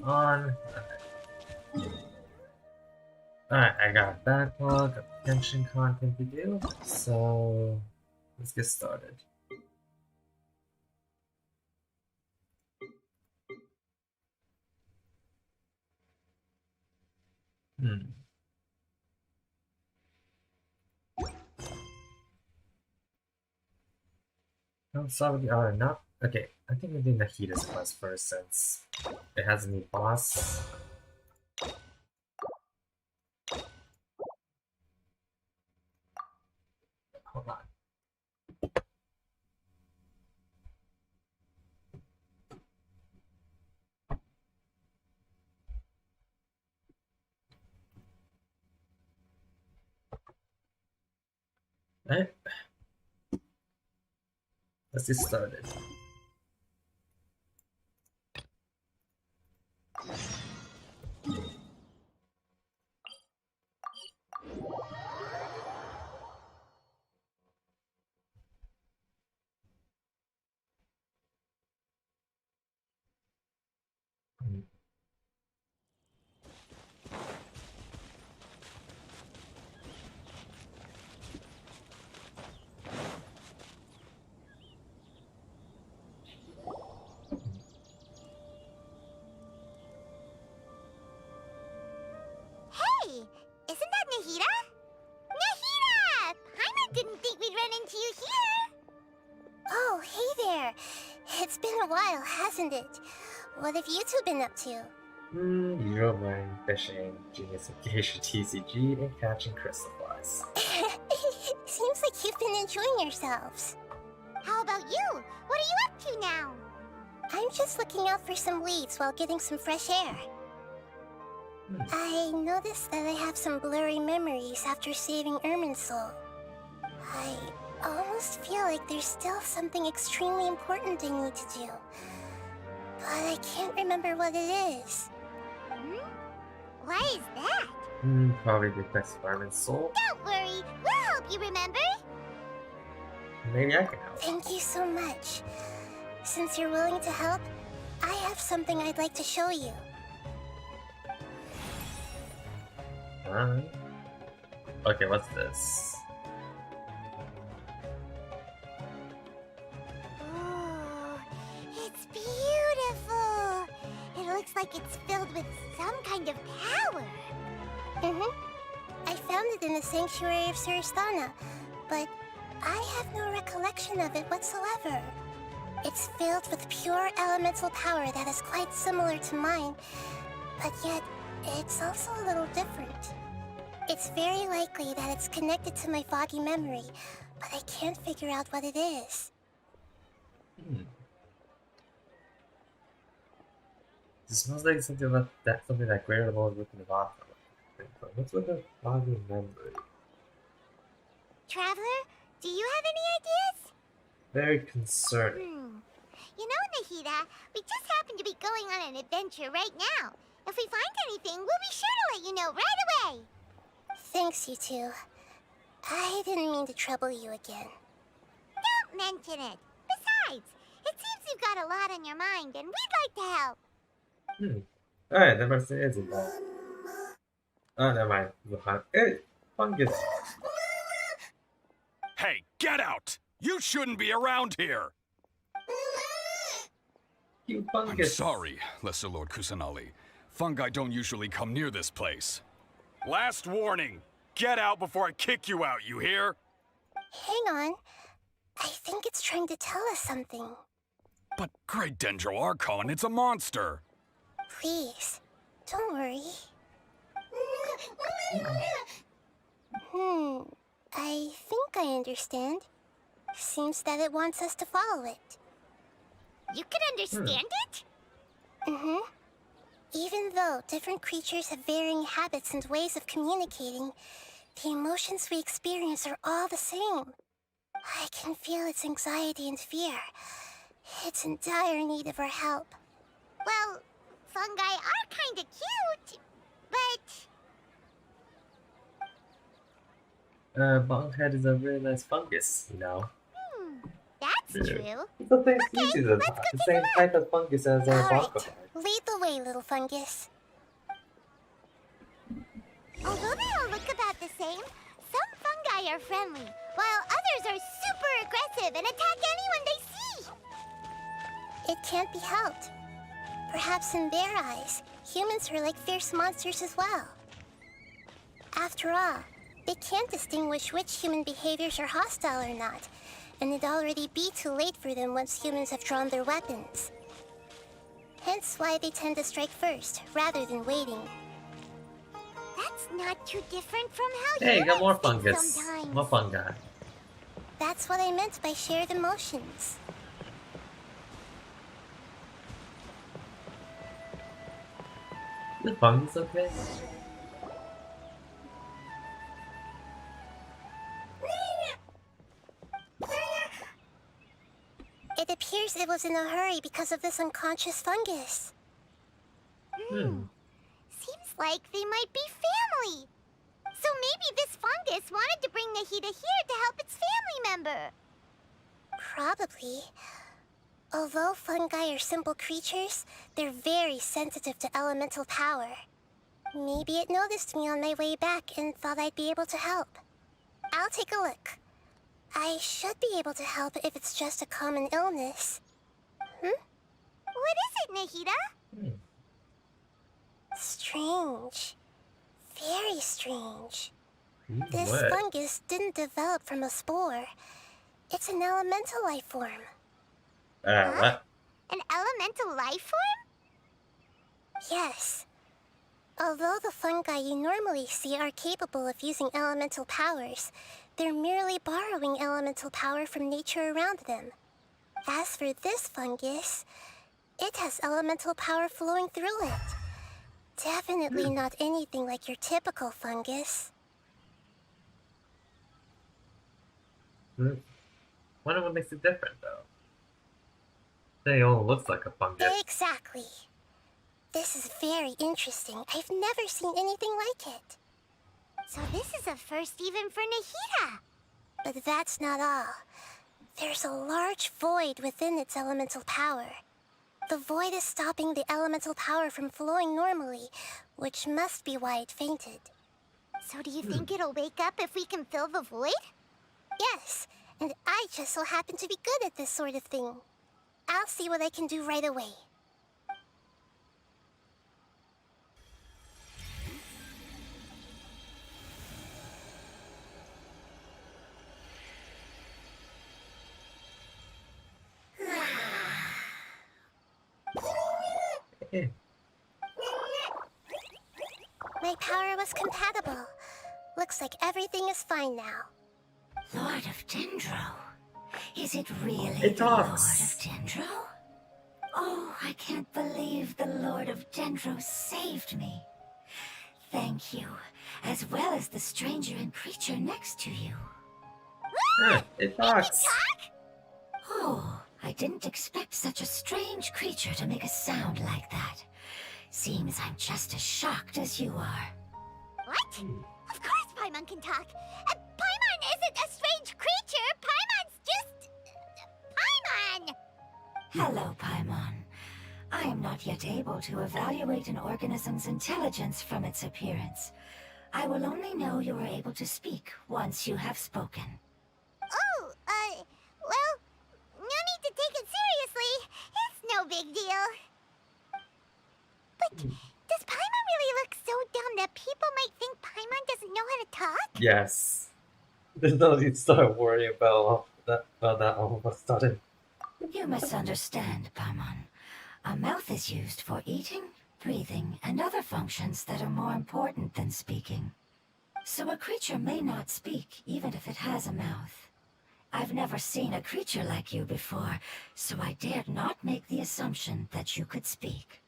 on. Alright, I got a backlog of Genshin content to do, so let's get started. No, sorry, no. Okay, I think we're doing the Nahita's quest first since it has a new boss. Hold on. Alright. Let's get started. Hey, isn't that Nahida? Nahida! Paimon didn't think we'd run into you here. Oh, hey there. It's been a while, hasn't it? What have you two been up to? Usual mining, fishing, genius engagement TCG, and catching crystal flies. Seems like you've been enjoying yourselves. How about you? What are you up to now? I'm just looking out for some leads while getting some fresh air. I noticed that I have some blurry memories after saving Ermin's soul. I almost feel like there's still something extremely important I need to do. But I can't remember what it is. What is that? Probably the quest for Ermin's soul. Don't worry, we'll help you remember. Maybe I can help. Thank you so much. Since you're willing to help, I have something I'd like to show you. Alright. Okay, what's this? Oh, it's beautiful. It looks like it's filled with some kind of power. I found it in the sanctuary of Suristana, but I have no recollection of it whatsoever. It's filled with pure elemental power that is quite similar to mine, but yet it's also a little different. It's very likely that it's connected to my foggy memory, but I can't figure out what it is. It smells like something that Greater Lord written about. What's with the foggy memory? Traveler, do you have any ideas? Very concerning. You know, Nahida, we just happen to be going on an adventure right now. If we find anything, we'll be sure to let you know right away. Thanks, you two. I didn't mean to trouble you again. Don't mention it. Besides, it seems you've got a lot on your mind, and we'd like to help. Alright, that must is it. Oh, never mind. Hey, fungus. Hey, get out! You shouldn't be around here! You I'm fungus. sorry, Lesser Lord Kusanali. Fungi don't usually come near this place. Last warning! Get out before I kick you out, you hear? Hang on. I think it's trying to tell us something. But Great Dendro Archon, it's a monster! Please, don't worry. I think I understand. Seems that it wants us to follow it. You can understand it? Even though different creatures have varying habits and ways of communicating, the emotions we experience are all the same. I can feel its anxiety and fear. It's in dire need of our help. Well, fungi are kinda cute, but... Bonghead is a really nice fungus, you know. That's true. It's the same Okay, species let's as go the take same a type of fungus as our All right, Backlog. lead the way. way, little fungus. Although they all look about the same, some fungi are friendly, while others are super aggressive and attack anyone they see. It can't be helped. Perhaps in their eyes, humans are like fierce monsters as well. After all, they can't distinguish which human behaviors are hostile or not, and it'd already be too late for them once humans have drawn their weapons. Hence why they tend to strike first, rather than waiting. That's not too different from how Hey, you got more humans think fungus. sometimes. More fungi. That's what I meant by shared emotions. The fungus okay? It appears it was in a hurry because of this unconscious fungus. Seems like they might be family. So maybe this fungus wanted to bring Nahida here to help its family member. Probably. Although fungi are simple creatures, they're very sensitive to elemental power. Maybe it noticed me on my way back and thought I'd be able to help. I'll take a look. I should be able to help if it's just a common illness. What is it, Nahida? Strange. Very strange. This What? fungus didn't develop from a spore. It's an elemental life form. What? An elemental life form? Yes. Although the fungi you normally see are capable of using elemental powers, they're merely borrowing elemental power from nature around them. As for this fungus, it has elemental power flowing through it. Definitely not anything like your typical fungus. Wonder what makes it different, though. They all looks like a fungus. Exactly. This is very interesting. I've never seen anything like it. So this is a first even for Nahida. But that's not all. There's a large void within its elemental power. The void is stopping the elemental power from flowing normally, which must be why it fainted. So do you think it'll wake up if we can fill the void? Yes, and I just so happen to be good at this sort of thing. I'll see what I can do right away. My power was compatible. Looks like everything is fine now. Lord of Dendro? Is it really It the Lord talks. of Dendro? Oh, I can't believe the Lord of Dendro saved me. Thank you, as well as the stranger and creature next to you. It talks. Oh, I didn't expect such a strange creature to make a sound like that. Seems I'm just as shocked as you are. What? Of course Paimon can talk. Paimon isn't a strange creature. Paimon's just... Paimon! Hello, Paimon. I am not yet able to evaluate an organism's intelligence from its appearance. I will only know you are able to speak once you have spoken. Oh, well, no need to take it seriously. It's no big deal. But does Paimon really look so dumb that people might think Paimon doesn't know how to talk? Yes. There's no need to start worrying about that all of a sudden. You misunderstand, Paimon. A mouth is used for eating, breathing, and other functions that are more important than speaking. So a creature may not speak, even if it has a mouth. I've never seen a creature like you before, so I dared not make the assumption that you could speak.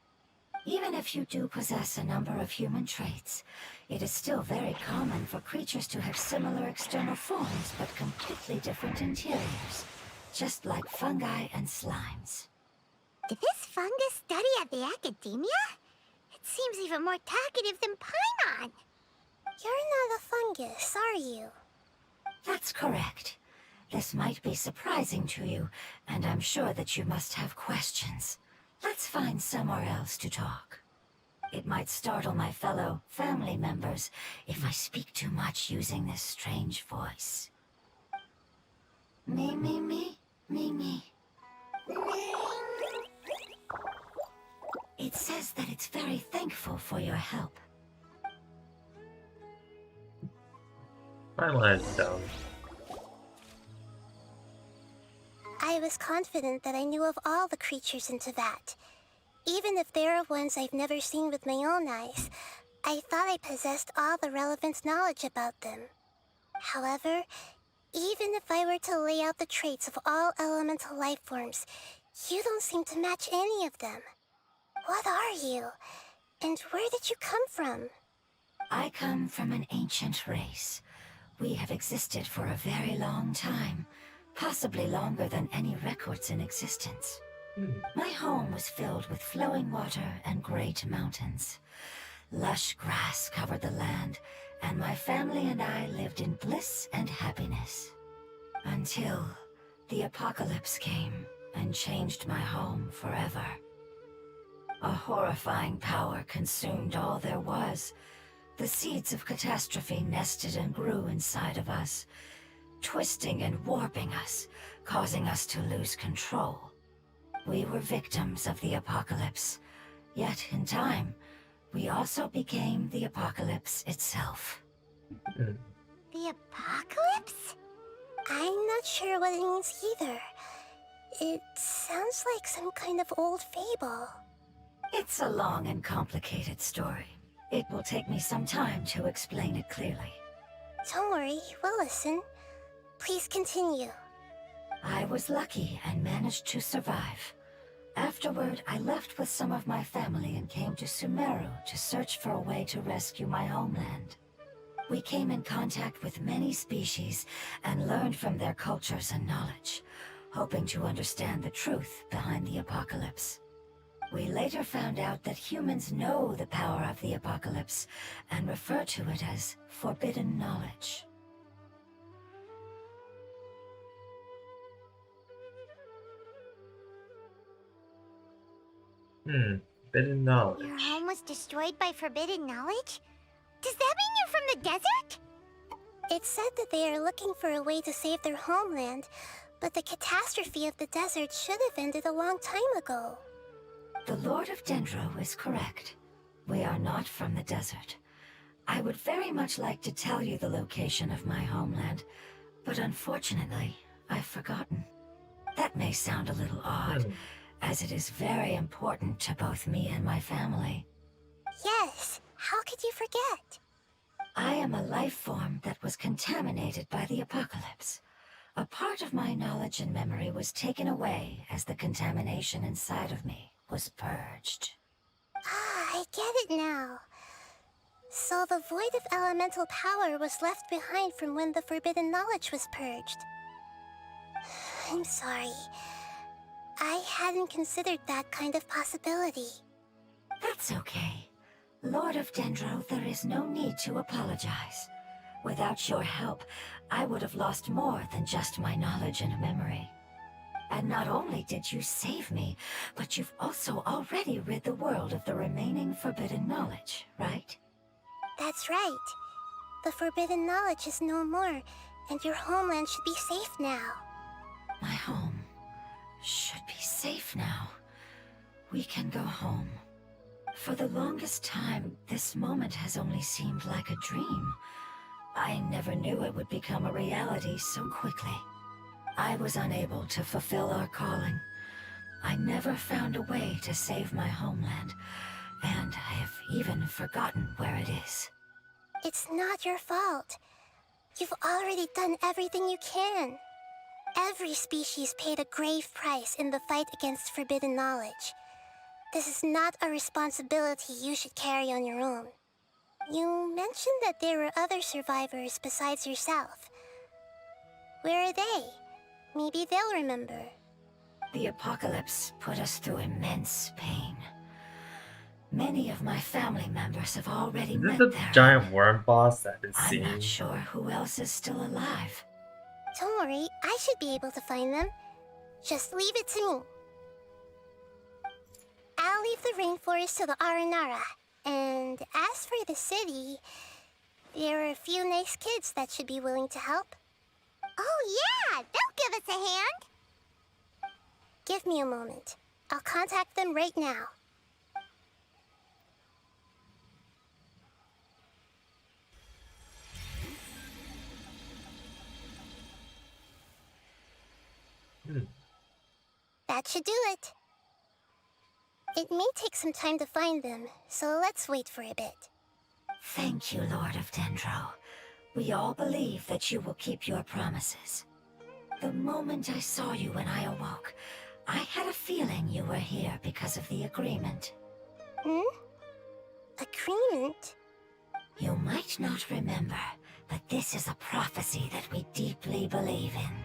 Even if you do possess a number of human traits, it is still very common for creatures to have similar external forms but completely different interiors, just like fungi and slimes. Did this fungus study at the academia? It seems even more talkative than Paimon. You're not a fungus, are you? That's correct. This might be surprising to you, and I'm sure that you must have questions. Let's find somewhere else to talk. It might startle my fellow family members if I speak too much using this strange voice. Me, me, me, me, me. It says that it's very thankful for your help. Paimon is dumb. I was confident that I knew of all the creatures in Teyvat. Even if there are ones I've never seen with my own eyes, I thought I possessed all the relevant knowledge about them. However, even if I were to lay out the traits of all elemental life forms, you don't seem to match any of them. What are you? And where did you come from? I come from an ancient race. We have existed for a very long time, possibly longer than any records in existence. My home was filled with flowing water and great mountains. Lush grass covered the land, and my family and I lived in bliss and happiness. Until the apocalypse came and changed my home forever. A horrifying power consumed all there was. The seeds of catastrophe nested and grew inside of us, twisting and warping us, causing us to lose control. We were victims of the apocalypse, yet in time, we also became the apocalypse itself. The apocalypse? I'm not sure what it means either. It sounds like some kind of old fable. It's a long and complicated story. It will take me some time to explain it clearly. Don't worry, we'll listen. Please continue. I was lucky and managed to survive. Afterward, I left with some of my family and came to Sumeru to search for a way to rescue my homeland. We came in contact with many species and learned from their cultures and knowledge, hoping to understand the truth behind the apocalypse. We later found out that humans know the power of the apocalypse and refer to it as forbidden knowledge. Forbidden knowledge. Your home was destroyed by forbidden knowledge? Does that mean you're from the desert? It said that they are looking for a way to save their homeland, but the catastrophe of the desert should have ended a long time ago. The Lord of Dendro is correct. We are not from the desert. I would very much like to tell you the location of my homeland, but unfortunately, I've forgotten. That may sound a little odd, as it is very important to both me and my family. Yes, how could you forget? I am a life form that was contaminated by the apocalypse. A part of my knowledge and memory was taken away as the contamination inside of me was purged. Ah, I get it now. So the void of elemental power was left behind from when the forbidden knowledge was purged. I'm sorry. I hadn't considered that kind of possibility. That's okay. Lord of Dendro, there is no need to apologize. Without your help, I would have lost more than just my knowledge and memory. And not only did you save me, but you've also already rid the world of the remaining forbidden knowledge, right? That's right. The forbidden knowledge is no more, and your homeland should be safe now. My home should be safe now. We can go home. For the longest time, this moment has only seemed like a dream. I never knew it would become a reality so quickly. I was unable to fulfill our calling. I never found a way to save my homeland, and I have even forgotten where it is. It's not your fault. You've already done everything you can. Every species paid a grave price in the fight against forbidden knowledge. This is not a responsibility you should carry on your own. You mentioned that there were other survivors besides yourself. Where are they? Maybe they'll remember. The apocalypse put us through immense pain. Many of my family members have already Is met this the their giant worm boss I've been I'm seeing? not sure who else is still alive. Don't worry, I should be able to find them. Just leave it to me. I'll leave the rainforest to the Aranara. And as for the city, there are a few nice kids that should be willing to help. Oh yeah, they'll give us a hand. Give me a moment. I'll contact them right now. That should do it. It may take some time to find them, so let's wait for a bit. Thank you, Lord of Dendro. We all believe that you will keep your promises. The moment I saw you when I awoke, I had a feeling you were here because of the agreement. Agreement? You might not remember, but this is a prophecy that we deeply believe in.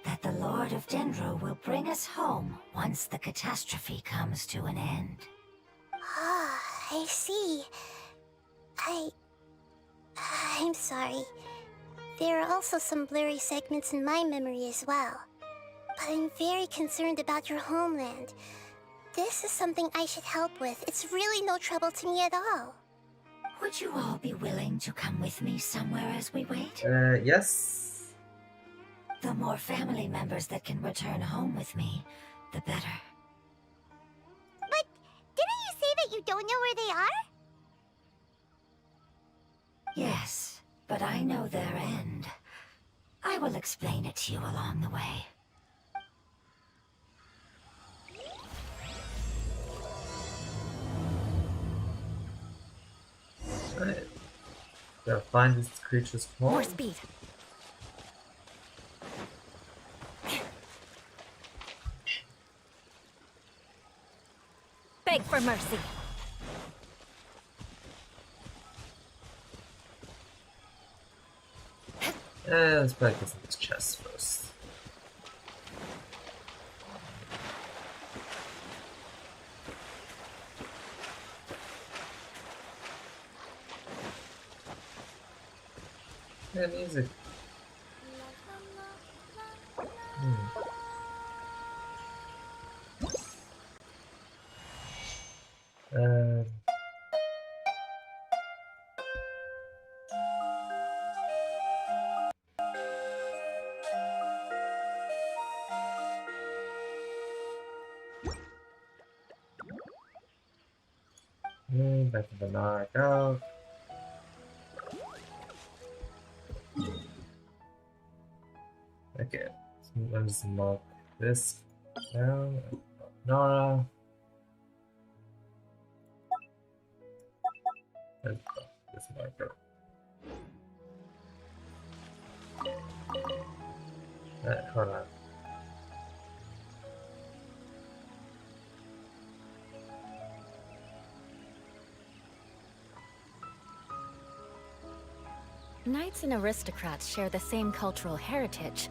That the Lord of Dendro will bring us home once the catastrophe comes to an end. Ah, I see. I'm sorry. There are also some blurry segments in my memory as well. But I'm very concerned about your homeland. This is something I should help with. It's really no trouble to me at all. Would you all be willing to come with me somewhere as we wait? Yes. The more family members that can return home with me, the better. But didn't you say that you don't know where they are? Yes, but I know their end. I will explain it to you along the way. Alright. Gotta find this creature's home. More speed. Beg for mercy. Let's probably get some of this chest first. Yeah, music. Um, back to the knockout. Okay, so let me just mark this down. Nara. Let's go. This marker. Hold on. Knights and aristocrats share the same cultural heritage,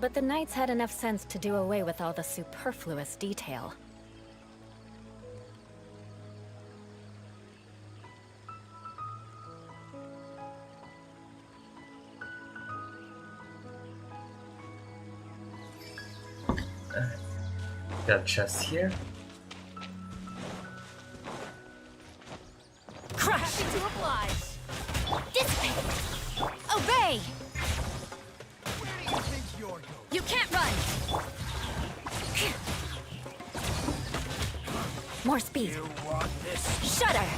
but the knights had enough sense to do away with all the superfluous detail. Got a chest here. Crush! To oblige! Dissipate! Obey! Where do you think you're going? You can't run! More speed. You want this? Shudder!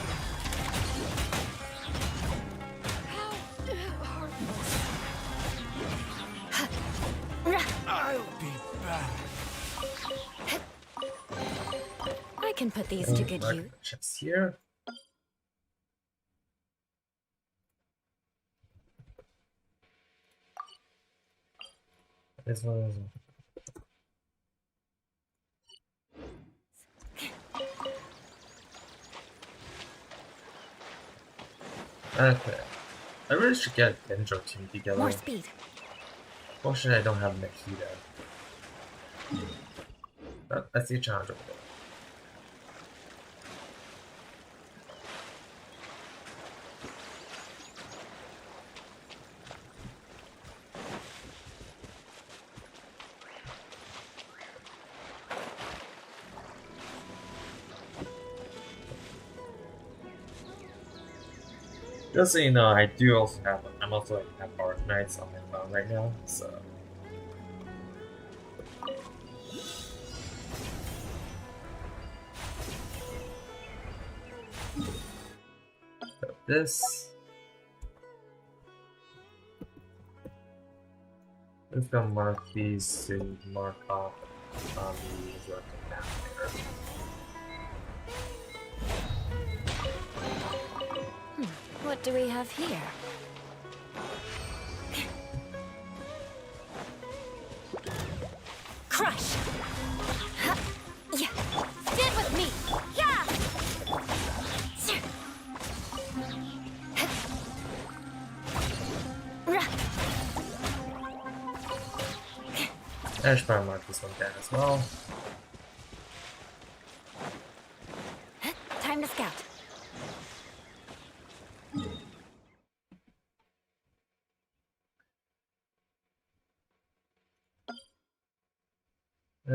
I'll be back. I can put these to good Mark use. the chest here. This one is. Okay. I really should get a Dendro team together. More speed. Fortunately, I don't have Nikita. But I see a challenge over there. Just so you know, I do also have. I'm also like have Dark Knights on my phone right now, so. So this. Let's go mark these to mark off on the resurrected map later. What do we have here? Crush! Ha! Yeah. Stand with me! Yeah! I should probably mark this one down as well. Time to scout. Uh,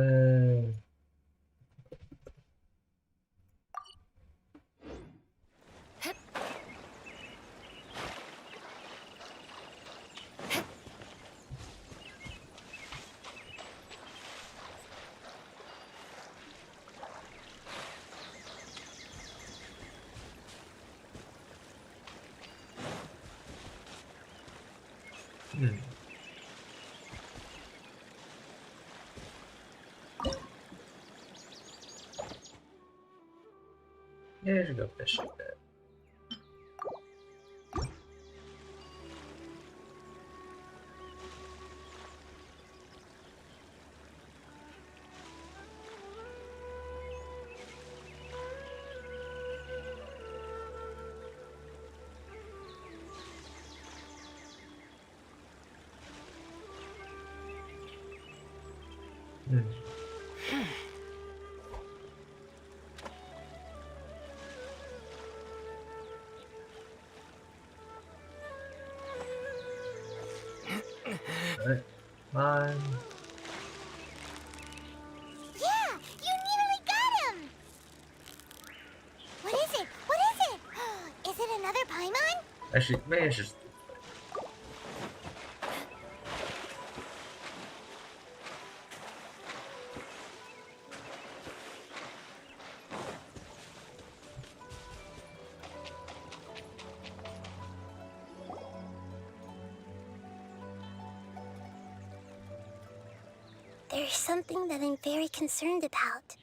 hmm. Yeah, I should go fishing a bit. Hmm. Alright, fine. Yeah, you nearly got him! What is it? What is it? Is it another Paimon? Actually, maybe I should just. There's something that I'm very concerned about.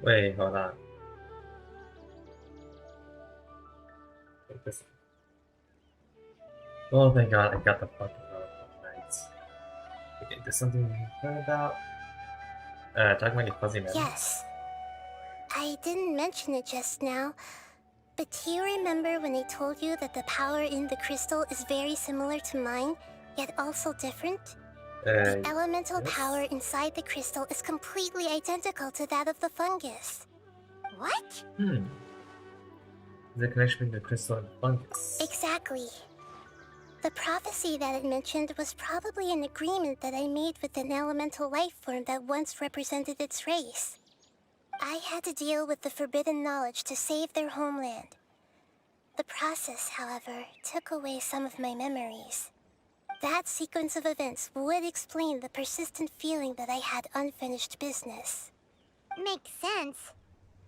Wait, hold on. Wait, this. Oh, thank God, I got the fucking nights. Okay, there's something you heard about? Talking about your fuzzy man. Yes. I didn't mention it just now, but do you remember when I told you that the power in the crystal is very similar to mine, yet also different? The elemental yes. power inside the crystal is completely identical to that of the fungus. What? Hmm. The connection between the crystal and fungus. Exactly. The prophecy that it mentioned was probably an agreement that I made with an elemental life form that once represented its race. I had to deal with the forbidden knowledge to save their homeland. The process, however, took away some of my memories. That sequence of events would explain the persistent feeling that I had unfinished business. Makes sense.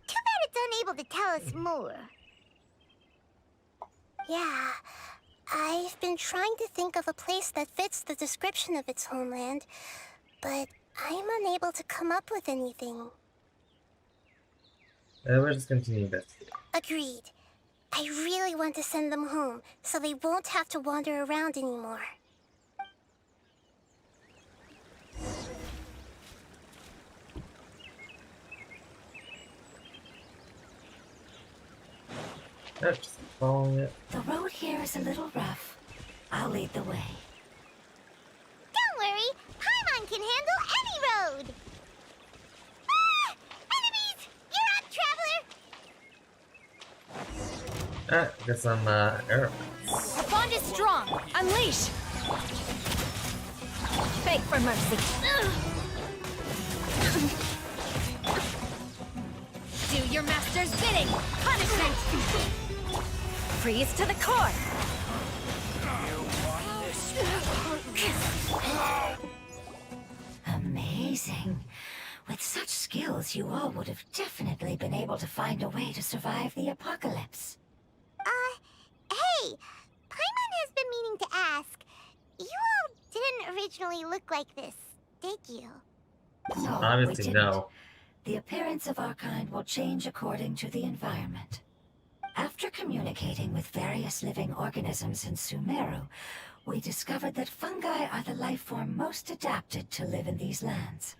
Too bad it's unable to tell us more. Yeah, I've been trying to think of a place that fits the description of its homeland, but I'm unable to come up with anything. We'll just continue this. Agreed. I really want to send them home, so they won't have to wander around anymore. Just following it. The road here is a little rough. I'll lead the way. Don't worry, Paimon can handle any road. Ah! Enemies! You're up, traveler! Get some arrows. Our bond is strong. Unleash! Beg for mercy. Do your master's bidding! Punishment! Freeze to the core! Amazing. With such skills, you all would have definitely been able to find a way to survive the apocalypse. Hey! Paimon has been meaning to ask. You all didn't originally look like this, did you? No, Obviously, we didn't. no. The appearance of our kind will change according to the environment. After communicating with various living organisms in Sumeru, we discovered that fungi are the life form most adapted to live in these lands.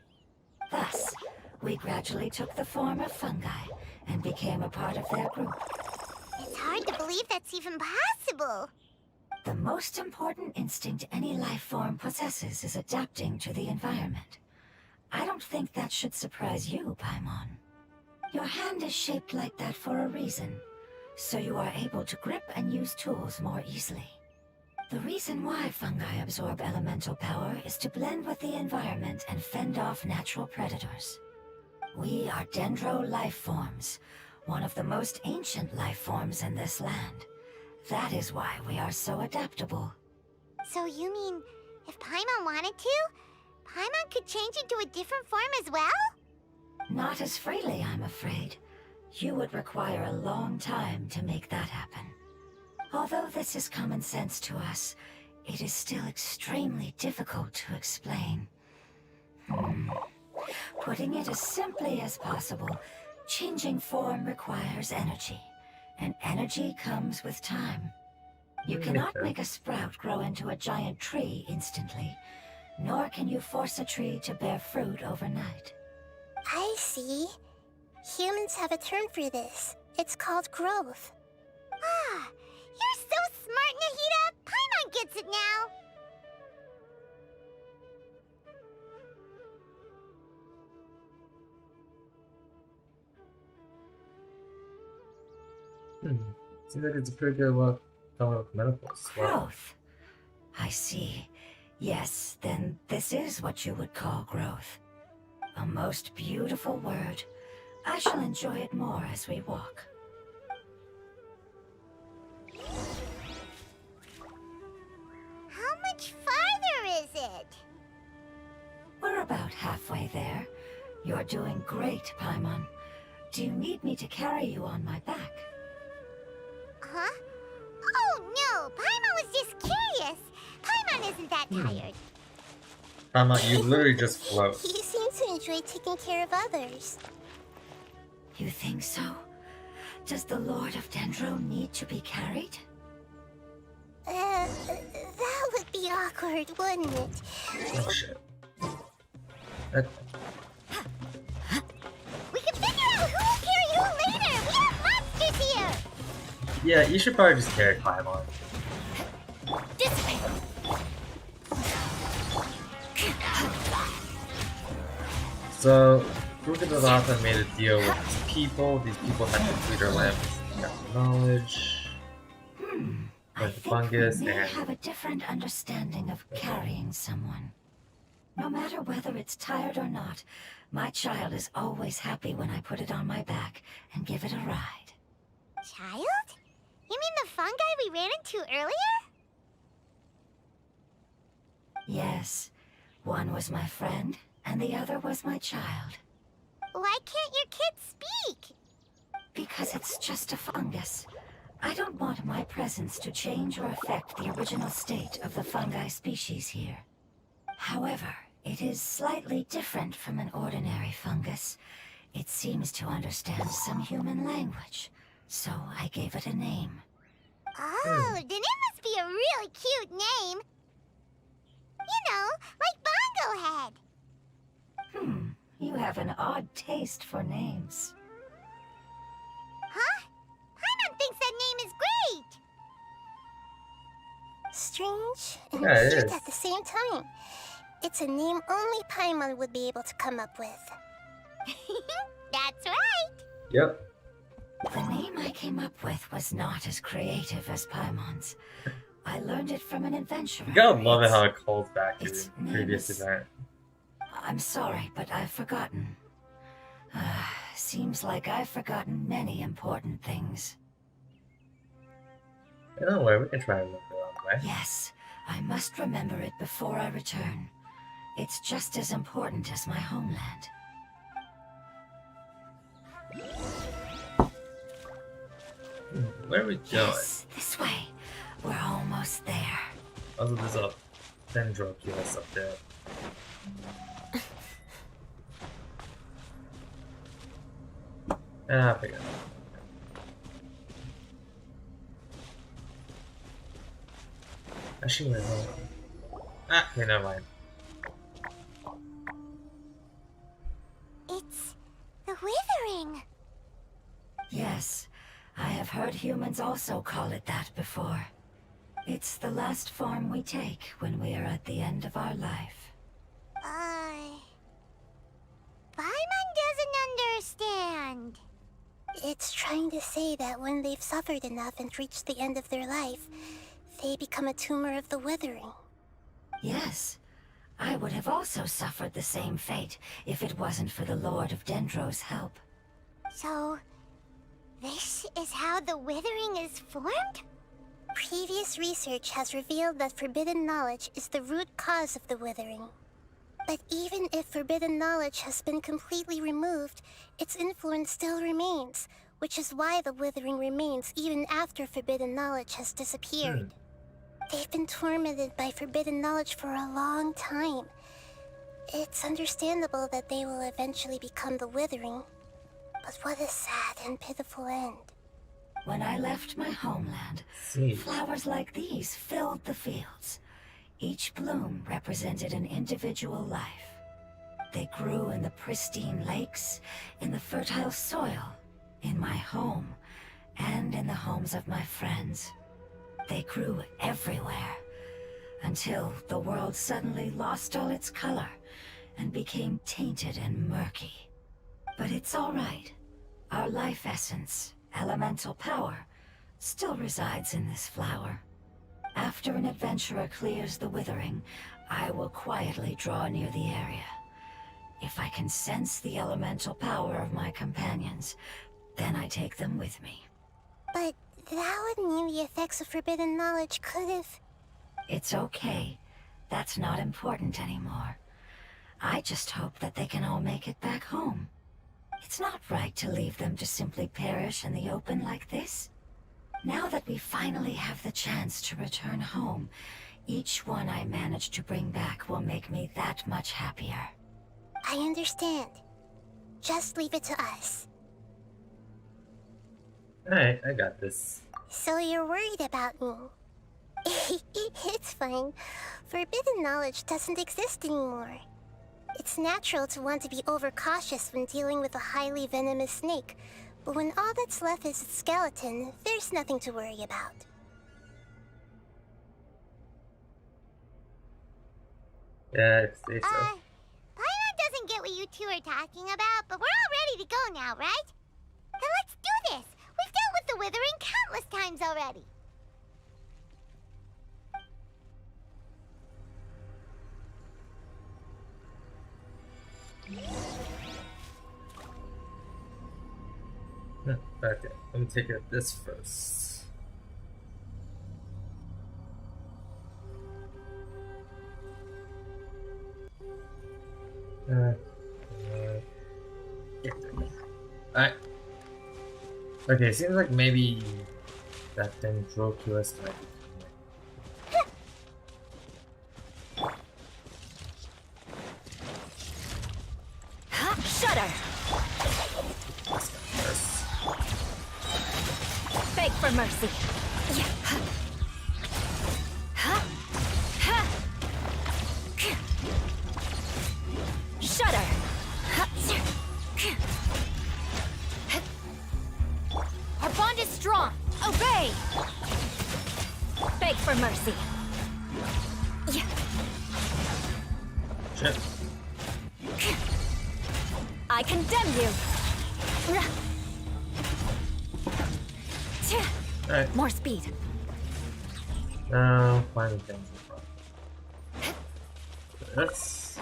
Thus, we gradually took the form of fungi and became a part of their group. It's hard to believe that's even possible. The most important instinct any life form possesses is adapting to the environment. I don't think that should surprise you, Paimon. Your hand is shaped like that for a reason, so you are able to grip and use tools more easily. The reason why fungi absorb elemental power is to blend with the environment and fend off natural predators. We are dendro life forms, one of the most ancient life forms in this land. That is why we are so adaptable. So you mean, if Paimon wanted to, Paimon could change into a different form as well? Not as freely, I'm afraid. You would require a long time to make that happen. Although this is common sense to us, it is still extremely difficult to explain. Putting it as simply as possible, changing form requires energy, and energy comes with time. You cannot make a sprout grow into a giant tree instantly, nor can you force a tree to bear fruit overnight. I see. Humans have a term for this. It's called growth. Ah, you're so smart, Nahida! Paimon gets it now! Seems like it's a pretty good one coming with metaphors as well. Growth. I see. Yes, then this is what you would call growth. A most beautiful word. I shall enjoy it more as we walk. How much farther is it? We're about halfway there. You're doing great, Paimon. Do you need me to carry you on my back? Huh? Oh no, Paimon was just curious. Paimon isn't that tired. You literally just float. You seem to enjoy taking care of others. You think so? Does the Lord of Dendro need to be carried? That would be awkward, wouldn't it? Oh shit. We can figure out who will carry who later! We have monsters here! Yeah, you should probably just carry Paimon. Dissipate! So, Rugadalata made a deal with these people. These people had to complete their land with knowledge. I Like the think fungus we may and have a different understanding of carrying someone. No matter whether it's tired or not, my child is always happy when I put it on my back and give it a ride. Child? You mean the fungi we ran into earlier? Yes, one was my friend, and the other was my child. Why can't your kid speak? Because it's just a fungus. I don't want my presence to change or affect the original state of the fungi species here. However, it is slightly different from an ordinary fungus. It seems to understand some human language, so I gave it a name. Oh, then it must be a really cute name. You know, like Bongo Head. You have an odd taste for names. Huh? Paimon thinks that name is great. Strange and Yeah, it cute is. at the same time. It's a name only Paimon would be able to come up with. That's right. yep. The name I came up with was not as creative as Paimon's. I learned it from an adventurer. You gotta love it how it calls back to Its the previous name is- event. I'm sorry, but I've forgotten. seems like I've forgotten many important things. Don't worry, we can try and look along the way. Yes, I must remember it before I return. It's just as important as my homeland. Where are we going? Yes, this way. We're almost there. Also, there's a Dendroculus up there. I forgot. Actually, no. Okay, never mind. It's the Withering. Yes, I have heard humans also call it that before. It's the last form we take when we are at the end of our life. Paimon doesn't understand. It's trying to say that when they've suffered enough and reached the end of their life, they become a tumor of the Withering. Yes, I would have also suffered the same fate if it wasn't for the Lord of Dendro's help. So, this is how the Withering is formed? Previous research has revealed that forbidden knowledge is the root cause of the Withering. But even if forbidden knowledge has been completely removed, its influence still remains, which is why the Withering remains even after forbidden knowledge has disappeared. They've been tormented by forbidden knowledge for a long time. It's understandable that they will eventually become the Withering. But what a sad and pitiful end. When I left my homeland, flowers like these filled the fields. Each bloom represented an individual life. They grew in the pristine lakes, in the fertile soil, in my home, and in the homes of my friends. They grew everywhere, until the world suddenly lost all its color and became tainted and murky. But it's all right. Our life essence, elemental power, still resides in this flower. After an adventurer clears the Withering, I will quietly draw near the area. If I can sense the elemental power of my companions, then I take them with me. But that would mean the effects of forbidden knowledge could have... It's okay. That's not important anymore. I just hope that they can all make it back home. It's not right to leave them to simply perish in the open like this. Now that we finally have the chance to return home, each one I manage to bring back will make me that much happier. I understand. Just leave it to us. Alright, I got this. So you're worried about me? It's fine. Forbidden knowledge doesn't exist anymore. It's natural to want to be overcautious when dealing with a highly venomous snake, but when all that's left is its skeleton, there's nothing to worry about. Yeah, I'd say so. Paimon doesn't get what you two are talking about, but we're all ready to go now, right? Then let's do this! We've dealt with the Withering countless times already! Okay, let me take care of this first. Alright. Okay, seems like maybe that Dendroculus might be Shudder! this guy first. Beg for mercy. Shudder! Our bond is strong. Obey! Beg for mercy. Shit. I condemn you. Alright. More speed. Now, finding things. This.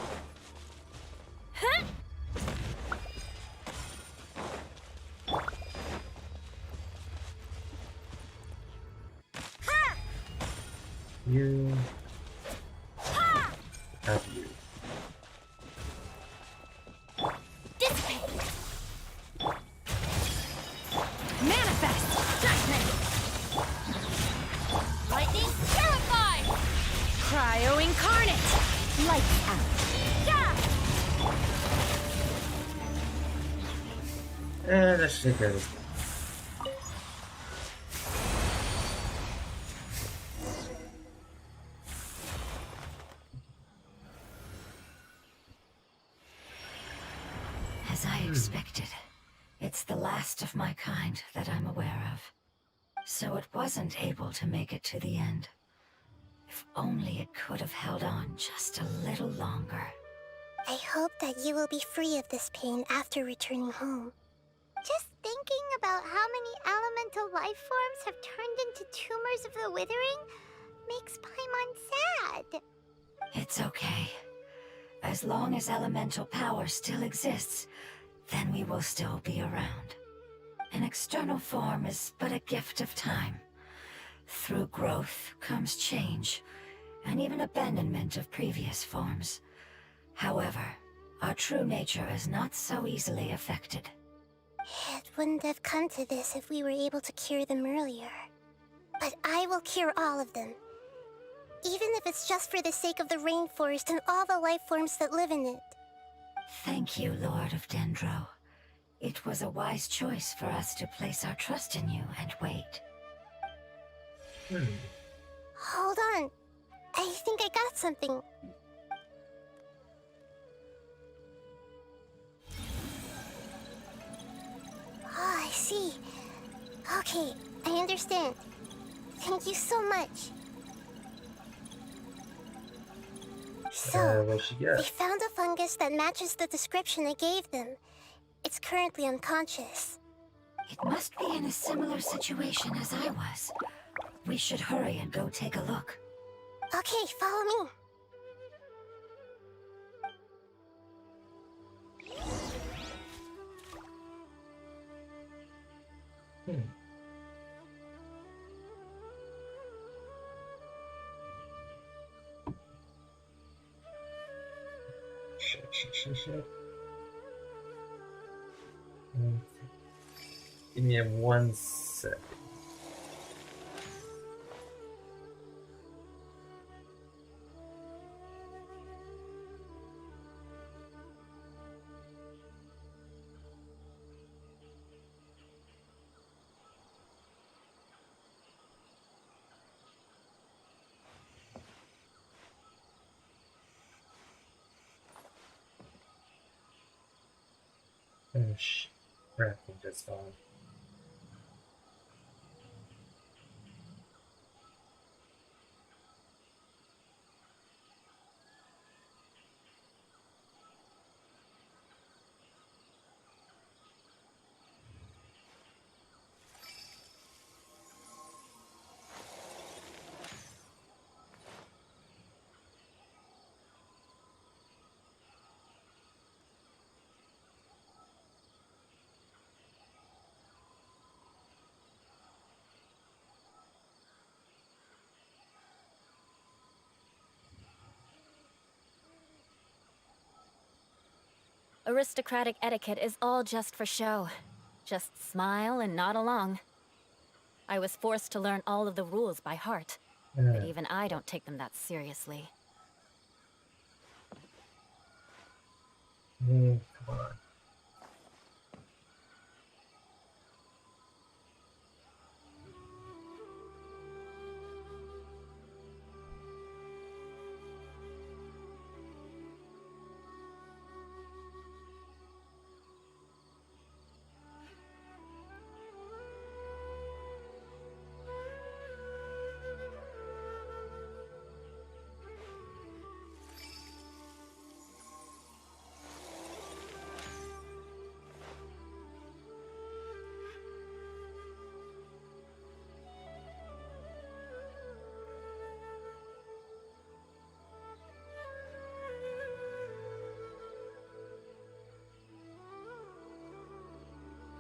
You. Have you. Dissipate! Manifest! Judgment! Lightning terrified! Cryo incarnate! Lights out! And let's take care of this. As I expected, it's the last of my kind that I'm aware of. So it wasn't able to make it to the end. If only it could have held on just a little longer. I hope that you will be free of this pain after returning home. Just thinking about how many elemental life forms have turned into tumors of the withering makes Paimon sad. It's okay. As long as elemental power still exists, then we will still be around. An external form is but a gift of time. Through growth comes change, and even abandonment of previous forms. However, our true nature is not so easily affected. It wouldn't have come to this if we were able to cure them earlier. But I will cure all of them. Even if it's just for the sake of the rainforest and all the life forms that live in it. Thank you, Lord of Dendro. It was a wise choice for us to place our trust in you and wait. Hold on. I think I got something. Oh, I see. Okay, I understand. Thank you so much. So, What'd she they get? found a fungus that matches the description I gave them. It's currently unconscious. It must be in a similar situation as I was. We should hurry and go take a look. Okay, follow me. Shit. Give me 1 sec. Oh, crap, he just gone. Aristocratic etiquette is all just for show. Just smile and nod along. I was forced to learn all of the rules by heart, but even I don't take them that seriously. Come on.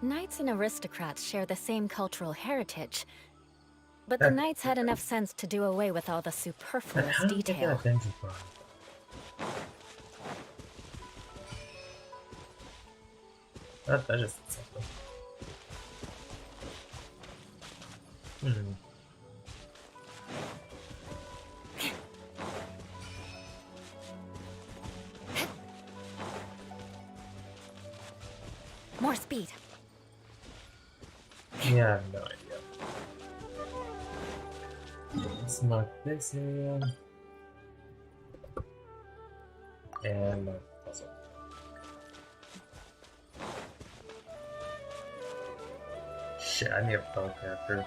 Knights and aristocrats share the same cultural heritage, But the knights had enough sense to do away with all the superfluous How did they get detail. that dungeon from? That just something. More speed. Yeah, I have no idea. Let's mark this area. And mark puzzle. Shit, I need a phone character.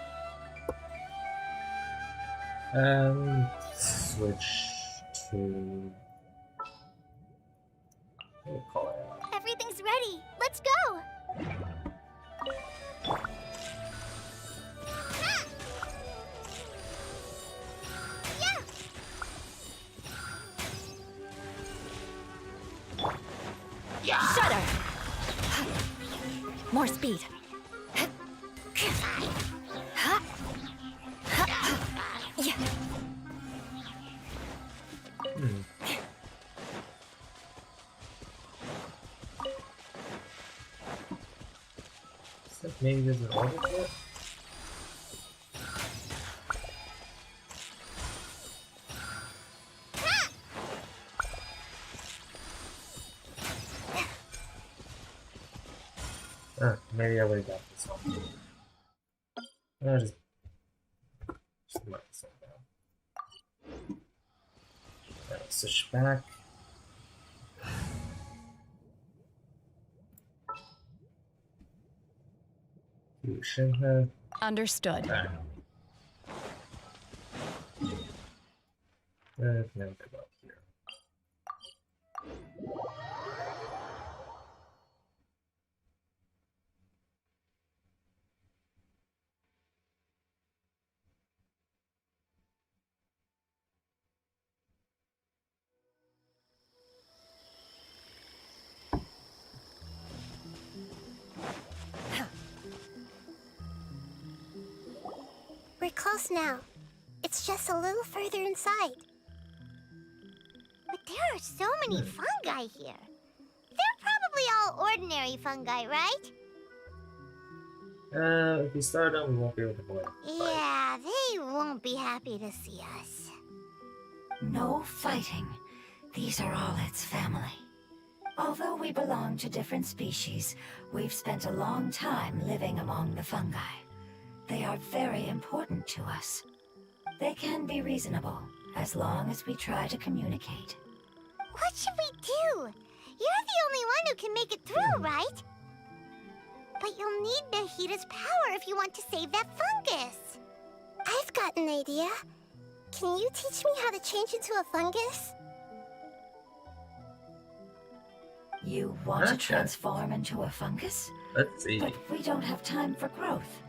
Switch to. What do we call it? Everything's ready. Let's go. Shudder! More speed. Yeah. So maybe there's an order for it? Maybe I would have got this one. I'll just mark this one down. Alright, switch back. Shinha. Understood. Back. Now go up here. We're close now. It's just a little further inside. But there are so many fungi here. They're probably all ordinary fungi, right? If we start out, we won't be able to win. Yeah, they won't be happy to see us. No fighting. These are all its family. Although we belong to different species, we've spent a long time living among the fungi. They are very important to us. They can be reasonable, as long as we try to communicate. What should we do? You're the only one who can make it through, right? But you'll need Nahita's power if you want to save that fungus. I've got an idea. Can you teach me how to change into a fungus? You want to Okay. transform into a fungus? Let's see. But we don't have time for growth.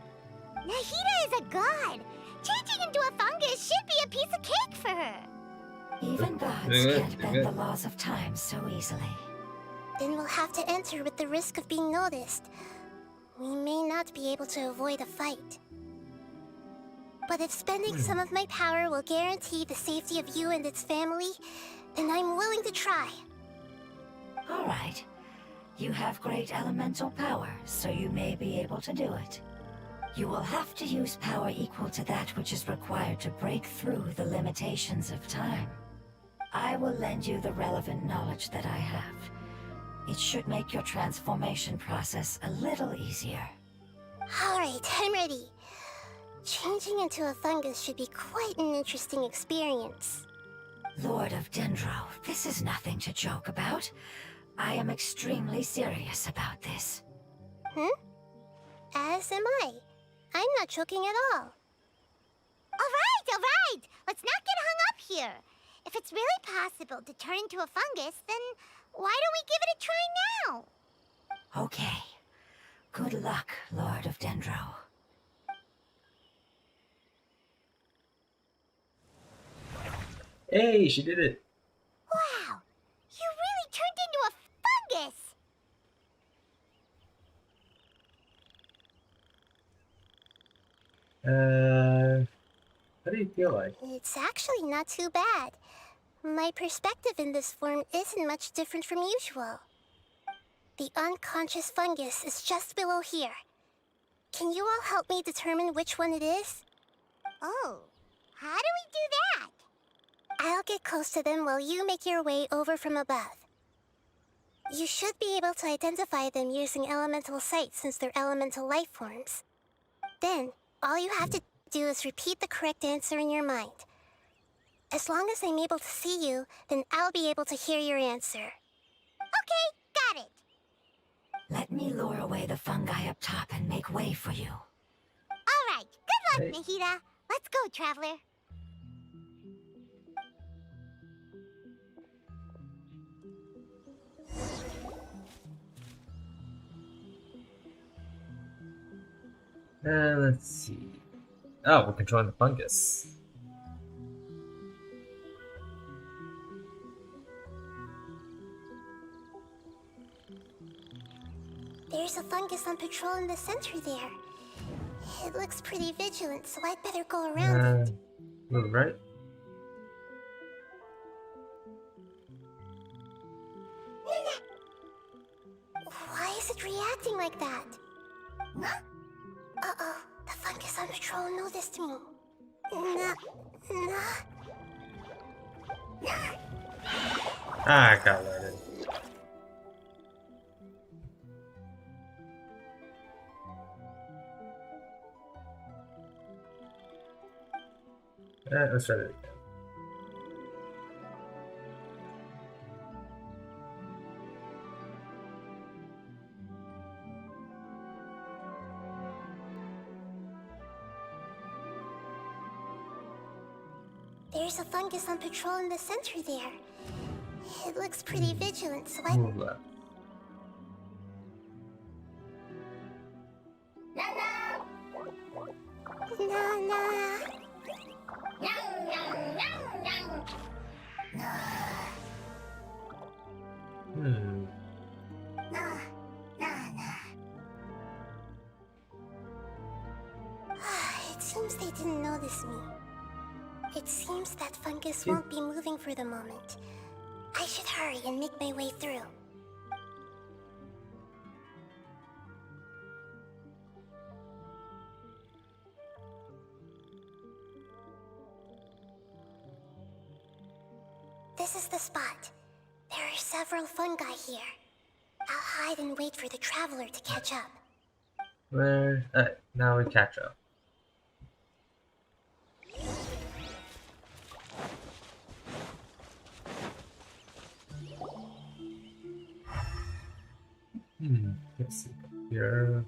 Nahita is a god. Changing into a fungus should be a piece of cake for her. Even gods can't bend the laws of time so easily. Then we'll have to enter with the risk of being noticed. We may not be able to avoid a fight. But if spending some of my power will guarantee the safety of you and its family, then I'm willing to try. All right. You have great elemental power, so you may be able to do it. You will have to use power equal to that which is required to break through the limitations of time. I will lend you the relevant knowledge that I have. It should make your transformation process a little easier. Alright, I'm ready. Changing into a fungus should be quite an interesting experience. Lord of Dendro, this is nothing to joke about. I am extremely serious about this. As am I. I'm not joking at all. All right. Let's not get hung up here. If it's really possible to turn into a fungus, then why don't we give it a try now? Okay. Good luck, Lord of Dendro. Hey, she did it! Wow, you really turned into a fungus. feel like? It's actually not too bad. My perspective in this form isn't much different from usual. The unconscious fungus is just below here. Can you all help me determine which one it is? Oh, how do we do that? I'll get close to them while you make your way over from above. You should be able to identify them using elemental sight since they're elemental life forms. Then, all you have to do is repeat the correct answer in your mind. As long as I'm able to see you, then I'll be able to hear your answer. Okay, got it. Let me lure away the fungi up top and make way for you. All right, good luck, Hey. Nahida. Let's go, Traveler. Let's see. Oh, we're controlling the fungus. There's a fungus on patrol in the center there. It looks pretty vigilant, so I'd better go around it. Move right. Why is it reacting like that? Uh-oh, the fungus on patrol noticed me. Ah, I got alerted. Let's try that again. There's a fungus on patrol in the center there. It looks pretty vigilant, so I... Move left. Nah. Hmm. It seems they didn't notice me. It seems that fungus won't be moving for the moment. I should hurry and make my way through. This is the spot. There are several fungi here. I'll hide and wait for the traveler to catch up. Where? Now we catch up. Let's see. Here.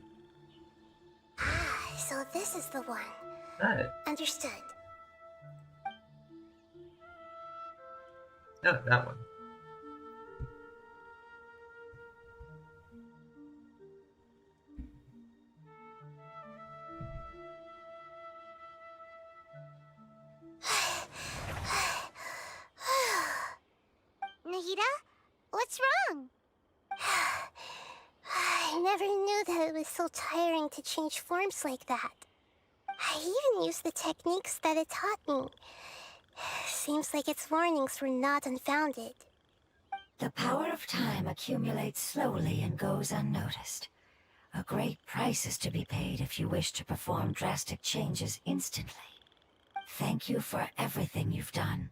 Ah, so this is the one. Alright. Understood. Oh, that one. Nahida, what's wrong? I never knew that it was so tiring to change forms like that. I even used the techniques that it taught me. Seems like its warnings were not unfounded. The power of time accumulates slowly and goes unnoticed. A great price is to be paid if you wish to perform drastic changes instantly. Thank you for everything you've done.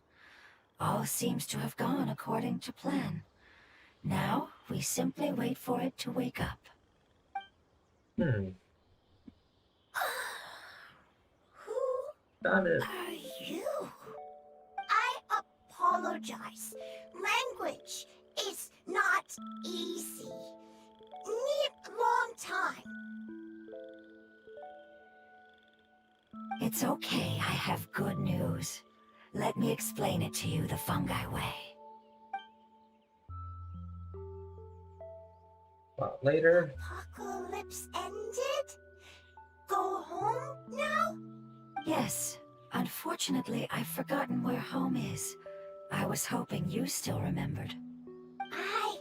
All seems to have gone according to plan. Now, we simply wait for it to wake up. Who Got it. Are you? I apologize. Language is not easy. Need a long time. It's okay, I have good news. Let me explain it to you the fungi way. Well, later. Apocalypse ended? Go home now? Yes, unfortunately, I've forgotten where home is. I was hoping you still remembered. I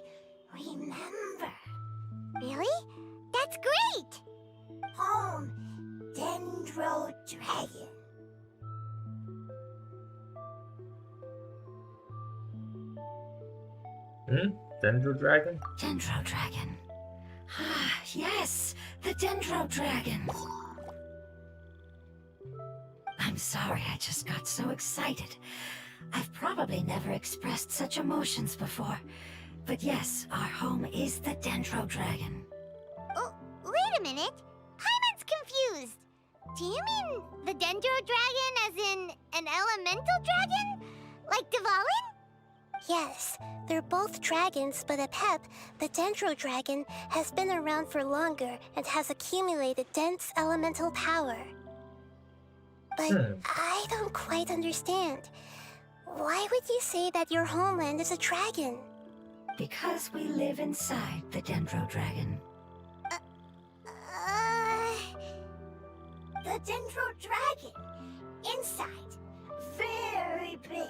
remember. Really? That's great! Home, Dendro Dragon. Hmm? Dendro Dragon? Dendro Dragon. Ah, yes, the Dendro Dragon. I'm sorry, I just got so excited. I've probably never expressed such emotions before. But yes, our home is the Dendro Dragon. Oh, wait a minute. Paimon's confused. Do you mean the Dendro Dragon as in an elemental dragon? Like Dvalin? Yes, they're both dragons, but Apep, the Dendro Dragon, has been around for longer and has accumulated dense elemental power. But I don't quite understand. Why would you say that your homeland is a dragon? Because we live inside the Dendro Dragon. The Dendro Dragon. Inside. Very big.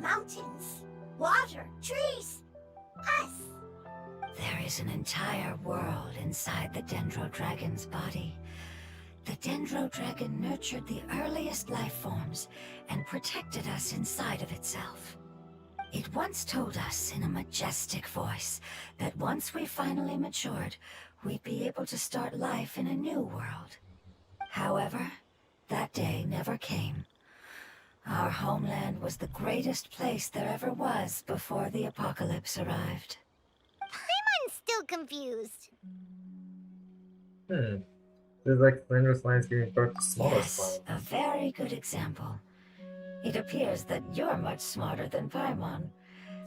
Mountains, water, trees. Us. There is an entire world inside the Dendro Dragon's body. The Dendro Dragon nurtured the earliest life forms and protected us inside of itself. It once told us in a majestic voice that once we finally matured, we'd be able to start life in a new world. However, that day never came. Our homeland was the greatest place there ever was before the apocalypse arrived. Paimon's still confused. There's like Flanders lines giving birth to smaller Yes, slimes. a very good example. It appears that you're much smarter than Paimon.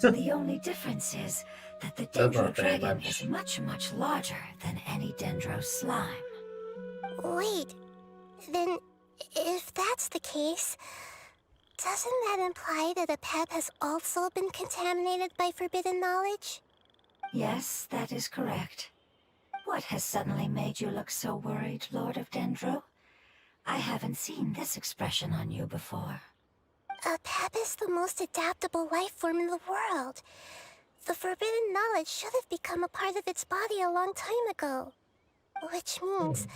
The only difference is that the Dendro Dragon is much, much larger than any Dendro slime. Wait, then if that's the case, doesn't that imply that Apep has also been contaminated by forbidden knowledge? Yes, that is correct. What has suddenly made you look so worried, Lord of Dendro? I haven't seen this expression on you before. Apep is the most adaptable life form in the world. The forbidden knowledge should have become a part of its body a long time ago. Which means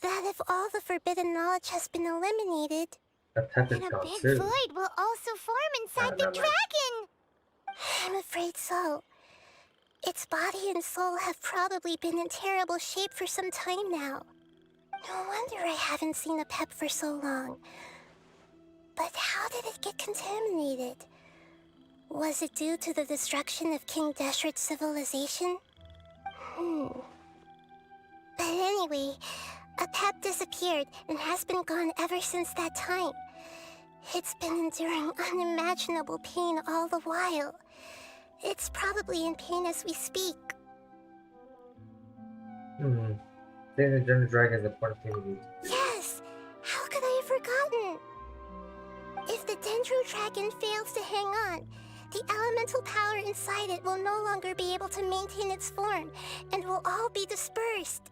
that if all the forbidden knowledge has been eliminated, Apep then is a gone big too. void will also form inside the never mind. dragon. I'm afraid so. Its body and soul have probably been in terrible shape for some time now. No wonder I haven't seen Apep for so long. But how did it get contaminated? Was it due to the destruction of King Deshret's civilization? But anyway, Apep disappeared and has been gone ever since that time. It's been enduring unimaginable pain all the while. It's probably in pain as we speak. Being the Dendro Dragon is an important thing to do. Yes! How could I have forgotten? If the Dendro Dragon fails to hang on, the elemental power inside it will no longer be able to maintain its form and will all be dispersed.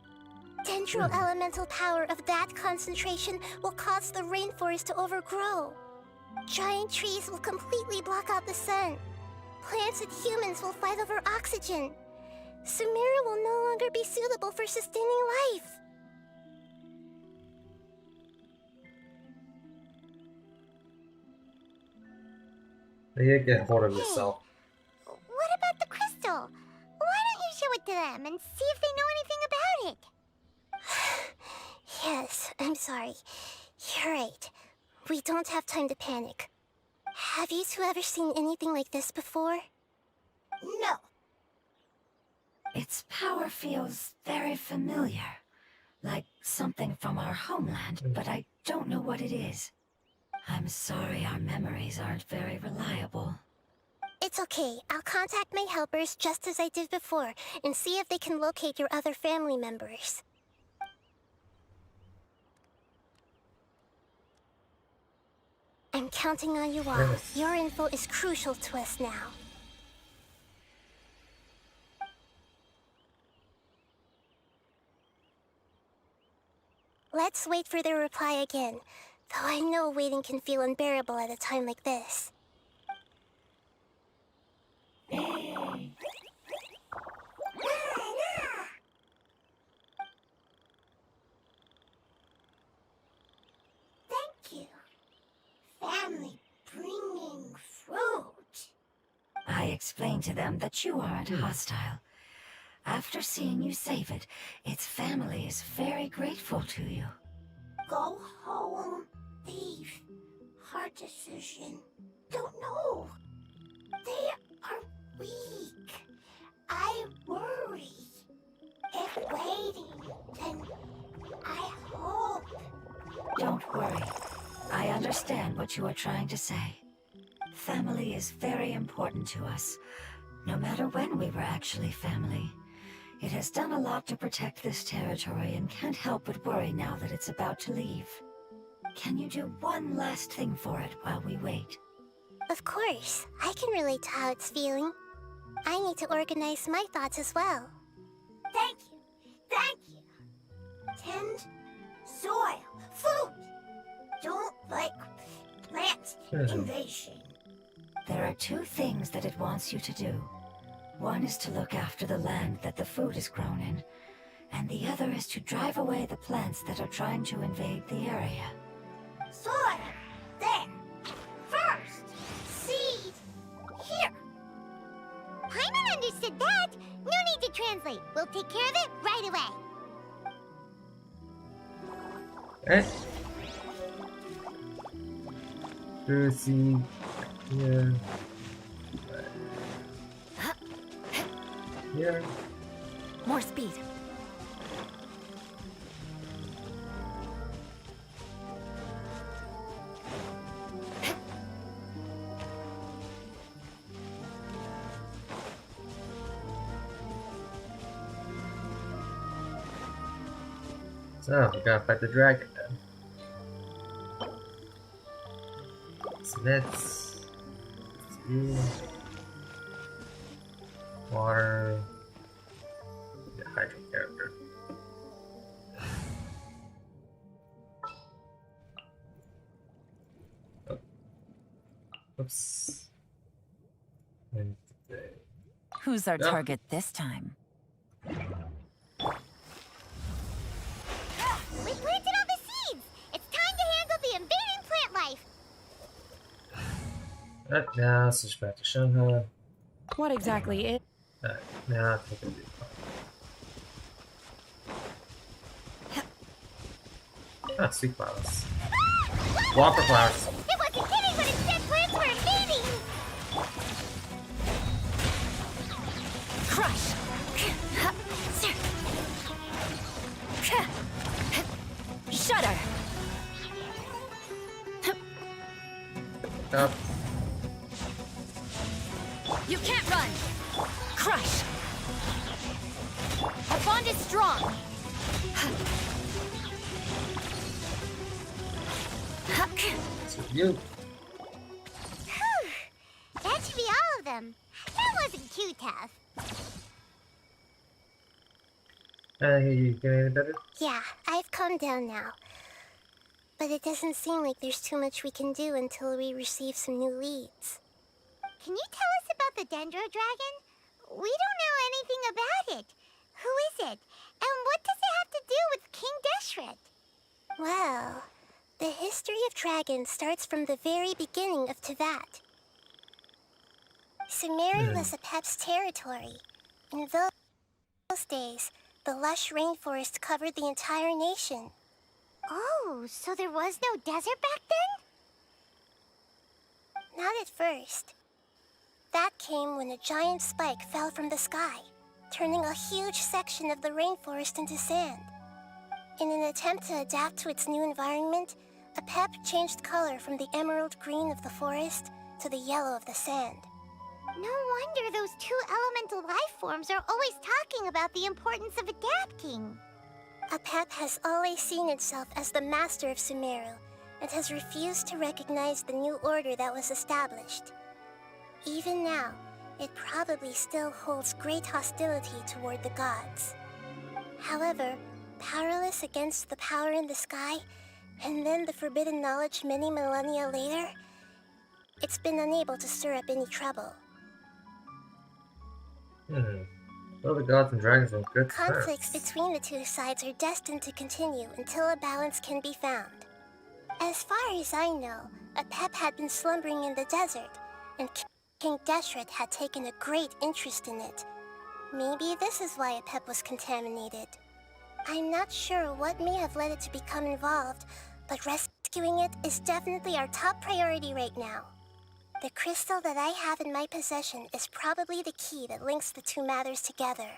Dendro elemental power of that concentration will cause the rainforest to overgrow. Giant trees will completely block out the sun. Plants and humans will fight over oxygen. Sumeru will no longer be suitable for sustaining life. You need to get hold of yourself. What about the crystal? Why don't you show it to them and see if they know anything about it? Yes, I'm sorry. You're right. We don't have time to panic. Have you two ever seen anything like this before? No. Its power feels very familiar. Like something from our homeland, but I don't know what it is. I'm sorry our memories aren't very reliable. It's okay. I'll contact my helpers just as I did before and see if they can locate your other family members. I'm counting on you all. Yes. Your info is crucial to us now. Let's wait for their reply again, though I know waiting can feel unbearable at a time like this. Thank you. Family bringing fruit. I explain to them that you aren't hostile. After seeing you save it, its family is very grateful to you. Go home. Leave. Hard decision. Don't know. They are weak. I worry. If waiting, then I hope. Don't worry. I understand what you are trying to say. Family is very important to us, no matter when we were actually family. It has done a lot to protect this territory and can't help but worry now that it's about to leave. Can you do one last thing for it while we wait? Of course, I can relate to how it's feeling. I need to organize my thoughts as well. Thank you. Thank you. Tend soil. Food. Don't like plant invasion. There are two things that it wants you to do. One is to look after the land that the food is grown in, and the other is to drive away the plants that are trying to invade the area. Soil. There. First. Seed. Here. Paimon understood that. No need to translate. We'll take care of it right away. Eh? Juicy. Yeah. Yeah. More speed. So, we gotta fight the dragon then. So that's you. Water. The hydro character. Oh. Oops. And Who's our Yeah. target this time? We planted all the seeds. It's time to handle the invading plant life. now switch back to Shanghai. What exactly is... Now I think it'll be fine. Ah, sweet flowers. Whopper flowers. It wasn't kidding when it said plants were invading. Crush! Shudder! Up. You can't run! Crush! Our bond is strong! So you. Whew. That should be all of them. That wasn't too tough. You getting any better? Yeah, I've calmed down now. But it doesn't seem like there's too much we can do until we receive some new leads. Can you tell us about the Dendro Dragon? We don't know anything about it. Who is it? And what does it have to do with King Deshret? Well, the history of dragons starts from the very beginning of Tevat. Sumeru was Apep's territory. In those days, the lush rainforest covered the entire nation. Oh, so there was no desert back then? Not at first. That came when a giant spike fell from the sky, turning a huge section of the rainforest into sand. In an attempt to adapt to its new environment, Apep changed color from the emerald green of the forest to the yellow of the sand. No wonder those two elemental life forms are always talking about the importance of adapting. Apep has always seen itself as the master of Sumeru and has refused to recognize the new order that was established. Even now, it probably still holds great hostility toward the gods. However, powerless against the power in the sky, and then the forbidden knowledge many millennia later, it's been unable to stir up any trouble. Well, the gods and dragons on good Conflicts terms. between the two sides are destined to continue until a balance can be found. As far as I know, Apep had been slumbering in the desert, and King Deshret had taken a great interest in it. Maybe this is why Apep was contaminated. I'm not sure what may have led it to become involved, but rescuing it is definitely our top priority right now. The crystal that I have in my possession is probably the key that links the two matters together.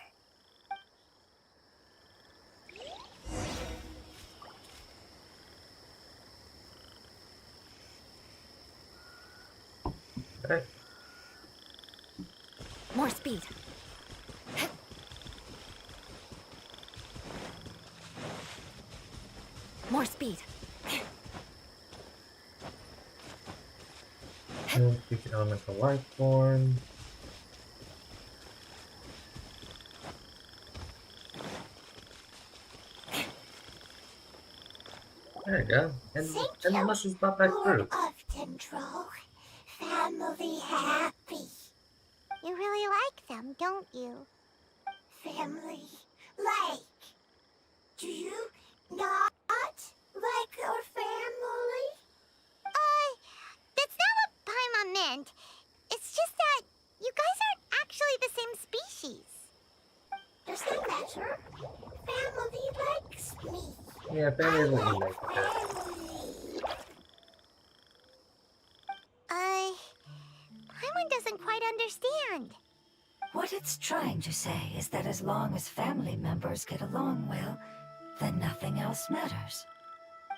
Okay. More speed. More speed. And speak elemental life form. There you go. And the mushrooms brought back Lord through. of Dendro. Family happy. You really like them, don't you? Family like. Do you not like your family? That's not what Paimon meant. It's just that you guys aren't actually the same species. Does that matter? Family likes me. Yeah, family is what you make of it. Family. Paimon doesn't quite understand. What it's trying to say is that as long as family members get along well, then nothing else matters.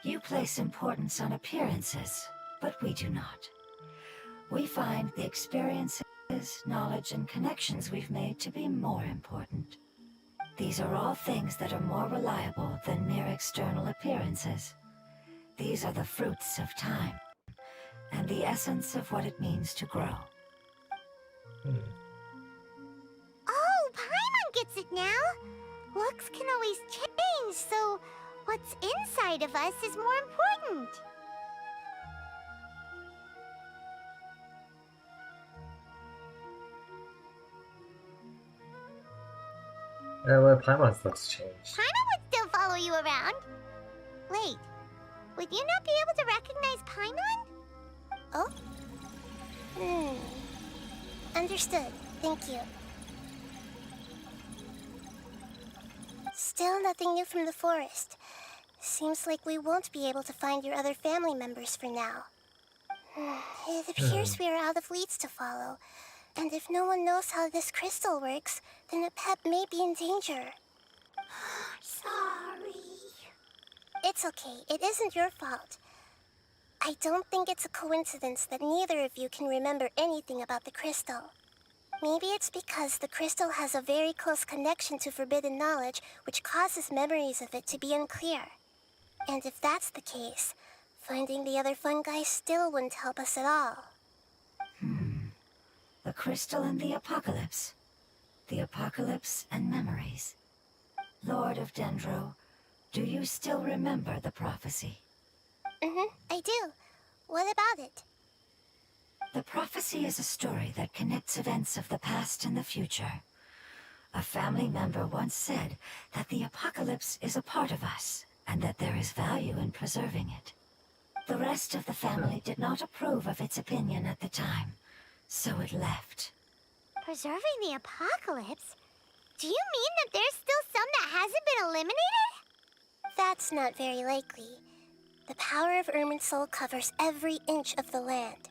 You place importance on appearances, but we do not. We find the experiences, knowledge, and connections we've made to be more important. These are all things that are more reliable than mere external appearances. These are the fruits of time, and the essence of what it means to grow. Oh, Paimon gets it now. Looks can always change, so what's inside of us is more important. Well, Paimon's looks changed. Paimon would still follow you around. Wait, would you not be able to recognize Paimon? Oh? Understood. Thank you. Still nothing new from the forest. Seems like we won't be able to find your other family members for now. It appears we are out of leads to follow. And if no one knows how this crystal works, then Apep may be in danger. Sorry. It's okay. It isn't your fault. I don't think it's a coincidence that neither of you can remember anything about the crystal. Maybe it's because the crystal has a very close connection to forbidden knowledge, which causes memories of it to be unclear. And if that's the case, finding the other fungi still wouldn't help us at all. The crystal and the apocalypse. The apocalypse and memories. Lord of Dendro, do you still remember the prophecy? I do. What about it? The prophecy is a story that connects events of the past and the future. A family member once said that the apocalypse is a part of us, and that there is value in preserving it. The rest of the family did not approve of its opinion at the time, so it left. Preserving the apocalypse? Do you mean that there's still some that hasn't been eliminated? That's not very likely. The power of Irminsul covers every inch of the land.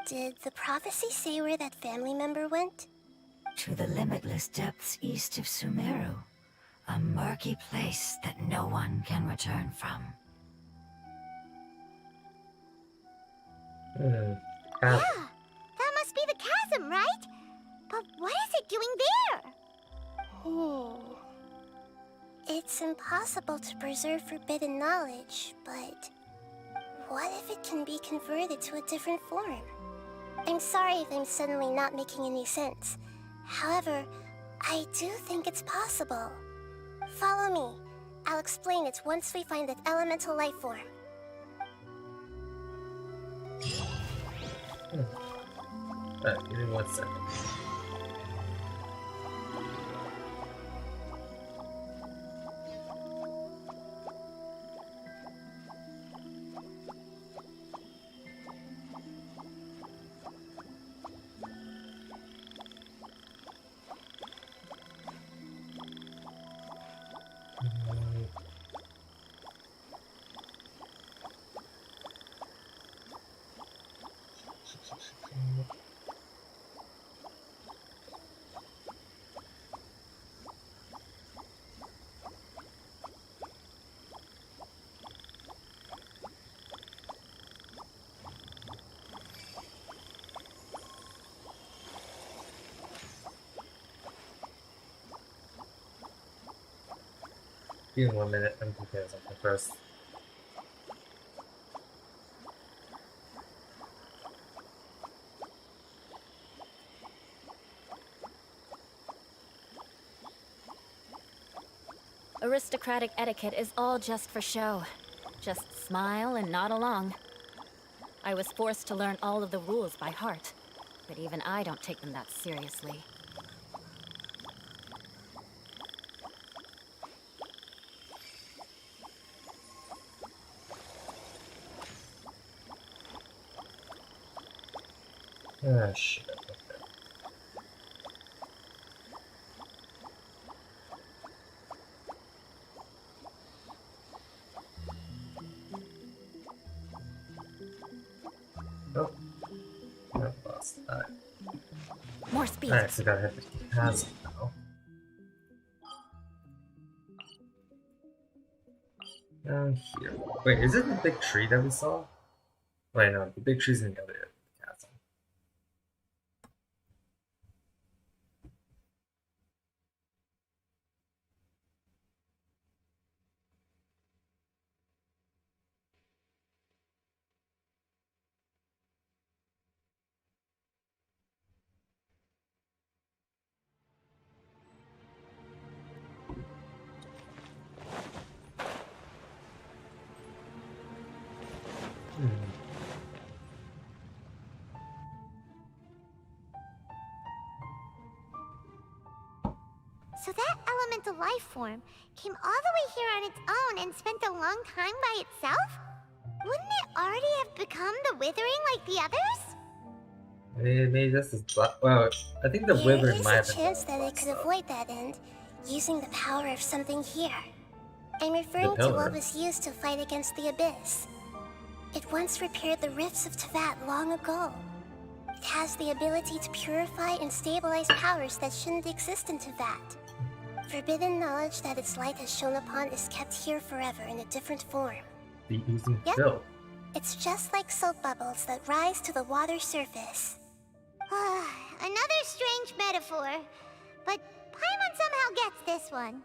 Did the prophecy say where that family member went? To the limitless depths east of Sumeru, a murky place that no one can return from. Yeah, that must be the chasm, right? But what is it doing there? It's impossible to preserve forbidden knowledge, but what if it can be converted to a different form? I'm sorry if I'm suddenly not making any sense. However, I do think it's possible. Follow me. I'll explain it once we find that elemental life form. Give me 1 second. Give me 1 minute. I'm thinking of something first. Aristocratic etiquette is all just for show. Just smile and nod along. I was forced to learn all of the rules by heart, but even I don't take them that seriously. Ah, shit. Oh, I lost that. More speed. I actually gotta hit the chasm now. Down here. Wait, is it the big tree that we saw? Wait, no, the big tree's in the other chasm. So that elemental life form came all the way here on its own and spent a long time by itself? Wouldn't it already have become the Withering like the others? Maybe this is black. Well, I think the There Wyvern is might a have been chance the that I black could stuff. avoid that end, using the power of something here. I'm referring to pillar. what was used to fight against the Abyss. It once repaired the rifts of Tevat long ago. It has the ability to purify and stabilize powers that shouldn't exist in Tevat. Forbidden knowledge that its light has shone upon is kept here forever in a different form. The oozing Yep. filth. It's just like soap bubbles that rise to the water surface. Another strange metaphor, but Paimon somehow gets this one.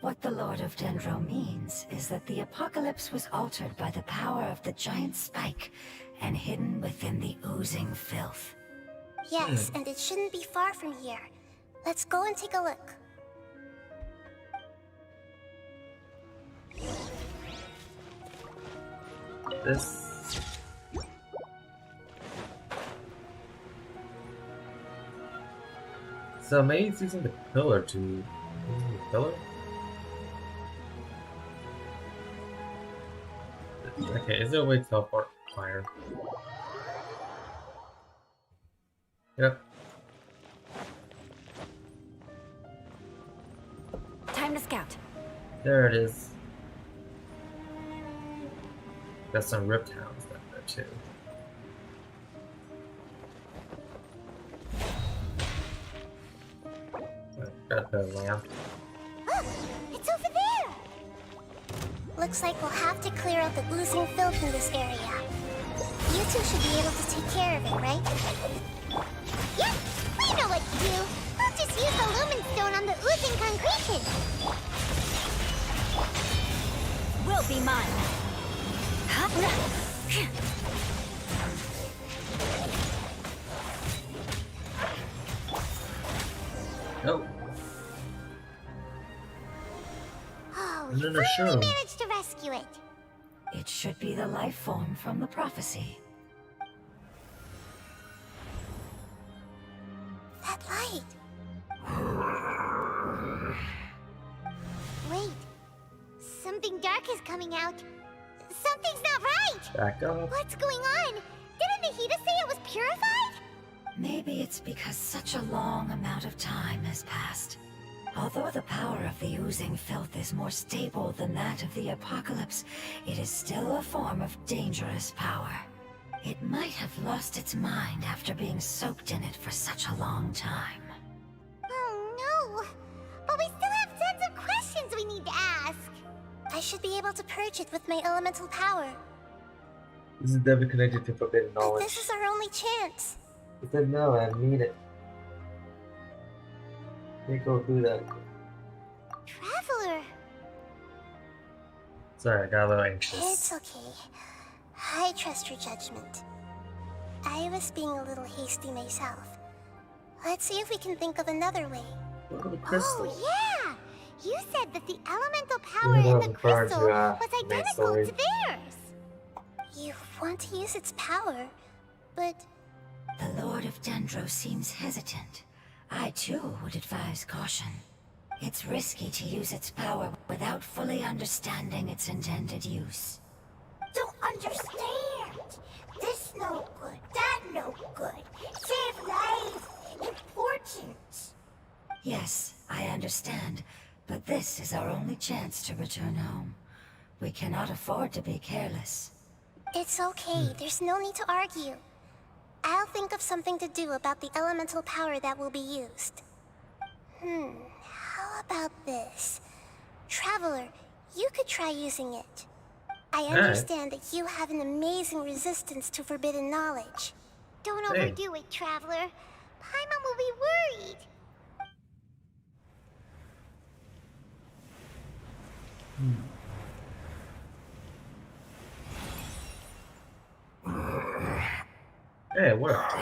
What the Lord of Dendro means is that the apocalypse was altered by the power of the giant spike and hidden within the oozing filth. Yes, and it shouldn't be far from here. Let's go and take a look. This. So maybe it's using the pillar to. Using the pillar? Okay, is there a way to teleport fire? Yep. Time to scout. There it is. Got some ripped hounds down there too. Got the lamp. It's over there! Looks like we'll have to clear out the oozing filth in this area. You two should be able to take care of it, right? Yep, we know what to do. We'll just use the lumen stone on the oozing concretion. Will be mine. Oh, Oh, No, we no, sure. finally managed to rescue it. It should be the life form from the prophecy. That light. Wait, something dark is coming out. Something's not right! back up. What's going on? Didn't Nahida say it was purified? Maybe it's because such a long amount of time has passed. Although the power of the oozing filth is more stable than that of the apocalypse, it is still a form of dangerous power. It might have lost its mind after being soaked in it for such a long time. Oh no! But we still have tons of questions we need to ask. I should be able to purge it with my elemental power. This is definitely connected to forbidden But knowledge. this is our only chance. I said no, I need it. Can't go through that. Traveler, Sorry, I got a little anxious. It's okay. I trust your judgment. I was being a little hasty myself. Let's see if we can think of another way. Look at the crystal. Oh, yeah! You said that the elemental power Yeah, in the referring to, crystal was main identical story. to theirs. You want to use its power, but The Lord of Dendro seems hesitant. I too would advise caution. It's risky to use its power without fully understanding its intended use. Don't understand. This no good, that no good. Save lives. Important. Yes, I understand, but this is our only chance to return home. We cannot afford to be careless. it's okay. There's no need to argue. I'll think of something to do about the elemental power that will be used. How about this? Traveler, you could try using it. I understand that you have an amazing resistance to forbidden knowledge. Don't Hey. overdo it, Traveler. Paimon will be worried. Hey, it worked.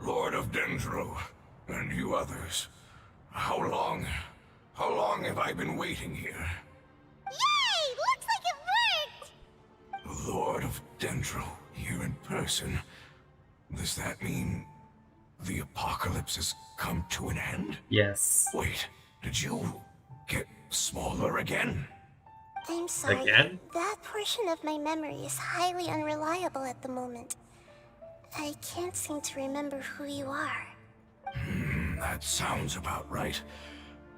Lord of Dendro, and you others. How long have I been waiting here? Yay! Looks like it worked! Lord of Dendro, here in person. Does that mean the apocalypse has come to an end? Yes. Wait, did you get smaller again? I'm sorry. Again? That portion of my memory is highly unreliable at the moment. I can't seem to remember who you are. That sounds about right.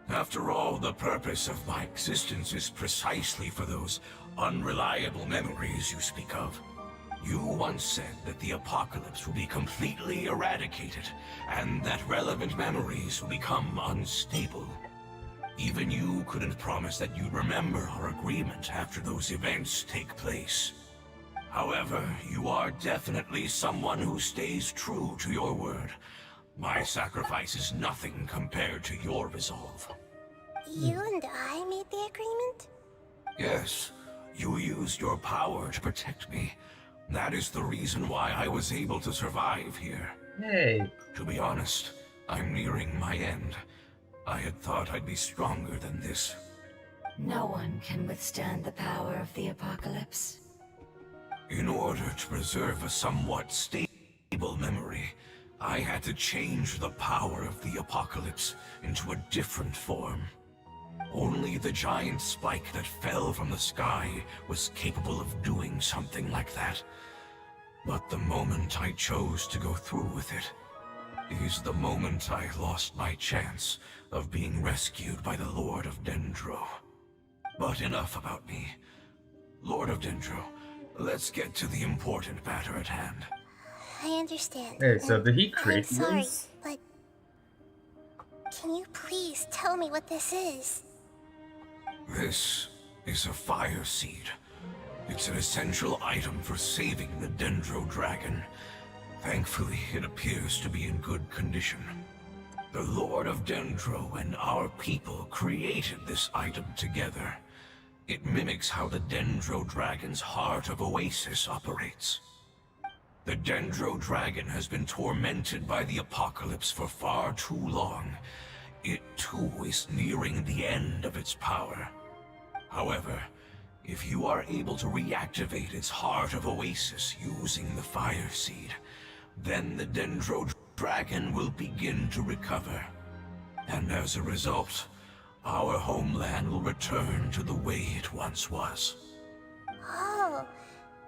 After all, the purpose of my existence is precisely for those unreliable memories you speak of. You once said that the apocalypse will be completely eradicated, and that relevant memories will become unstable. Even you couldn't promise that you'd remember our agreement after those events take place. However, you are definitely someone who stays true to your word. My sacrifice is nothing compared to your resolve. You and I made the agreement? Yes, you used your power to protect me. That is the reason why I was able to survive here. Hey. To be honest, I'm nearing my end. I had thought I'd be stronger than this. No one can withstand the power of the apocalypse. In order to preserve a somewhat stable memory, I had to change the power of the apocalypse into a different form. Only the giant spike that fell from the sky was capable of doing something like that. But the moment I chose to go through with it is the moment I lost my chance of being rescued by the Lord of Dendro. But enough about me. Lord of Dendro, let's get to the important matter at hand. I understand. Hey, so and did he I'm create sorry, these? but can you please tell me what this is? This is a fire seed. It's an essential item for saving the Dendro dragon. Thankfully, it appears to be in good condition. The Lord of Dendro and our people created this item together. It mimics how the Dendro dragon's heart of Oasis operates. The Dendro dragon has been tormented by the apocalypse for far too long. It too is nearing the end of its power. However, if you are able to reactivate its heart of Oasis using the fire seed, then the Dendro dragon will begin to recover. And as a result, our homeland will return to the way it once was. Oh,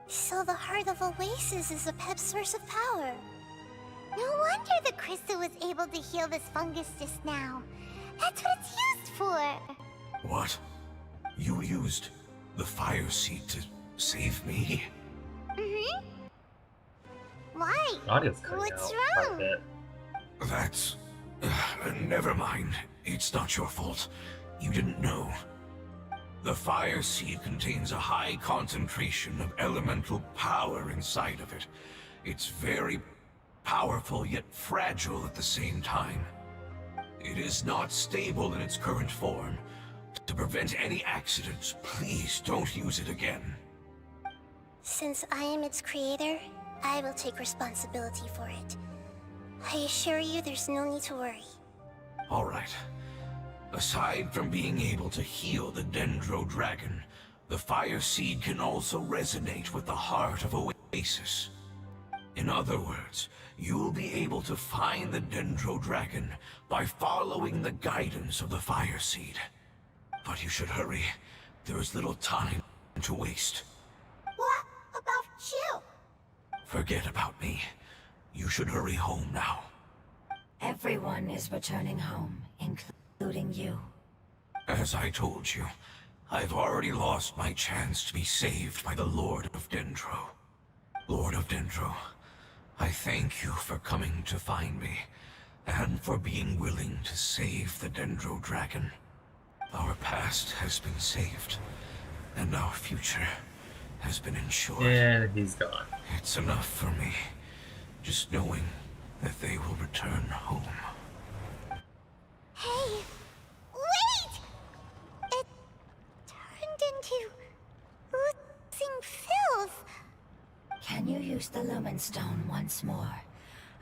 so the Heart of Oasis is a pep source of power. No wonder the crystal was able to heal this fungus just now. That's what it's used for. What? You used the fire seed to save me? Mm-hmm. Why? Audio's cutting What's out quite a wrong? bit. That's... never mind. It's not your fault. You didn't know. The fire seed contains a high concentration of elemental power inside of it. It's very powerful, yet fragile at the same time. It is not stable in its current form. To prevent any accidents, please don't use it again. Since I am its creator, I will take responsibility for it. I assure you there's no need to worry. Alright. Aside from being able to heal the Dendro Dragon, the Fire Seed can also resonate with the heart of Oasis. In other words, you'll be able to find the Dendro Dragon by following the guidance of the Fire Seed. But you should hurry. There is little time to waste. What about you? Forget about me. You should hurry home now. Everyone is returning home, including you. As I told you, I've already lost my chance to be saved by the Lord of Dendro. Lord of Dendro, I thank you for coming to find me, and for being willing to save the Dendro Dragon. Our past has been saved, and our future has been ensured. And he's gone. It's enough for me, just knowing that they will return home. Hey, wait! It turned into oozing filth. Can you use the Lumen Stone once more?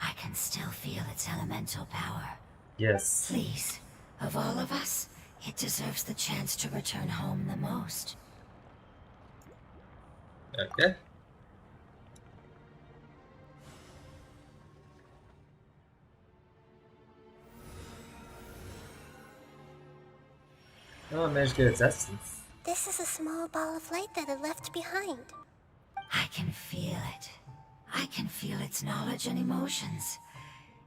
I can still feel its elemental power. Yes. Please, of all of us, it deserves the chance to return home the most. Okay. Oh, I managed to get its essence. This is a small ball of light that it left behind. I can feel it. I can feel its knowledge and emotions.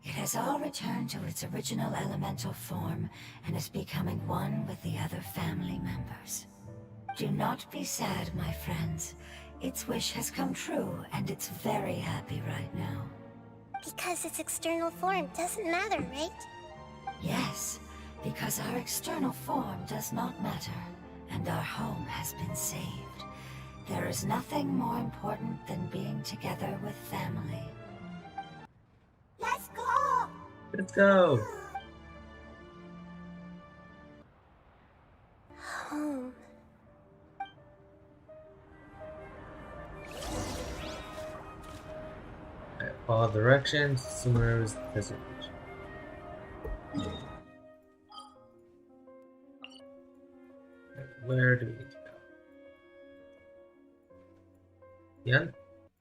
It has all returned to its original elemental form and is becoming one with the other family members. Do not be sad, my friends. Its wish has come true, and it's very happy right now. Because its external form doesn't matter, right? Yes, because our external form does not matter, and our home has been saved. There is nothing more important than being together with family. Let's go! Let's go. Home. Alright, follow directions. Sumeru's desert region. Where do we need to go? Yeah,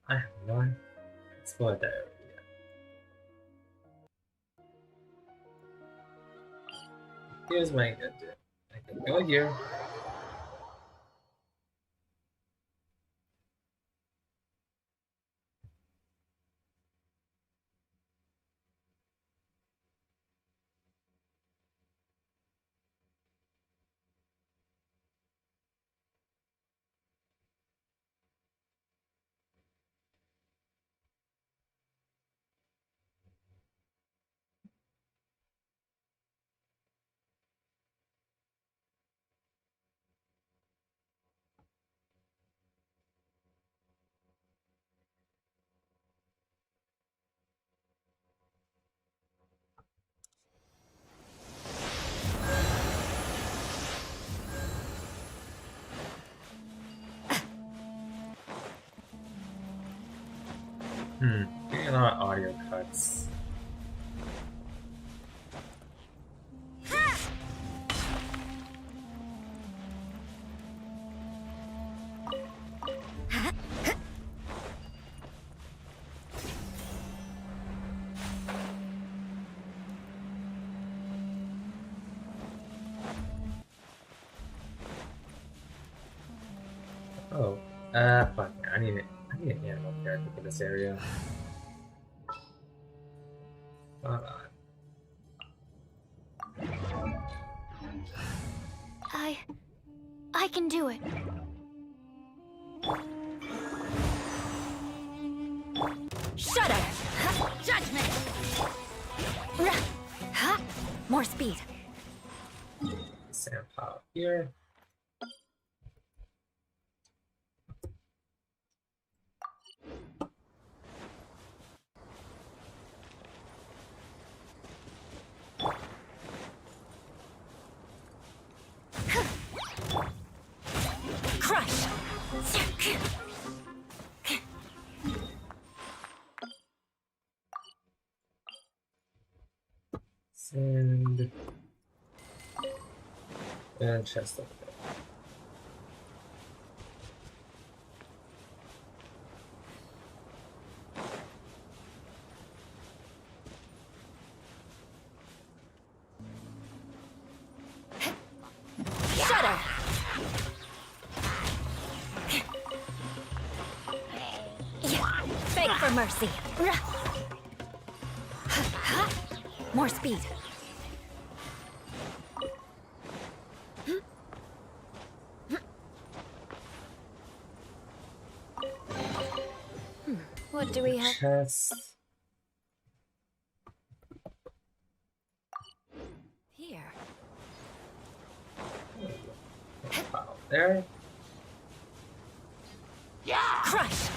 I have no idea. Explore that area. Here's my good. I can go here. Getting a lot of audio cuts. Oh, fuck. I need an animal character for this area. Hold on. I can do it. Shudder! Judgment! More speed. Sand pile here. And chest over there. Shudder! Beg for mercy. More speed. What do we have? Chest. Here. Pile there. Crush!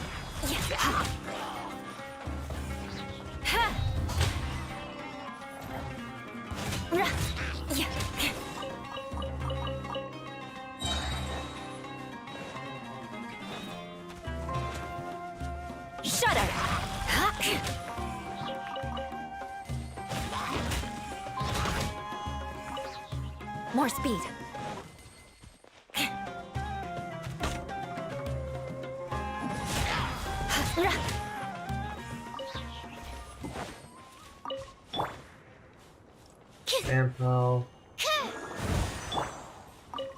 Ha! Shudder! More speed. Sample.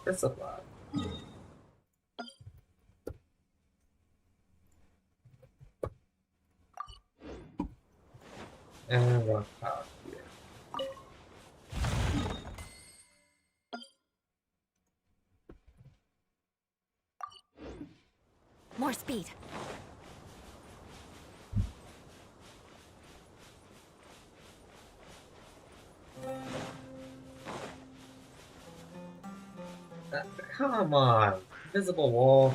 That's a lot. And rock power here. More speed. Come on, invisible wall.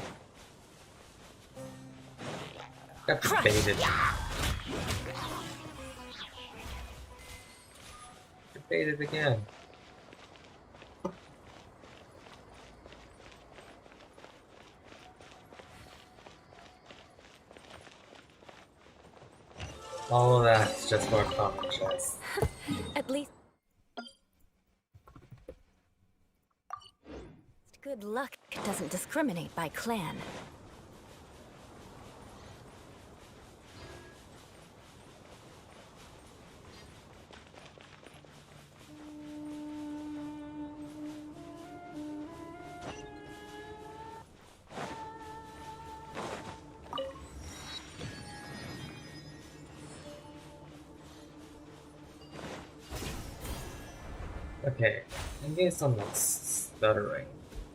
Got baited. Baited again. All of that's just for a common chest. At least. Good luck doesn't discriminate by clan. Okay, I'm getting some like stuttering.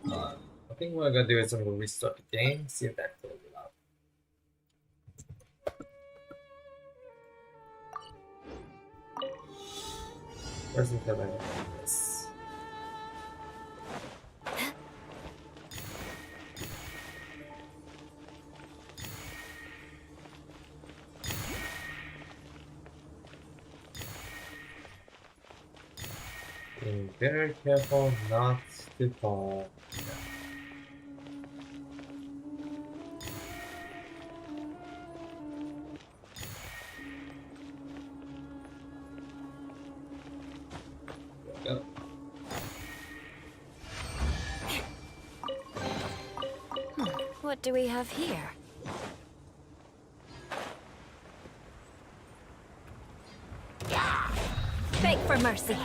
I think what I'm gonna do is I'm gonna restart the game, see if that clears it up. Where's the other this? Being very careful not to fall. Go. What do we have here? Beg for mercy.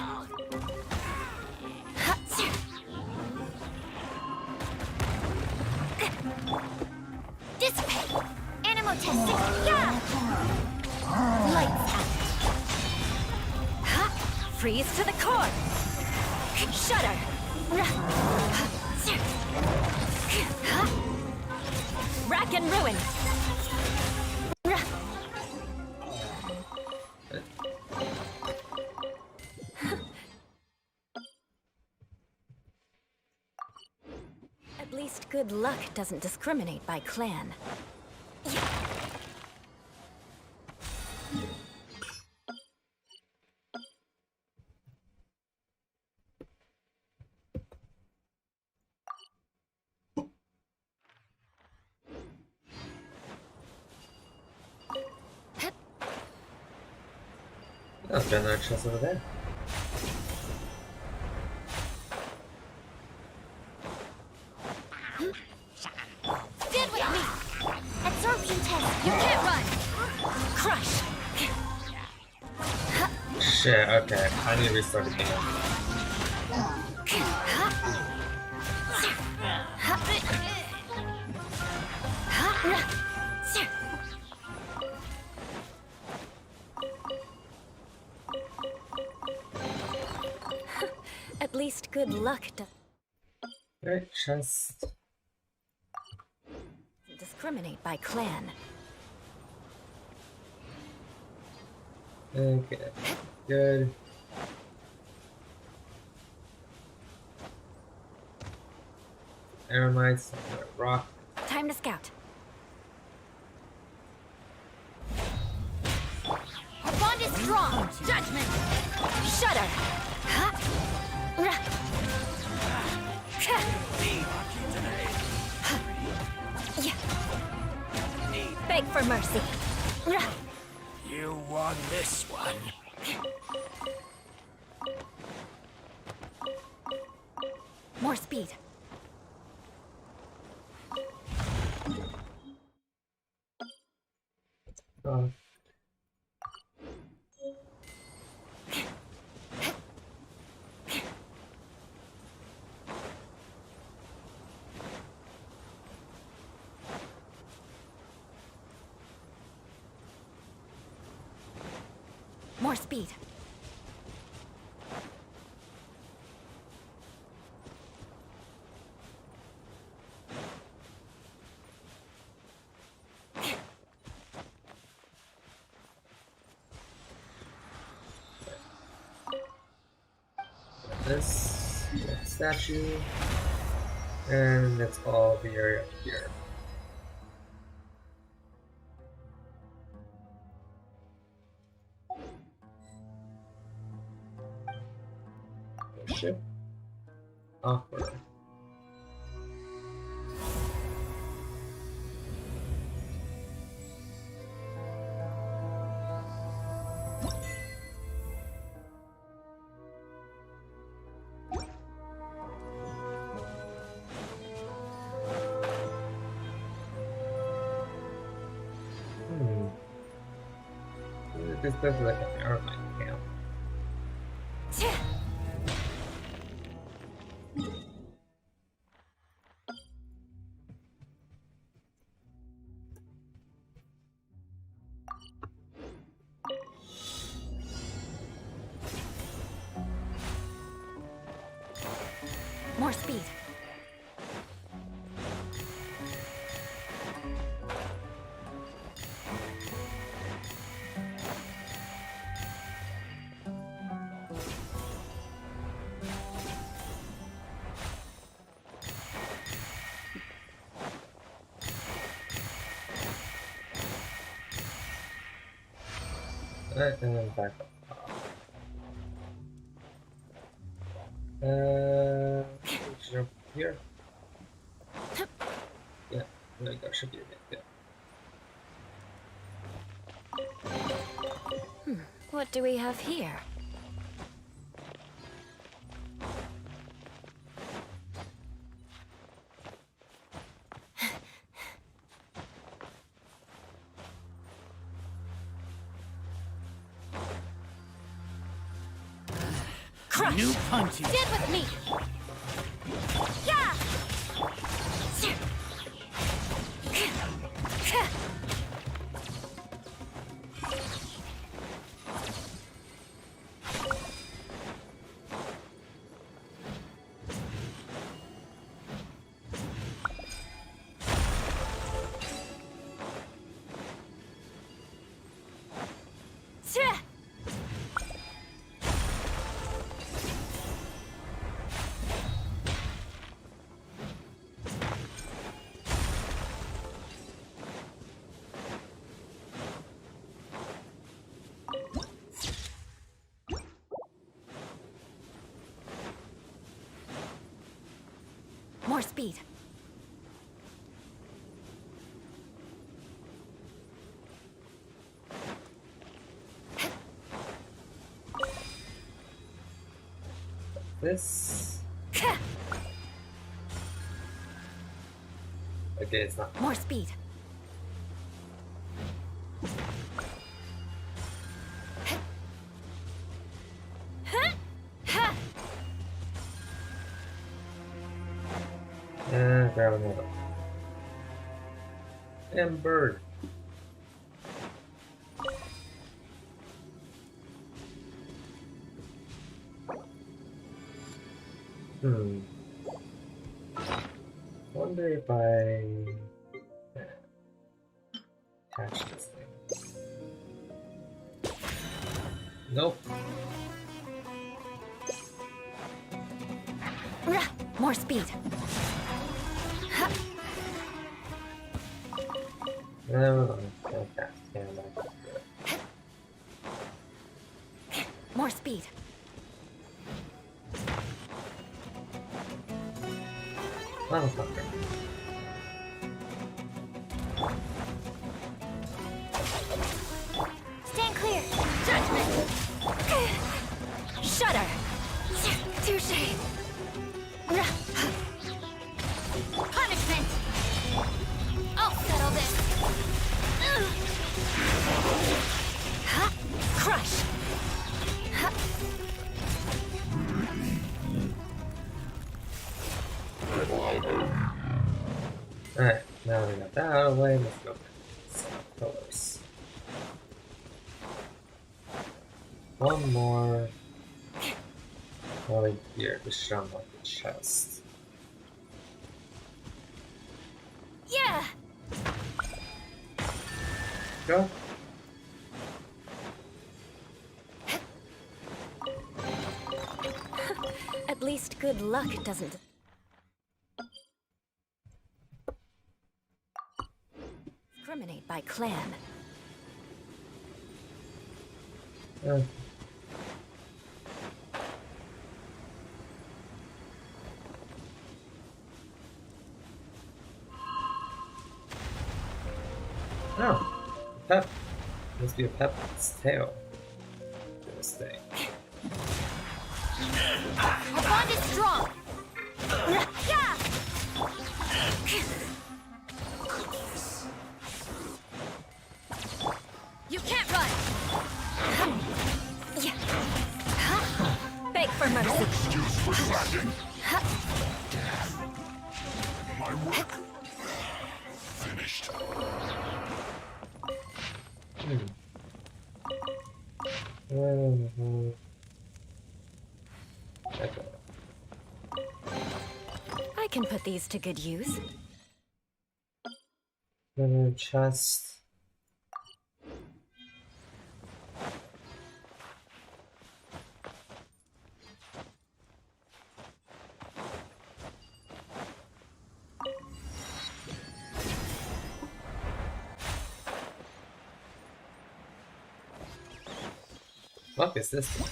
Dissipate! Animal testing! Yeah! Lights out. Freeze to the core. Shudder. Rack and ruin. At least good luck doesn't discriminate by clan. That's been another chest over there. Stand with me! Absorption test! You can't run! Crush! Shit, okay. I need to restart the game. At least good luck doesn't Right, chest. discriminate by clan. Okay. Good. Aramites, rock. Time to scout. Our bond is strong! Judgment! Shudder! Beg for mercy. You won this one. More speed. Oh. More speed. This statue, and that's all the area up here. Oh shit. Awkward. This does like an airline camp. More speed. Alright, and then back up top. Jump here. Yeah, there you go. Should be a bit good. What do we have here? Crush! New punches. Stand with me! Yeah! More speed. This. Okay, it's not. More speed. And grab another. And bird. Wonder if I attach this thing. Nope. More speed. No, okay. Stand back. More speed. Motherfucker. Stand clear. Judgment. Shudder. Touche. Punishment. I'll settle this. Crush. Alright, now we got that out of the way, let's go back to some colors. One more. Right here, to show on the chest. Yeah. Go. At least good luck doesn't. Discriminate by clan. Oh, pep. Must be a pep with its tail. This thing. Our bond is strong. Yeah. You can't run. Yeah. Beg for mercy. No excuse for slacking. My work finished. Okay. I can put these to good use. Another chest. What is this one?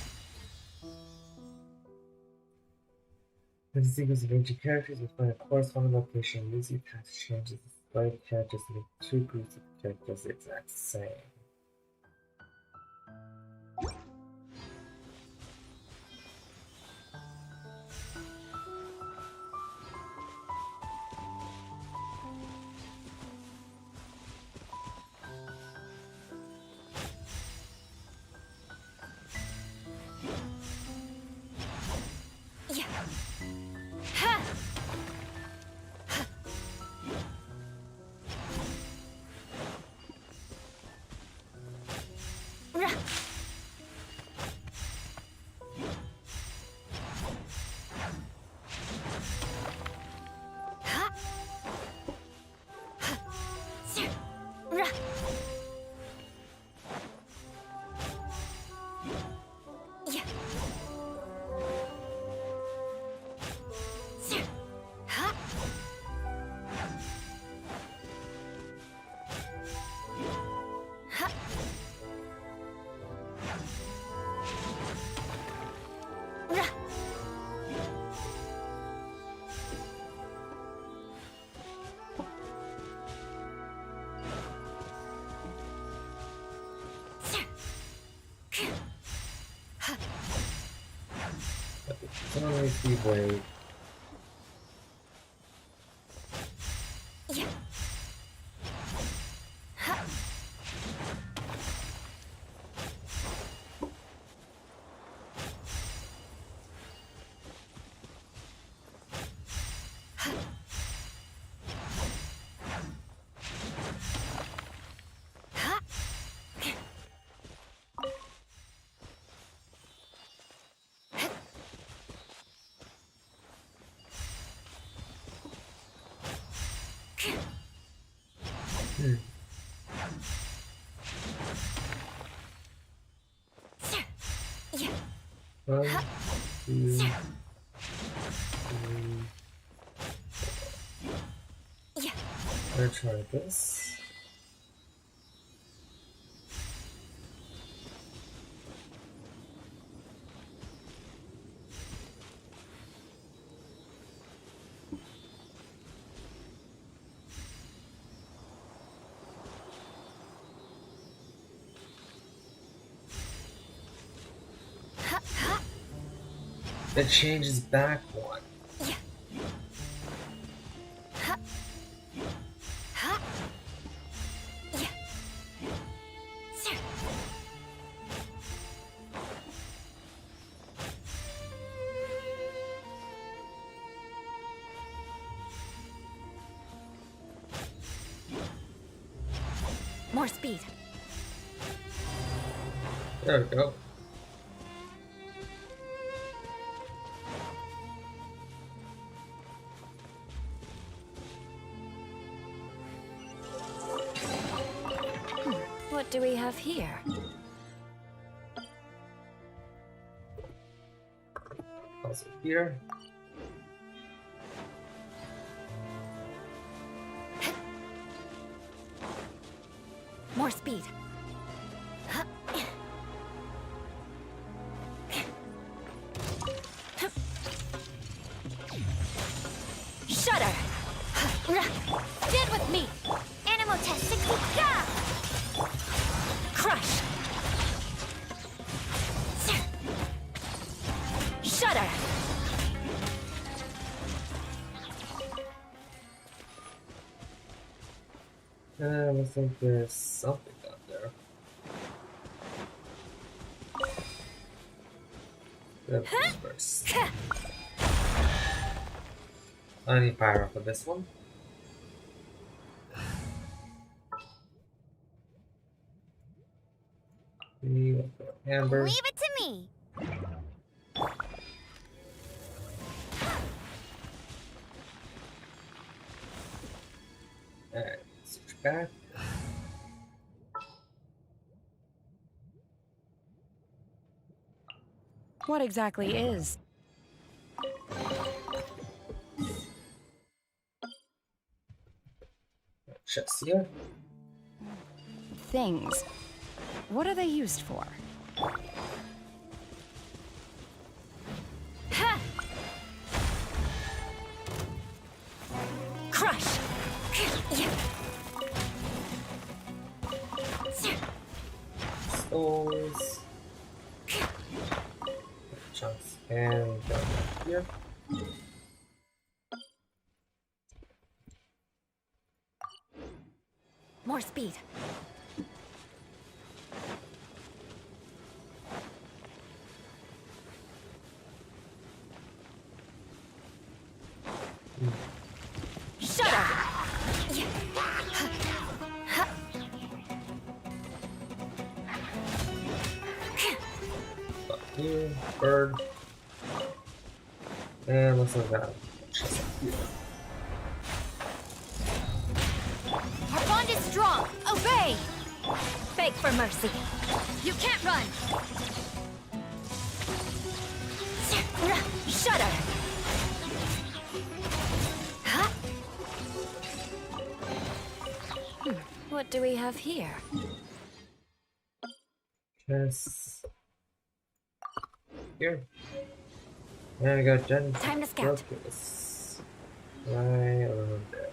When the sequence of ancient characters will find a corresponding location, using path changes the display characters to make two groups of characters the exact same. Yeah. Ha. Similarly, Wave. Yeah. One, two, three. I'll try this. It changes back one. More speed. There we go. What do we have here? Also here. More speed. Shudder! Stand with me! Animal test 60. Yeah! Crush! Shudder! I think there's something down there. Grab this first. I need pyro for this one. Amber. Leave it to me. Alright, switch back. What exactly is? Chest here. Things. What are they used for? Ha! Crush! Stones. Chunks and down here. More speed. Shudder! Up here, bird. And let's look at chest up here. Our bond is strong. Obey! Beg for mercy. You can't run. Shudder! Huh? What do we have here? Chest. Here. And we got Jen. Time to scout. Focus. Right over there.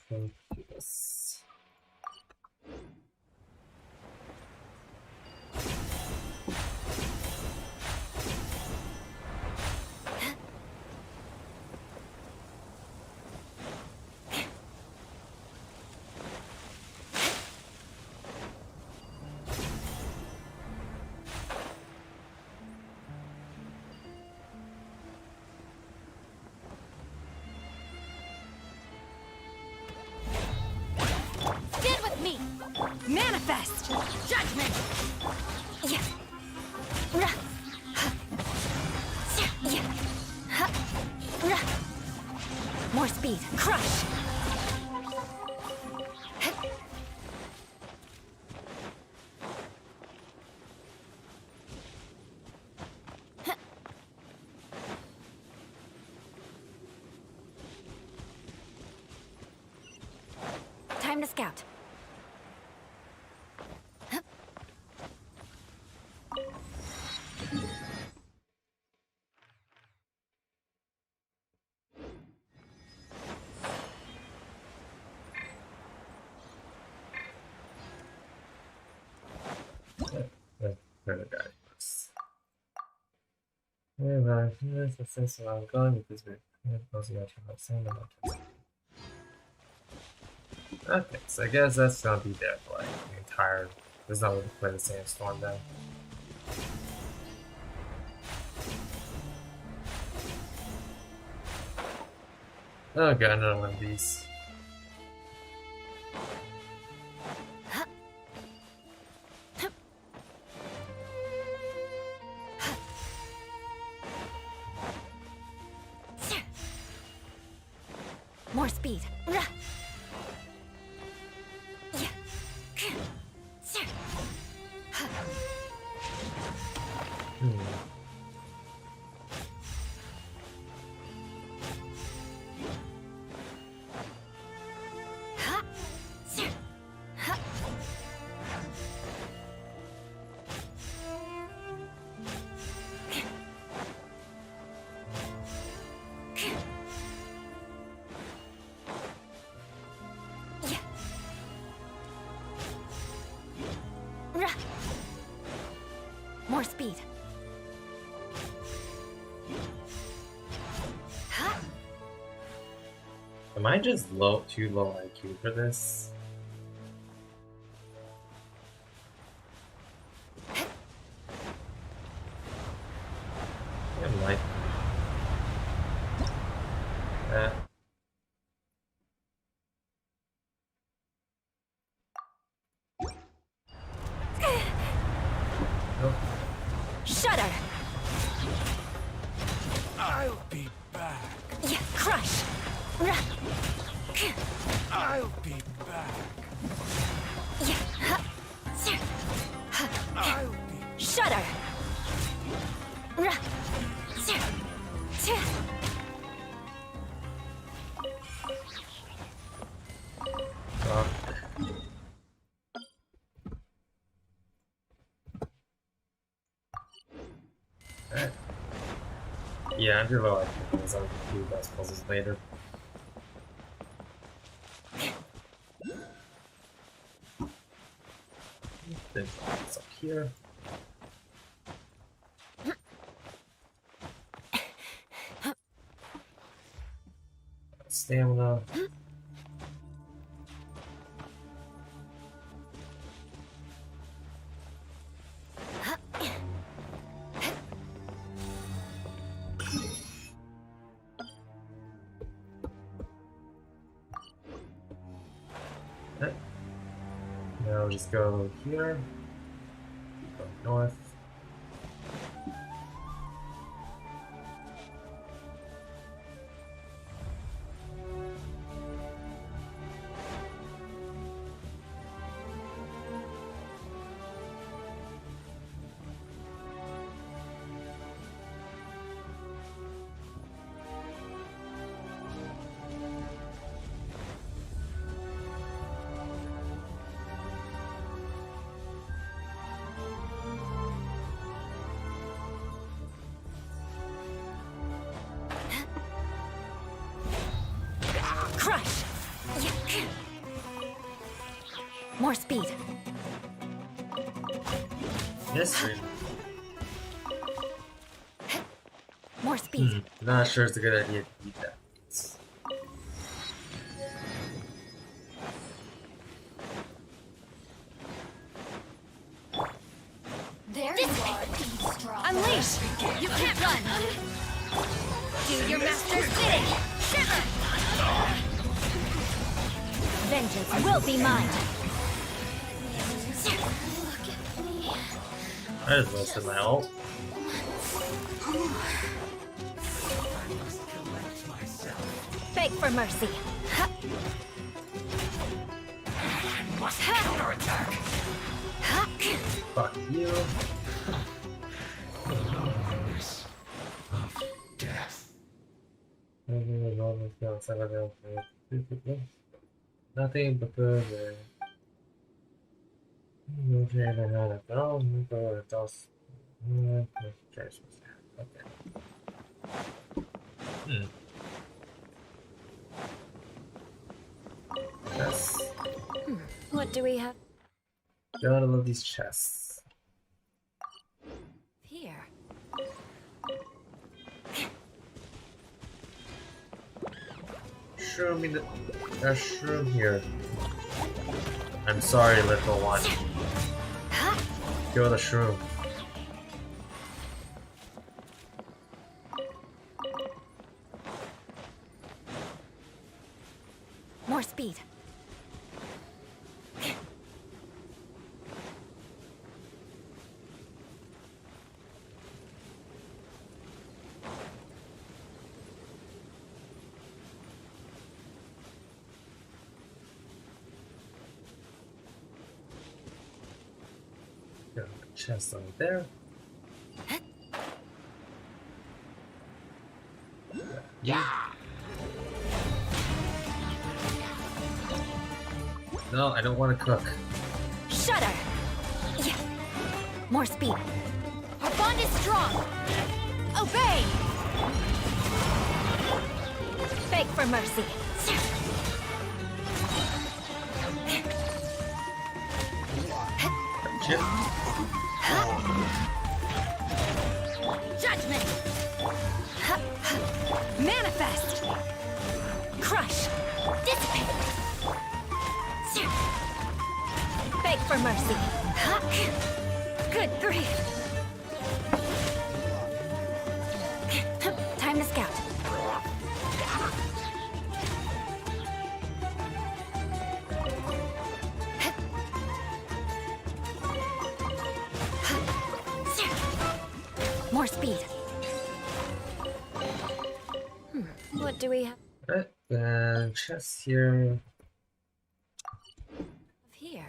Focus. Manifest! Judgment! Yeah. Rah. Ha. Yeah. Ha. Rah. More speed. Crush! Time to scout. Where the guy was. Anyway, here's the sense where I'm going with this bit. Okay, so I guess that's gonna be there for like the entire. There's not really play the same storm then. Okay, another one of these. More speed. Rah. Yeah. More speed. Am I just too low IQ for this? I'm like that. Nope. Shudder. I'll be back. Yeah, crush. Rah. I'll be back. Yeah. Ha. I'll be Shudder. Rah. Fuck. Alright. Yeah, I'm too low IQ because I'll do those puzzles later. Then it's up here. Stamina. Okay. Now we'll just go here. Go north. Crush. More speed. This room. More speed. Not sure it's a good idea to eat that. There you are, eavesdropper. Unleash! You can't run! Do your master's bidding! Shiver! Vengeance will be mine. I just wasted my ult. Beg for mercy. Must counterattack. Fuck you. Of death. Nothing but good. Okay. Yes. What do we have Gotta love these chests. here? Shroom in the. There's shroom here. I'm sorry, little one. Kill the shroom. More speed. Got a chest over there. Yeah. No, I don't want to cook. Shudder! Yeah. More speed. Our bond is strong. Obey. Beg for mercy. Chip. Judgment. Manifest. Crush. Dissipate. Beg for mercy. Good grief. Time to scout. More speed. What do we have Right, and chest here. here?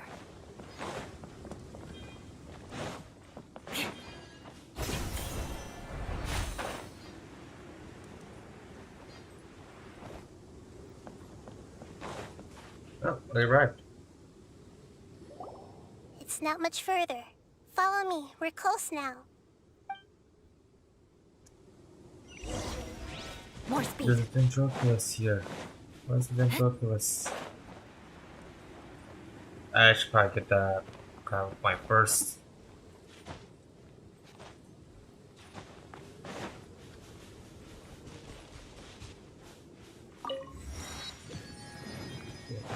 Oh, they arrived. It's not much further. Follow me. We're close now. More speed. There's a Dendroculus here. Where's the Dendroculus? I should probably get that kind of my first.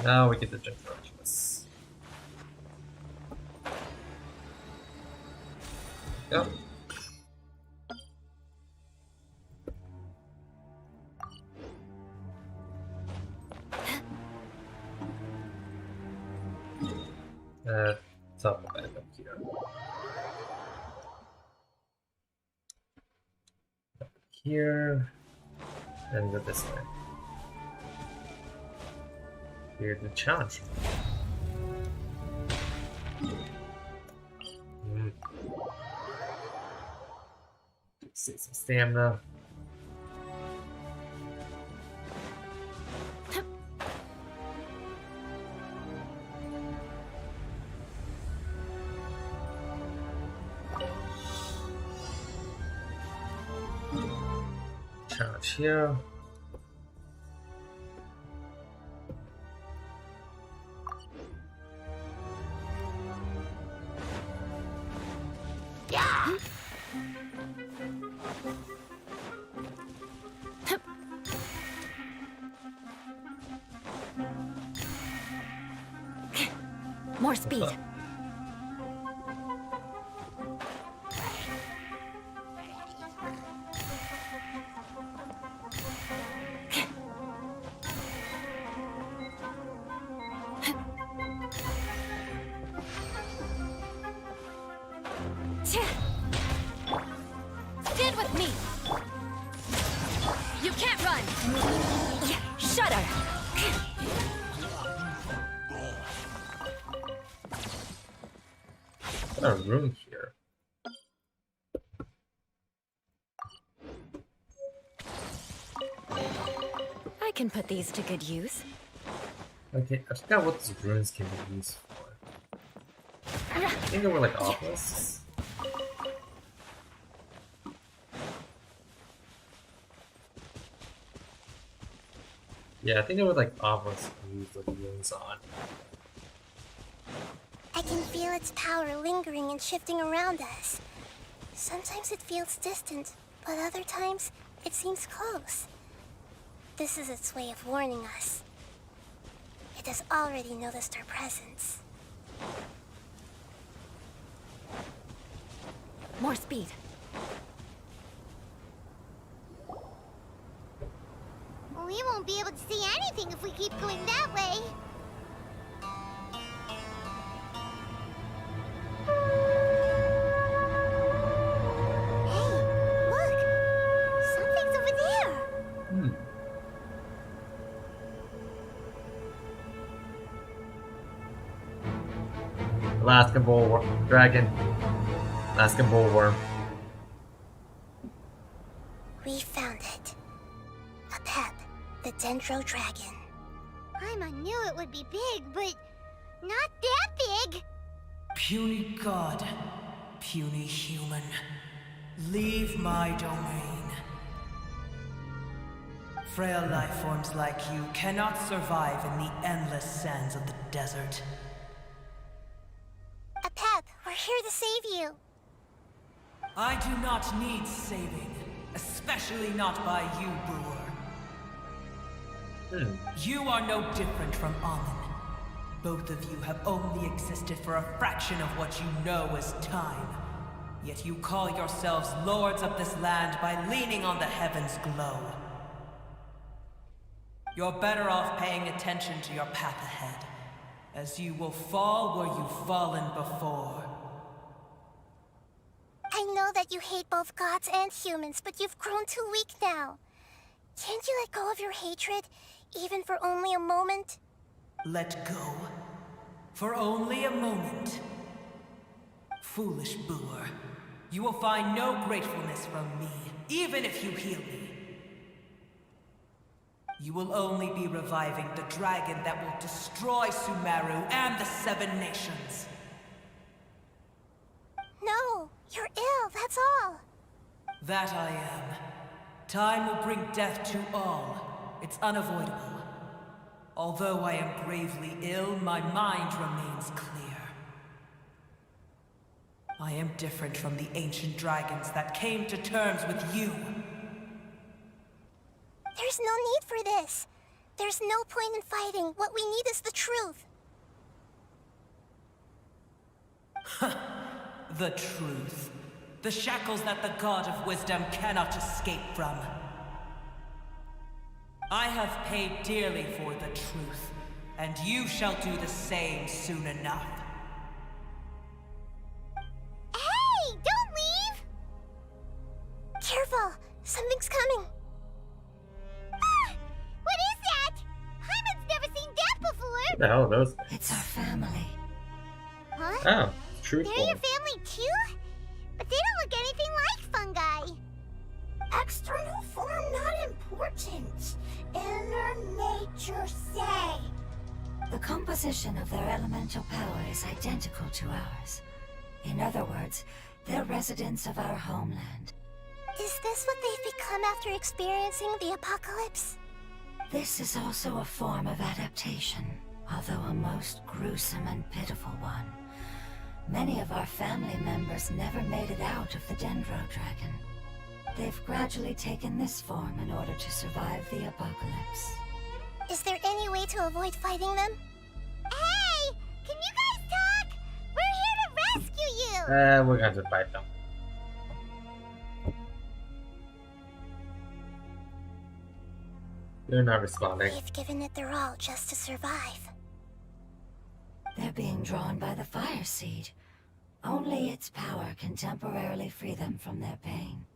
Now we get the Dendroculus. Yep. Top back up here. Up here. And go this way. Here's the challenge. Save some stamina. Challenge here. More speed. Stand with me! You can't run! Shudder! Got a room here. I can put these to good use. Okay, I forgot what these runes can be used for. I think they were like obelisks. Yeah, I think they were like obelisks to use like runes on. I can feel its power lingering and shifting around us. Sometimes it feels distant, but other times it seems close. This is its way of warning us. It has already noticed our presence. More speed. We won't be able to see anything if we keep going that way. Hey, look! Something's over there! Alaskan bullworm. Dragon. Alaskan bullworm. We found it. A pep, the Dendro Dragon. I knew it would be big, but not that big! Puny god, puny human, leave my domain. Frail life forms like you cannot survive in the endless sands of the desert. A pep, we're here to save you. I do not need saving, especially not by you, Brewer. You are no different from Amun. Both of you have only existed for a fraction of what you know as time. Yet you call yourselves lords of this land by leaning on the heavens' glow. You're better off paying attention to your path ahead, as you will fall where you've fallen before. I know that you hate both gods and humans, but you've grown too weak now. Can't you let go of your hatred, even for only a moment? Let go? For only a moment? Foolish Boor. You will find no gratefulness from me, even if you heal me. You will only be reviving the dragon that will destroy Sumeru and the Seven Nations. No, you're ill, that's all. That I am. Time will bring death to all. It's unavoidable. Although I am gravely ill, my mind remains clear. I am different from the ancient dragons that came to terms with you. There's no need for this. There's no point in fighting. What we need is the truth. The truth. The shackles that the God of Wisdom cannot escape from. I have paid dearly for the truth, and you shall do the same soon enough. Hey, don't leave! Careful, something's coming. Ah, what is that? Hyman's never seen that before! What the hell are those things? It's our family. Huh? Oh, truth They're your family too? But they don't look anything like fungi. External form not important. Inner nature say. The composition of their elemental power is identical to ours. In other words, they're residents of our homeland. Is this what they've become after experiencing the apocalypse? This is also a form of adaptation, although a most gruesome and pitiful one. Many of our family members never made it out of the Dendro Dragon. They've gradually taken this form in order to survive the apocalypse. Is there any way to avoid fighting them? Hey! Can you guys talk? We're here to rescue you! We're going to fight them. They're not responding. They've given it their all just to survive. They're being drawn by the fire seed. Only its power can temporarily free them from their pain.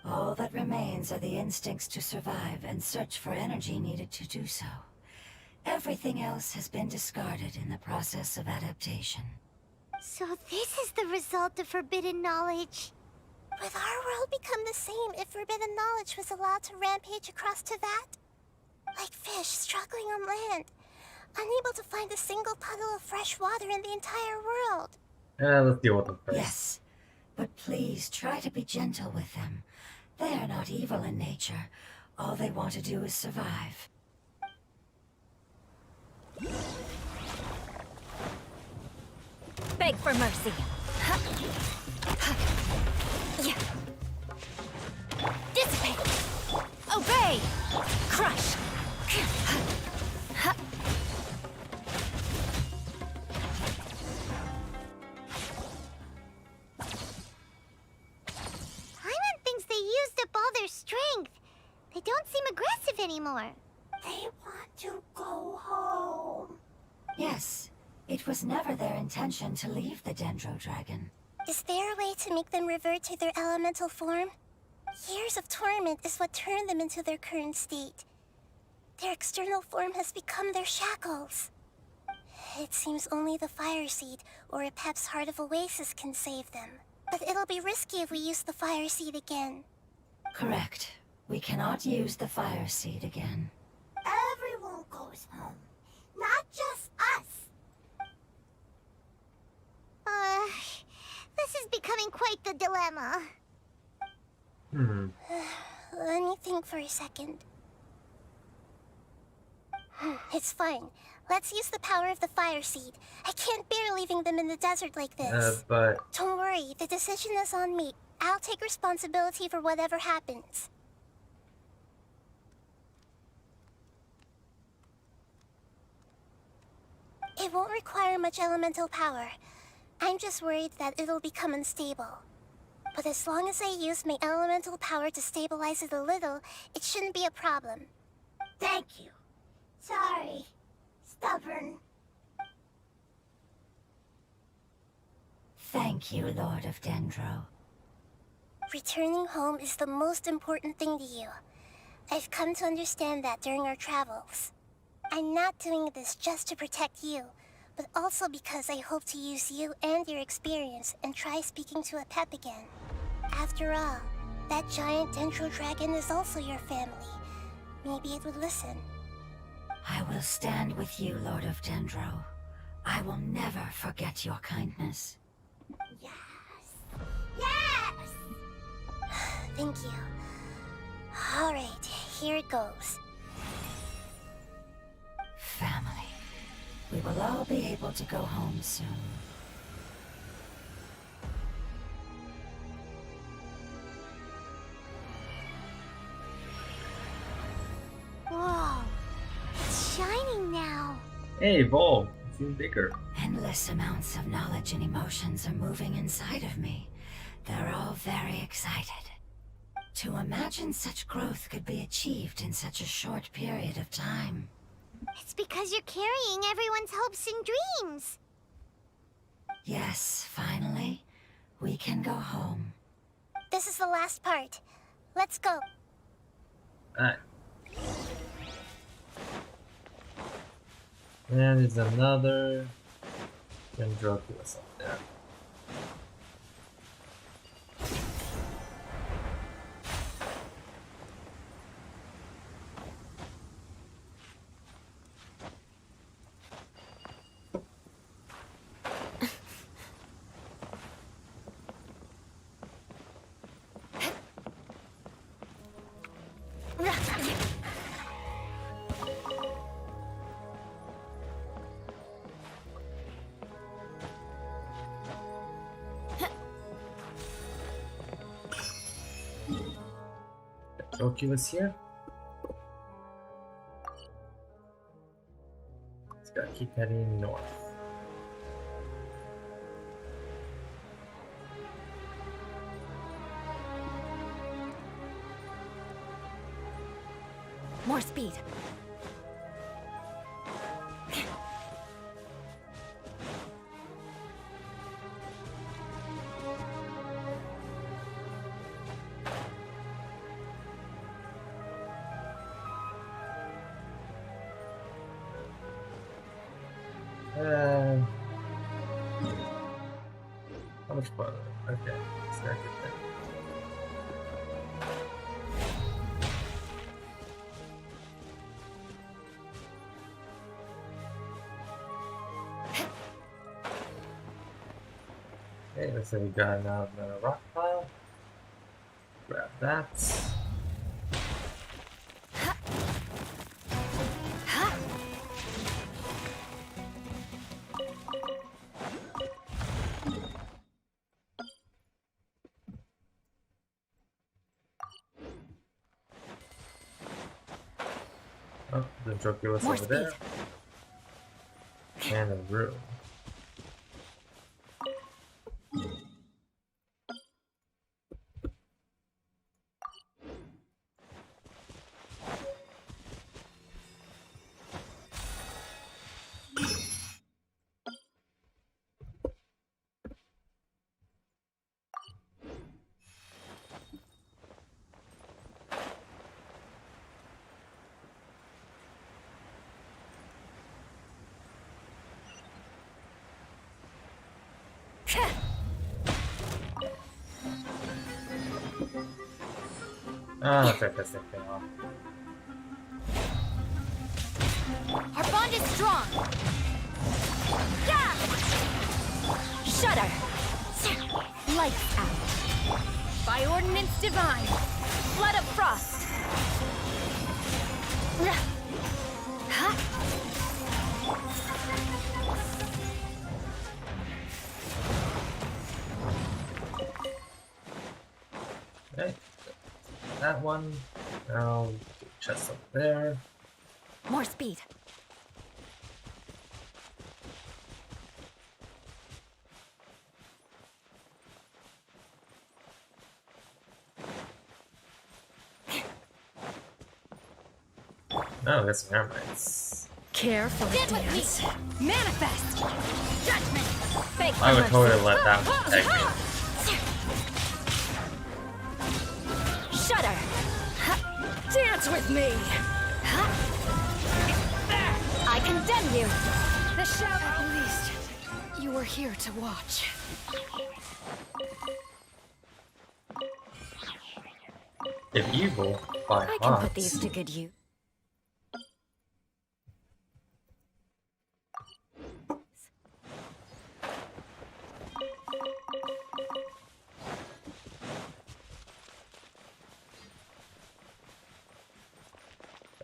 All that remains are the instincts to survive and search for energy needed to do so. Everything else has been discarded in the process of adaptation. So this is the result of forbidden knowledge. Would our world become the same if forbidden knowledge was allowed to rampage across Teyvat? Like fish struggling on land, unable to find a single puddle of fresh water in the entire world. Let's deal with them first. Yes, but please try to be gentle with them. They are not evil in nature. All they want to do is survive. Beg for mercy. Dissipate. Obey. Crush. Paimon thinks they used up all their strength. They don't seem aggressive anymore. They want to go home. Yes, it was never their intention to leave the Dendro Dragon. Is there a way to make them revert to their elemental form? Years of torment is what turned them into their current state. Their external form has become their shackles. It seems only the Fire Seed or Epep's Heart of Oasis can save them. But it'll be risky if we use the Fire Seed again. Correct. We cannot use the Fire Seed again. Everyone goes home, not just us. This is becoming quite the dilemma. Let me think for a second. It's fine. Let's use the power of the Fire Seed. I can't bear leaving them in the desert like this. But... Don't worry, the decision is on me. I'll take responsibility for whatever happens. It won't require much elemental power. I'm just worried that it'll become unstable. But as long as I use my elemental power to stabilize it a little, it shouldn't be a problem. Thank you. Sorry. Stubborn. Thank you, Lord of Dendro. Returning home is the most important thing to you. I've come to understand that during our travels. I'm not doing this just to protect you, but also because I hope to use you and your experience and try speaking to Epep again. After all, that giant Dendro Dragon is also your family. Maybe it would listen. I will stand with you, Lord of Dendro. I will never forget your kindness. Yes. Yes! Thank you. Alright, here it goes. Family. We will all be able to go home soon. Whoa. It's shining now. Hey, evolve. It's even bigger. Endless amounts of knowledge and emotions are moving inside of me. They're all very excited. To imagine such growth could be achieved in such a short period of time. It's because you're carrying everyone's hopes and dreams. Yes, finally, we can go home. This is the last part. Let's go. Alright. And there's another Dendro to us up there. Toki was here. Just gotta keep heading north. More speed. How much fun? Okay, it's not good then. Okay, looks like we got another rock pile. Grab that. Oh, the joker was More over speed. there. And a room. Ah, let's take this thing off. Our bond is strong. Yeah! Shudder! Lights out. By ordinance divine. Flood of frost! Huh? Okay. That one. Now, chest up there. More speed. Oh, that's some airmates. Careful, Stand with dance. me. Manifest. Judgment. Beg I would for totally mercy. let that one take me. Shudder! Dance with me! I condemn you! The shout. At least you were here to watch. If evil, by I can put hearts. these to good use.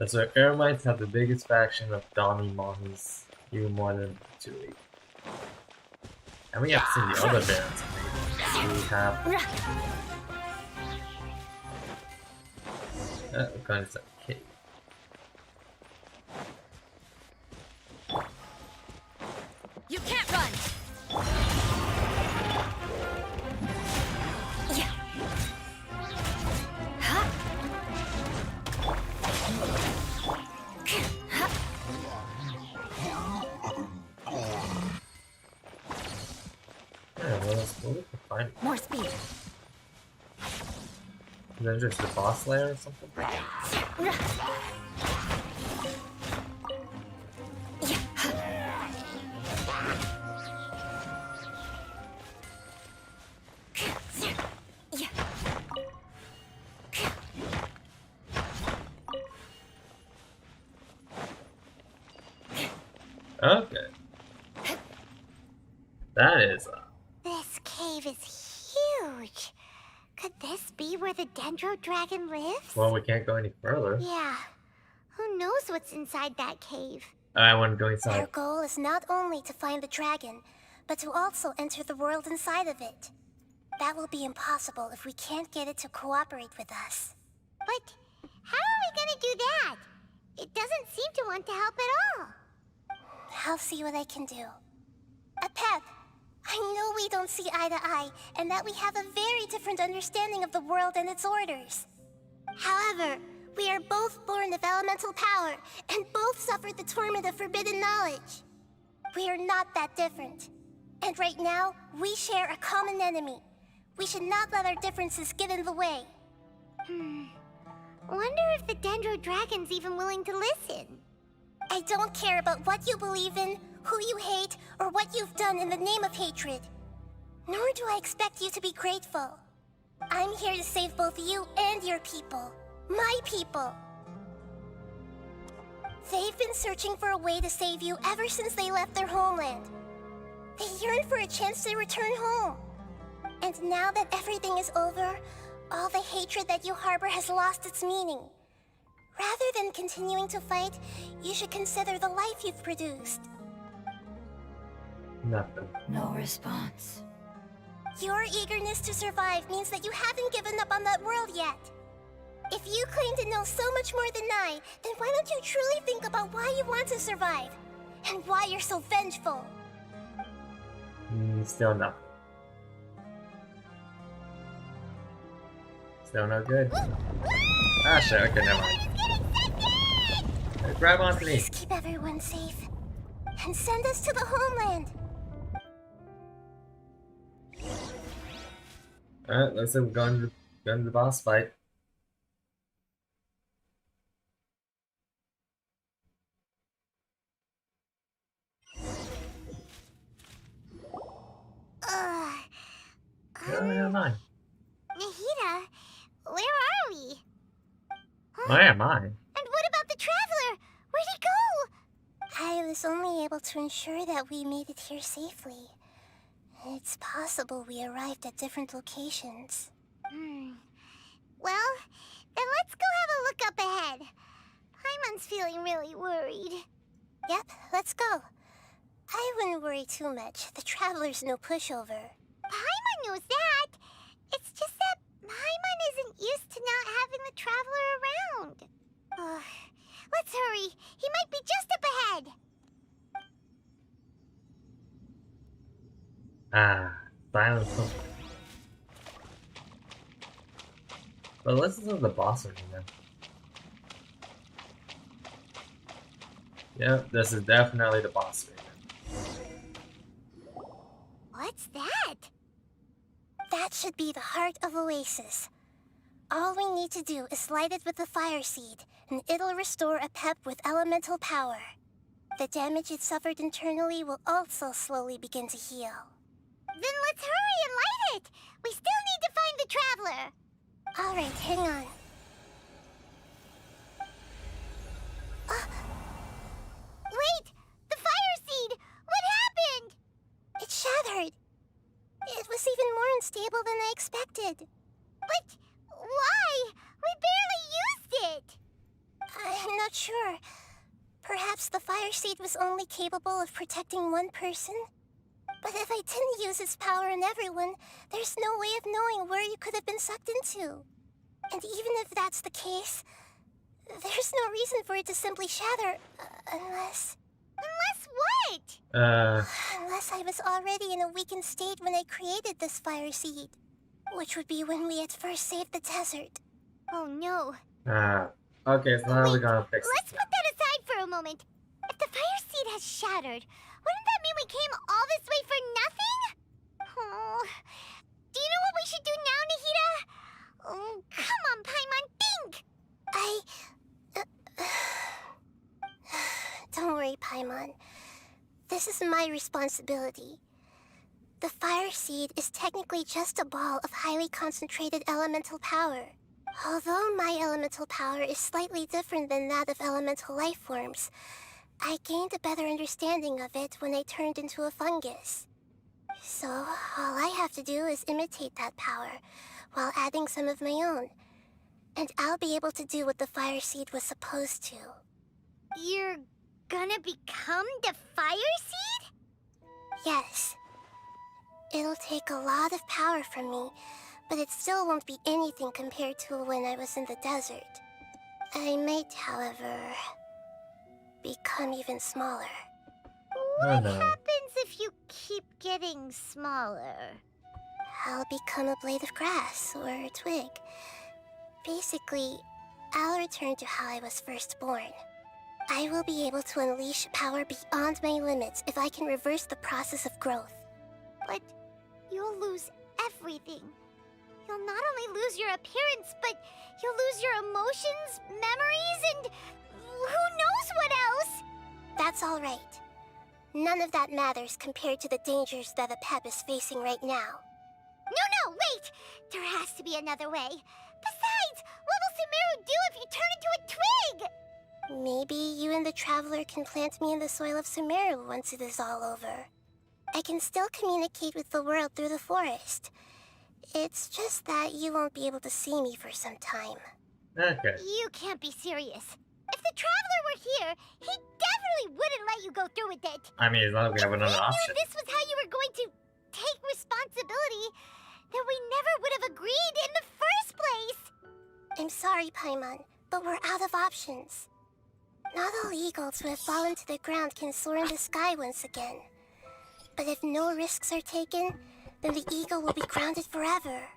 As our Eremites have the biggest faction of Donny Mahis, even more than Tui. And we have seen the other bands. We have kind of like cave. You can't run. Yeah, what we can find? More speed. Is that just the boss lair or something? Okay. That is This cave is huge. Could this be where the Dendro Dragon lives? well, we can't go any further. Yeah. Who knows what's inside that cave? I want to go Our inside. goal is not only to find the dragon, but to also enter the world inside of it. That will be impossible if we can't get it to cooperate with us. But how are we gonna do that? It doesn't seem to want to help at all. I'll see what I can do. Pep, I know we don't see eye to eye, and that we have a very different understanding of the world and its orders. However, we are both born of elemental power, and both suffered the torment of forbidden knowledge. We are not that different. And right now, we share a common enemy. We should not let our differences get in the way. Wonder if the Dendro Dragon's even willing to listen. I don't care about what you believe in who you hate, or what you've done in the name of hatred. Nor do I expect you to be grateful. I'm here to save both you and your people. My people. They've been searching for a way to save you ever since they left their homeland. They yearn for a chance to return home. And now that everything is over, all the hatred that you harbor has lost its meaning. Rather than continuing to fight, you should consider the life you've produced. Nothing. No response. Your eagerness to survive means that you haven't given up on that world yet. If you claim to know so much more than I, then why don't you truly think about why you want to survive? And why you're so vengeful? Still nothing. Still no good. Ah shit, okay, never mind. Grab onto me. Please keep everyone safe. And send us to the homeland. Alright, looks like we're going to the boss fight. No, never mind. Nahida, where are we? Where am I? And what about the traveler? Where'd he go? I was only able to ensure that we made it here safely. It's possible we arrived at different locations. Well, then let's go have a look up ahead. Paimon's feeling really worried. Yep, let's go. I wouldn't worry too much. The traveler's no pushover. Paimon knows that. It's just that Paimon isn't used to not having the traveler around. Let's hurry. He might be just up ahead. Silence. But let's listen to the boss again then. Yep, this is definitely the boss again. What's that? That should be the heart of Oasis. All we need to do is light it with the fire seed, and it'll restore a pep with elemental power. The damage it suffered internally will also slowly begin to heal. Then let's hurry and light it! We still need to find the traveler! Alright, hang on. Wait! The fire seed! What happened? It shattered. It was even more unstable than I expected. But why? We barely used it! I'm not sure. Perhaps the fire seed was only capable of protecting one person? But if I didn't use its power on everyone, there's no way of knowing where you could have been sucked into. And even if that's the case, there's no reason for it to simply shatter, unless... Unless what? Unless I was already in a weakened state when I created this fire seed. Which would be when we had first saved the desert. Oh no. Okay, so now we're gonna fix Let's put that aside for a moment. If the fire seed has shattered, wouldn't that mean we came all this way for nothing? Oh. Do you know what we should do now, Nahida? Oh, come on, Paimon, think! Don't worry, Paimon. This is my responsibility. The fire seed is technically just a ball of highly concentrated elemental power. Although my elemental power is slightly different than that of elemental life forms, I gained a better understanding of it when I turned into a fungus. So, all I have to do is imitate that power, while adding some of my own. And I'll be able to do what the fire seed was supposed to. You're gonna become the fire seed? Yes. It'll take a lot of power from me, but it still won't be anything compared to when I was in the desert. I might, however, become even smaller. What happens if you keep getting smaller? I'll become a blade of grass or a twig. Basically, I'll return to how I was first born. I will be able to unleash power beyond my limits if I can reverse the process of growth. But you'll lose everything. You'll not only lose your appearance, but you'll lose your emotions, memories, and who knows what else? That's all right. none of that matters compared to the dangers that the Pep is facing right now. No, wait! There has to be another way. Besides, what will Sumeru do if you turn into a twig? Maybe you and the Traveler can plant me in the soil of Sumeru once it is all over. I can still communicate with the world through the forest. It's just that you won't be able to see me for some time. Okay. You can't be serious. If the Traveler were here, he definitely wouldn't let you go through with it. I mean, as long as we have another If option. this was how you were going to take responsibility, then we never would have agreed in the first place. I'm sorry, Paimon, but we're out of options. Not all eagles who have fallen to the ground can soar in the sky once again. But if no risks are taken, then the eagle will be grounded forever.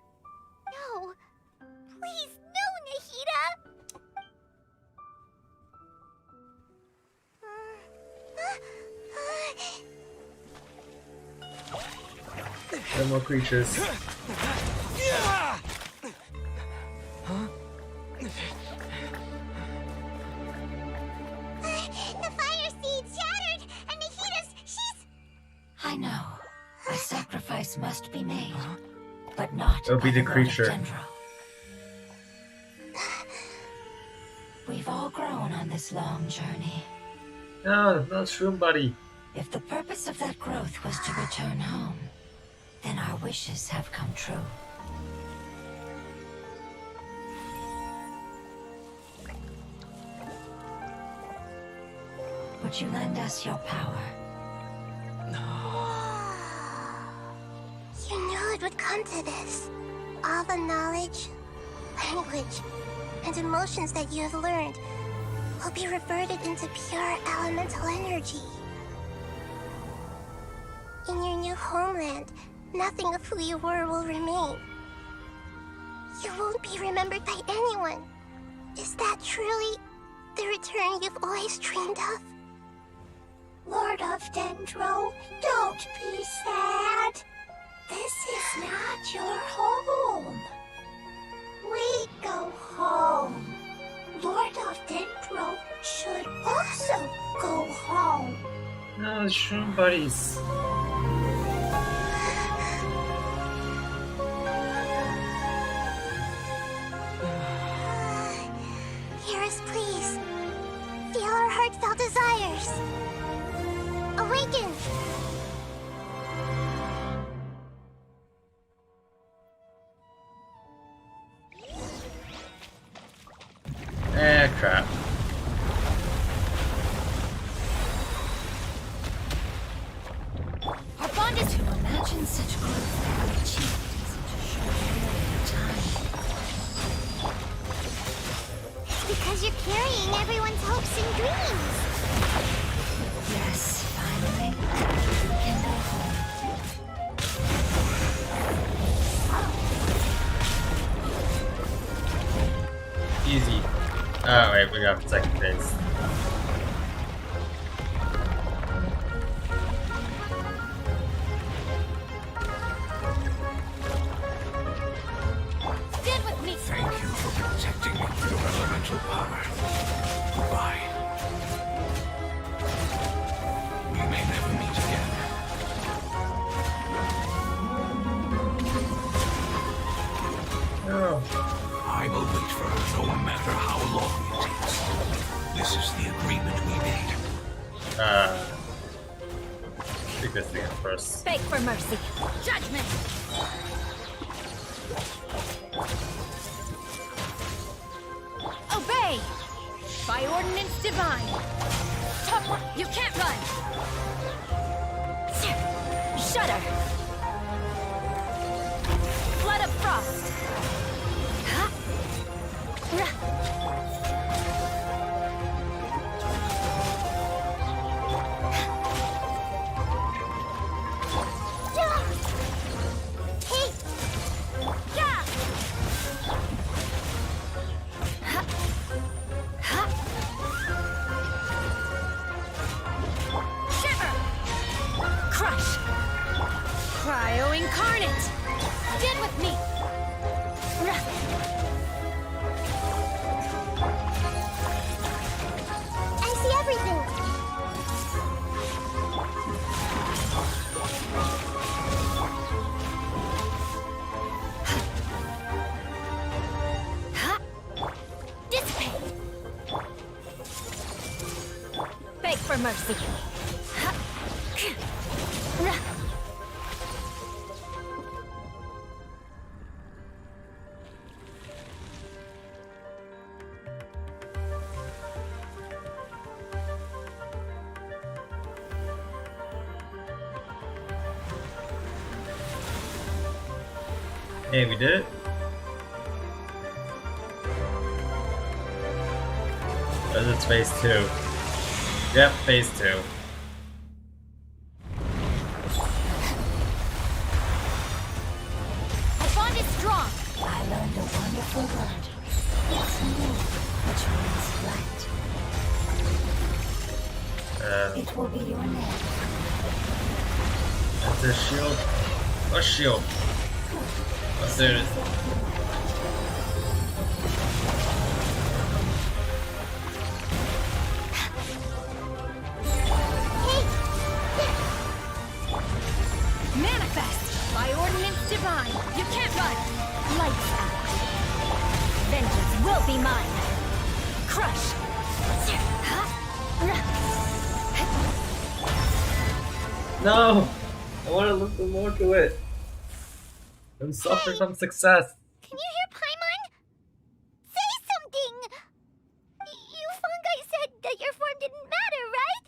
No. Please, no, Nahida! No more creatures. The fire seed shattered, and she's... I know. A sacrifice must be made, but not It'll be by the Lord creature. Dendro. We've all grown on this long journey. No, not Shroom Buddy. If the purpose of that growth was to return home, then our wishes have come true. Would you lend us your power? You knew it would come to this. All the knowledge, language, and emotions that you have learned will be reverted into pure elemental energy. In your new homeland, nothing of who you were will remain. You won't be remembered by anyone. Is that truly the return you've always dreamed of? Lord of Dendro, don't be sad. This is not your home. We go home. Lord of Dendro should also go home. No, Shroom Buddies. Hear us, please. Feel our heartfelt desires. Awaken! Crap. Our bond is to imagine such growth that we achieved in such a short period of time. It's because you're carrying everyone's hopes and dreams. Yes, finally, we can go home. Easy. Oh, wait, we got the second phase. Stand with me! Thank you for protecting me with your elemental power. Goodbye. We may never meet again. Oh. I will wait for her no matter how long it takes. This is the agreement we made. Take this thing first. Beg for mercy. Judgment! Obey! By ordinance divine! You can't run! Shudder! Flood of frost! Shiver! Crush! Cryo incarnate! Stand with me! I see everything. mercy. Hey, we did it. It's phase 2. Yep, phase 2. Our bond is strong. I learned a wonderful word. Smooth, which means flat. It will be your name. That's a shield. A shield. Oh, there it is. Manifest by ordinance divine. You can't run. Lights out. Vengeance will be mine. Crush. No! I want to listen more to it. I'm suffering from success. Can you hear Paimon? Say something! You fungi said that your form didn't matter, right?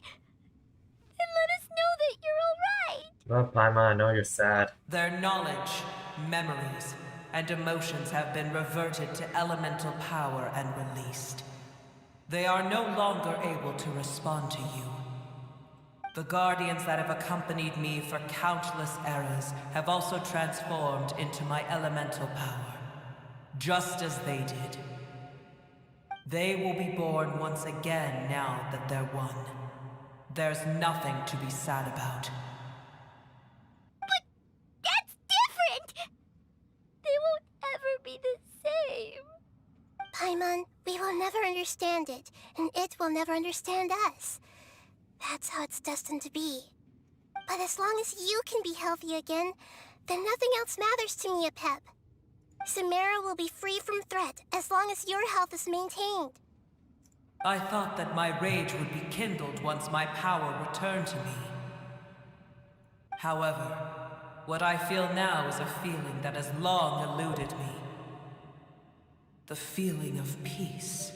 Then let us know that you're alright. Oh, Paimon, I know you're sad. Their knowledge, memories, and emotions have been reverted to elemental power and released. They are no longer able to respond to you. The guardians that have accompanied me for countless eras have also transformed into my elemental power, just as they did. They will be born once again now that they're one. There's nothing to be sad about. But that's different! They won't ever be the same. Paimon, we will never understand it, and it will never understand us. That's how it's destined to be. But as long as you can be healthy again, then nothing else matters to me, Apep. Samara will be free from threat as long as your health is maintained. I thought that my rage would be kindled once my power returned to me. However, what I feel now is a feeling that has long eluded me. The feeling of peace.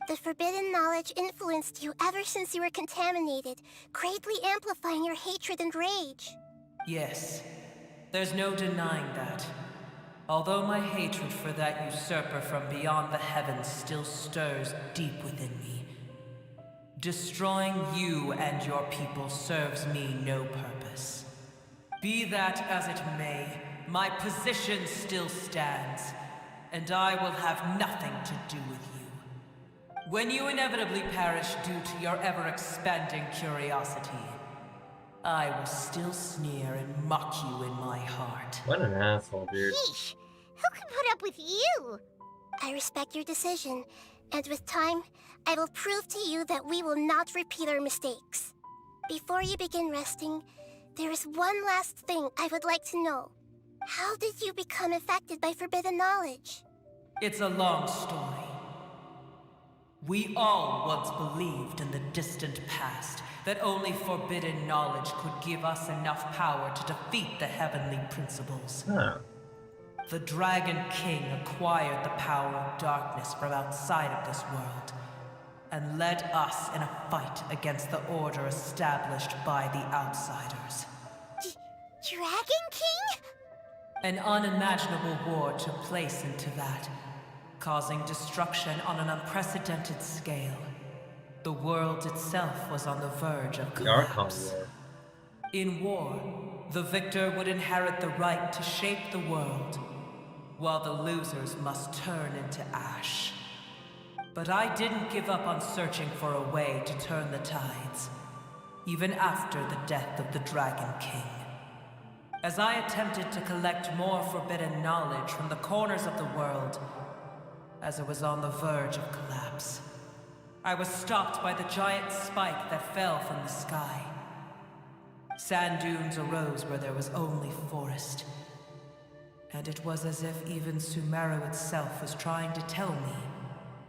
The forbidden knowledge influenced you ever since you were contaminated, greatly amplifying your hatred and rage. Yes, there's no denying that. Although my hatred for that usurper from beyond the heavens still stirs deep within me, destroying you and your people serves me no purpose. Be that as it may, my position still stands, and I will have nothing to do with you. When you inevitably perish due to your ever-expanding curiosity, I will still sneer and mock you in my heart. What an asshole, dude. Yeesh! Who can put up with you? I respect your decision, and with time, I will prove to you that we will not repeat our mistakes. Before you begin resting, there is one last thing I would like to know. How did you become affected by forbidden knowledge? It's a long story. We all once believed in the distant past that only forbidden knowledge could give us enough power to defeat the heavenly principles. Huh. The Dragon King acquired the power of darkness from outside of this world, and led us in a fight against the order established by the outsiders. Dragon King? An unimaginable war took place into that, causing destruction on an unprecedented scale. The world itself was on the verge of The Archon collapse. War. In war, the victor would inherit the right to shape the world, while the losers must turn into ash. But I didn't give up on searching for a way to turn the tides, even after the death of the Dragon King. As I attempted to collect more forbidden knowledge from the corners of the world, as it was on the verge of collapse, I was stopped by the giant spike that fell from the sky. Sand dunes arose where there was only forest, and it was as if even Sumeru itself was trying to tell me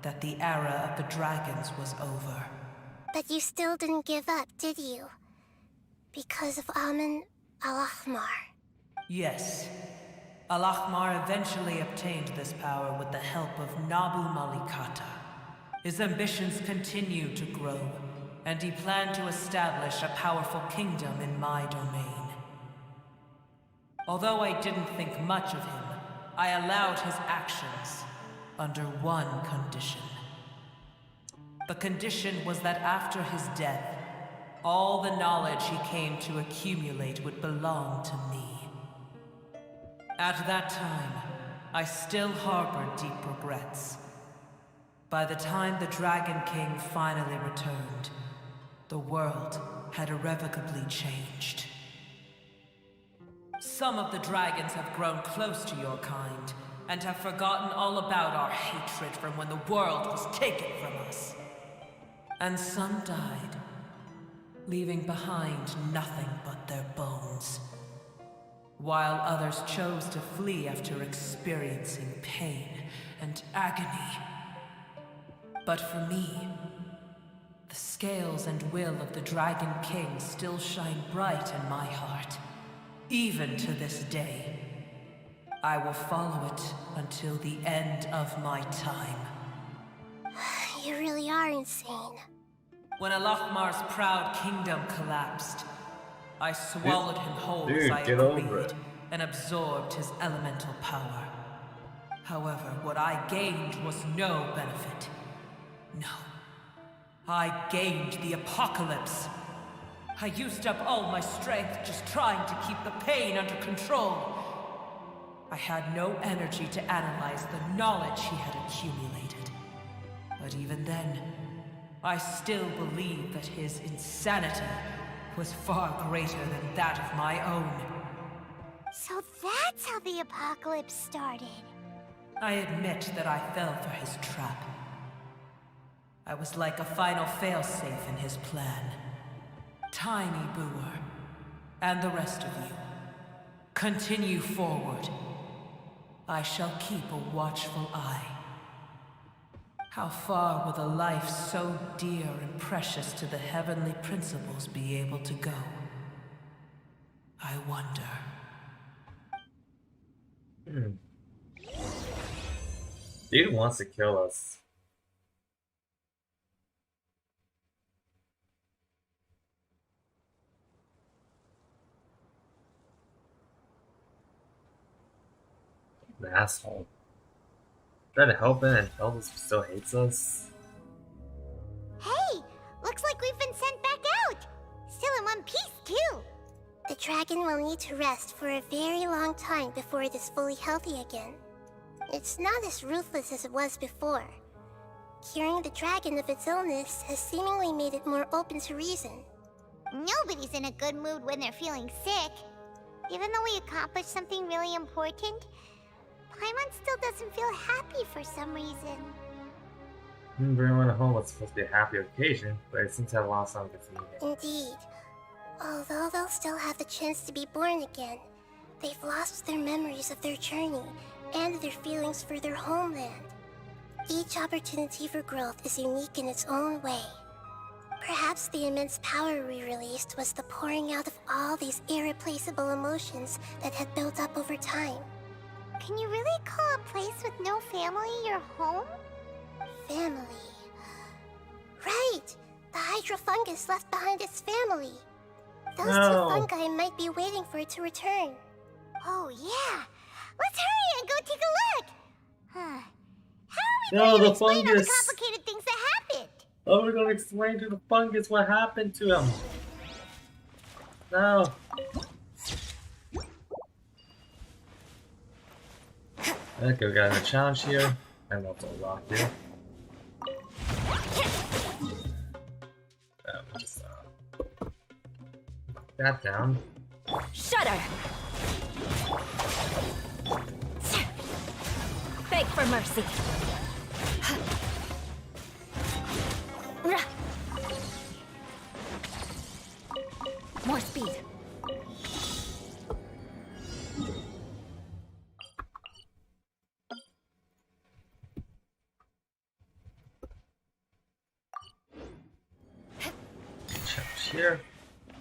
that the era of the dragons was over. But you still didn't give up, did you? Because of Amun al-Ahmar. Yes. Al-Ahmar eventually obtained this power with the help of Nabu Malikata. His ambitions continued to grow, and he planned to establish a powerful kingdom in my domain. Although I didn't think much of him, I allowed his actions under one condition. The condition was that after his death, all the knowledge he came to accumulate would belong to me. At that time, I still harbored deep regrets. By the time the Dragon King finally returned, the world had irrevocably changed. Some of the dragons have grown close to your kind, and have forgotten all about our hatred from when the world was taken from us. And some died, leaving behind nothing but their bones, while others chose to flee after experiencing pain and agony. But for me, the scales and will of the Dragon King still shine bright in my heart. Even to this day, I will follow it until the end of my time. You really are insane. When Al-Ahmar's proud kingdom collapsed, I swallowed him whole as I get over agreed it. and absorbed his elemental power. However, what I gained was no benefit. No. I gained the apocalypse. I used up all my strength just trying to keep the pain under control. I had no energy to analyze the knowledge he had accumulated. But even then, I still believed that his insanity was far greater than that of my own. So that's how the apocalypse started. I admit that I fell for his trap. I was like a final failsafe in his plan. Tiny Booer, and the rest of you, continue forward. I shall keep a watchful eye. How far will a life so dear and precious to the heavenly principles be able to go? I wonder. Dude wants to kill us. An asshole. Try to help him and help us still hates us. Hey! Looks like we've been sent back out! Still in one piece, too! The dragon will need to rest for a very long time before it is fully healthy again. It's not as ruthless as it was before. Curing the dragon of its illness has seemingly made it more open to reason. Nobody's in a good mood when they're feeling sick. Even though we accomplished something really important, Paimon still doesn't feel happy for some reason. Everyone at home was supposed to be a happy occasion, but it seems to have lost some of its meaning. Indeed. Although they'll still have the chance to be born again, they've lost their memories of their journey and their feelings for their homeland. Each opportunity for growth is unique in its own way. Perhaps the immense power we released was the pouring out of all these irreplaceable emotions that had built up over time. Can you really call a place with no family your home? Family. Right! The hydrofungus left behind its family. Those No. two fungi might be waiting for it to return. Oh, yeah! Let's hurry and go take a look! Huh. How are we No, going to the explain all the fungus. complicated things that happened? Oh, we're gonna explain to the fungus what happened to him. No. Okay, we got a challenge here. And also a rock here. We'll just that down. Shudder! Beg for mercy. More speed.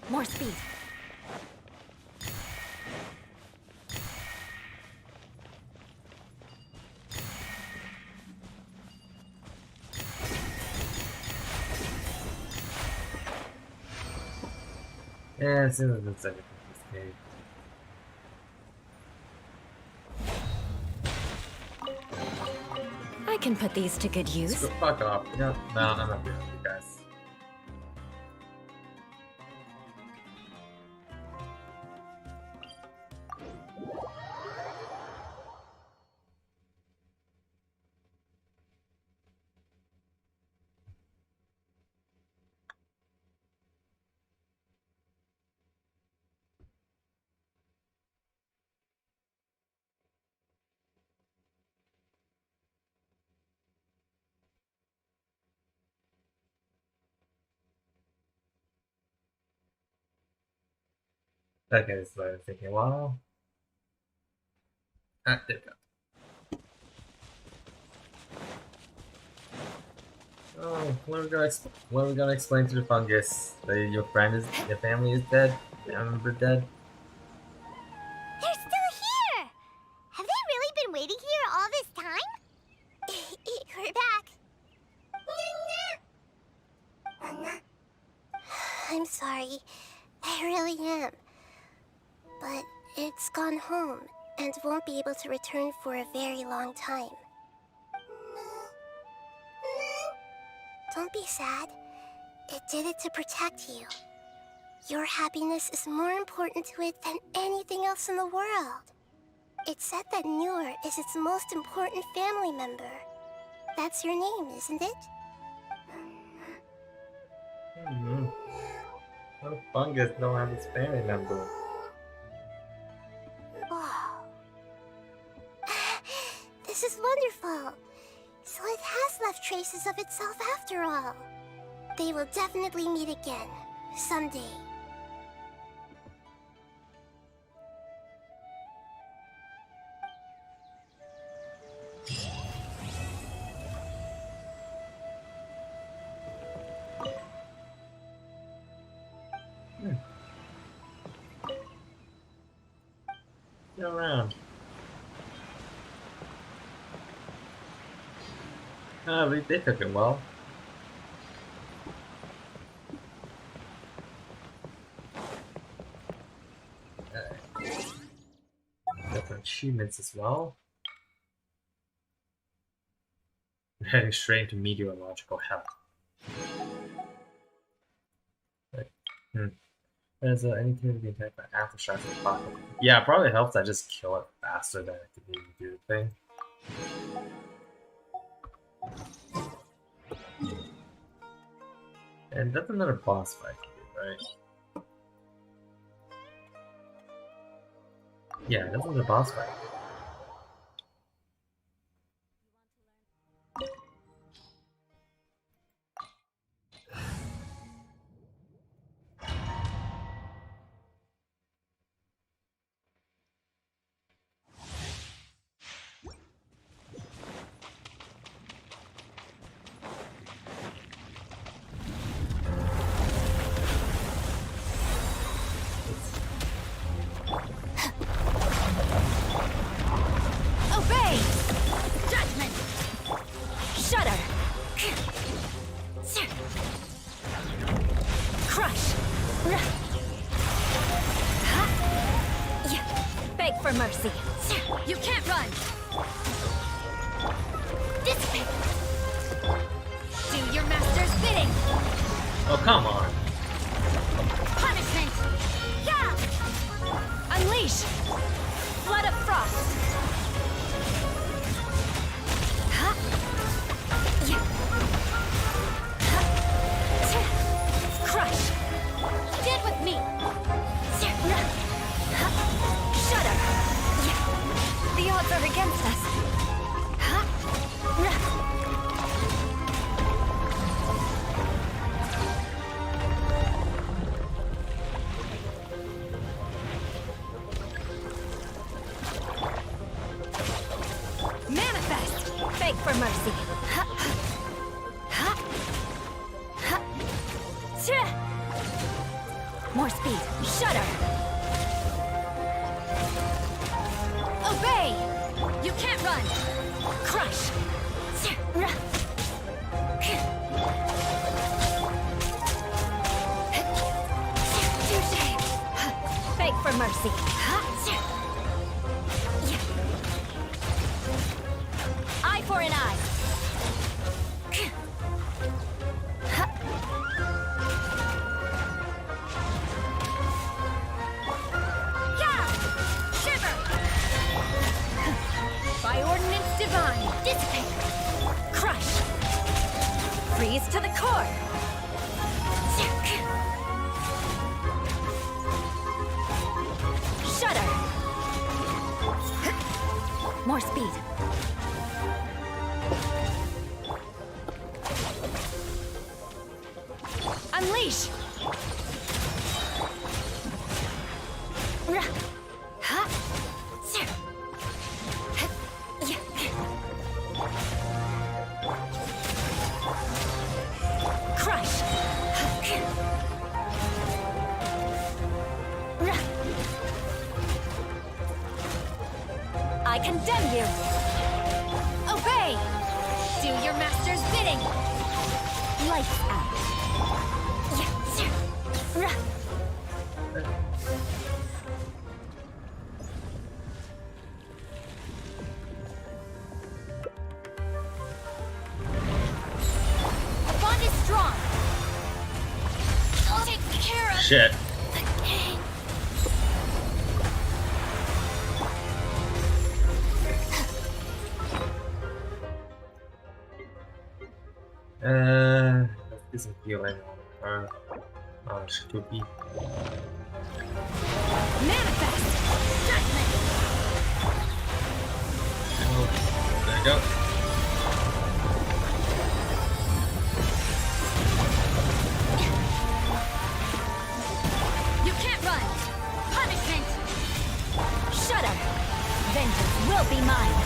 More speed. Yeah, it seems it's like a confused cave. I can put these to good use. So fuck off. No, I'm not doing it, you guys. That guy's like thinking, well, there we go. Oh, what are we gonna explain to the fungus? That your family is dead? Family member dead? They're still here! Have they really been waiting here all this time? We're back. I'm sorry. I really am. But it's gone home and won't be able to return for a very long time. Don't be sad. It did it to protect you. Your happiness is more important to it than anything else in the world. It said that Noor is its most important family member. That's your name, isn't it? What fungus don't have his family member? Oh. This is wonderful. So it has left traces of itself after all. They will definitely meet again, someday. Get around. Ah, they took it well. Different achievements as well. We're heading straight into meteorological health. Is there anything to be attacked by aftershocks and pop? Yeah, it probably helps I just kill it faster than I can even do the thing. And that's another boss fight, right? Yeah, that's another boss fight. Obey! Judgment! Shudder! Crush! Beg for mercy. You can't run! Dissipate! Do your master's bidding! Oh, come on! Punishment! Yeah! Unleash! Flood of frost! Crush! Stand with me! Shudder! The odds are against us. Manifest! Beg for mercy. More speed. Shudder. Obey! You can't run! Crush! Touché! Beg for mercy. Eye for an eye. By ordinance divine, dissipate, crush, freeze to the core. Shudder. More speed. Unleash. Crush! I condemn you! Obey! Do your master's bidding! Lights out! The bond is strong! I'll take care of Shit. the king! Let's do some healing on her. She could be. Manifest! Judgment! Oh, there you go. You can't run! Punishment! Shudder! Vengeance will be mine!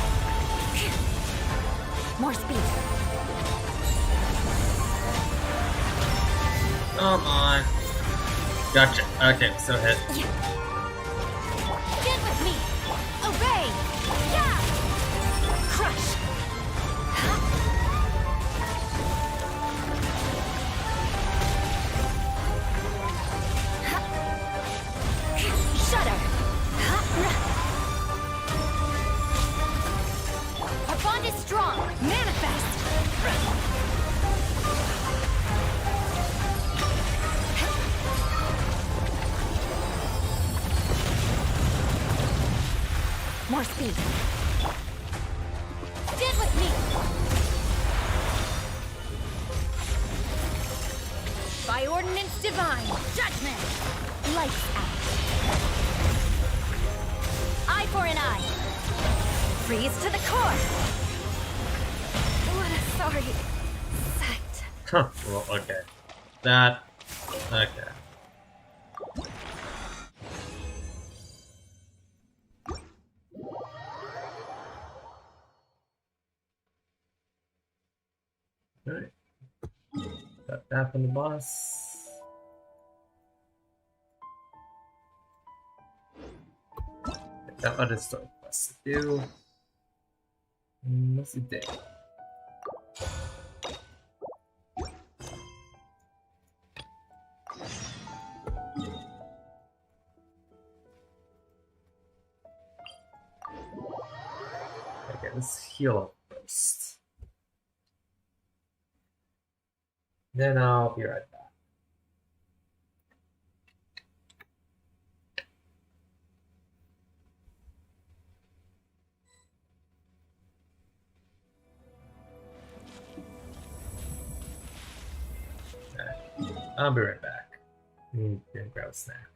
More speed! Come on. Gotcha. Okay, so hit. Get with me! Obey! Yeah! Crush! Shudder! Our bond is strong! Manifest! More speed. Stand with me! By ordinance divine, judgment! Lights out. Eye for an eye. Freeze to the core. What a sorry sight. Huh. Well, okay. That. Okay. Alright. Got that from the boss. Got other stuff to do. What's it do? Okay, let's heal up first. Then I'll be right back. Okay, I'll be right back. Gonna grab a snack.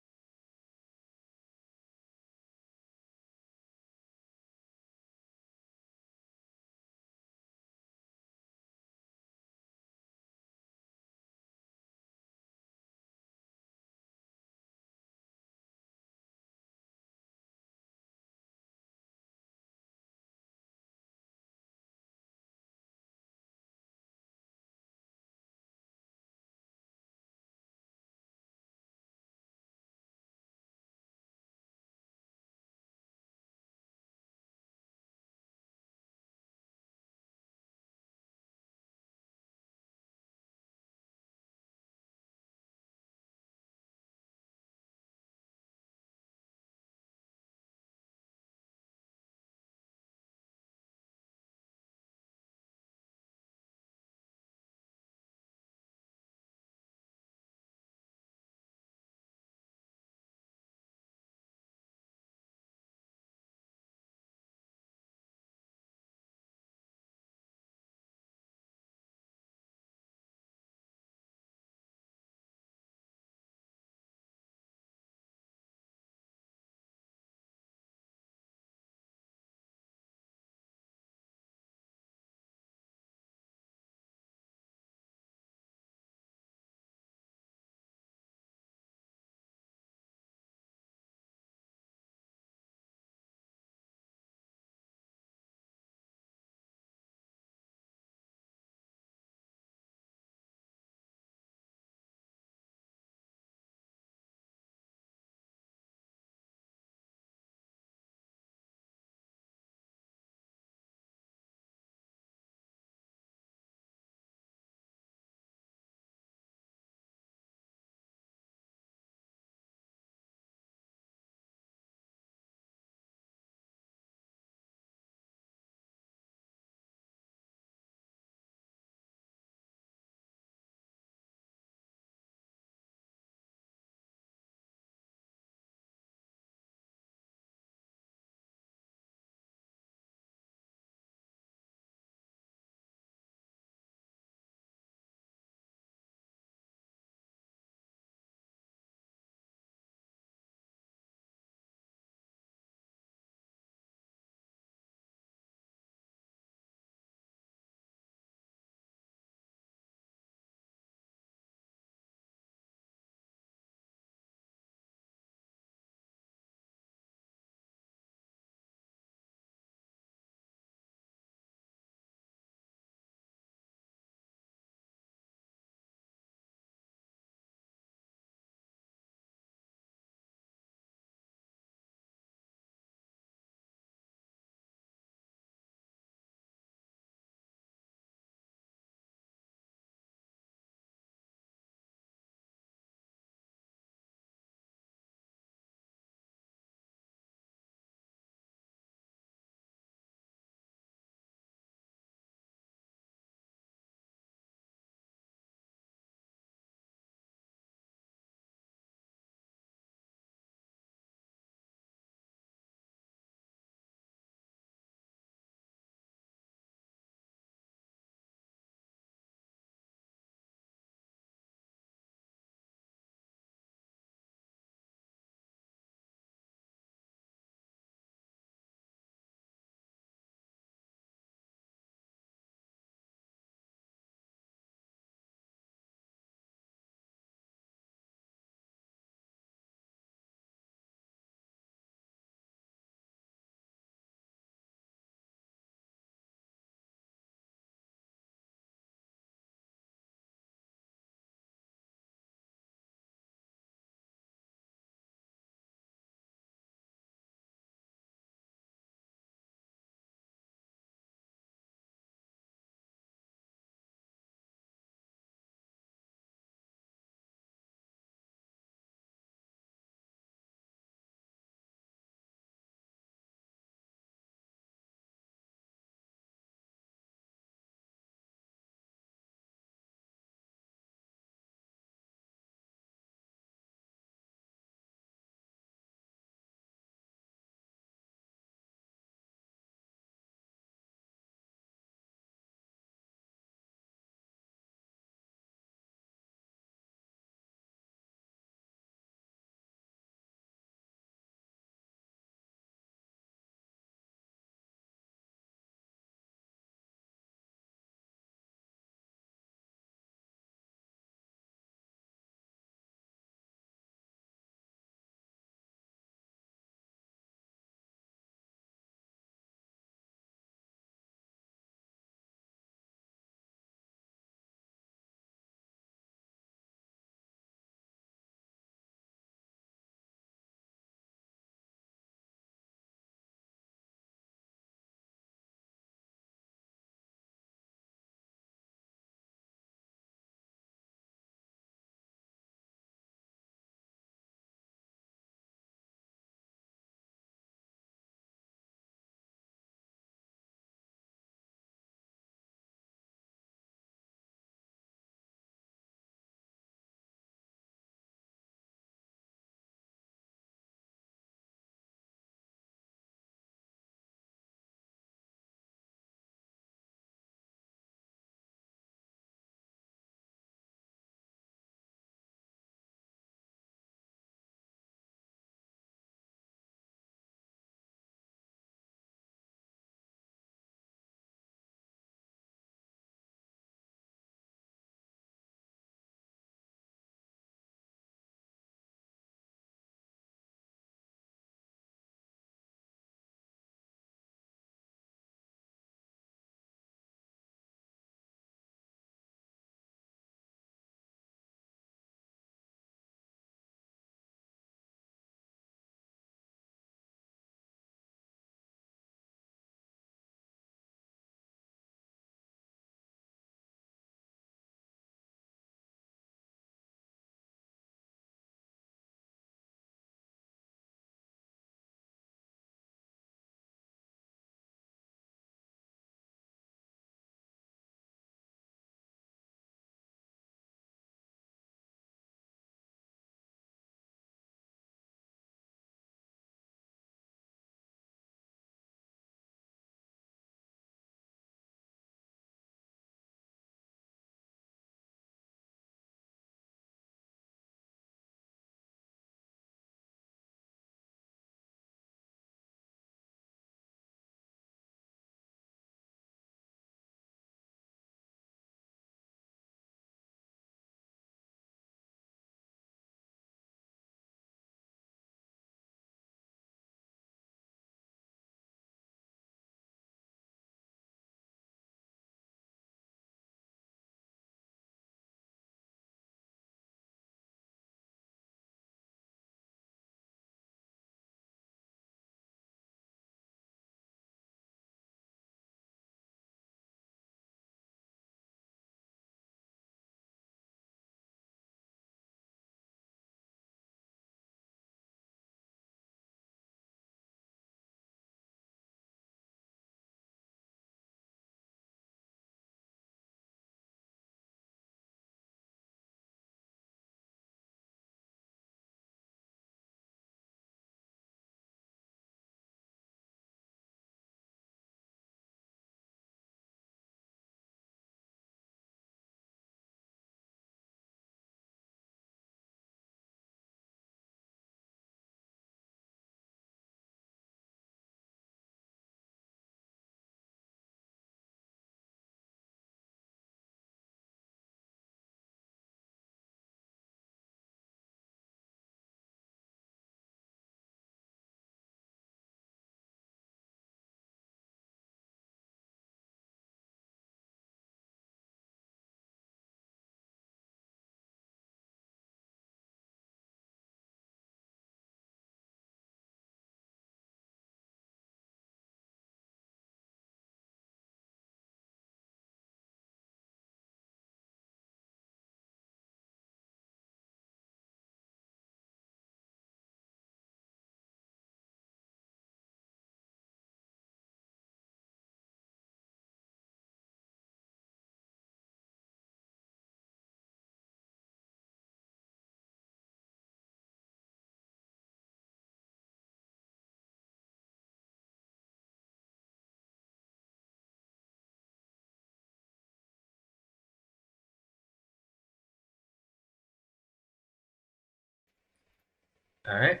Alright.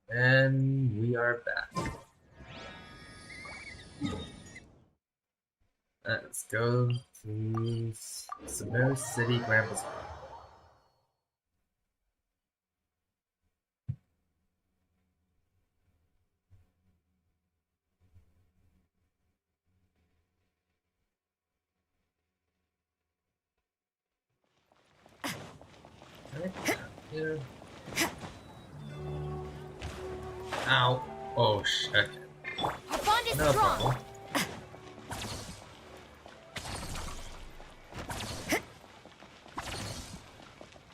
And we are back. Let's go to Sumeru City Grand Bazaar. Right here. Ow. Oh shit. Our bond is No strong. problem.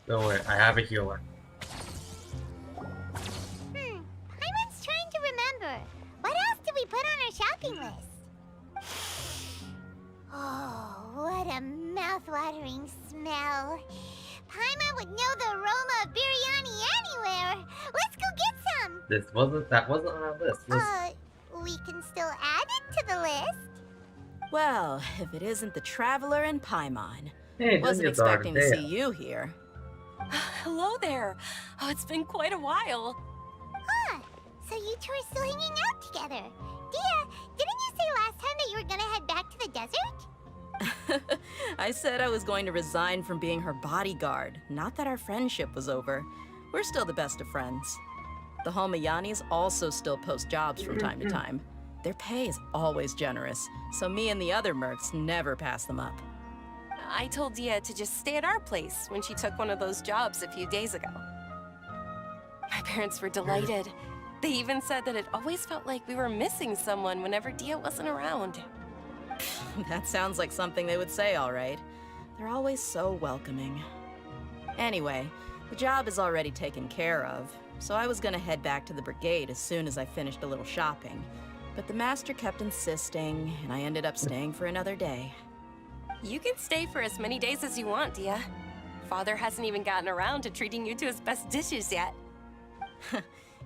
Don't worry, I have a healer. Paimon's trying to remember. What else did we put on our shopping list? Oh, what a mouth-watering smell. Paimon would know the aroma of biryani anywhere. Let's go get some. That wasn't on our list. We can still add it to the list. Well, if it isn't the Traveler and Paimon. Hey, Wasn't Dungeons are expecting to there. see you here. Hello there. Oh, it's been quite a while. Huh. So you two are still hanging out together. Dia, didn't you say last time that you were gonna head back to the desert? I said I was going to resign from being her bodyguard, not that our friendship was over. We're still the best of friends. The Homayanis also still post jobs from time to time. Their pay is always generous, so me and the other mercs never pass them up. I told Dia to just stay at our place when she took one of those jobs a few days ago. My parents were delighted. They even said that it always felt like we were missing someone whenever Dia wasn't around. That sounds like something they would say, all right. They're always so welcoming. Anyway, the job is already taken care of, so I was gonna head back to the brigade as soon as I finished a little shopping. But the master kept insisting, and I ended up staying for another day. You can stay for as many days as you want, Dia. Father hasn't even gotten around to treating you to his best dishes yet.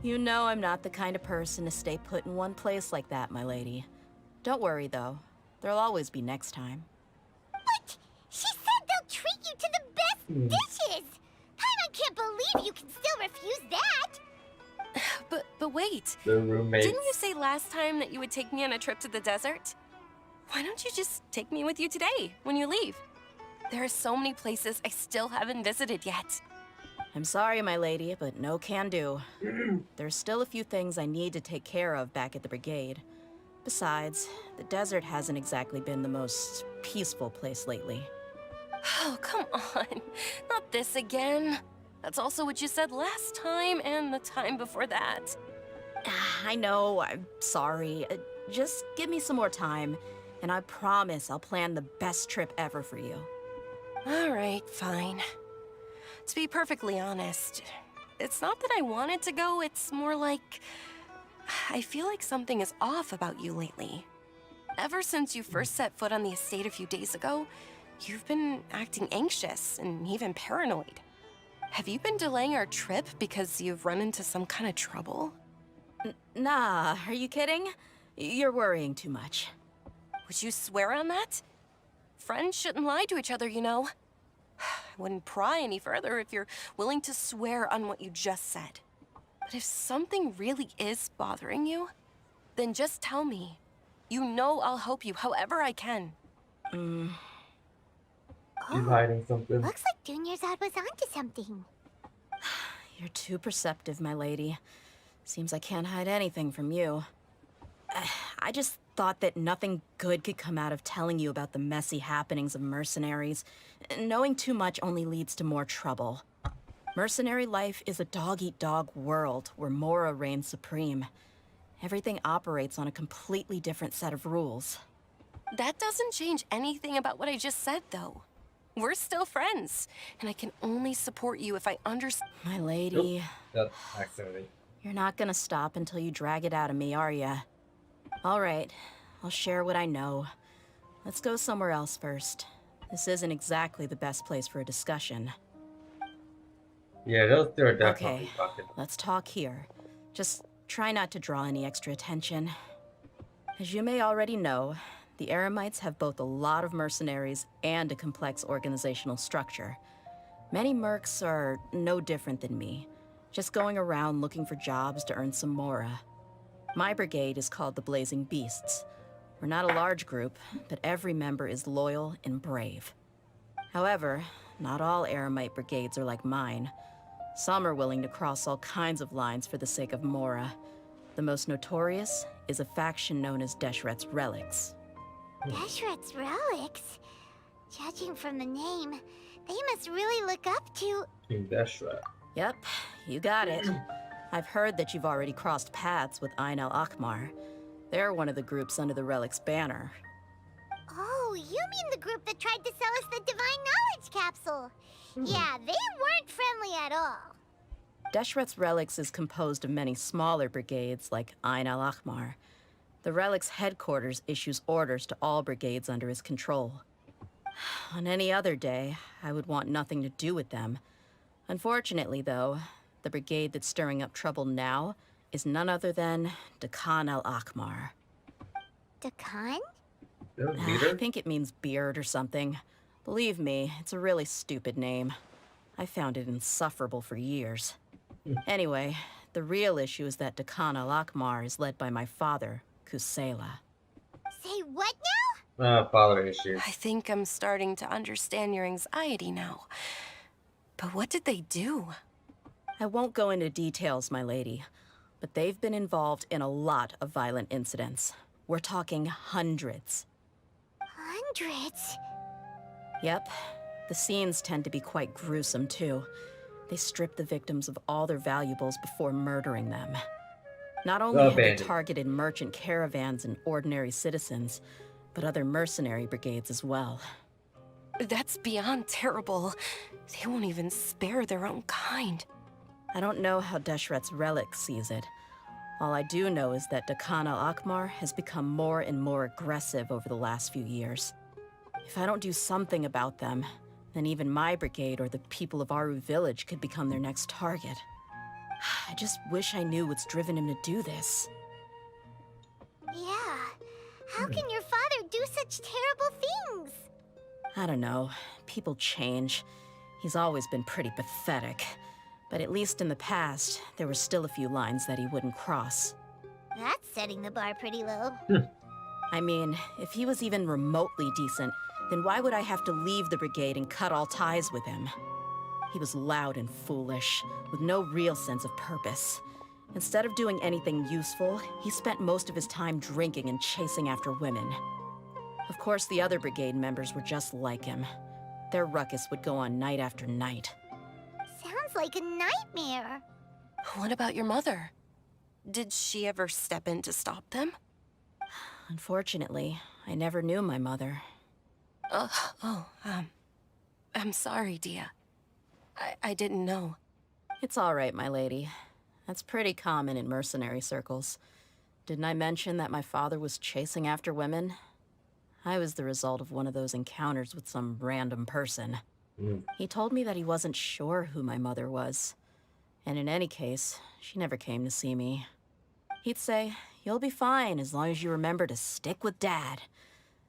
You know I'm not the kind of person to stay put in one place like that, my lady. Don't worry, though. There'll always be next time. But she said they'll treat you to the best dishes. Paimon can't believe you can still refuse that. But wait. The roommates. Didn't you say last time that you would take me on a trip to the desert? Why don't you just take me with you today, when you leave? There are so many places I still haven't visited yet. I'm sorry, my lady, but no can do. There's still a few things I need to take care of back at the brigade. Besides, the desert hasn't exactly been the most peaceful place lately. Oh, come on. Not this again. That's also what you said last time and the time before that. I know, I'm sorry. Just give me some more time, and I promise I'll plan the best trip ever for you. All right, fine. To be perfectly honest, it's not that I wanted to go, it's more like I feel like something is off about you lately. Ever since you first set foot on the estate a few days ago, you've been acting anxious and even paranoid. Have you been delaying our trip because you've run into some kind of trouble? Nah, are you kidding? You're worrying too much. Would you swear on that? Friends shouldn't lie to each other, you know. I wouldn't pry any further if you're willing to swear on what you just said. But if something really is bothering you, then just tell me. You know I'll help you however I can. He's hiding something. Looks like Dunyarzad was onto something. You're too perceptive, my lady. Seems I can't hide anything from you. I just thought that nothing good could come out of telling you about the messy happenings of mercenaries. Knowing too much only leads to more trouble. Mercenary life is a dog-eat-dog world where Mora reigns supreme. Everything operates on a completely different set of rules. That doesn't change anything about what I just said, though. We're still friends, and I can only support you if I understand. My lady, That accidentally. you're not gonna stop until you drag it out of me, are ya? All right, I'll share what I know. Let's go somewhere else first. This isn't exactly the best place for a discussion. Yeah, those two are definitely Okay, talking. let's talk here. Just try not to draw any extra attention. As you may already know, the Eremites have both a lot of mercenaries and a complex organizational structure. Many mercs are no different than me, Just going around looking for jobs to earn some mora. My brigade is called the Blazing Beasts. We're not a large group, but every member is loyal and brave. However, not all Eremite brigades are like mine. Some are willing to cross all kinds of lines for the sake of mora. The most notorious is a faction known as Deshret's Relics. Deshret's Relics? Judging from the name, they must really look up to... King Deshret. Yep, you got it. I've heard that you've already crossed paths with Ain al-Akmar. They're one of the groups under the Relic's banner. Oh, you mean the group that tried to sell us the Divine Knowledge Capsule? Yeah, they weren't friendly at all. Deshret's Relics is composed of many smaller brigades like Ain al-Akmar. The Relic's headquarters issues orders to all brigades under his control. On any other day, I would want nothing to do with them. Unfortunately, though, the brigade that's stirring up trouble now is none other than Dakan al-Akmar. Dakan? I think it means beard or something. Believe me, it's a really stupid name. I found it insufferable for years. Anyway, the real issue is that Dakan al-Akmar is led by my father, Kusela. Say what now? Father issues. I think I'm starting to understand your anxiety now. But what did they do? I won't go into details, my lady, but they've been involved in a lot of violent incidents. We're talking hundreds. Hundreds? Yep. The scenes tend to be quite gruesome, too. They strip the victims of all their valuables before murdering them. Not only have they targeted merchant caravans and ordinary citizens, but other mercenary brigades as well. That's beyond terrible. They won't even spare their own kind. I don't know how Deshret's Relic sees it. All I do know is that Dakan al-Akmar has become more and more aggressive over the last few years. If I don't do something about them, then even my brigade or the people of Aru village could become their next target. I just wish I knew what's driven him to do this. Yeah. How can your father do such terrible things? I don't know. People change. He's always been pretty pathetic. But at least in the past, there were still a few lines that he wouldn't cross. That's setting the bar pretty low. I mean, if he was even remotely decent, then why would I have to leave the brigade and cut all ties with him? He was loud and foolish, with no real sense of purpose. Instead of doing anything useful, he spent most of his time drinking and chasing after women. Of course, the other brigade members were just like him. Their ruckus would go on night after night. Sounds like a nightmare. What about your mother? Did she ever step in to stop them? Unfortunately, I never knew my mother. I'm sorry, Dia. I didn't know. It's all right, my lady. That's pretty common in mercenary circles. Didn't I mention that my father was chasing after women? I was the result of one of those encounters with some random person. He told me that he wasn't sure who my mother was. And in any case, she never came to see me. He'd say, "You'll be fine as long as you remember to stick with Dad."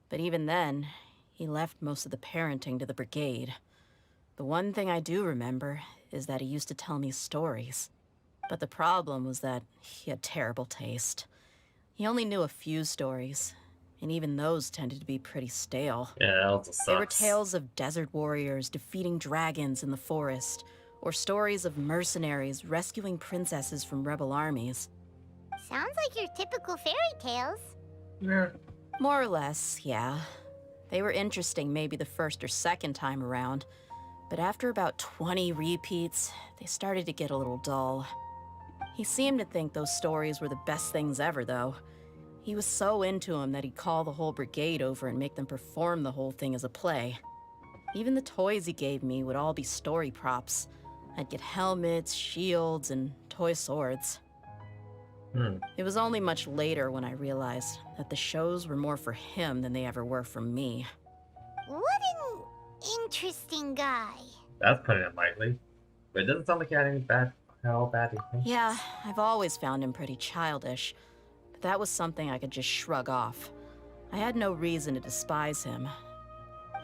But even then, he left most of the parenting to the brigade. The one thing I do remember is that he used to tell me stories. But the problem was that he had terrible taste. He only knew a few stories, and even those tended to be pretty stale. Yeah, that also sucks. They were tales of desert warriors defeating dragons in the forest, or stories of mercenaries rescuing princesses from rebel armies. Sounds like your typical fairy tales. Yeah. More or less, yeah. They were interesting maybe the first or second time around, but after about 20 repeats, they started to get a little dull. He seemed to think those stories were the best things ever, though. He was so into them that he'd call the whole brigade over and make them perform the whole thing as a play. Even the toys he gave me would all be story props. I'd get helmets, shields, and toy swords. It was only much later when I realized that the shows were more for him than they ever were for me. What an interesting guy. That's putting it lightly. But it doesn't sound like he had any bad things. Yeah, I've always found him pretty childish, but that was something I could just shrug off. I had no reason to despise him.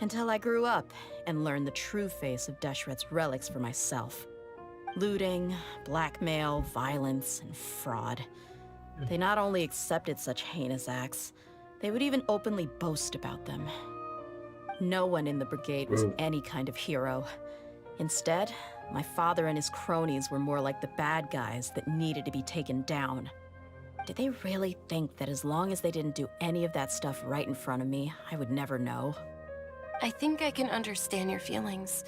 Until I grew up and learned the true face of Deshret's Relics for myself. Looting, blackmail, violence, and fraud. They not only accepted such heinous acts, they would even openly boast about them. No one in the brigade was any kind of hero. Instead, my father and his cronies were more like the bad guys that needed to be taken down. Did they really think that as long as they didn't do any of that stuff right in front of me, I would never know? I think I can understand your feelings.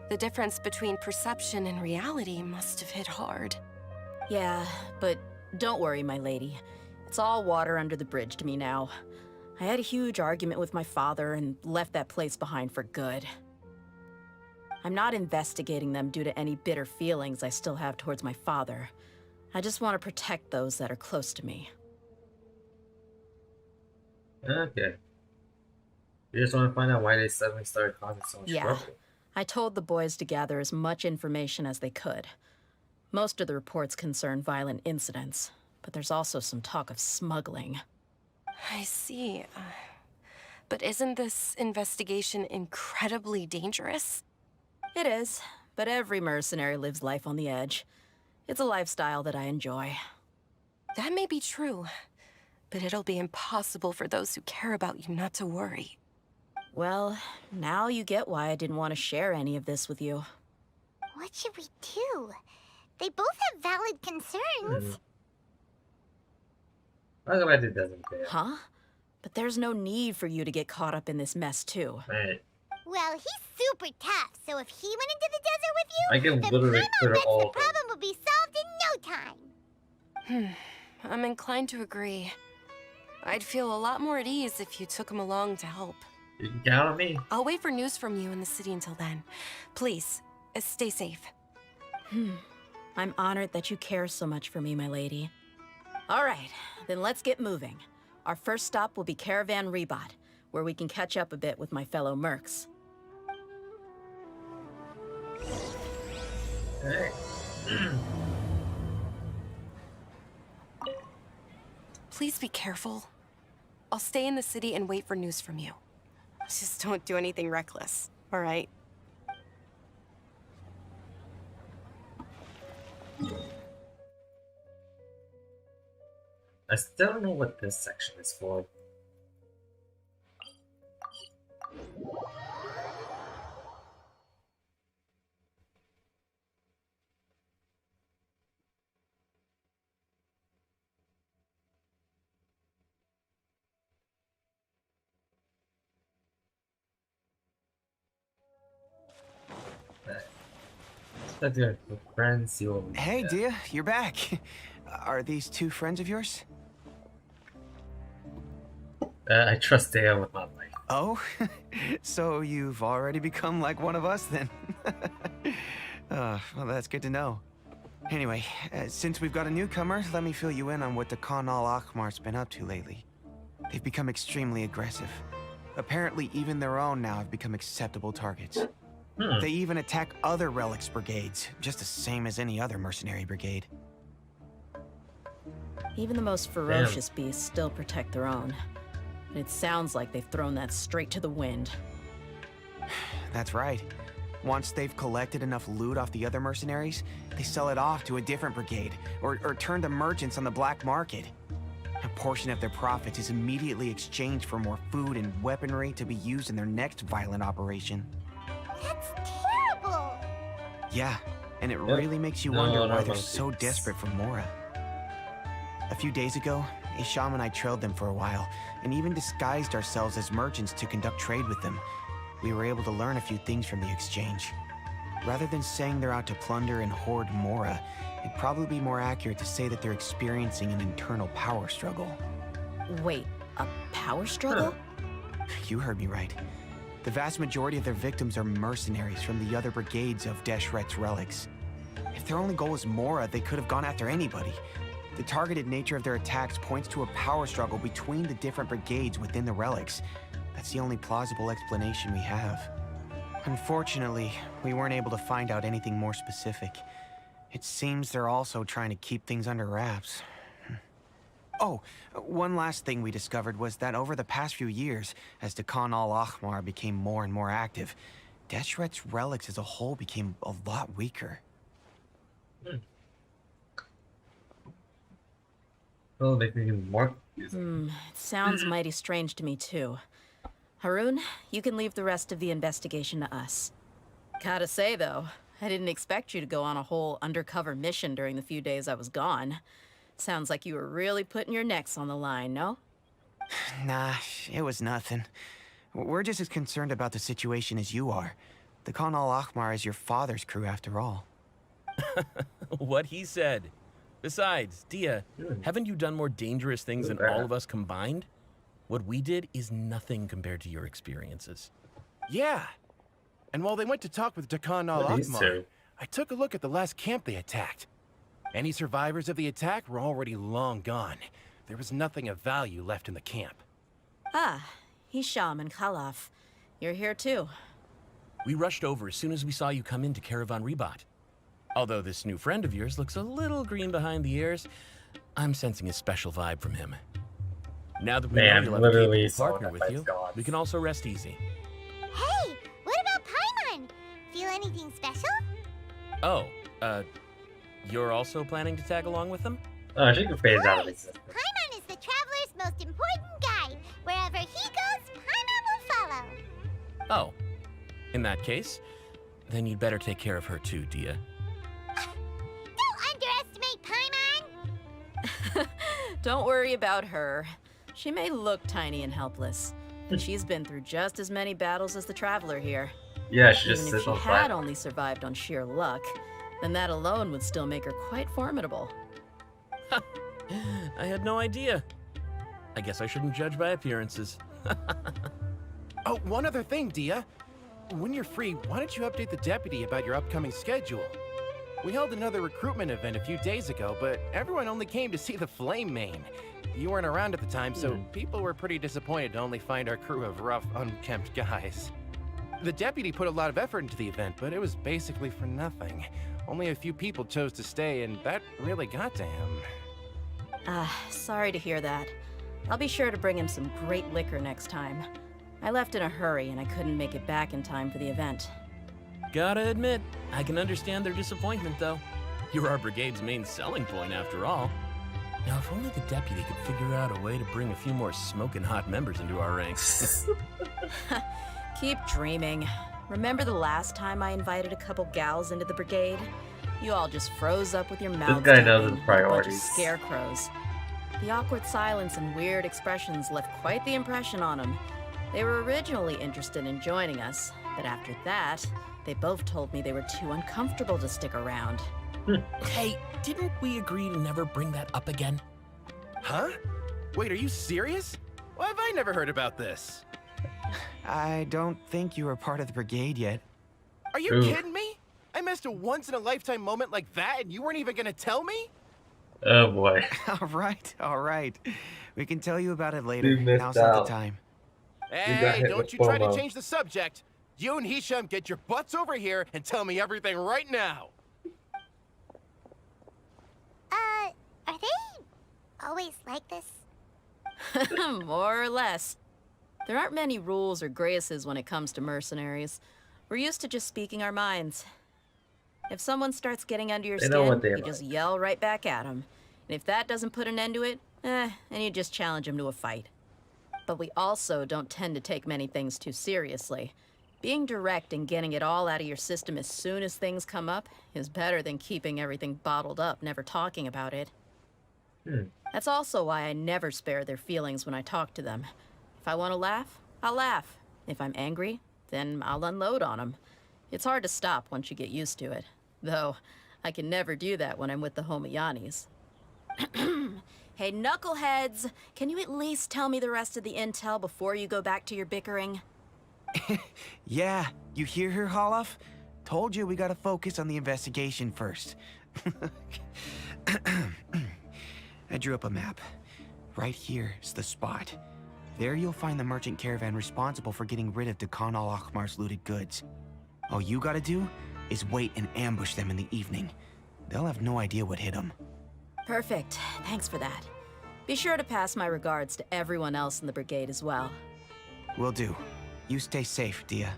The difference between perception and reality must have hit hard. Yeah, but don't worry, my lady. It's all water under the bridge to me now. I had a huge argument with my father and left that place behind for good. I'm not investigating them due to any bitter feelings I still have towards my father. I just want to protect those that are close to me. Okay. You just want to find out why they suddenly started causing so much trouble. I told the boys to gather as much information as they could. Most of the reports concern violent incidents, but there's also some talk of smuggling. I see. But isn't this investigation incredibly dangerous? It is, but every mercenary lives life on the edge. It's a lifestyle that I enjoy. That may be true, but it'll be impossible for those who care about you not to worry. Well, now you get why I didn't want to share any of this with you. What should we do? They both have valid concerns. I'm glad it doesn't care. Huh? But there's no need for you to get caught up in this mess, too. Right. Well, he's super tough, so if he went into the desert with you, I can then literally Paimon clear bets all the of them. problem will be solved in no time. I'm inclined to agree. I'd feel a lot more at ease if you took him along to help. You can count on me. I'll wait for news from you in the city until then. Please, stay safe. I'm honored that you care so much for me, my lady. All right, then let's get moving. Our first stop will be Caravan Rebot, where we can catch up a bit with my fellow mercs. Hey. Please be careful. I'll stay in the city and wait for news from you. Just don't do anything reckless, all right? I still don't know what this section is for. That's your friends, you will. Hey, Dia, you're back. Are these two friends of yours? I trust Dea with my life. Oh, so you've already become like one of us then? Well, that's good to know. Anyway, since we've got a newcomer, let me fill you in on what the Khan al-Ahmar's been up to lately. They've become extremely aggressive. Apparently, even their own now have become acceptable targets. They even attack other relics brigades, just the same as any other mercenary brigade. Even the most ferocious beasts still protect their own. And it sounds like they've thrown that straight to the wind. That's right. Once they've collected enough loot off the other mercenaries, they sell it off to a different brigade, or turn to merchants on the black market. A portion of their profits is immediately exchanged for more food and weaponry to be used in their next violent operation. That's terrible! Yeah, and it really makes you wonder why they're so desperate for Mora. A few days ago, Isham and I trailed them for a while, and even disguised ourselves as merchants to conduct trade with them. We were able to learn a few things from the exchange. Rather than saying they're out to plunder and hoard Mora, it'd probably be more accurate to say that they're experiencing an internal power struggle. Wait, a power struggle? You heard me right. The vast majority of their victims are mercenaries from the other brigades of Deshret's relics. If their only goal was Mora, they could have gone after anybody. The targeted nature of their attacks points to a power struggle between the different brigades within the relics. That's the only plausible explanation we have. Unfortunately, we weren't able to find out anything more specific. It seems they're also trying to keep things under wraps. Oh, one last thing we discovered was that over the past few years, as the Khan al-Ahmar became more and more active, Deshret's relics as a whole became a lot weaker. It'll make me even more confusing. It sounds mighty strange to me, too. Haroon, you can leave the rest of the investigation to us. Gotta say, though, I didn't expect you to go on a whole undercover mission during the few days I was gone. Sounds like you were really putting your necks on the line, no? Nah, it was nothing. We're just as concerned about the situation as you are. The Khan al-Ahmar is your father's crew, after all. What he said. Besides, Dia, haven't you done more dangerous things than all of us combined? What we did is nothing compared to your experiences. Yeah. And while they went to talk with Khan al-Ahmar, I took a look at the last camp they attacked. Any survivors of the attack were already long gone. There was nothing of value left in the camp. Ah, Hisham and Khalaf. You're here too. We rushed over as soon as we saw you come into Caravan Ribat. Although this new friend of yours looks a little green behind the ears, I'm sensing a special vibe from him. Now that we know you'll have a capable partner with you, we can also rest easy. Hey, what about Paimon? Feel anything special? Oh, you're also planning to tag along with them? Oh, she can phase out of existence. Paimon is the traveler's most important guide. Wherever he goes, Paimon will follow. Oh, in that case, then you'd better take care of her too, Dia. Don't underestimate Paimon! Don't worry about her. She may look tiny and helpless, but she's been through just as many battles as the traveler here. Yeah, she just Even if sits she on had fire. only survived on sheer luck, then that alone would still make her quite formidable. I had no idea. I guess I shouldn't judge by appearances. Oh, one other thing, Dia. When you're free, why don't you update the deputy about your upcoming schedule? We held another recruitment event a few days ago, but everyone only came to see the Flame Main. You weren't around at the time, so people were pretty disappointed to only find our crew of rough, unkempt guys. The deputy put a lot of effort into the event, but it was basically for nothing. Only a few people chose to stay, and that really got to him. Sorry to hear that. I'll be sure to bring him some great liquor next time. I left in a hurry and I couldn't make it back in time for the event. Gotta admit, I can understand their disappointment, though. You're our brigade's main selling point, after all. Now, if only the deputy could figure out a way to bring a few more smoking hot members into our ranks. Keep dreaming. Remember the last time I invited a couple gals into the brigade? You all just froze up with your mouths guy knows open, his like a bunch of priorities. scarecrows. The awkward silence and weird expressions left quite the impression on them. They were originally interested in joining us, but after that, they both told me they were too uncomfortable to stick around. Hey, didn't we agree to never bring that up again? Huh? Wait, are you serious? Why have I never heard about this? I don't think you were part of the brigade yet. Are you kidding me? I missed a once-in-a-lifetime moment like that, and you weren't even gonna tell me? Oh boy. All right. We can tell you about it later. You missed Now's not out. the time. Hey, hit don't with you try to FOMO. change the subject. You and Hisham get your butts over here and tell me everything right now. Are they always like this? More or less. There aren't many rules or graces when it comes to mercenaries. We're used to just speaking our minds. If someone starts getting under your They know what skin, they you just like. yell right back at them. And if that doesn't put an end to it, then you just challenge them to a fight. But we also don't tend to take many things too seriously. Being direct and getting it all out of your system as soon as things come up is better than keeping everything bottled up, never talking about it. That's also why I never spare their feelings when I talk to them. If I want to laugh, I'll laugh. If I'm angry, then I'll unload on them. It's hard to stop once you get used to it. Though, I can never do that when I'm with the Homayanis. Hey, knuckleheads! Can you at least tell me the rest of the intel before you go back to your bickering? Yeah, you hear her, Holloff? Told you we gotta focus on the investigation first. I drew up a map. Right here is the spot. There you'll find the merchant caravan responsible for getting rid of Khan al-Ahmar's looted goods. All you gotta do is wait and ambush them in the evening. They'll have no idea what hit them. Perfect. Thanks for that. Be sure to pass my regards to everyone else in the brigade as well. Will do. You stay safe, Dia.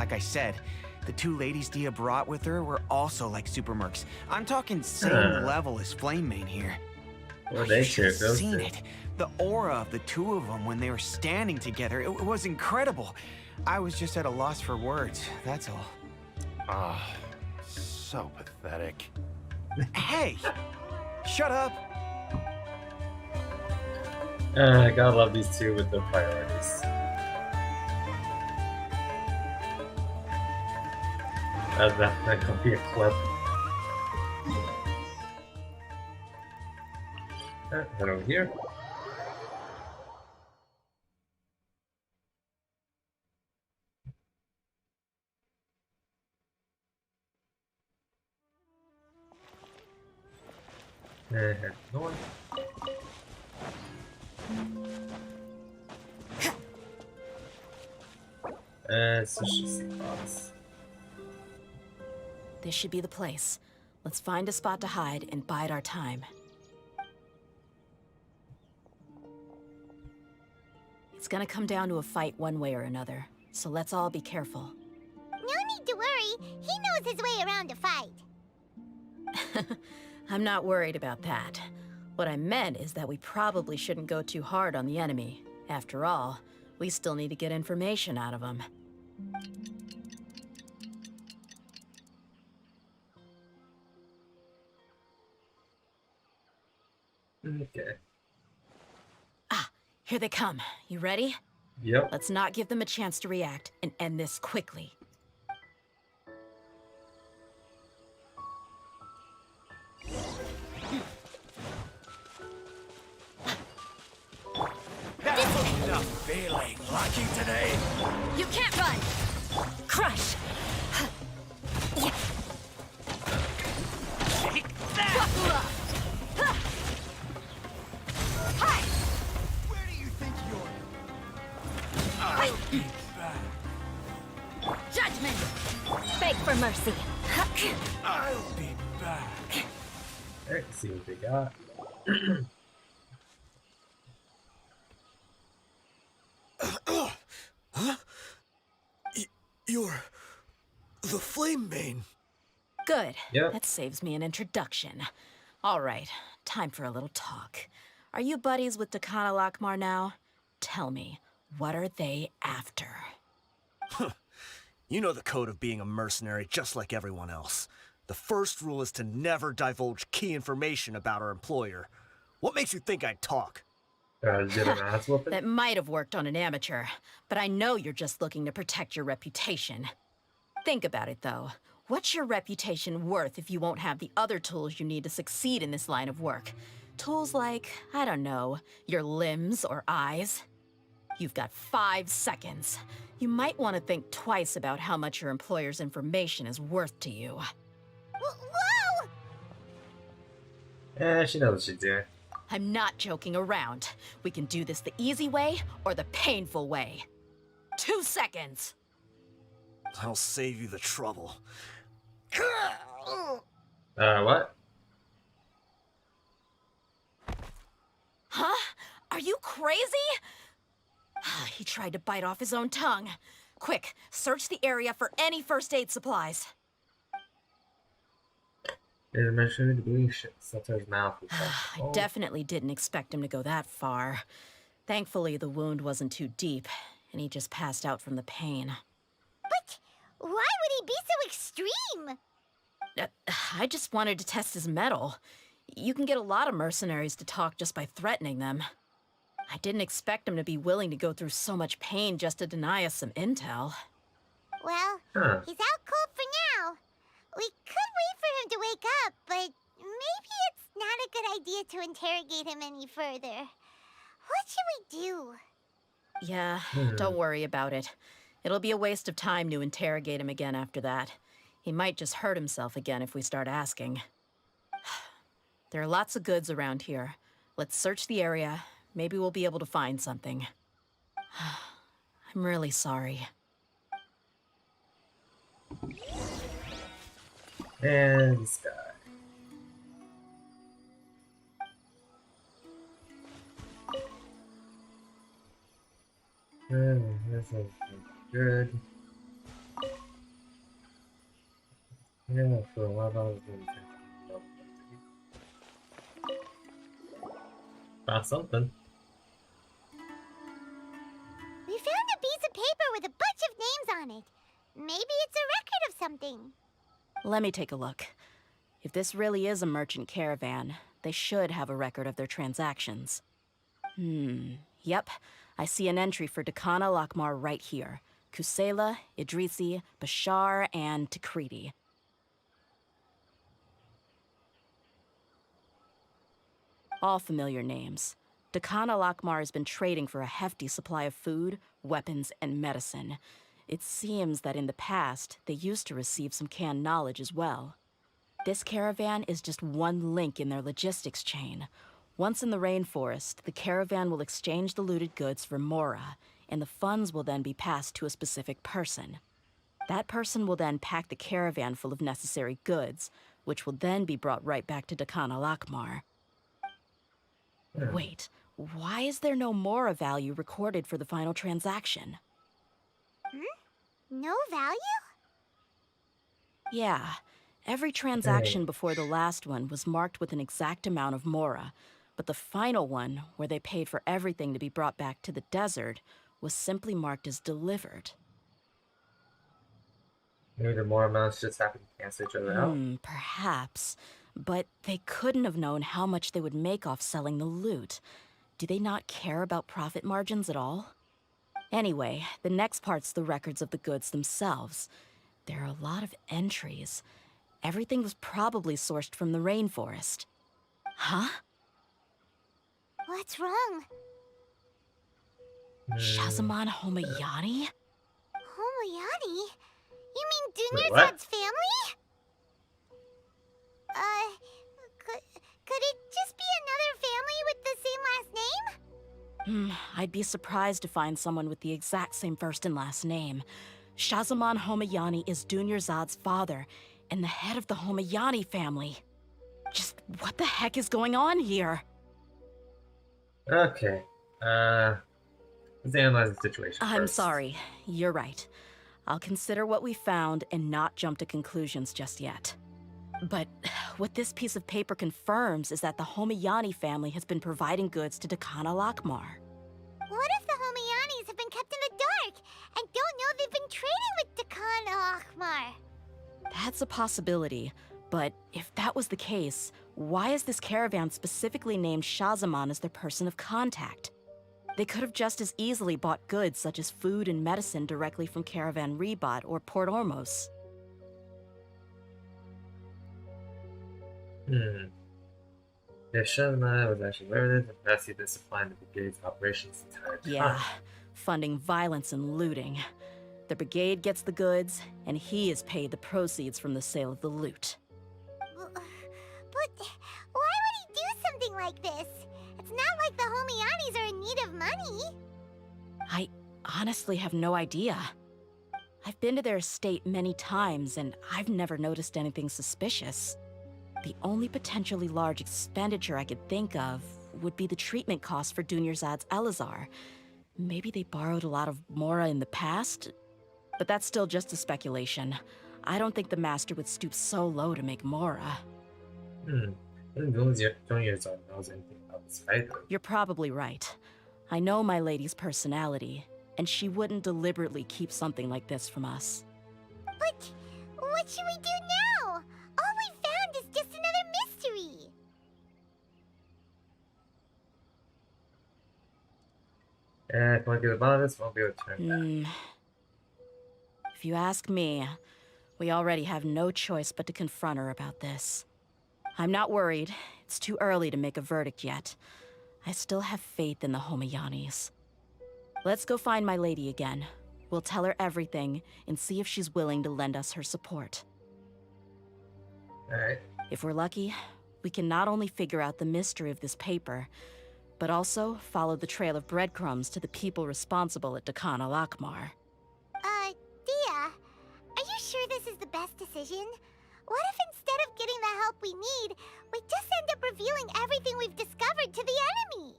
like I said, the two ladies Dia brought with her were also like super mercs. I'm talking same level as Flame Main here. Well, You they should have should have seen it. The aura of the two of them when they were standing together, it was incredible. I was just at a loss for words, that's all. Ah, so pathetic. Hey! Shut up! I gotta love these two with their priorities. That could be a clip. Head over here. And head north. Sushi Sea Boss. This should be the place. Let's find a spot to hide and bide our time. It's gonna come down to a fight one way or another, so let's all be careful. No need to worry. He knows his way around a fight. I'm not worried about that. What I meant is that we probably shouldn't go too hard on the enemy. After all, we still need to get information out of him. Okay. Ah, here they come. You ready? Yep. Let's not give them a chance to react and end this quickly. Not feeling lucky today. You can't run! Crush! Take that! Where do you think you're? I'll be back. Judgment! Beg for mercy. I'll be back. Alright, see what they got. Huh? You're the Flame Main. Good. Yep. That saves me an introduction. All right, time for a little talk. Are you buddies with Dakana Lakmar now? Tell me, what are they after? You know the code of being a mercenary just like everyone else. The first rule is to never divulge key information about our employer. What makes you think I'd talk? Did an ass whooping? That might have worked on an amateur, but I know you're just looking to protect your reputation. Think about it, though. What's your reputation worth if you won't have the other tools you need to succeed in this line of work? Tools like, I don't know, your limbs or eyes? You've got 5 seconds. You might want to think twice about how much your employer's information is worth to you. Whoa! She knows what she's doing. I'm not joking around. We can do this the easy way or the painful way. 2 seconds. I'll save you the trouble. What? Huh? Are you crazy? He tried to bite off his own tongue. Quick, search the area for any first aid supplies. There's a mention of the bleeding shit. That's his mouth. I definitely didn't expect him to go that far. Thankfully, the wound wasn't too deep, and he just passed out from the pain. But why would he be so extreme? I just wanted to test his mettle. You can get a lot of mercenaries to talk just by threatening them. I didn't expect him to be willing to go through so much pain just to deny us some intel. Well, he's out cold for now. We could wait for him to wake up, but maybe it's not a good idea to interrogate him any further. What should we do? Yeah, don't worry about it. It'll be a waste of time to interrogate him again after that. He might just hurt himself again if we start asking. There are lots of goods around here. Let's search the area. Maybe we'll be able to find something. I'm really sorry. And this guy. This is good. Yeah, for a while I was doing found something. We found a piece of paper with a bunch of names on it. Maybe it's a record of something. Let me take a look. If this really is a merchant caravan, they should have a record of their transactions. Yep. I see an entry for Dakana Lakmar right here. Kusela, Idrisi, Bashar, and Takriti. All familiar names. Dakana Lakmar has been trading for a hefty supply of food, weapons, and medicine. It seems that in the past, they used to receive some canned knowledge as well. This caravan is just one link in their logistics chain. Once in the rainforest, the caravan will exchange the looted goods for Mora, and the funds will then be passed to a specific person. That person will then pack the caravan full of necessary goods, which will then be brought right back to Dakana Lakmar. Wait, why is there no Mora value recorded for the final transaction? No value? Yeah. Every transaction before the last one was marked with an exact amount of Mora, but the final one, where they paid for everything to be brought back to the desert, was simply marked as delivered. Maybe the more amounts just happen to cancel each other out. Perhaps. But they couldn't have known how much they would make off selling the loot. Do they not care about profit margins at all? Anyway, the next part's the records of the goods themselves. There are a lot of entries. Everything was probably sourced from the rainforest. Huh? What's wrong? Shazamon Homayani? Homayani? You mean Wait, what? Dunyarzad's family? Could it just be another family with the same last name? I'd be surprised to find someone with the exact same first and last name. Shazamon Homayani is Dunyarzad's father, and the head of the Homayani family. Just what the heck is going on here? Okay. Let's analyze the situation I'm first. sorry. You're right. I'll consider what we found and not jump to conclusions just yet. But what this piece of paper confirms is that the Homayani family has been providing goods to Dakana Lakmar. What if the Homayanis have been kept in the dark and don't know they've been trading with Dakana Lakmar? That's a possibility, but if that was the case, why is this caravan specifically named Shazamon as their person of contact? They could have just as easily bought goods such as food and medicine directly from Caravan Ribat or Port Ormos. If Shazamon was actually murdered, then perhaps he'd been supplying the brigade's operations the entire time. Yeah, funding violence and looting. The brigade gets the goods, and he is paid the proceeds from the sale of the loot. But why would he do something like this? It's not like the Homayanis are in need of money. I honestly have no idea. I've been to their estate many times, and I've never noticed anything suspicious. The only potentially large expenditure I could think of would be the treatment costs for Dunyarzad's Elazar. Maybe they borrowed a lot of Mora in the past? But that's still just a speculation. I don't think the Master would stoop so low to make Mora. I think Dunyarzad knows anything about this either. You're probably right. I know my lady's personality, and she wouldn't deliberately keep something like this from us. But what should we do now? All we found is just another mystery. If one get about this, won't be able to turn back. If you ask me, we already have no choice but to confront her about this. I'm not worried. It's too early to make a verdict yet. I still have faith in the Homayanis. Let's go find my lady again. We'll tell her everything and see if she's willing to lend us her support. Alright. If we're lucky, we can not only figure out the mystery of this paper, but also follow the trail of breadcrumbs to the people responsible at Dakana Lakmar. Dia, are you sure this is the best decision? What if instead of getting the help we need, we just end up revealing everything we've discovered to the enemy?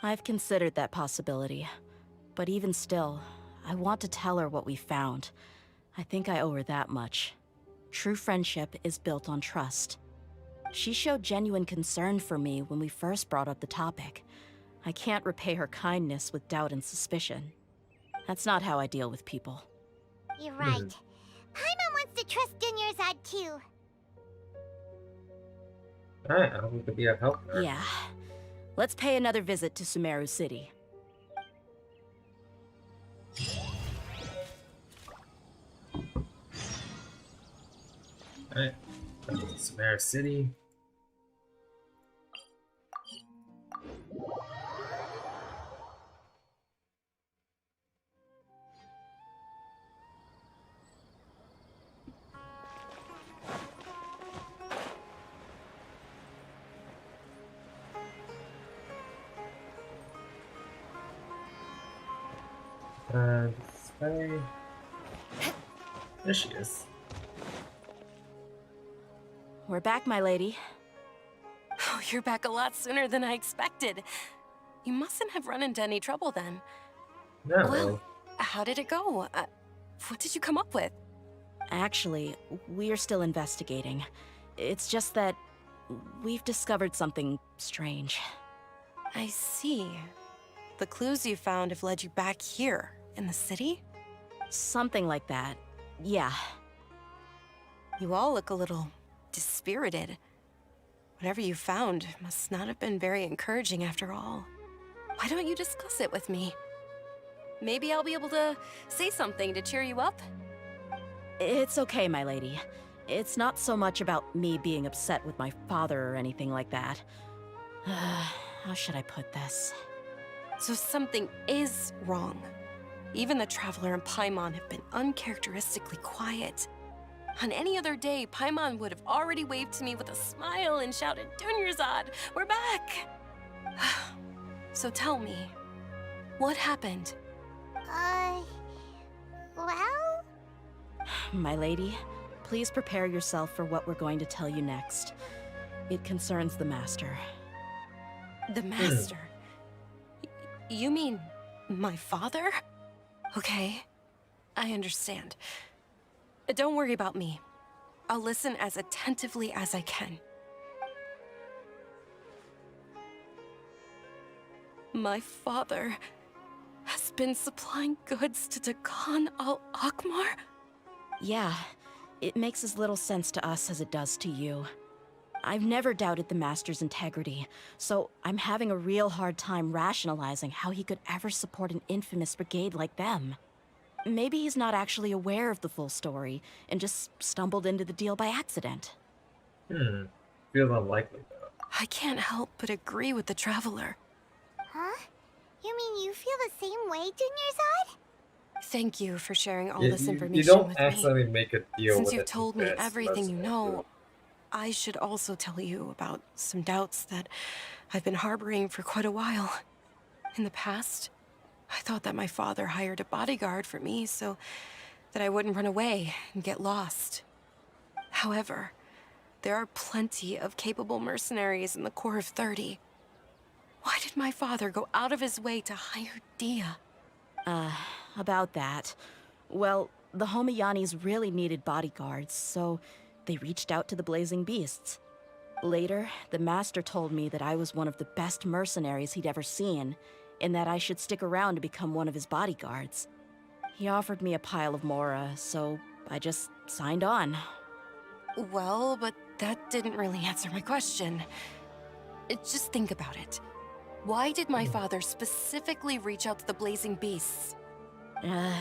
I've considered that possibility. But even still, I want to tell her what we found. I think I owe her that much. True friendship is built on trust. She showed genuine concern for me when we first brought up the topic. I can't repay her kindness with doubt and suspicion. That's not how I deal with people. You're right. Paimon wants to trust Dunyarzad too. Alright, I don't need to be of help. Yeah. Let's pay another visit to Sumeru City. Alright, Sumeru City. This way. There she is. We're back, my lady. Oh, you're back a lot sooner than I expected. You mustn't have run into any trouble then. No. Well, how did it go? What did you come up with? Actually, we're still investigating. It's just that we've discovered something strange. I see. The clues you found have led you back here, in the city? Something like that, yeah. You all look a little dispirited. Whatever you found must not have been very encouraging after all. Why don't you discuss it with me? Maybe I'll be able to say something to cheer you up? It's okay, my lady. It's not so much about me being upset with my father or anything like that. How should I put this? So something is wrong. Even the Traveler and Paimon have been uncharacteristically quiet. On any other day, Paimon would have already waved to me with a smile and shouted, "Dunyarzad, we're back!" So tell me, what happened? Well? My lady, please prepare yourself for what we're going to tell you next. It concerns the Master. The Master? You mean my father? Okay, I understand. Don't worry about me. I'll listen as attentively as I can. My father has been supplying goods to Dakan al-Akmar? Yeah, it makes as little sense to us as it does to you. I've never doubted the Master's integrity, so I'm having a real hard time rationalizing how he could ever support an infamous brigade like them. Maybe he's not actually aware of the full story and just stumbled into the deal by accident. Feels unlikely though. I can't help but agree with the Traveler. Huh? You mean you feel the same way, Dunyarzad? Thank you for sharing all this information you don't with accidentally me. make a deal Since with you've it told me first, everything you that's know, I should also tell you about some doubts that I've been harboring for quite a while. In the past, I thought that my father hired a bodyguard for me so that I wouldn't run away and get lost. However, there are plenty of capable mercenaries in the Corps of 30. Why did my father go out of his way to hire Dia? About that. Well, the Homayanis really needed bodyguards, so they reached out to the Blazing Beasts. Later, the Master told me that I was one of the best mercenaries he'd ever seen, and that I should stick around to become one of his bodyguards. He offered me a pile of Mora, so I just signed on. Well, but that didn't really answer my question. Just think about it. Why did my father specifically reach out to the Blazing Beasts?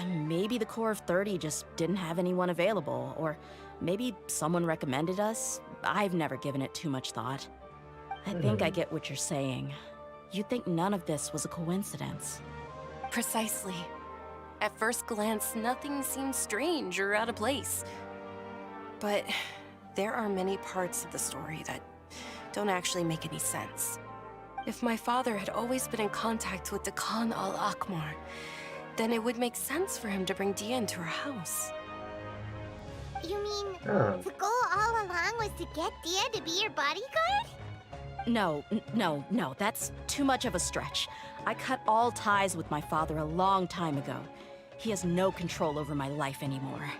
Maybe the Corps of 30 just didn't have anyone available, or maybe someone recommended us. I've never given it too much thought. I think I get what you're saying. You'd think none of this was a coincidence. Precisely. At first glance, nothing seems strange or out of place. But there are many parts of the story that don't actually make any sense. If my father had always been in contact with Dakan al-Akmar, then it would make sense for him to bring Dia into our house. You mean the goal all along was to get Dia to be your bodyguard? No, that's too much of a stretch. I cut all ties with my father a long time ago. He has no control over my life anymore.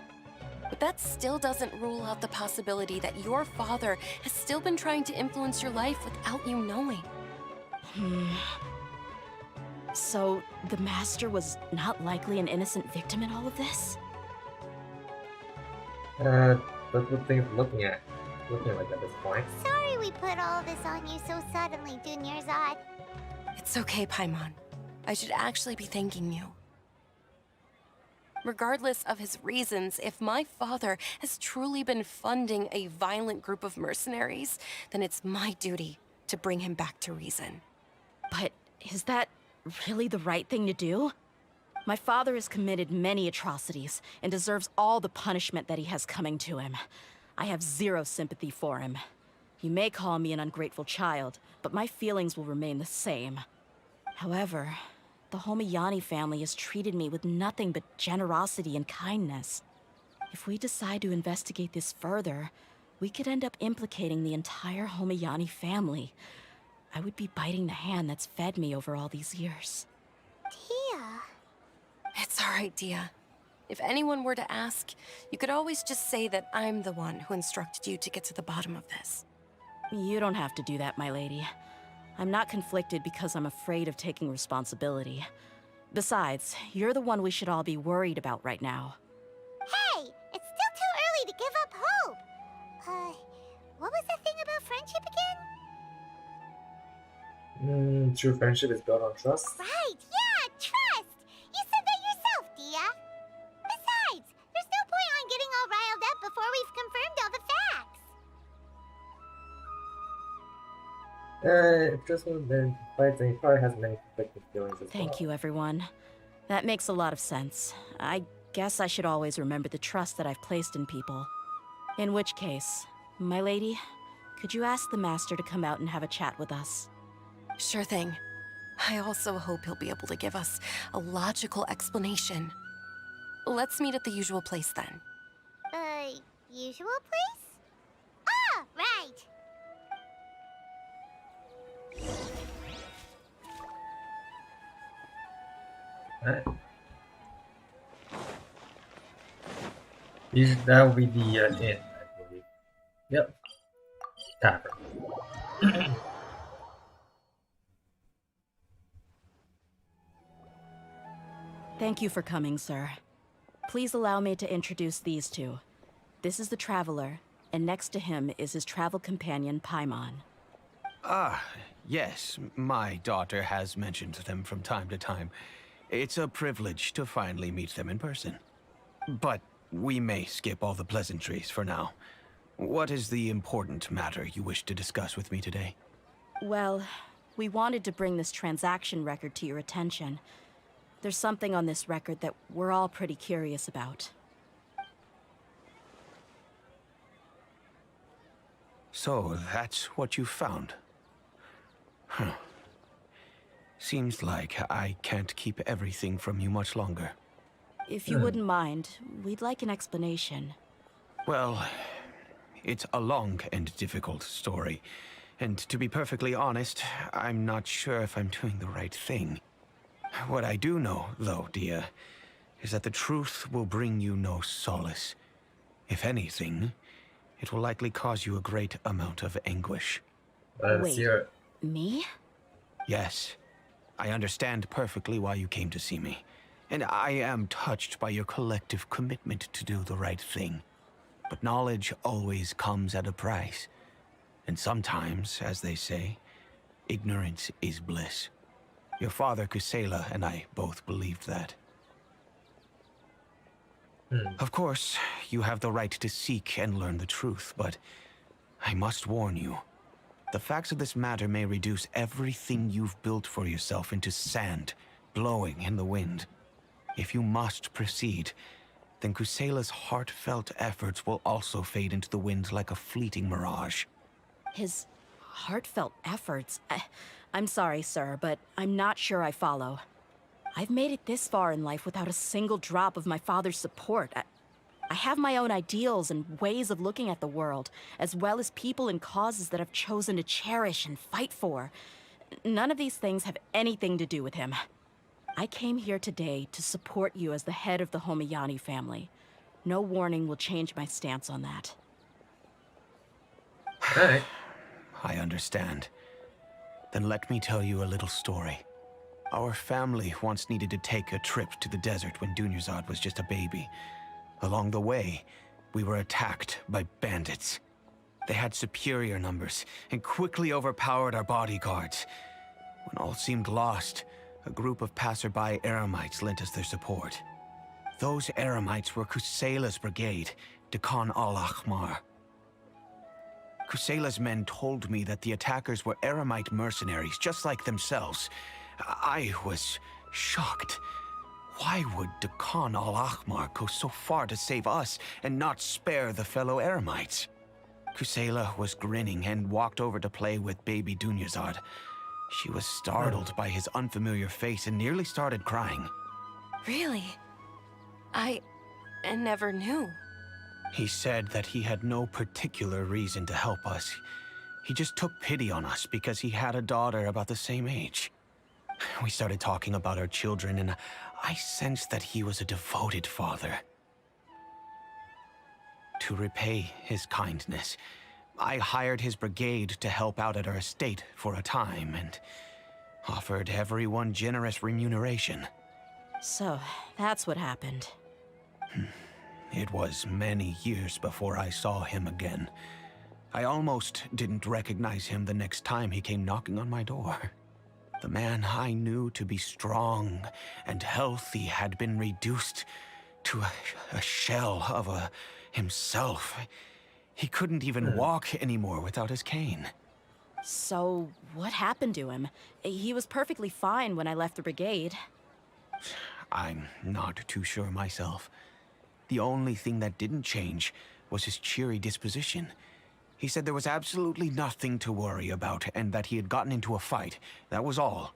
But that still doesn't rule out the possibility that your father has still been trying to influence your life without you knowing. So, the Master was not likely an innocent victim in all of this? That's what things looking like at this point. Sorry we put all this on you so suddenly, Dunyarzad. It's okay, Paimon. I should actually be thanking you. Regardless of his reasons, if my father has truly been funding a violent group of mercenaries, then it's my duty to bring him back to reason. But is that really the right thing to do? My father has committed many atrocities and deserves all the punishment that he has coming to him. I have zero sympathy for him. You may call me an ungrateful child, but my feelings will remain the same. However, the Homayani family has treated me with nothing but generosity and kindness. If we decide to investigate this further, we could end up implicating the entire Homayani family. I would be biting the hand that's fed me over all these years. Tia. It's all right, Dia. If anyone were to ask, you could always just say that I'm the one who instructed you to get to the bottom of this. You don't have to do that, my lady. I'm not conflicted because I'm afraid of taking responsibility. Besides, you're the one we should all be worried about right now. Hey, it's still too early to give up hope. What was that thing about friendship again? True friendship is built on trust. Right, yeah, trust! You said that yourself, Dia. Besides, there's no point on getting all riled up before we've confirmed all the facts. If Trust has been fighting, he probably has many conflicting feelings as well. Thank you, everyone. That makes a lot of sense. I guess I should always remember the trust that I've placed in people. In which case, my lady, could you ask the Master to come out and have a chat with us? Sure thing. I also hope he'll be able to give us a logical explanation. Let's meet at the usual place then. Usual place? Ah, right. Alright. That will be the inn, I believe. Yep. Tavern. Thank you for coming, sir. Please allow me to introduce these two. This is the Traveler, and next to him is his travel companion, Paimon. Ah, yes. My daughter has mentioned them from time to time. It's a privilege to finally meet them in person. But we may skip all the pleasantries for now. What is the important matter you wish to discuss with me today? Well, we wanted to bring this transaction record to your attention. There's something on this record that we're all pretty curious about. So, that's what you found? Huh. Seems like I can't keep everything from you much longer. If you wouldn't mind, we'd like an explanation. Well, it's a long and difficult story. And to be perfectly honest, I'm not sure if I'm doing the right thing. What I do know, though, Dia, is that the truth will bring you no solace. If anything, it will likely cause you a great amount of anguish. Wait, me? Yes. I understand perfectly why you came to see me. And I am touched by your collective commitment to do the right thing. But knowledge always comes at a price. And sometimes, as they say, ignorance is bliss. Your father, Kusela, and I both believed that. Of course, you have the right to seek and learn the truth, but I must warn you. The facts of this matter may reduce everything you've built for yourself into sand, blowing in the wind. If you must proceed, then Kusela's heartfelt efforts will also fade into the wind like a fleeting mirage. His heartfelt efforts? I'm sorry, sir, but I'm not sure I follow. I've made it this far in life without a single drop of my father's support. I have my own ideals and ways of looking at the world, as well as people and causes that I've chosen to cherish and fight for. None of these things have anything to do with him. I came here today to support you as the head of the Homayani family. No warning will change my stance on that. Alright. I understand. Then let me tell you a little story. Our family once needed to take a trip to the desert when Dunyarzad was just a baby. Along the way, we were attacked by bandits. They had superior numbers and quickly overpowered our bodyguards. When all seemed lost, a group of passerby Eremites lent us their support. Those Eremites were Kusela's brigade, Dekan al-Ahmar. Kusela's men told me that the attackers were Eremite mercenaries, just like themselves. I was shocked. Why would Dekan al-Ahmar go so far to save us and not spare the fellow Eremites? Kusela was grinning and walked over to play with baby Dunyarzad. She was startled by his unfamiliar face and nearly started crying. Really? I never knew. He said that he had no particular reason to help us. He just took pity on us because he had a daughter about the same age. We started talking about our children, and I sensed that he was a devoted father. To repay his kindness, I hired his brigade to help out at our estate for a time and offered everyone generous remuneration. So, that's what happened. It was many years before I saw him again. I almost didn't recognize him the next time he came knocking on my door. The man I knew to be strong and healthy had been reduced to a shell of himself. He couldn't even walk anymore without his cane. So, what happened to him? He was perfectly fine when I left the brigade. I'm not too sure myself. The only thing that didn't change was his cheery disposition. He said there was absolutely nothing to worry about and that he had gotten into a fight. That was all.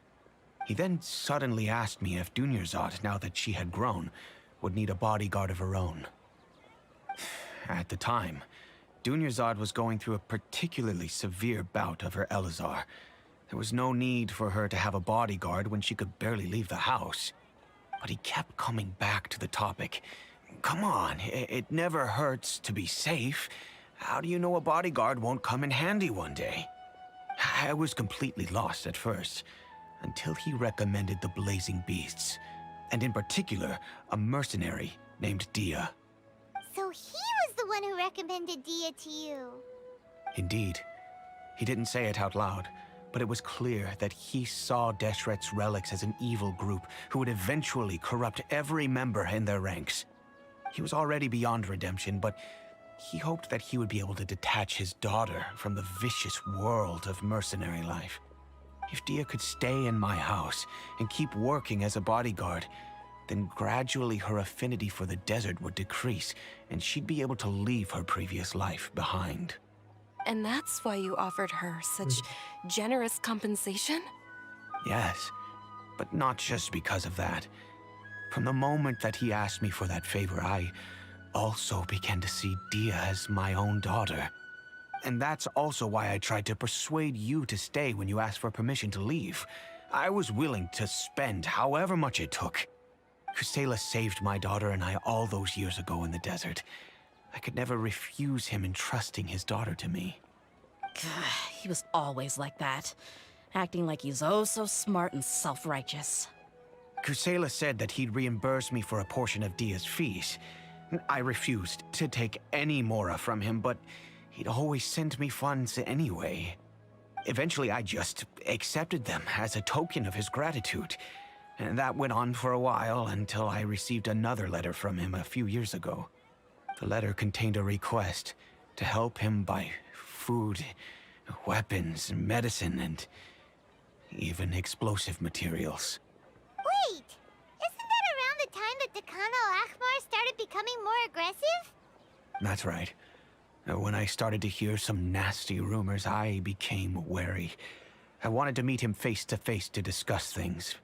He then suddenly asked me if Dunyarzad, now that she had grown, would need a bodyguard of her own. At the time, Dunyarzad was going through a particularly severe bout of her Elazar. There was no need for her to have a bodyguard when she could barely leave the house. But he kept coming back to the topic. Come on, it never hurts to be safe. How do you know a bodyguard won't come in handy one day? I was completely lost at first, until he recommended the Blazing Beasts, and in particular, a mercenary named Dia. So he was the one who recommended Dia to you. Indeed. He didn't say it out loud, but it was clear that he saw Deshret's relics as an evil group who would eventually corrupt every member in their ranks. He was already beyond redemption, but he hoped that he would be able to detach his daughter from the vicious world of mercenary life. If Dia could stay in my house and keep working as a bodyguard, then gradually her affinity for the desert would decrease, and she'd be able to leave her previous life behind. And that's why you offered her such generous compensation? Yes, but not just because of that. From the moment that he asked me for that favor, I also began to see Dia as my own daughter. And that's also why I tried to persuade you to stay when you asked for permission to leave. I was willing to spend however much it took. Kusela saved my daughter and I all those years ago in the desert. I could never refuse him entrusting his daughter to me. He was always like that, acting like he's oh so smart and self-righteous. Kusela said that he'd reimburse me for a portion of Dia's fees. I refused to take any mora from him, but he'd always send me funds anyway. Eventually, I just accepted them as a token of his gratitude. And that went on for a while until I received another letter from him a few years ago. The letter contained a request to help him buy food, weapons, medicine, and even explosive materials. Wait! Isn't that around the time that Dekan al-Ahmar started becoming more aggressive? That's right. When I started to hear some nasty rumors, I became wary. I wanted to meet him face to face to discuss things.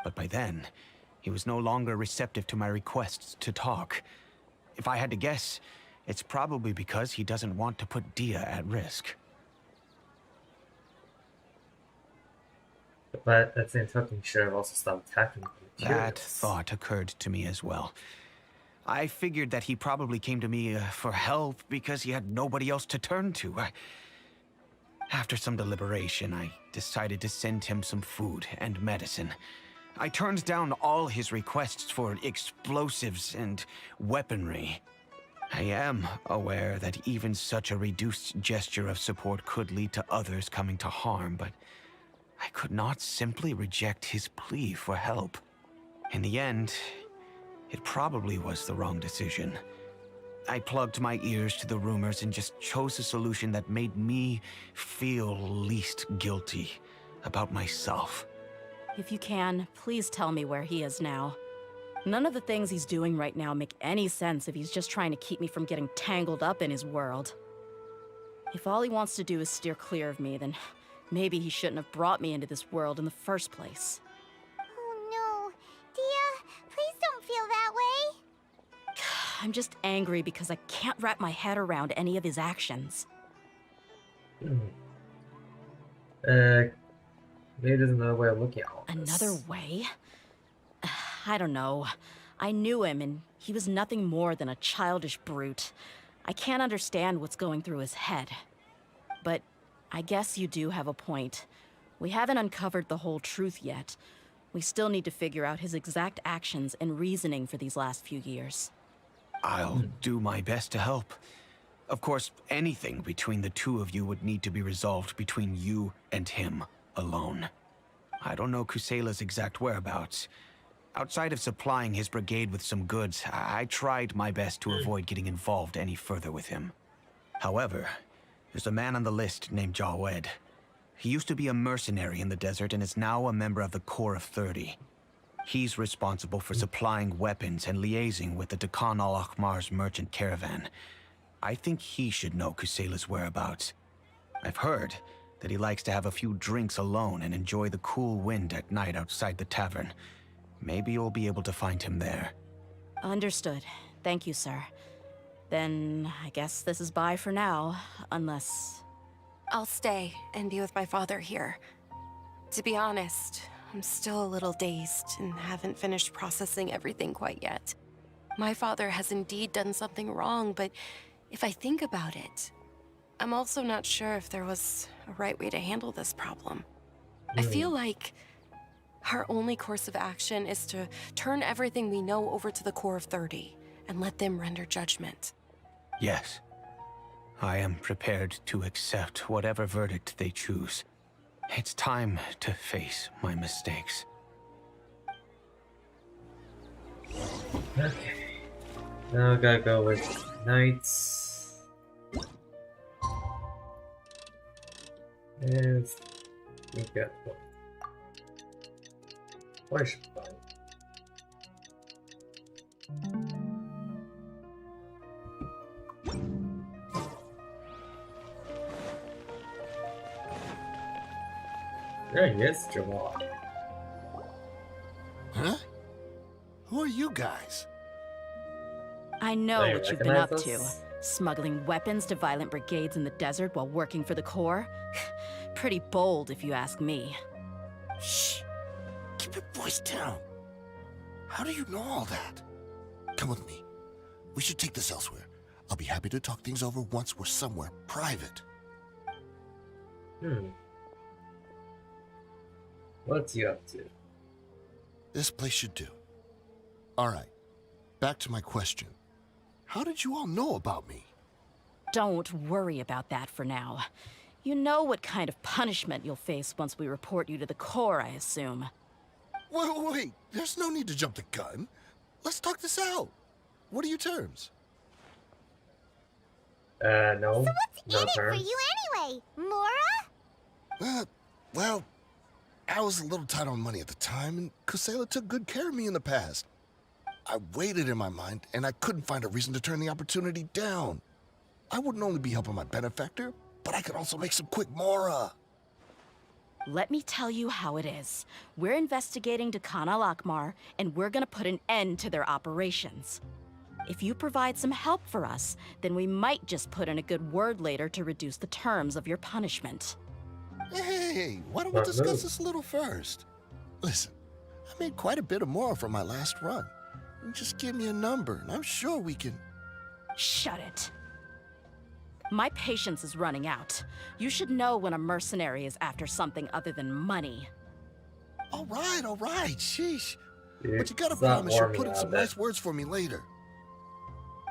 But by then, he was no longer receptive to my requests to talk. If I had to guess, it's probably because he doesn't want to put Dia at risk. But at the same time, he should have also stopped attacking the That thought occurred to me as well. I figured that he probably came to me for help because he had nobody else to turn to. After some deliberation, I decided to send him some food and medicine. I turned down all his requests for explosives and weaponry. I am aware that even such a reduced gesture of support could lead to others coming to harm, but I could not simply reject his plea for help. In the end, it probably was the wrong decision. I plugged my ears to the rumors and just chose a solution that made me feel least guilty about myself. If you can, please tell me where he is now. None of the things he's doing right now make any sense if he's just trying to keep me from getting tangled up in his world. If all he wants to do is steer clear of me, then maybe he shouldn't have brought me into this world in the first place. Oh no. Dia, please don't feel that way. I'm just angry because I can't wrap my head around any of his actions. Maybe there's another way of looking at all this. Another way? I don't know. I knew him, and he was nothing more than a childish brute. I can't understand what's going through his head. But I guess you do have a point. We haven't uncovered the whole truth yet. We still need to figure out his exact actions and reasoning for these last few years. I'll do my best to help. Of course, anything between the two of you would need to be resolved between you and him alone. I don't know Kusela's exact whereabouts. Outside of supplying his brigade with some goods, I tried my best to avoid getting involved any further with him. However, there's a man on the list named Jawed. He used to be a mercenary in the desert and is now a member of the Corps of 30. He's responsible for supplying weapons and liaising with the Dakan al-Akhmar's merchant caravan. I think he should know Kusela's whereabouts. I've heard that he likes to have a few drinks alone and enjoy the cool wind at night outside the tavern. Maybe you'll be able to find him there. Understood. Thank you, sir. Then I guess this is bye for now, unless... I'll stay and be with my father here. To be honest, I'm still a little dazed and haven't finished processing everything quite yet. My father has indeed done something wrong, but if I think about it, I'm also not sure if there was a right way to handle this problem. I feel like our only course of action is to turn everything we know over to the Corps of 30 and let them render judgment. Yes. I am prepared to accept whatever verdict they choose. It's time to face my mistakes. Okay. Now I gotta go with knights. And we got one. Worship button. There he is, Jamal. Huh? Who are you guys? I know They what you've been up recognize to. us? Smuggling weapons to violent brigades in the desert while working for the Corps? Pretty bold, if you ask me. Shh. Keep your voice down. How do you know all that? Come with me. We should take this elsewhere. I'll be happy to talk things over once we're somewhere private. What's you up to? This place should do. All right. Back to my question. How did you all know about me? Don't worry about that for now. You know what kind of punishment you'll face once we report you to the Corps, I assume. Wait. There's no need to jump the gun. Let's talk this out. What are your terms? No. So what's No in it for terms. you anyway, Mora? Well, I was a little tight on money at the time, and Kusela took good care of me in the past. I weighed it in my mind, and I couldn't find a reason to turn the opportunity down. I wouldn't only be helping my benefactor, but I could also make some quick Mora. Let me tell you how it is. We're investigating Dakan al-Akhmar, and we're gonna put an end to their operations. If you provide some help for us, then we might just put in a good word later to reduce the terms of your punishment. Hey, why don't we discuss this a little first? Listen, I made quite a bit of Mora from my last run. Just give me a number, and I'm sure we can... Shut it. My patience is running out. You should know when a mercenary is after something other than money. All right, sheesh. Dude, But you gotta stop promise you'll warming put in up some there. nice words for me later.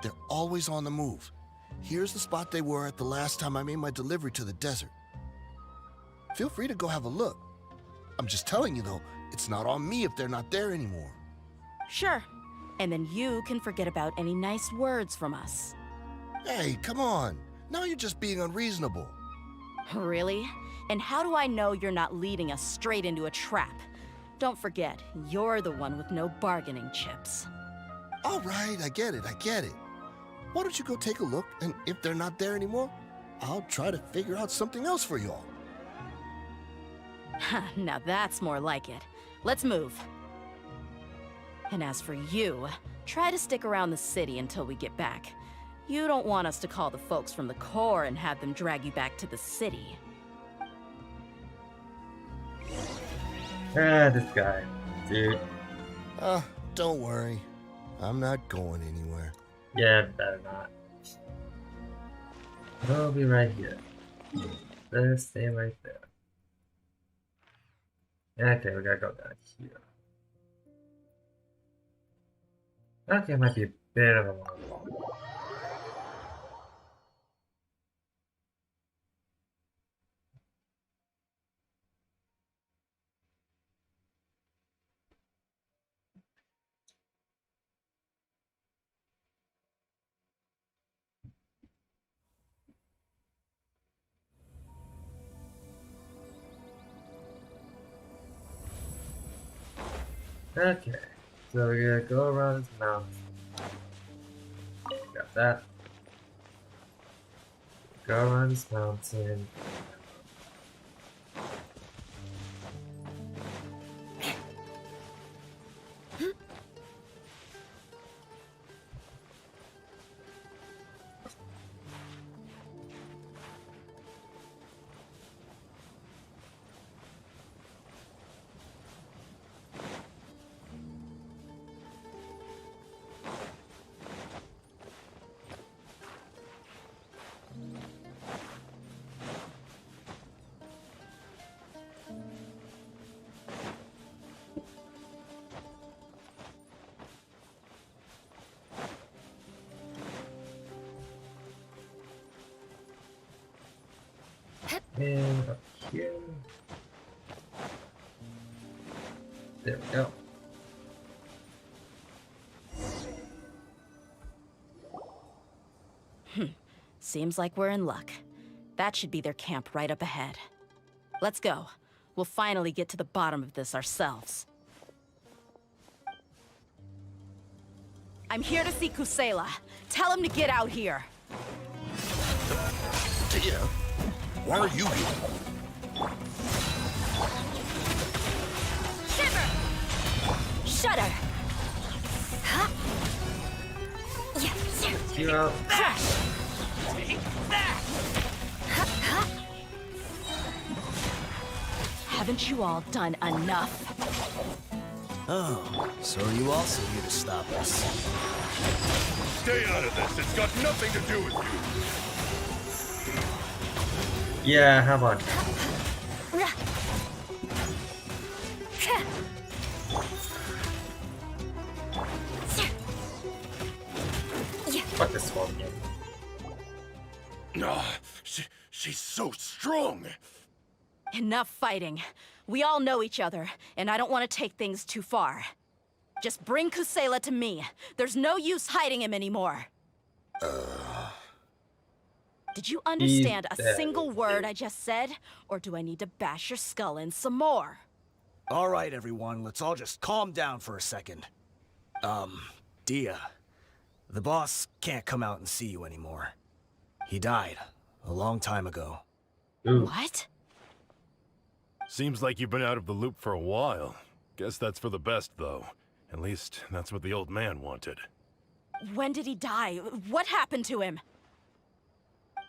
They're always on the move. Here's the spot they were at the last time I made my delivery to the desert. Feel free to go have a look. I'm just telling you, though, it's not on me if they're not there anymore. Sure. And then you can forget about any nice words from us. Hey, come on. Now you're just being unreasonable. Really? And how do I know you're not leading us straight into a trap? Don't forget, you're the one with no bargaining chips. All right, I get it. Why don't you go take a look, and if they're not there anymore, I'll try to figure out something else for y'all. Now that's more like it. Let's move. And as for you, try to stick around the city until we get back. You don't want us to call the folks from the Corps and have them drag you back to the city. Ah, this guy. Dude. Don't worry. I'm not going anywhere. Yeah, better not. I'll be right here. Better stay right there. Okay, we gotta go down here. Okay, it might be a bit of a long walk. Okay, so we're gonna go around this mountain. Got that. Go around this mountain. And up here. There we go. Seems like we're in luck. That should be their camp right up ahead. Let's go. We'll finally get to the bottom of this ourselves. I'm here to see Kusela. Tell him to get out here. Tia, why are you here? Shiver! Shudder! Huh? You out. Take that! Haven't you all done enough? Oh, so are you also here to stop us? Stay out of this. It's got nothing to do with you. Yeah, how about fuck this one again. No, she's so strong. Enough fighting. We all know each other, and I don't want to take things too far. Just bring Kusela to me. There's no use hiding him anymore. Did you understand a single word I just said? Or do I need to bash your skull in some more? All right, everyone, let's all just calm down for a second. Dia, the boss can't come out and see you anymore. He died a long time ago. What? Seems like you've been out of the loop for a while. Guess that's for the best, though. At least, that's what the old man wanted. When did he die? What happened to him?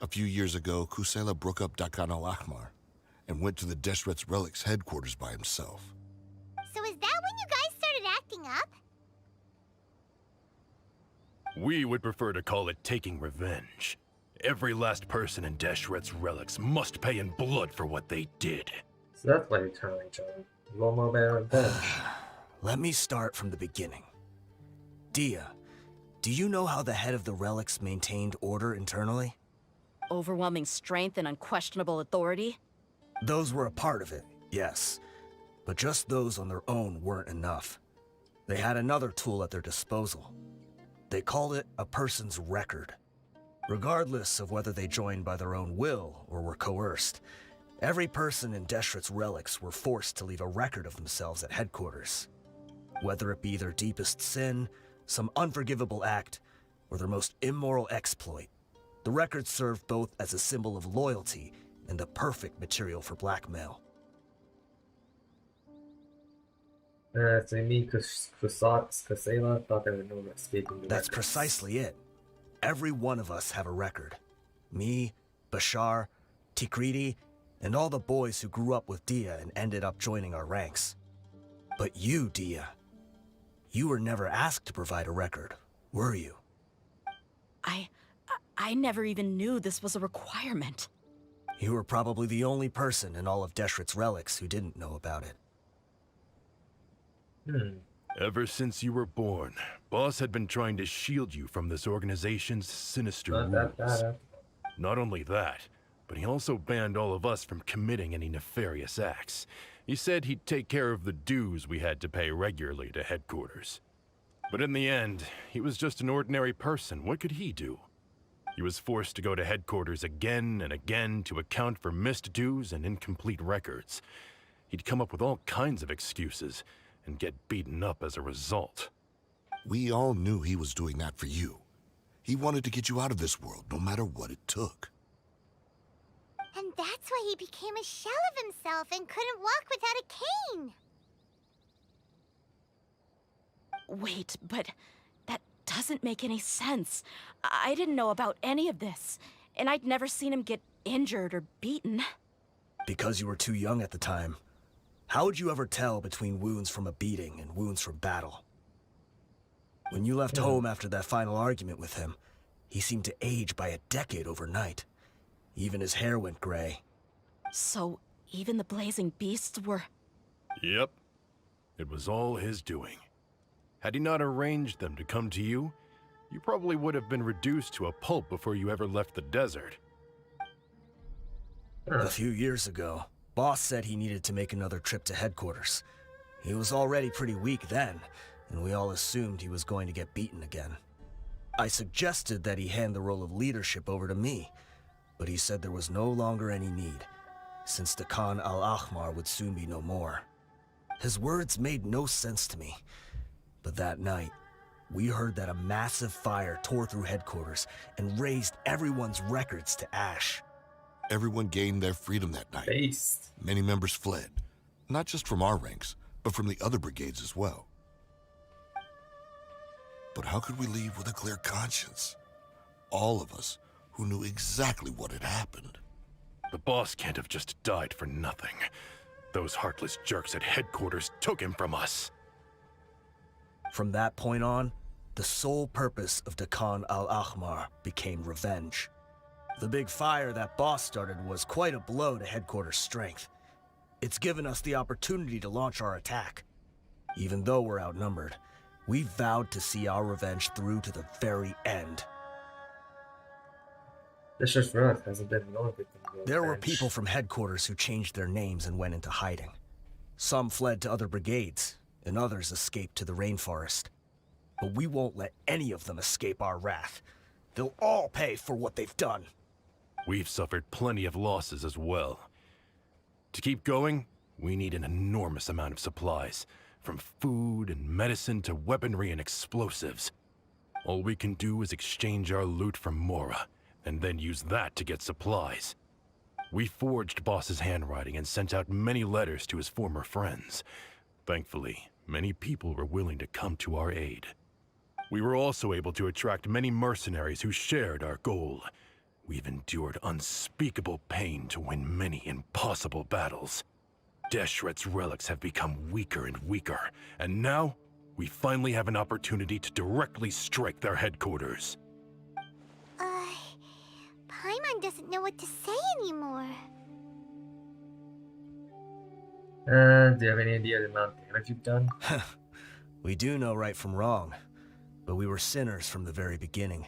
A few years ago, Kusela broke up Dakan al-Ahmar and went to the Deshret's Relics headquarters by himself. So is that when you guys started acting up? We would prefer to call it taking revenge. Every last person in Deshret's relics must pay in blood for what they did. So that's why you're telling each other. A little more about revenge. Let me start from the beginning. Dia, do you know how the head of the relics maintained order internally? Overwhelming strength and unquestionable authority? Those were a part of it, yes. But just those on their own weren't enough. They had another tool at their disposal. They called it a person's record. Regardless of whether they joined by their own will or were coerced, every person in Deshret's relics were forced to leave a record of themselves at headquarters. Whether it be their deepest sin, some unforgivable act, or their most immoral exploit, the record served both as a symbol of loyalty and the perfect material for blackmail. So you mean Kusela thought there were no escaping the That's records. precisely it. Every one of us have a record. Me, Bashar, Tikriti, and all the boys who grew up with Dia and ended up joining our ranks. But you, Dia, you were never asked to provide a record, were you? I never even knew this was a requirement. You were probably the only person in all of Deshret's relics who didn't know about it. Ever since you were born, Boss had been trying to shield you from this organization's sinister rules. Not only that, but he also banned all of us from committing any nefarious acts. He said he'd take care of the dues we had to pay regularly to headquarters. But in the end, he was just an ordinary person. What could he do? He was forced to go to headquarters again and again to account for missed dues and incomplete records. He'd come up with all kinds of excuses and get beaten up as a result. We all knew he was doing that for you. He wanted to get you out of this world, no matter what it took. And that's why he became a shell of himself and couldn't walk without a cane. Wait, but that doesn't make any sense. I didn't know about any of this, and I'd never seen him get injured or beaten. Because you were too young at the time. How would you ever tell between wounds from a beating and wounds from battle? When you left home after that final argument with him, he seemed to age by a decade overnight. Even his hair went gray. So, even the blazing beasts were... Yep. It was all his doing. Had he not arranged them to come to you, you probably would have been reduced to a pulp before you ever left the desert. A few years ago, Boss said he needed to make another trip to headquarters. He was already pretty weak then, and we all assumed he was going to get beaten again. I suggested that he hand the role of leadership over to me, but he said there was no longer any need, since the Khan al-Ahmar would soon be no more. His words made no sense to me, but that night, we heard that a massive fire tore through headquarters and razed everyone's records to ash. Everyone gained their freedom that night. Based. Many members fled, not just from our ranks, but from the other brigades as well. But how could we leave with a clear conscience? All of us who knew exactly what had happened. The boss can't have just died for nothing. Those heartless jerks at headquarters took him from us. From that point on, the sole purpose of the Khan al-Ahmar became revenge. The big fire that Boss started was quite a blow to headquarters' strength. It's given us the opportunity to launch our attack. Even though we're outnumbered, we vowed to see our revenge through to the very end. This just for us hasn't been known victim. There were people from headquarters who changed their names and went into hiding. Some fled to other brigades, and others escaped to the rainforest. But we won't let any of them escape our wrath. They'll all pay for what they've done. We've suffered plenty of losses as well. To keep going, we need an enormous amount of supplies, from food and medicine to weaponry and explosives. All we can do is exchange our loot from Mora, and then use that to get supplies. We forged Boss's handwriting and sent out many letters to his former friends. Thankfully, many people were willing to come to our aid. We were also able to attract many mercenaries who shared our goal. We've endured unspeakable pain to win many impossible battles. Deshret's relics have become weaker and weaker, and now We finally have an opportunity to directly strike their headquarters. Paimon doesn't know what to say anymore. Do you have any idea the amount of damage you've done? We do know right from wrong, but we were sinners from the very beginning.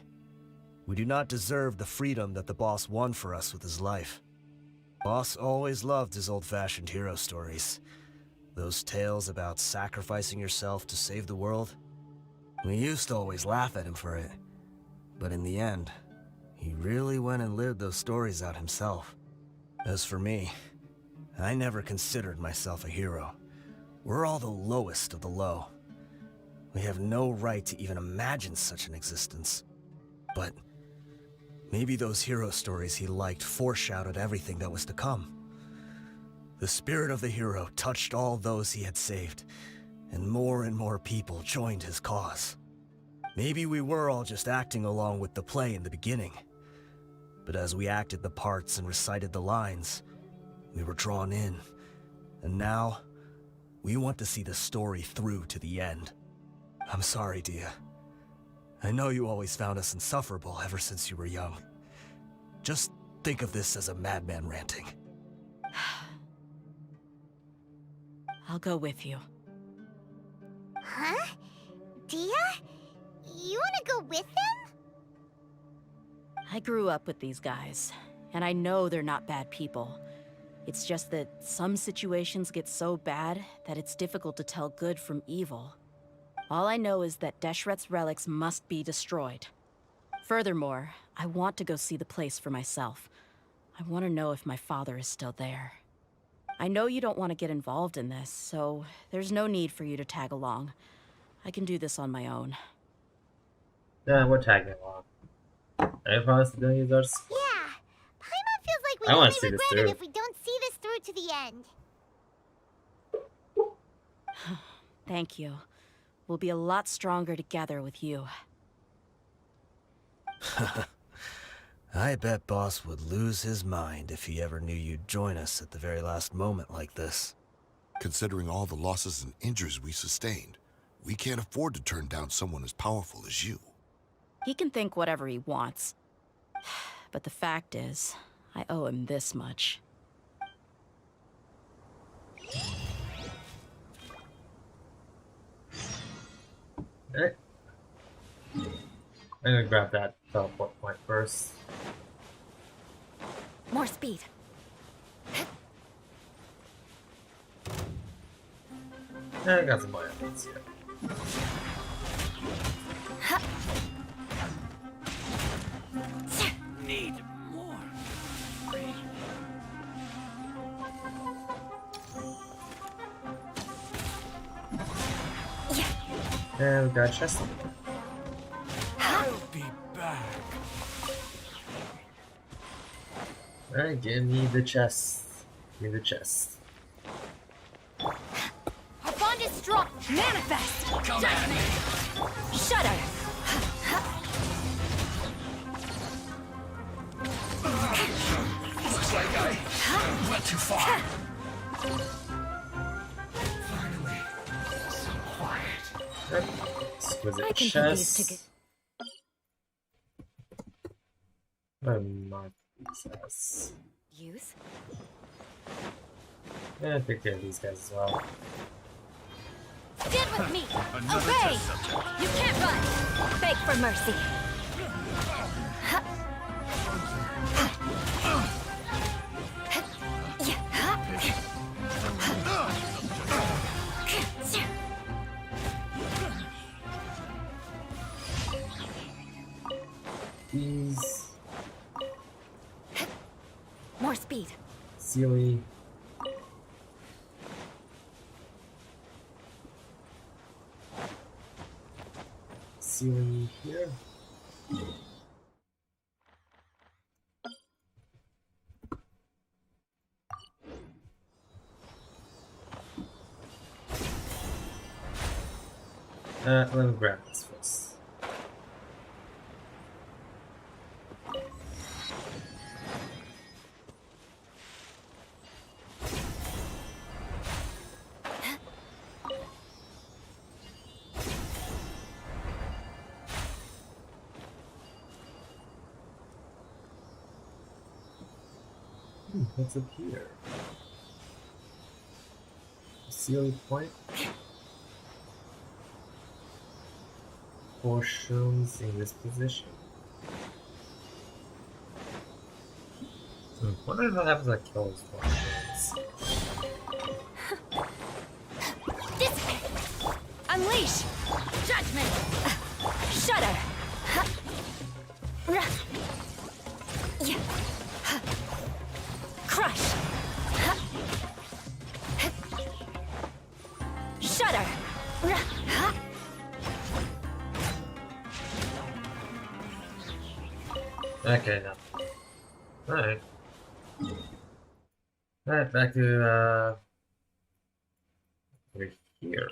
We do not deserve the freedom that the boss won for us with his life. Boss always loved his old-fashioned hero stories. Those tales about sacrificing yourself to save the world. We used to always laugh at him for it. But in the end, he really went and lived those stories out himself. As for me, I never considered myself a hero. We're all the lowest of the low. We have no right to even imagine such an existence. But maybe those hero stories he liked foreshadowed everything that was to come. The spirit of the hero touched all those he had saved, and more people joined his cause. Maybe we were all just acting along with the play in the beginning. But as we acted the parts and recited the lines, we were drawn in. And now, we want to see the story through to the end. I'm sorry, Dia. I know you always found us insufferable ever since you were young. Just think of this as a madman ranting. I'll go with you. Huh? Dia? You wanna go with him? I grew up with these guys, and I know they're not bad people. It's just that some situations get so bad that it's difficult to tell good from evil. All I know is that Deshret's relics must be destroyed. Furthermore, I want to go see the place for myself. I want to know if my father is still there. I know you don't want to get involved in this, so there's no need for you to tag along. I can do this on my own. Yeah, we're tagging along. Any possible users? Yeah. Paimon feels like we I wanna only see this regret it through. if we don't see this through to the end. Thank you. We'll be a lot stronger together with you. I bet Boss would lose his mind if he ever knew you'd join us at the very last moment like this. Considering all the losses and injuries we sustained, we can't afford to turn down someone as powerful as you. He can think whatever he wants. But the fact is, I owe him this much. Okay. I'm gonna grab that teleport point first. More speed. I got some more evidence here. Need more. And we got chest. I'll be back. Alright, give me the chest. Give me the chest. Our bond is strong. Manifest. Come at me. Shudder. Looks like I went too far. Finally, so quiet. Exquisite I can put these chest. together. Marquise. Use. Yeah, I take care of these guys as well. Stand with me. Another Obey. test subject. You can't run. Beg for mercy. These. More speed. Sealy. Sealy here. Let me grab this first. What's up here? Seal point. Portions in this position. I wonder if that happens like kill those portions. This way! Unleash! Judgment! Shudder! Crush! Shudder! Okay, now. Alright. Alright, back to, over here.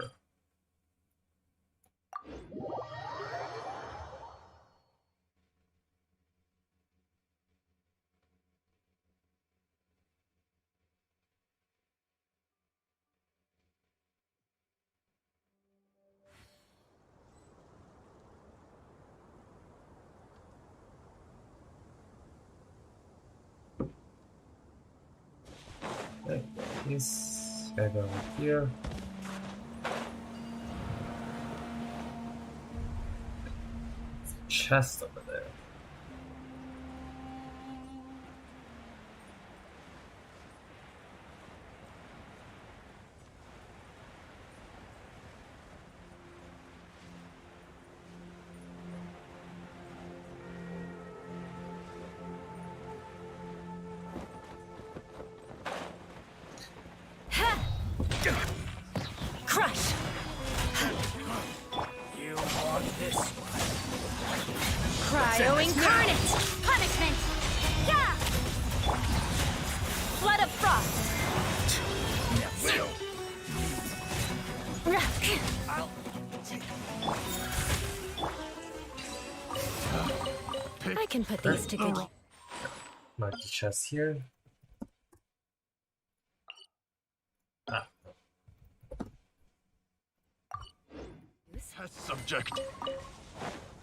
Okay, this guy over here. Chest over there. Crush! You want this one? Cryo incarnate! Punishment! Yeah! Flood of frost! I can put these to good use. Mark the chest here. Ah. Test subject.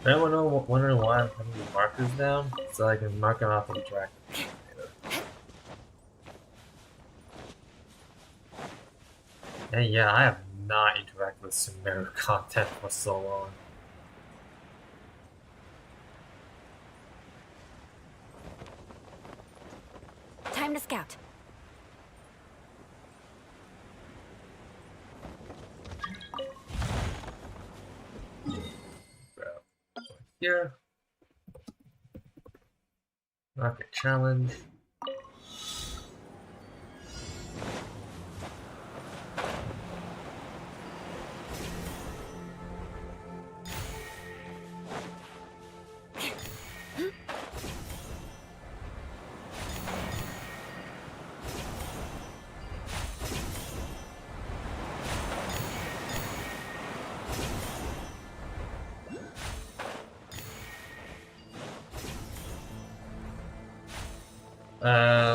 Anyone wondering why I'm putting the markers down? So I can mark them off and track them later. And yeah, I have not interacted with Sumeru content for so long. Time to scout. Here. Rocket challenge.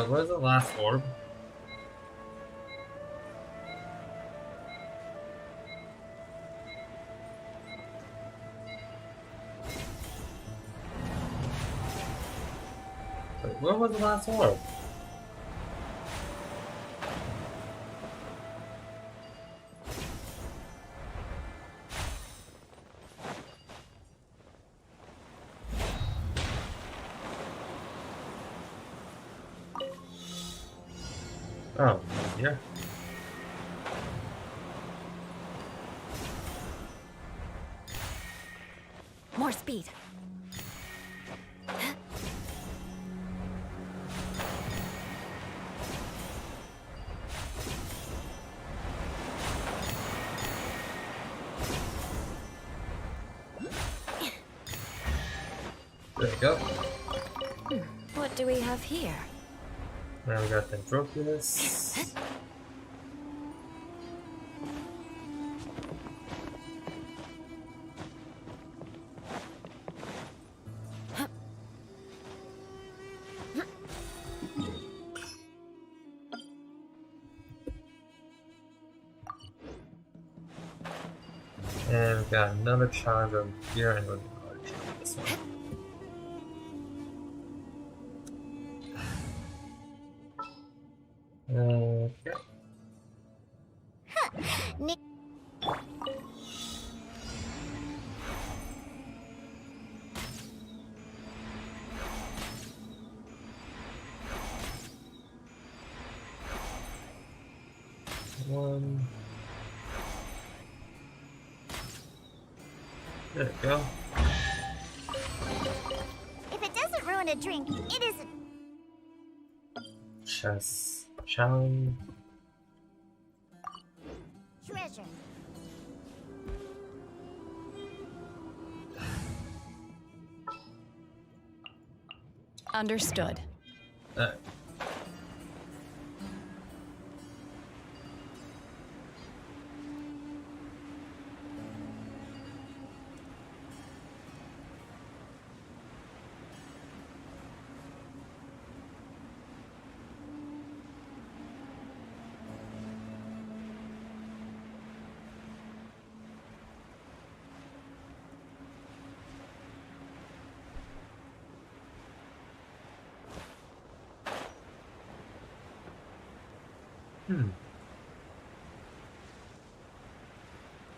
Where's the last orb? Wait, where was the last orb? Oh, here. More speed. There we go. What do we have here? Now we got Dendroculus. And we've got another challenge over here, and we're going to try this one. Nick. One. There we go. If it doesn't ruin a drink, it isn't. Chess challenge. Treasure. Understood.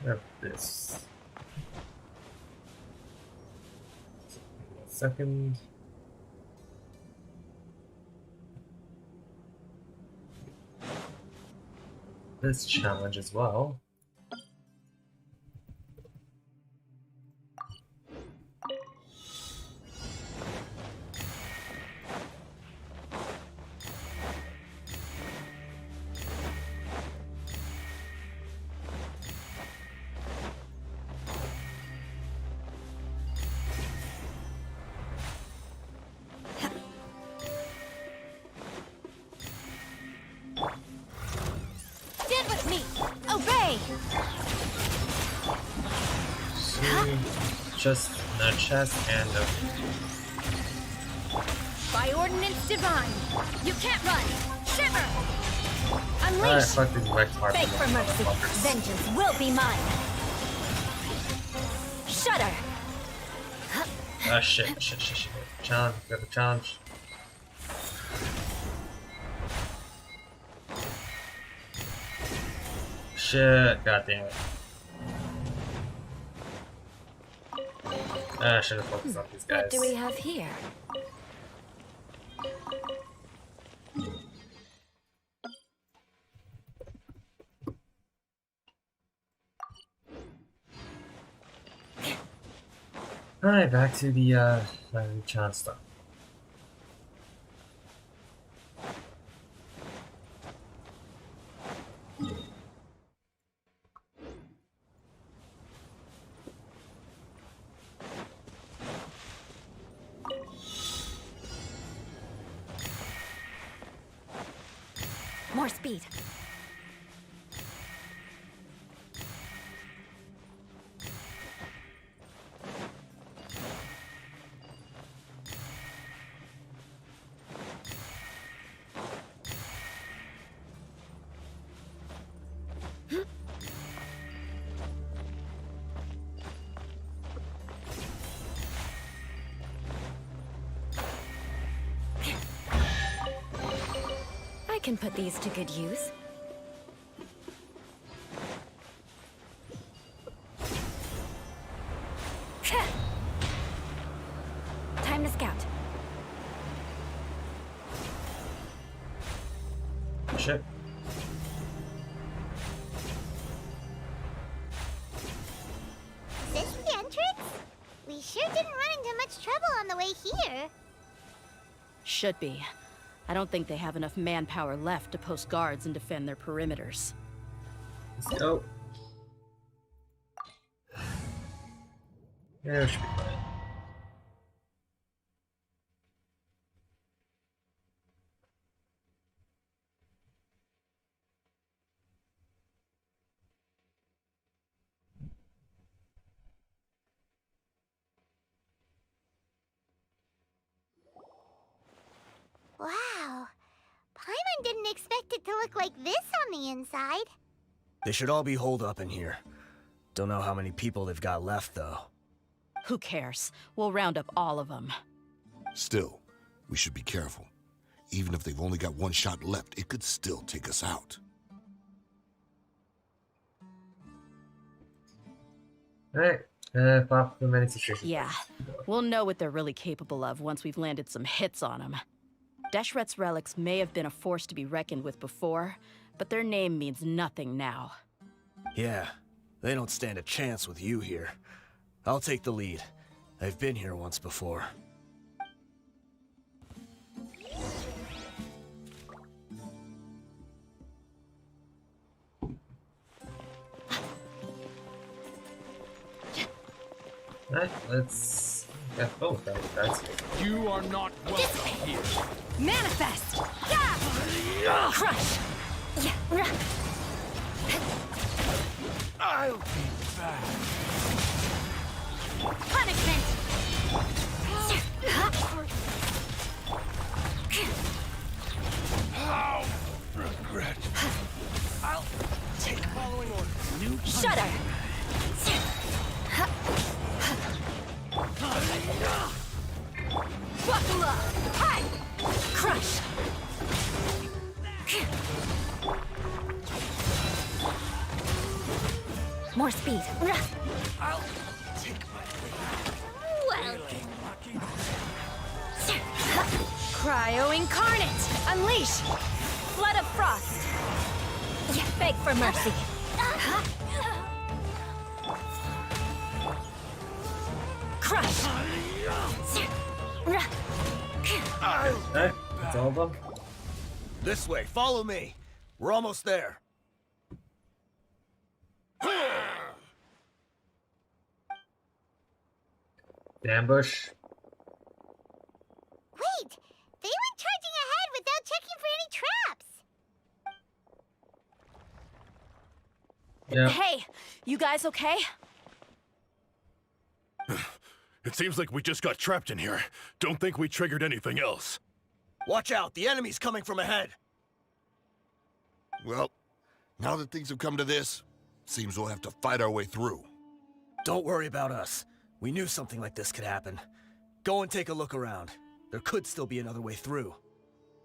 Have this. Second. This challenge as well. Stand with me. Obey. See, just no chest and a By ordinance divine, you can't run. Shiver. Alright, fucking wrecked my Beg for mercy. Vengeance will be mine. Shudder. Ah, shit. Challenge, got the challenge. Shit, god damn it. I should have focused on these guys. What do we have here? Alright, back to the challenge stuff. More speed. I can put these to good use. Time to scout. Shit. Is this the entrance? We sure didn't run into much trouble on the way here. Should be. I don't think they have enough manpower left to post guards and defend their perimeters. Let's go. Yeah, we should be fine. Wow. Paimon didn't expect it to look like this on the inside. They should all be holed up in here. Don't know how many people they've got left, though. Who cares? We'll round up all of them. Still, we should be careful. Even if they've only got one shot left, it could still take us out. Alright, pop the many situations. Yeah, we'll know what they're really capable of once we've landed some hits on them. Deshret's relics may have been a force to be reckoned with before, but their name means nothing now. Yeah, they don't stand a chance with you here. I'll take the lead. I've been here once before. Alright, let's get both guys. You are not welcome here. Manifest! Crush! I'll be back. Punishment! How regret. I'll take following orders. Shudder! Buckle up! Hi! Crush! More speed. I'll take Well. Cryo Incarnate! Unleash! Flood of frost. Beg for mercy. Crush! Alright, that's all of them. This way, follow me. We're almost there. The ambush. Wait! They went charging ahead without checking for any traps! Yeah. Hey, you guys okay? It seems like we just got trapped in here. Don't think we triggered anything else. Watch out, the enemy's coming from ahead. Well, now that things have come to this, seems we'll have to fight our way through. Don't worry about us. We knew something like this could happen. Go and take a look around. There could still be another way through.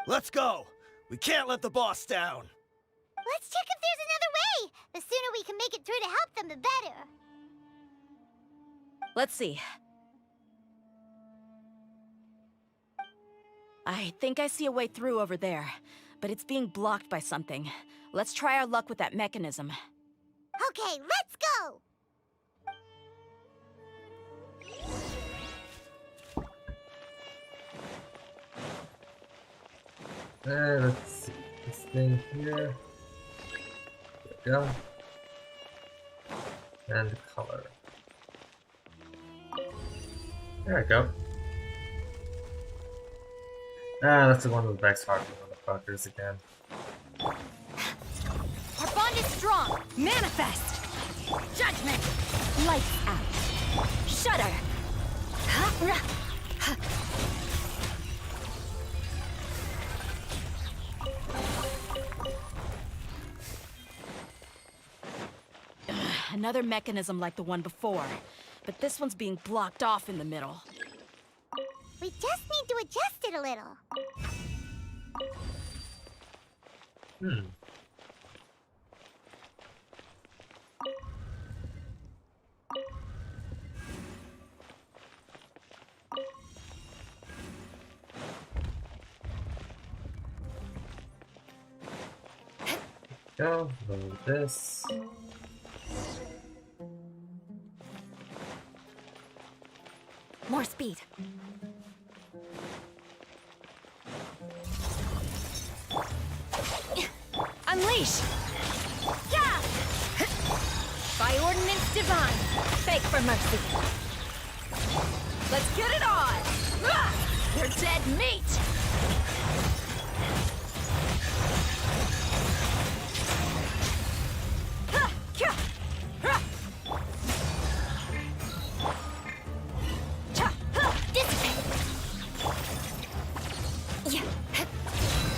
Let's go! We can't let the boss down! Let's check if there's another way! The sooner we can make it through to help them, the better! Let's see. I think I see a way through over there, but it's being blocked by something. Let's try our luck with that mechanism. Okay, let's go! Let's see this thing here. There we go. And color. There we go. Ah, that's the one with the back's hard motherfuckers again. Our bond is strong! Manifest! Judgment! Lights out! Shudder! Another mechanism like the one before, but this one's being blocked off in the middle. We just need to adjust it a little. Go, load this. More speed. Unleash! Yeah! By ordinance divine! Beg for mercy. Let's get it on! They're dead meat!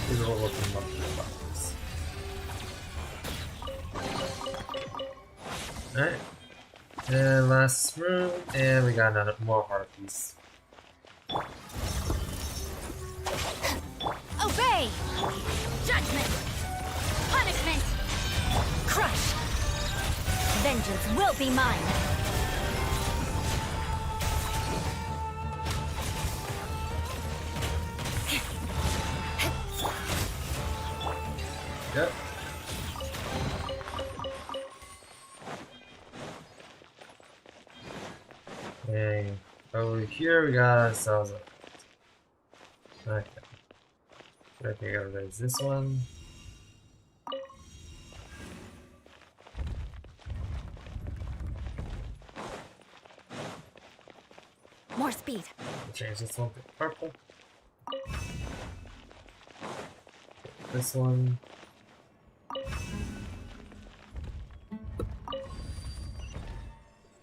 These are all looking up in the box. Alright. And last room, and we got another more harpies. Obey! Judgment! Punishment! Crush! Vengeance will be mine. Okay, over here we got ourselves a... Okay. Okay, there's this one. More speed. I'll change this one to purple. This one.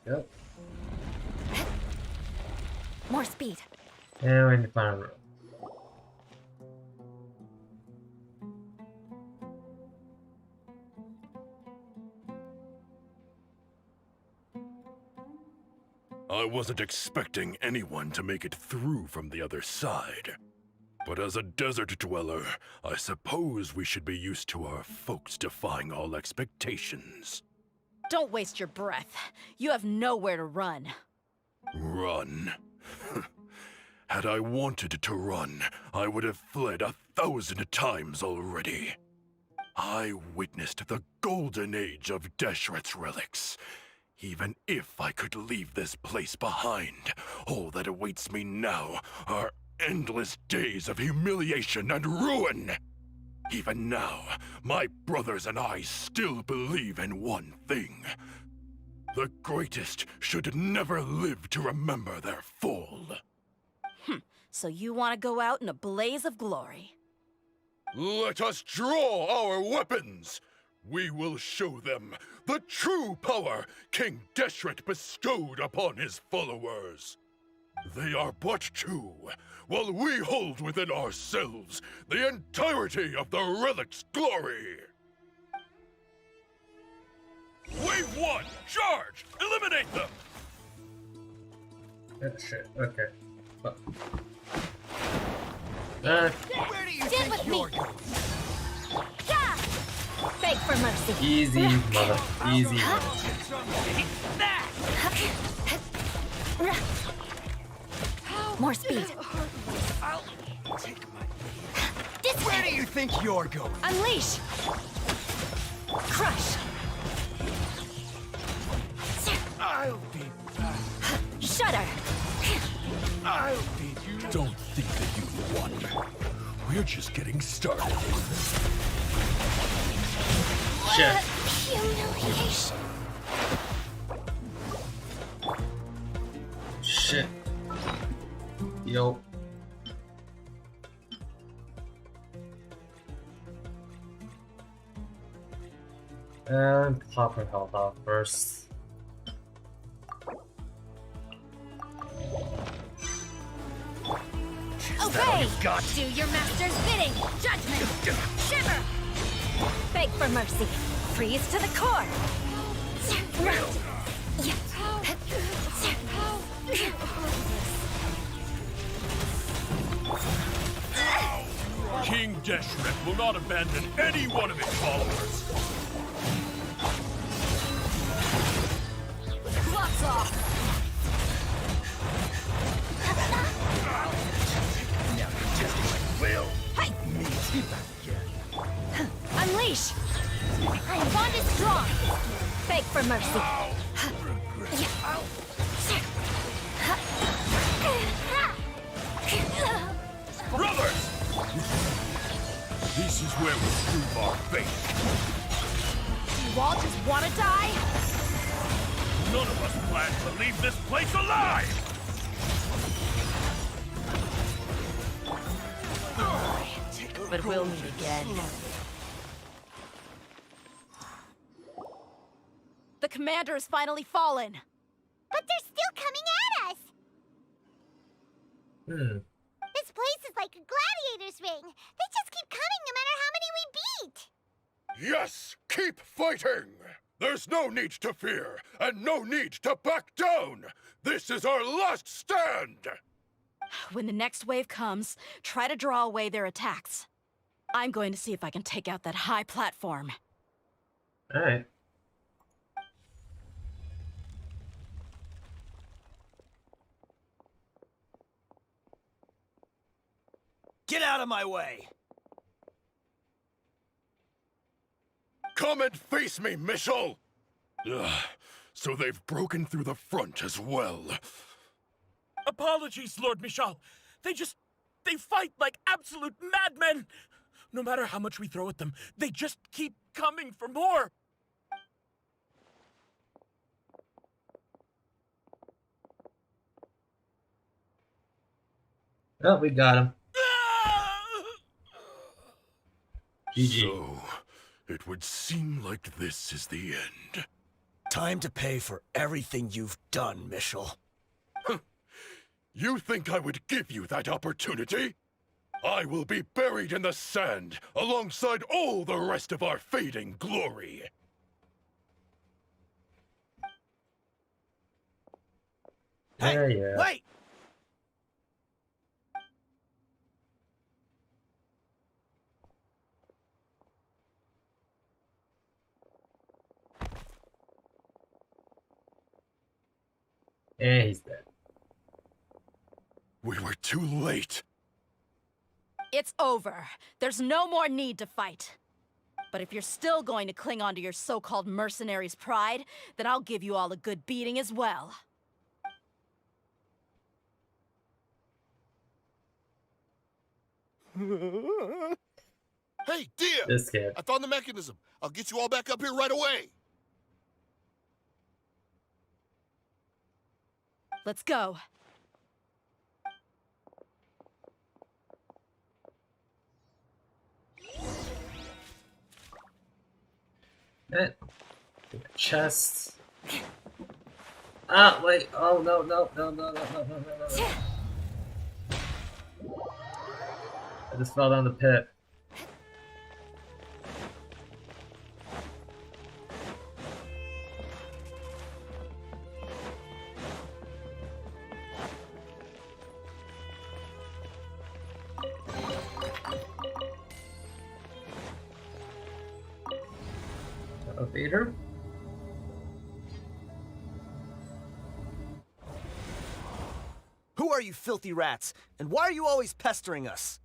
Yep. More speed. And we're in the final room. I wasn't expecting anyone to make it through from the other side. But as a desert dweller, I suppose we should be used to our folks defying all expectations. Don't waste your breath. You have nowhere to run. Run? Had I wanted to run, I would have fled 1,000 times already. I witnessed the golden age of Deshret's relics. Even if I could leave this place behind, all that awaits me now are endless days of humiliation and ruin. Even now, my brothers and I still believe in one thing. The greatest should never live to remember their fall. So you want to go out in a blaze of glory? Let us draw our weapons! We will show them the true power King Deshret bestowed upon his followers. They are but two, while we hold within ourselves the entirety of the relic's glory. Wave 1, charge! Eliminate them! Oh shit, okay. Where do you Stand with me. Yeah! Beg for mercy. Easy, mother. Easy. More speed. Where do you think you're going? Unleash! Crush! I'll be back. Shudder! I'll be you. Don't think that you won. We're just getting started. Shit. Humiliation. Shit. Yo. And pop her health off first. Obey! Do your master's bidding! Judgment! Shiver! Beg for mercy! Freeze to the core! King Deshret will not abandon any one of his followers. Gloves off! Now you're testing my will. Hi! Me back again. Unleash! Bond is strong! Beg for mercy! Brothers! This is where we prove our faith. You all just want to die? None of us plan to leave this place alive! But we'll meet again. The commander has finally fallen. But they're still coming at us! This place is like a gladiator's ring. They just keep coming no matter how many we beat. Yes! Keep fighting! There's no need to fear, and no need to back down! This is our last stand! When the next wave comes, try to draw away their attacks. I'm going to see if I can take out that high platform. Alright. Get out of my way! Come and face me, Mishal! So they've broken through the front as well. Apologies, Lord Michal. They fight like absolute madmen. No matter how much we throw at them, they just keep coming for more. Oh, we got him. GG. So, it would seem like this is the end. Time to pay for everything you've done, Michal. You think I would give you that opportunity? I will be buried in the sand alongside all the rest of our fading glory. Hey, Yeah. wait! And he's dead. We were too late. It's over. There's no more need to fight. But if you're still going to cling on to your so-called mercenary's pride, then I'll give you all a good beating as well. Hey, Dia! This kid. I found the mechanism. I'll get you all back up here right away. Let's go. Chest. Ah, wait. Oh, no, no, no, no, no, no, no, no, no. I just fell down the pit. Elevator. Who are you filthy rats? And why are you always pestering us?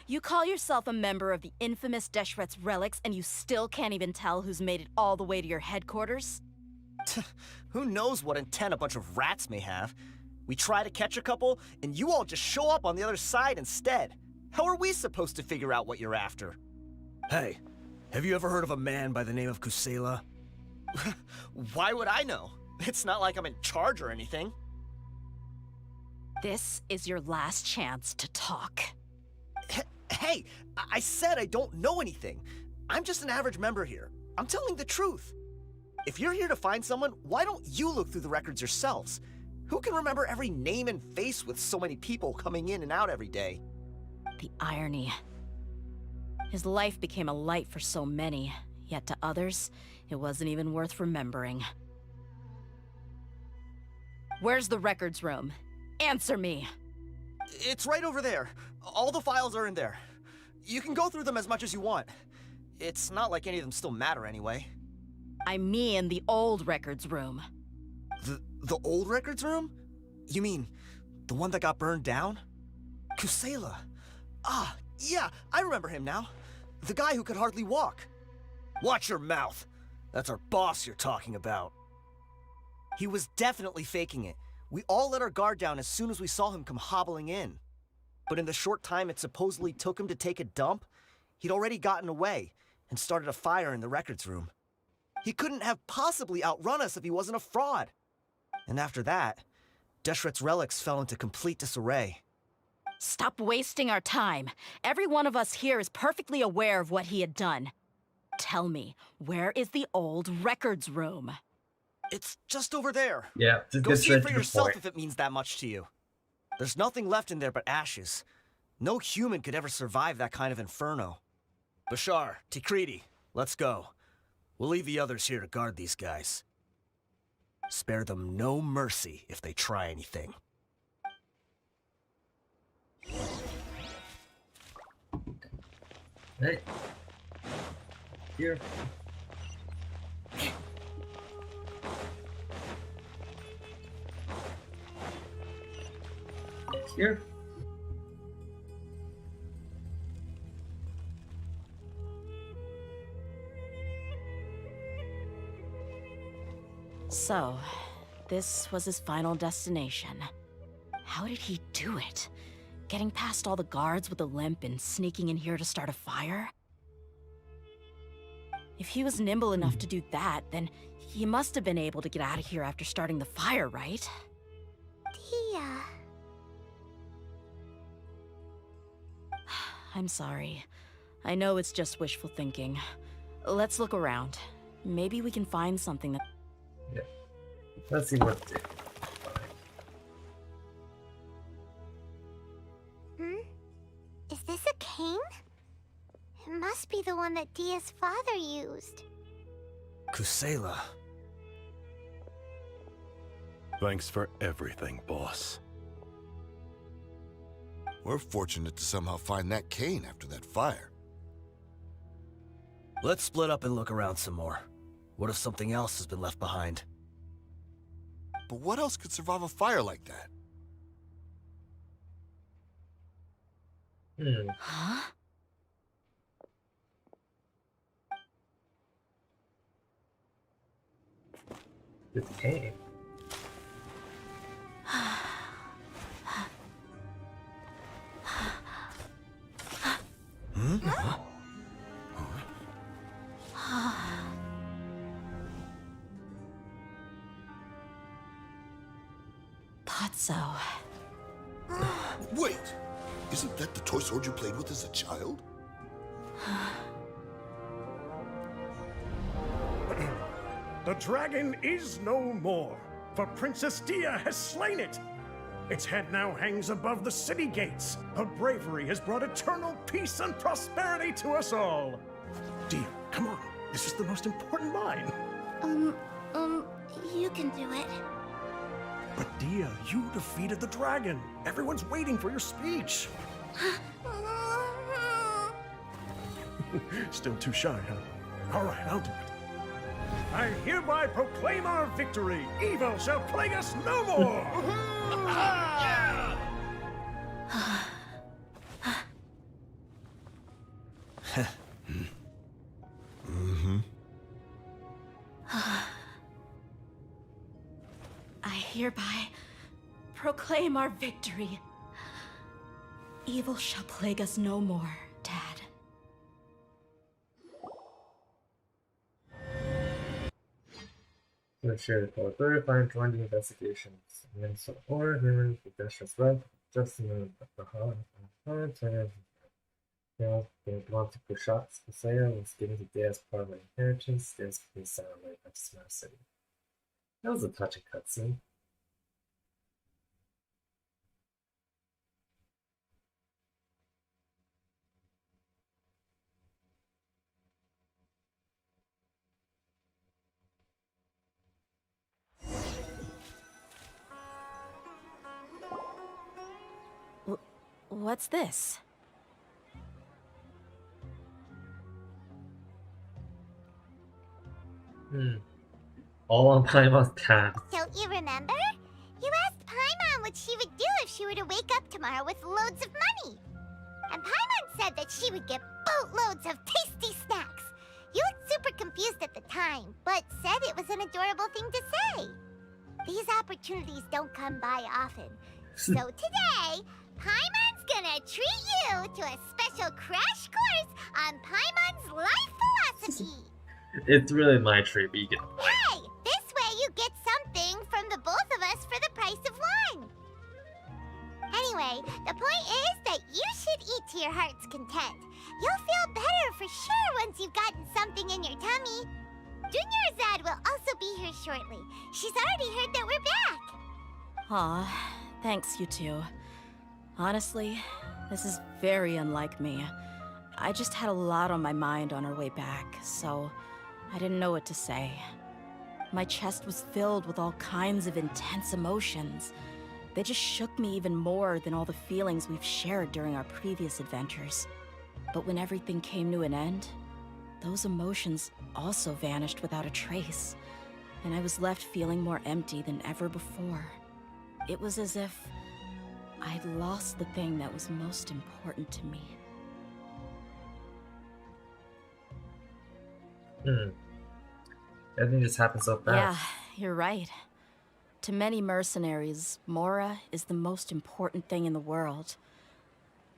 You call yourself a member of the infamous Deshret's relics, and you still can't even tell who's made it all the way to your headquarters? Who knows what intent a bunch of rats may have? We try to catch a couple, and you all just show up on the other side instead. How are we supposed to figure out what you're after? Hey, have you ever heard of a man by the name of Kusela? Why would I know? It's not like I'm in charge or anything. This is your last chance to talk. Hey, I said I don't know anything. I'm just an average member here. I'm telling the truth. If you're here to find someone, why don't you look through the records yourselves? Who can remember every name and face with so many people coming in and out every day? The irony. His life became a light for so many, yet to others, it wasn't even worth remembering. Where's the records room? Answer me! It's right over there. All the files are in there. You can go through them as much as you want. It's not like any of them still matter anyway. I mean the old records room. The old records room? You mean the one that got burned down? Kusela. Ah, yeah, I remember him now. The guy who could hardly walk. Watch your mouth. That's our boss you're talking about. He was definitely faking it. We all let our guard down as soon as we saw him come hobbling in. But in the short time it supposedly took him to take a dump, he'd already gotten away and started a fire in the records room. He couldn't have possibly outrun us if he wasn't a fraud. And after that, Deshret's relics fell into complete disarray. Stop wasting our time. Every one of us here is perfectly aware of what he had done. Tell me, where is the old records room? It's just over there. Yeah, go see it for yourself if it means that much to you. There's nothing left in there but ashes. No human could ever survive that kind of inferno. Bashar, Tikriti, let's go. We'll leave the others here to guard these guys. Spare them no mercy if they try anything. Hey. Here. Here. So, this was his final destination. How did he do it? Getting past all the guards with a limp and sneaking in here to start a fire? If he was nimble enough to do that, then he must have been able to get out of here after starting the fire, right? Tia. I'm sorry. I know it's just wishful thinking. Let's look around. Maybe we can find something that... Yeah. Let's see what they Hmm? Is this a cane? It must be the one that Dia's father used. Kusela. Thanks for everything, boss. We're fortunate to somehow find that cane after that fire. Let's split up and look around some more. What if something else has been left behind? But what else could survive a fire like that? Huh? This cane. Huh? Thought so. Wait! Isn't that the toy sword you played with as a child? The dragon is no more, for Princess Dia has slain it. Its head now hangs above the city gates. Her bravery has brought eternal peace and prosperity to us all. Dia, come on. This is the most important line. You can do it. But Dia, you defeated the dragon. Everyone's waiting for your speech. Still too shy, huh? All right, I'll do it. I hereby proclaim our victory. Evil shall plague us no more. I hereby proclaim our victory. Evil shall plague us no more, Dad. To share the code, verify and join the investigations. And so, or humans with Desh's web, just in the heart. They belong to Kushat's Kusaya was given to Dea's part of my inheritance. Dea's police satellite of Smart City. That was a touching cutscene. What's this? All on Paimon's tab. Don't you remember? You asked Paimon what she would do if she were to wake up tomorrow with loads of money. And Paimon said that she would get boatloads of tasty snacks. You looked super confused at the time, but said it was an adorable thing to say. These opportunities don't come by often. So today, Paimon's gonna treat you to a special crash course on Paimon's life philosophy. It's really my treat, but you get the point. Hey! This way you get something from the both of us for the price of one. Anyway, the point is that you should eat to your heart's content. You'll feel better for sure once you've gotten something in your tummy. Dunyarzad will also be here shortly. She's already heard that we're back. Aw, thanks you two. Honestly, this is very unlike me. I just had a lot on my mind on our way back, so I didn't know what to say. My chest was filled with all kinds of intense emotions. They just shook me even more than all the feelings we've shared during our previous adventures. But when everything came to an end, those emotions also vanished without a trace, and I was left feeling more empty than ever before. It was as if I'd lost the thing that was most important to me. Everything just happened so fast. Yeah, you're right. To many mercenaries, Mora is the most important thing in the world.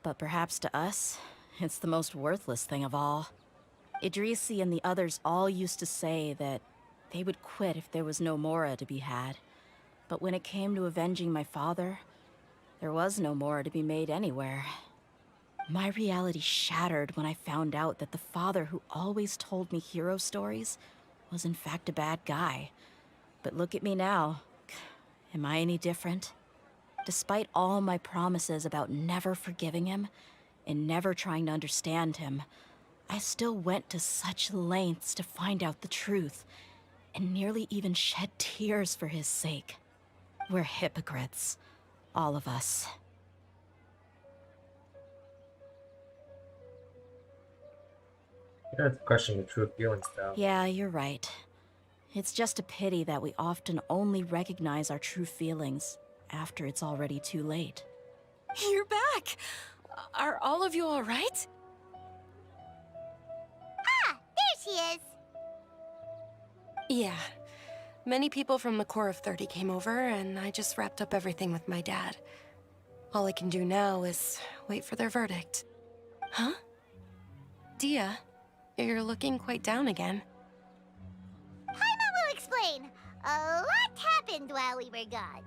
But perhaps to us, it's the most worthless thing of all. Idrisi and the others all used to say that they would quit if there was no Mora to be had. But when it came to avenging my father, there was no Mora to be made anywhere. My reality shattered when I found out that the father who always told me hero stories was in fact a bad guy. But look at me now. Am I any different? Despite all my promises about never forgiving him and never trying to understand him, I still went to such lengths to find out the truth, and nearly even shed tears for his sake. We're hypocrites, all of us. You don't have to question your true feelings, though. Yeah, you're right. It's just a pity that we often only recognize our true feelings after it's already too late. You're back! Are all of you all right? Ah, there she is! Yeah. Many people from the Corps of 30 came over, and I just wrapped up everything with my dad. All I can do now is wait for their verdict. Huh? Dia, you're looking quite down again. Paimon will explain. A lot happened while we were gone.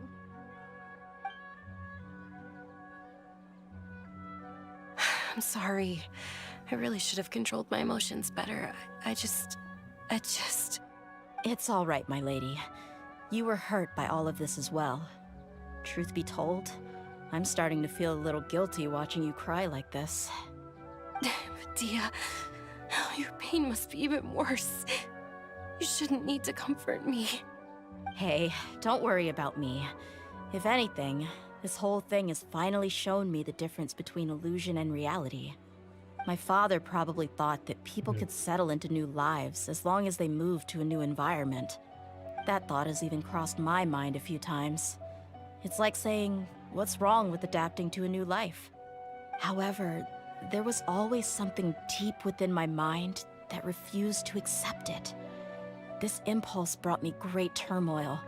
I'm sorry. I really should have controlled my emotions better. I just... It's all right, my lady. You were hurt by all of this as well. Truth be told, I'm starting to feel a little guilty watching you cry like this. Dia, your pain must be even worse. You shouldn't need to comfort me. Hey, don't worry about me. If anything, this whole thing has finally shown me the difference between illusion and reality. My father probably thought that people could settle into new lives as long as they moved to a new environment. That thought has even crossed my mind a few times. It's like saying, what's wrong with adapting to a new life? However, there was always something deep within my mind that refused to accept it. This impulse brought me great turmoil,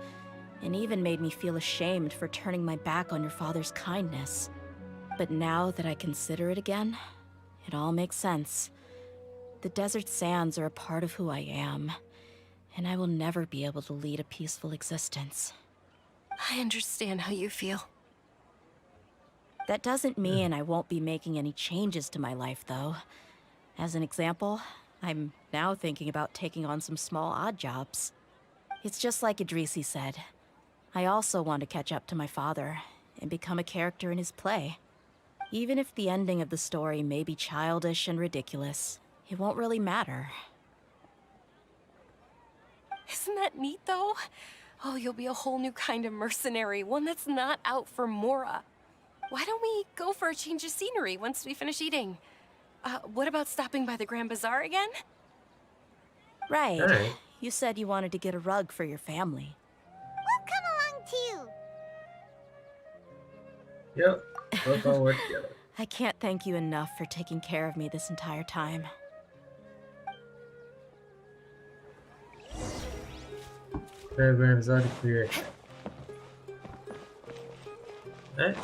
and even made me feel ashamed for turning my back on your father's kindness. But now that I consider it again, it all makes sense. The desert sands are a part of who I am, and I will never be able to lead a peaceful existence. I understand how you feel. That doesn't mean I won't be making any changes to my life, though. As an example, I'm now thinking about taking on some small odd jobs. It's just like Idrisi said. I also want to catch up to my father and become a character in his play. Even if the ending of the story may be childish and ridiculous, it won't really matter. Isn't that neat, though? Oh, you'll be a whole new kind of mercenary, one that's not out for Mora. Why don't we go for a change of scenery once we finish eating? What about stopping by the Grand Bazaar again? Right. You said you wanted to get a rug for your family. We'll come along too. Yep, both all work together. I can't thank you enough for taking care of me this entire time. Programs are clear. Right?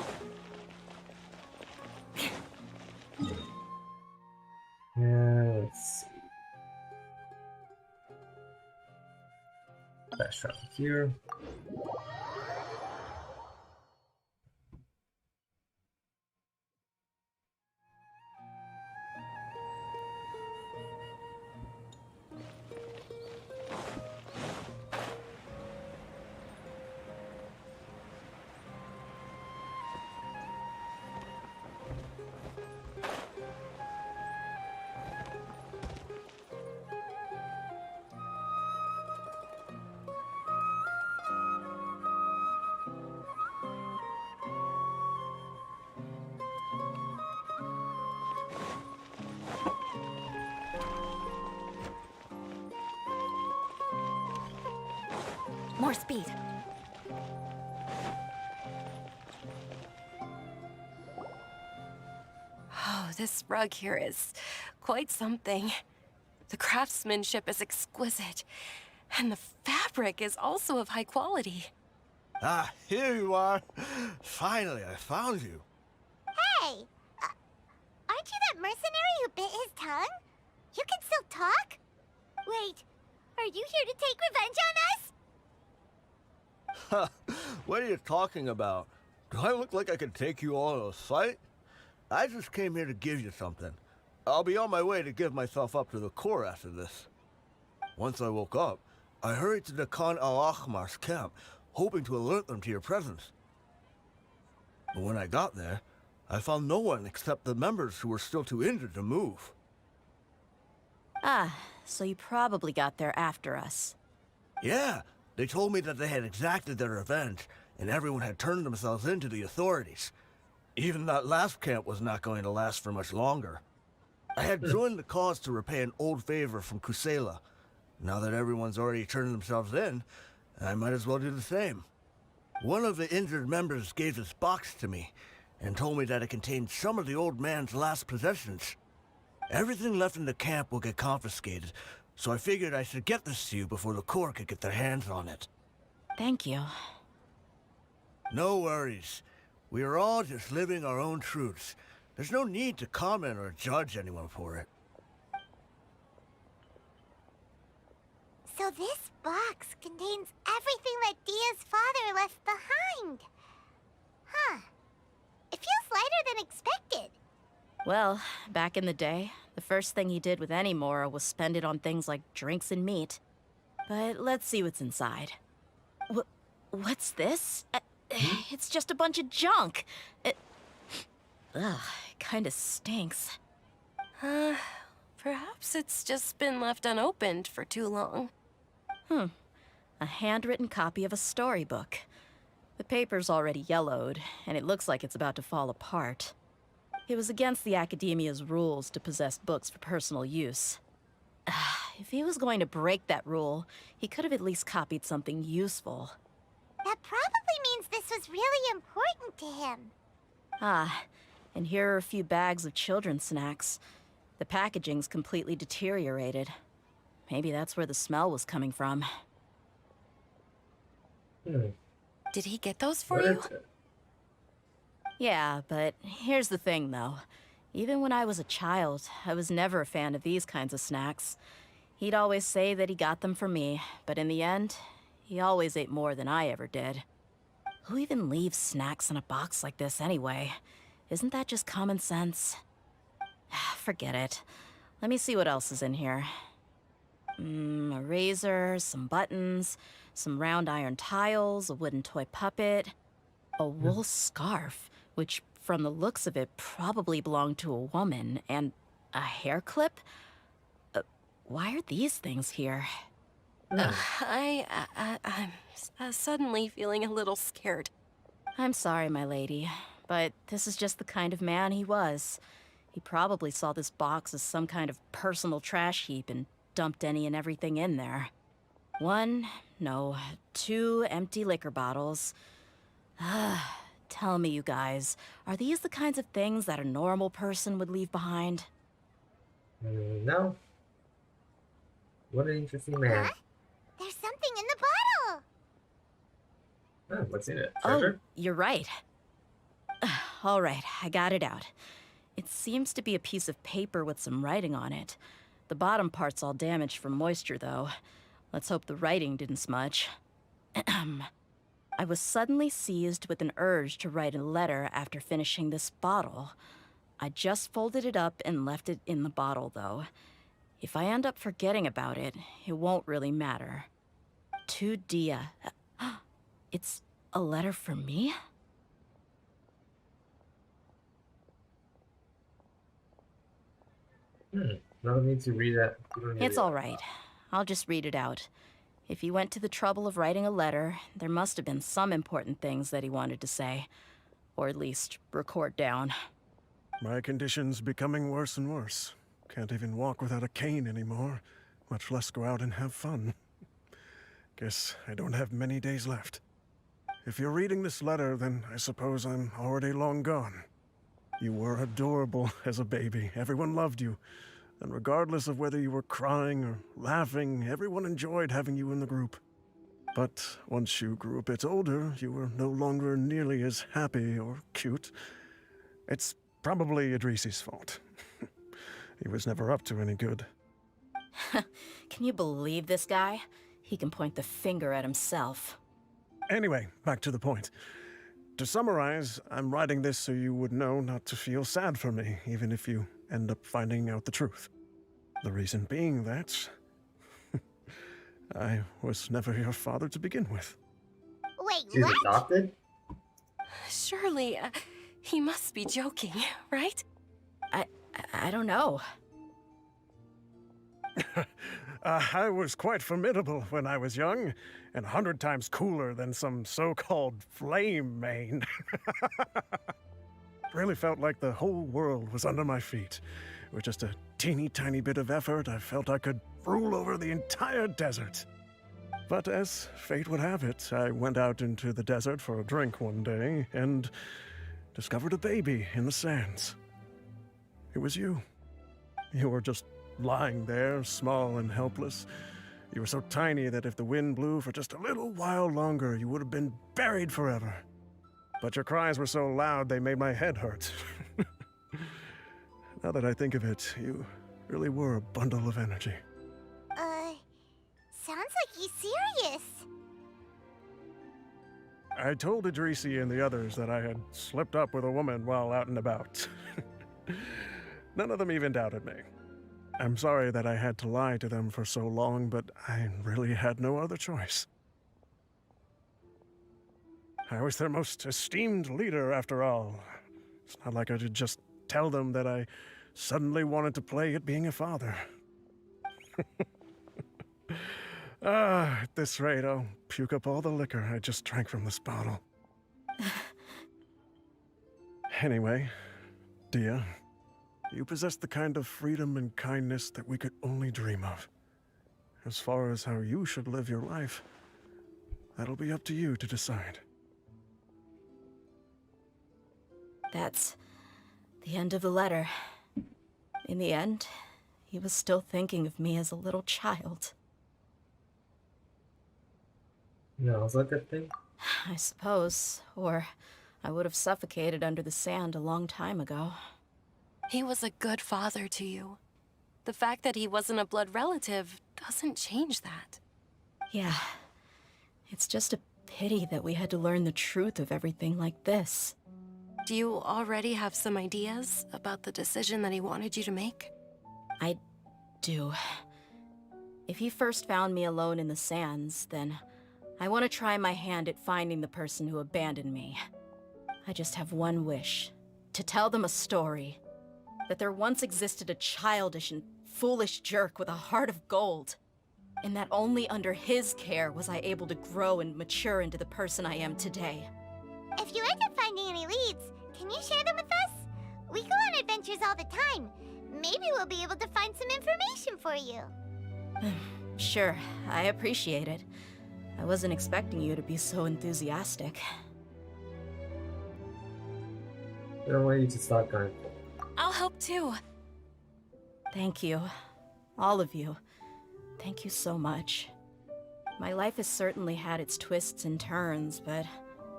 Let's see. Fast travel here. More speed. Oh, this rug here is quite something. The craftsmanship is exquisite, and the fabric is also of high quality. Ah, here you are. Finally, I found you. Hey! Aren't you that mercenary who bit his tongue? You can still talk? Wait, are you here to take revenge on us? What are you talking about? Do I look like I could take you all in a fight? I just came here to give you something. I'll be on my way to give myself up to the Corps after this. Once I woke up, I hurried to the Khan al-Ahmar's camp, hoping to alert them to your presence. But when I got there, I found no one except the members who were still too injured to move. Ah, so you probably got there after us. Yeah, they told me that they had exacted their revenge, and everyone had turned themselves in to the authorities. Even that last camp was not going to last for much longer. I had joined the cause to repay an old favor from Kusela. Now that everyone's already turned themselves in, I might as well do the same. One of the injured members gave this box to me, and told me that it contained some of the old man's last possessions. Everything left in the camp will get confiscated, so I figured I should get this to you before the Corps could get their hands on it. Thank you. No worries. We are all just living our own truths. There's no need to comment or judge anyone for it. So this box contains everything that Dia's father left behind. Huh. It feels lighter than expected. Well, back in the day, the first thing he did with any Mora was spend it on things like drinks and meat. But let's see what's inside. What's this? It's just a bunch of junk. Ugh, it kinda stinks. Perhaps it's just been left unopened for too long. A handwritten copy of a storybook. The paper's already yellowed, and it looks like it's about to fall apart. It was against the Academia's rules to possess books for personal use. If he was going to break that rule, he could have at least copied something useful. That probably means this was really important to him. And here are a few bags of children's snacks. The packaging's completely deteriorated. Maybe that's where the smell was coming from. Did he get those for you? Yeah, but here's the thing, though. Even when I was a child, I was never a fan of these kinds of snacks. He'd always say that he got them for me, but in the end, he always ate more than I ever did. Who even leaves snacks in a box like this anyway? Isn't that just common sense? Forget it. Let me see what else is in here. A razor, some buttons, some round iron tiles, a wooden toy puppet, a wool scarf, which from the looks of it probably belonged to a woman, and a hair clip? Why are these things here? I'm suddenly feeling a little scared. I'm sorry, my lady, but this is just the kind of man he was. He probably saw this box as some kind of personal trash heap and dumped any and everything in there. 2 empty liquor bottles. Tell me, you guys, are these the kinds of things that a normal person would leave behind? No. What an interesting man. Huh? There's something in the bottle! What's in it? Oh, Treasure? you're right. All right, I got it out. It seems to be a piece of paper with some writing on it. The bottom part's all damaged from moisture, though. Let's hope the writing didn't smudge. I was suddenly seized with an urge to write a letter after finishing this bottle. I just folded it up and left it in the bottle, though. If I end up forgetting about it, it won't really matter. To Dia. It's a letter for me? No need to read that. It's all right. I'll just read it out. If he went to the trouble of writing a letter, there must have been some important things that he wanted to say. Or at least record down. My condition's becoming worse and worse. Can't even walk without a cane anymore, much less go out and have fun. Guess I don't have many days left. If you're reading this letter, then I suppose I'm already long gone. You were adorable as a baby. Everyone loved you. And regardless of whether you were crying or laughing, everyone enjoyed having you in the group. But once you grew a bit older, you were no longer nearly as happy or cute. It's probably Idrisi's fault. He was never up to any good. Can you believe this guy? He can point the finger at himself. Anyway, back to the point. To summarize, I'm writing this so you would know not to feel sad for me, even if you end up finding out the truth. The reason being that I was never your father to begin with. Wait, She's what? adopted? Surely, he must be joking, right? I don't know. I was quite formidable when I was young, and 100 times cooler than some so-called flame main. Really felt like the whole world was under my feet. With just a teeny tiny bit of effort, I felt I could rule over the entire desert. But as fate would have it, I went out into the desert for a drink one day and discovered a baby in the sands. It was you. You were just lying there, small and helpless. You were so tiny that if the wind blew for just a little while longer, you would have been buried forever. But your cries were so loud they made my head hurt. Now that I think of it, you really were a bundle of energy. Sounds like he's serious. I told Idrisi and the others that I had slipped up with a woman while out and about. None of them even doubted me. I'm sorry that I had to lie to them for so long, but I really had no other choice. I was their most esteemed leader, after all. It's not like I could just tell them that I suddenly wanted to play at being a father. At this rate, I'll puke up all the liquor I just drank from this bottle. Anyway, Dia, you possess the kind of freedom and kindness that we could only dream of. As far as how you should live your life, that'll be up to you to decide. That's the end of the letter. In the end, he was still thinking of me as a little child. No, was that a good thing? I suppose. Or I would have suffocated under the sand a long time ago. He was a good father to you. The fact that he wasn't a blood relative doesn't change that. Yeah. It's just a pity that we had to learn the truth of everything like this. Do you already have some ideas about the decision that he wanted you to make? I do. If he first found me alone in the sands, then I want to try my hand at finding the person who abandoned me. I just have one wish. To tell them a story. That there once existed a childish and foolish jerk with a heart of gold. And that only under his care was I able to grow and mature into the person I am today. If you end up finding any leads, can you share them with us? We go on adventures all the time. Maybe we'll be able to find some information for you. Sure, I appreciate it. I wasn't expecting you to be so enthusiastic. I don't want you to start going. I'll help too. Thank you. All of you. Thank you so much. My life has certainly had its twists and turns, but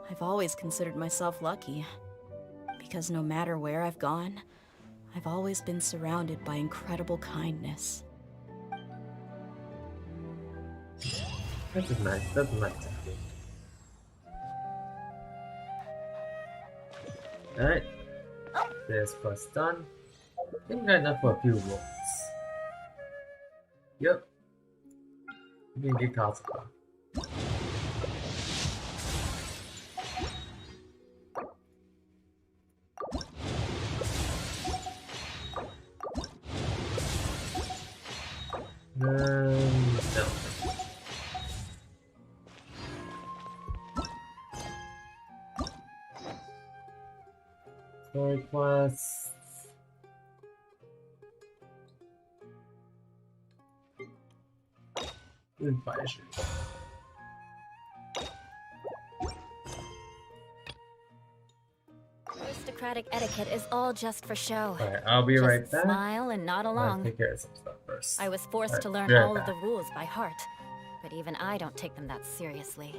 I've always considered myself lucky. Because no matter where I've gone, I've always been surrounded by incredible kindness. That's nice. That's nice. Alright. This quest done. I think I got enough for a few rolls. Yep. You can get Kazuka. No. Story quests. Advisory. Aristocratic etiquette is all just for show. Alright, I'll be Just right back. Smile and nod along. Take care of some stuff first. I was forced to learn be right all back. of the rules by heart, but but even I don't take them that seriously.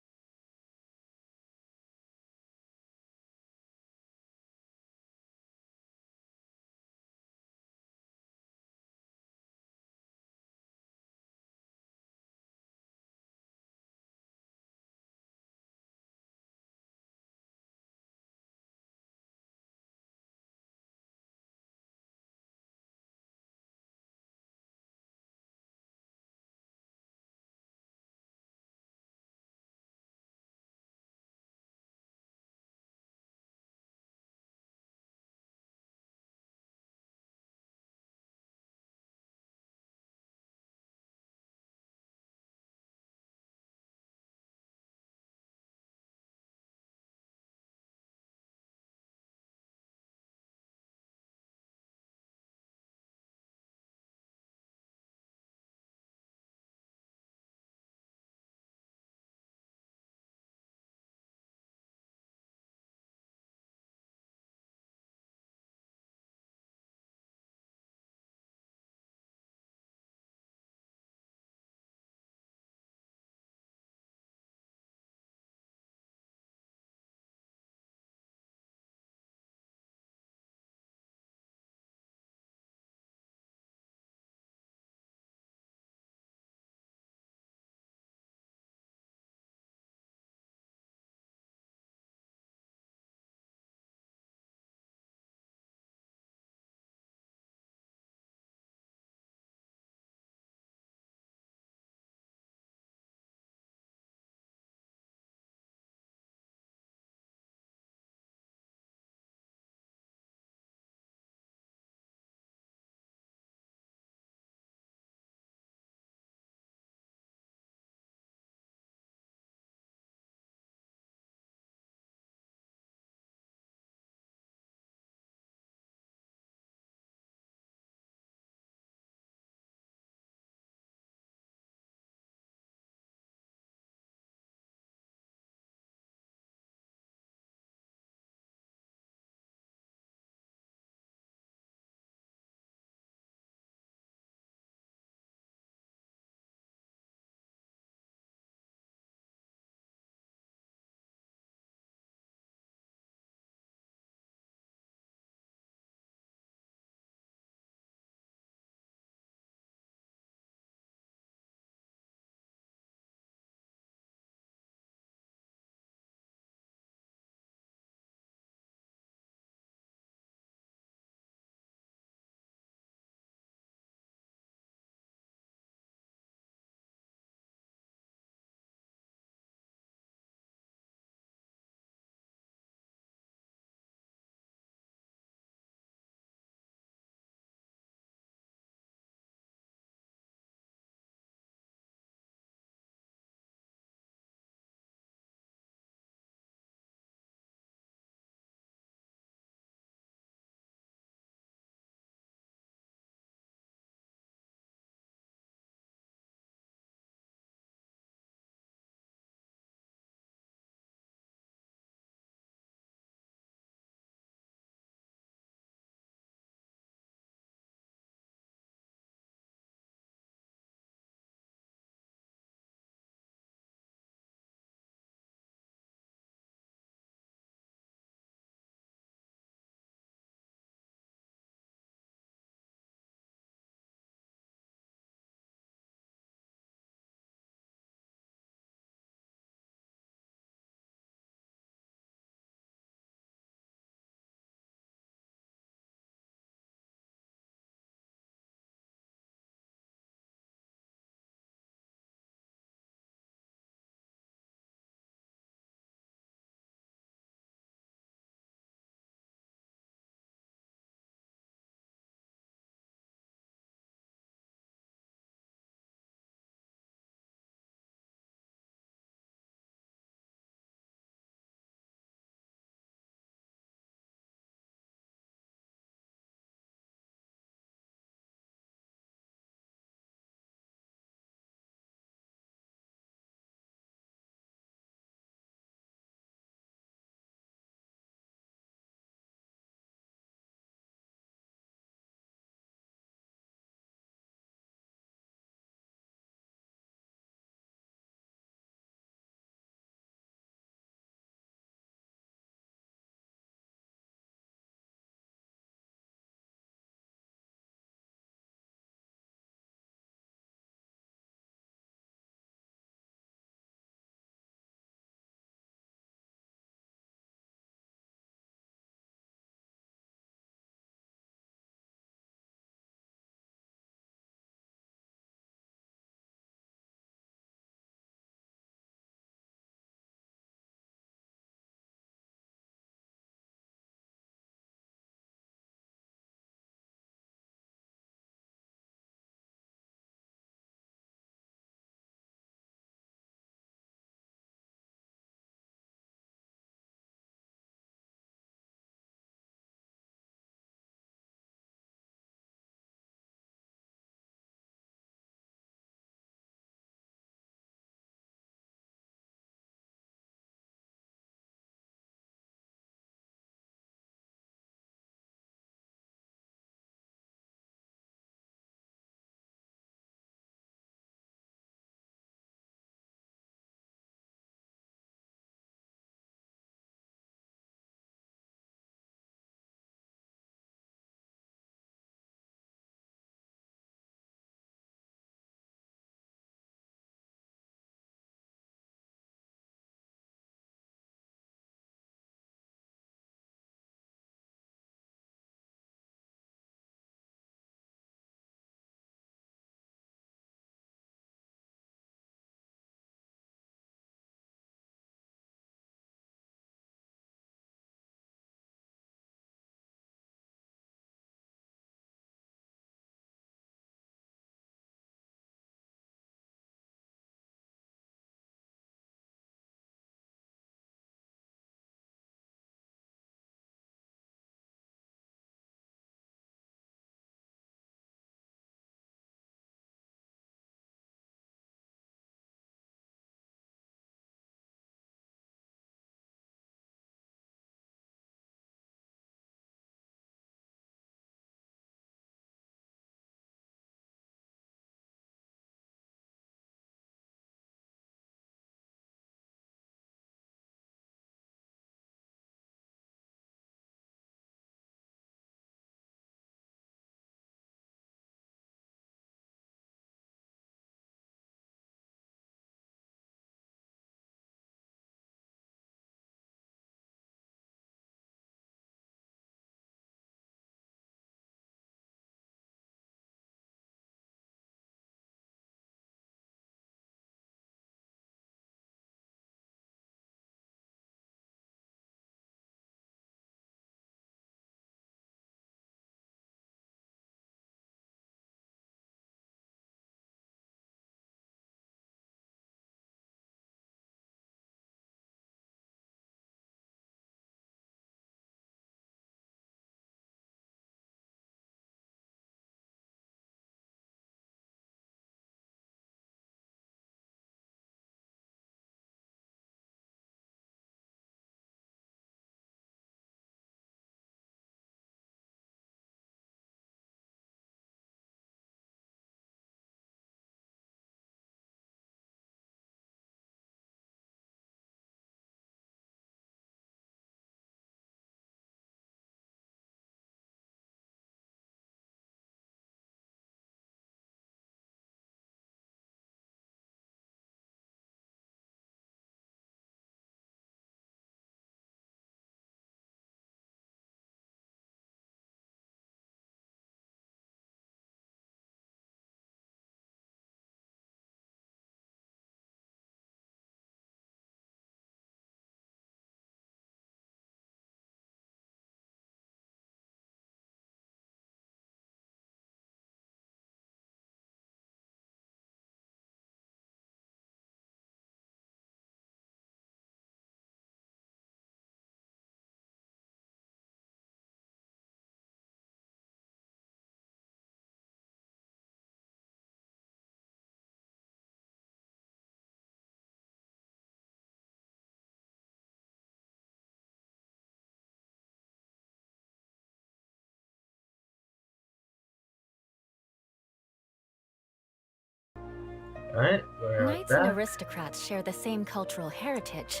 Alright, we're Knights and back. aristocrats share the same cultural heritage,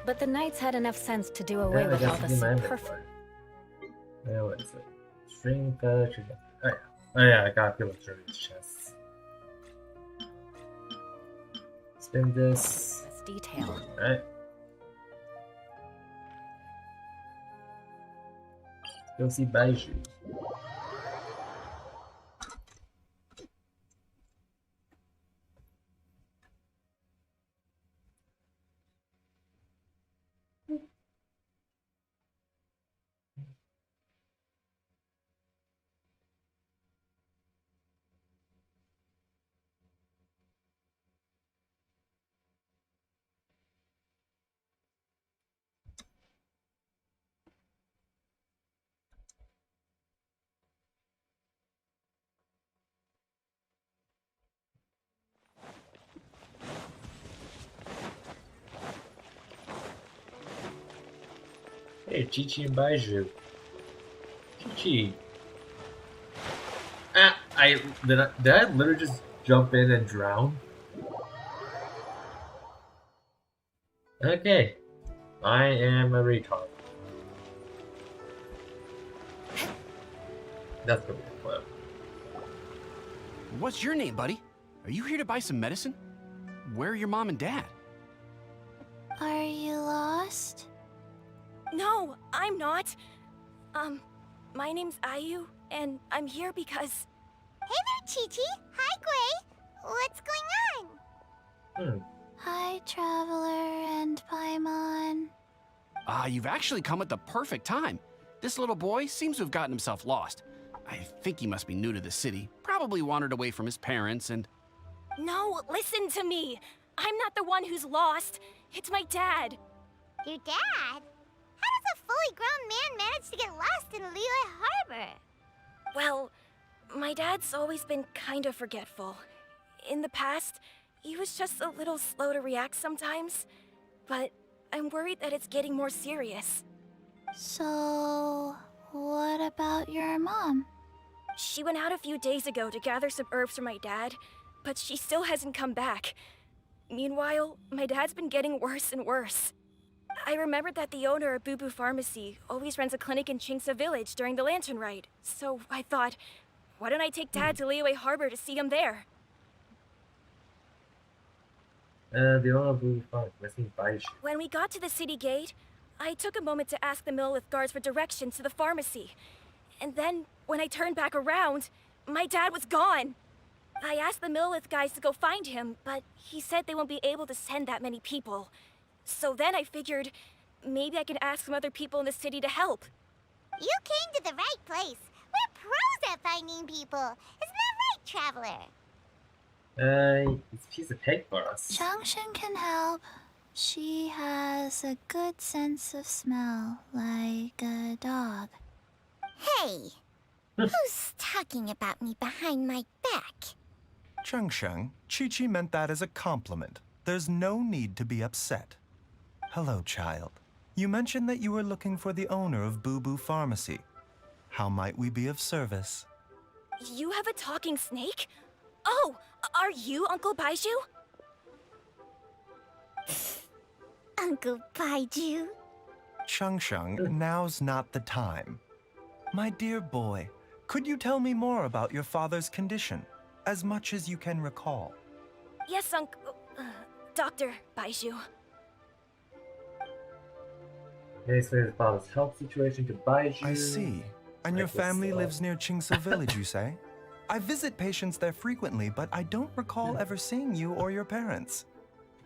but the knights had enough sense to do Yeah, away I with all guess the it's my superfluous. Yeah, what is it? String feather. Oh yeah, I gotta feel through these chests. Spin this. Detail. Alright. Let's go see Baiju. Hey, Chi-Chi and Baiju. Chi-Chi. Ah, did I literally just jump in and drown? Okay. I am a retard. That's gonna be a clip. What's your name, buddy? Are you here to buy some medicine? Where are your mom and dad? Are you lost? No, I'm not. My name's Ayu, and I'm here because... Hey there, Chi-Chi. Hi, Gui. What's going on? Hi, Traveler and Paimon. You've actually come at the perfect time. This little boy seems to have gotten himself lost. I think he must be new to the city. Probably wandered away from his parents and... No, listen to me. I'm not the one who's lost. It's my dad. Your dad? How does a fully grown man manage to get lost in Liyue Harbor? Well, my dad's always been kind of forgetful. In the past, he was just a little slow to react sometimes. But I'm worried that it's getting more serious. So, what about your mom? She went out a few days ago to gather some herbs for my dad, but she still hasn't come back. Meanwhile, my dad's been getting worse and worse. I remembered that the owner of Boo Boo Pharmacy always runs a clinic in Chingsa Village during the Lantern Ride, so I thought, why don't I take Dad to Liyue Harbor to see him there? The owner of Blue Funk, missing Baiju. When we got to the city gate, I took a moment to ask the Millith guards for directions to the pharmacy. And then, when I turned back around, my dad was gone. I asked the Millith guys to go find him, but he said they won't be able to send that many people. So then I figured, maybe I can ask some other people in the city to help. You came to the right place. We're pros at finding people. Isn't that right, Traveler? It's a piece of cake for us. Changshan can help. She has a good sense of smell, like a dog. Hey! Who's talking about me behind my back? Changsheng, Chi-Chi meant that as a compliment. There's no need to be upset. Hello, child. You mentioned that you were looking for the owner of Boo Boo Pharmacy. How might we be of service? You have a talking snake? Oh, are you Uncle Baiju? Uncle Baiju? Changsheng, now's not the time. My dear boy, could you tell me more about your father's condition, as much as you can recall? Yes, Dr. Baiju. They explain his father's health situation to Baiju. I see. And your family lives near Chingsa Village, you say? I visit patients there frequently, but I don't recall ever seeing you or your parents.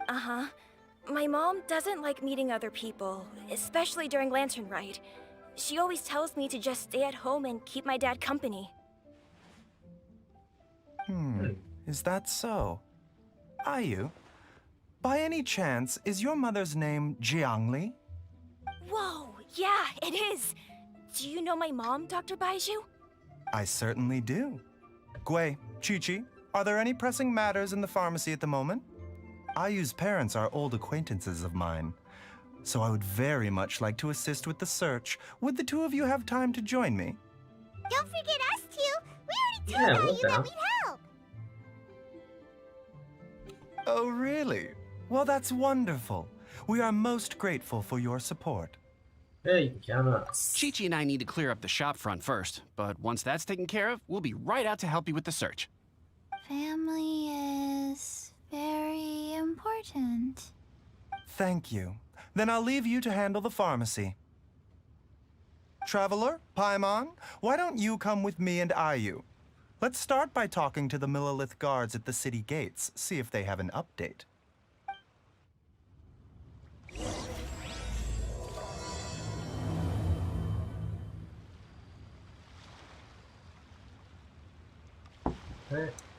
Uh-huh. My mom doesn't like meeting other people, especially during Lantern Ride. She always tells me to just stay at home and keep my dad company. Is that so? Ayu, by any chance, is your mother's name Jiangli? Whoa, yeah, it is. Do you know my mom, Dr. Baiju? I certainly do. Gui, Chi-Chi, are there any pressing matters in the pharmacy at the moment? Ayu's parents are old acquaintances of mine, so I would very much like to assist with the search. Would the two of you have time to join me? Don't forget us two. We already told Ayu that we'd help. Oh, really? Well, that's wonderful. We are most grateful for your support. Yeah, you can count on us. Chi-Chi and I need to clear up the shop front first, but once that's taken care of, we'll be right out to help you with the search. Family is very important. Thank you. Then I'll leave you to handle the pharmacy. Traveler, Paimon, why don't you come with me and Ayu? Let's start by talking to the Millilith guards at the city gates, see if they have an update.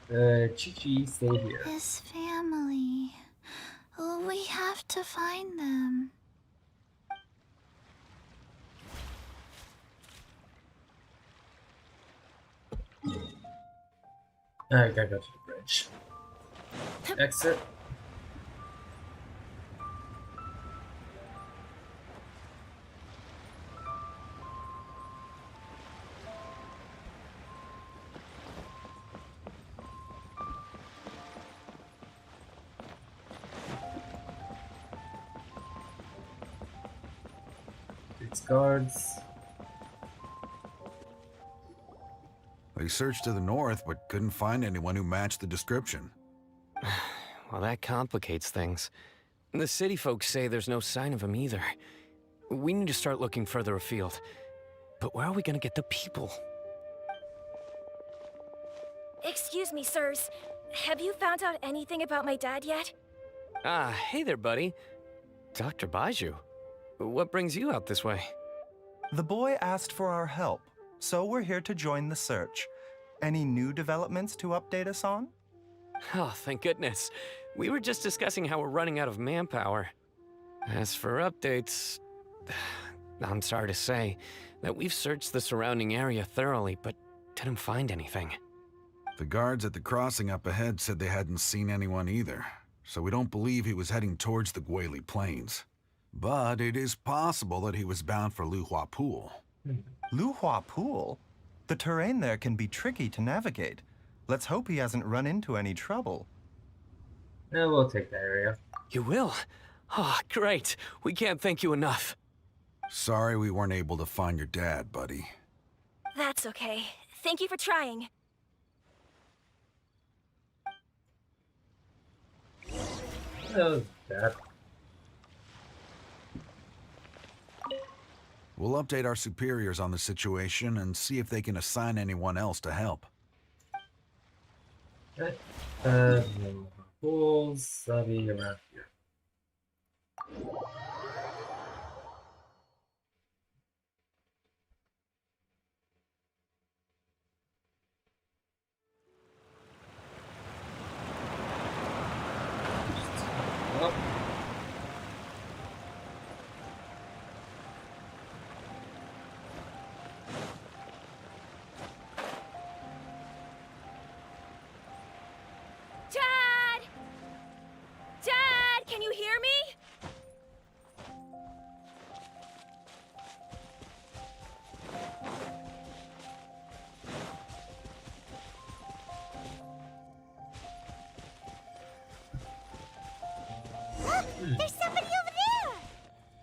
Chi-Chi, stay here. His family. Oh, we have to find them. I gotta go to the bridge. Exit. These guards. They searched to the north, but couldn't find anyone who matched the description. Well, that complicates things. The city folks say there's no sign of him either. We need to start looking further afield. But where are we gonna get the people? Excuse me, sirs. Have you found out anything about my dad yet? Ah, hey there, buddy. Dr. Baiju. What brings you out this way? The boy asked for our help, so we're here to join the search. Any new developments to update us on? Oh, thank goodness. We were just discussing how we're running out of manpower. As for updates, I'm sorry to say that we've searched the surrounding area thoroughly, but didn't find anything. The guards at the crossing up ahead said they hadn't seen anyone either, so we don't believe he was heading towards the Guili Plains. But it is possible that he was bound for Luhua Pool. Luhua Pool? The terrain there can be tricky to navigate. Let's hope he hasn't run into any trouble. Yeah, we'll take that area. You will? Oh, great. We can't thank you enough. Sorry we weren't able to find your dad, buddy. That's okay. Thank you for trying. That was bad. We'll update our superiors on the situation and see if they can assign anyone else to help. Okay. Pools, that'll be around here. Up. Dad! Dad, can you hear me? Look, there's somebody over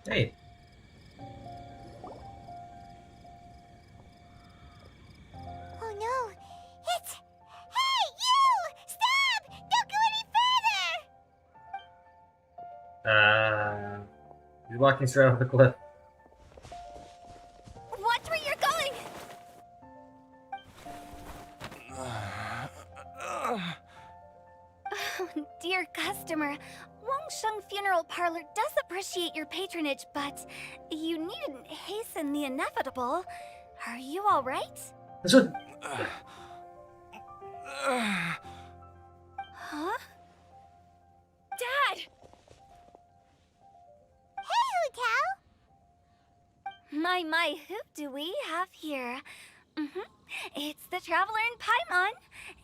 there! Hey. Oh no, it's... Hey, you! Stop! Don't go any further! He's walking straight off the cliff. Watch where you're going! Oh, dear customer, Wangsheng Funeral Parlor does appreciate your patronage, but you needn't hasten the inevitable. Are you all right? That's what... Huh? Dad! Hey, Hu Tao! My, who do we have here? It's the Traveler in Paimon,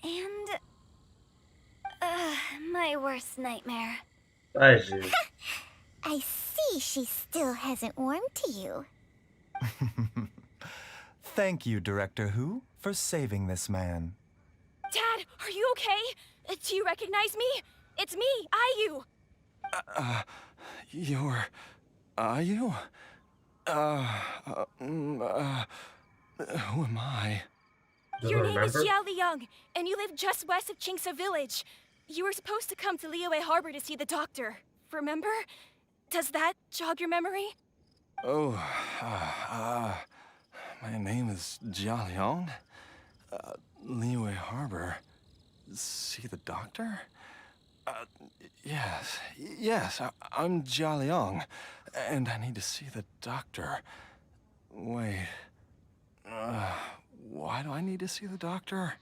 and... my worst nightmare. Baiju. I see she still hasn't warmed to you. Thank you, Director Hu, for saving this man. Dad, are you okay? Do you recognize me? It's me, Ayu! You're... Are you? Who am I? Your name is Jia Liang, and you live just west of Qingse village. You were supposed to come to Liyue Harbor to see the doctor. Remember? Does that jog your memory? Oh, my name is Jia Liang. Liyue Harbor. See the doctor? Yes, I'm Jia Liang, and I need to see the doctor. Wait, why do I need to see the doctor?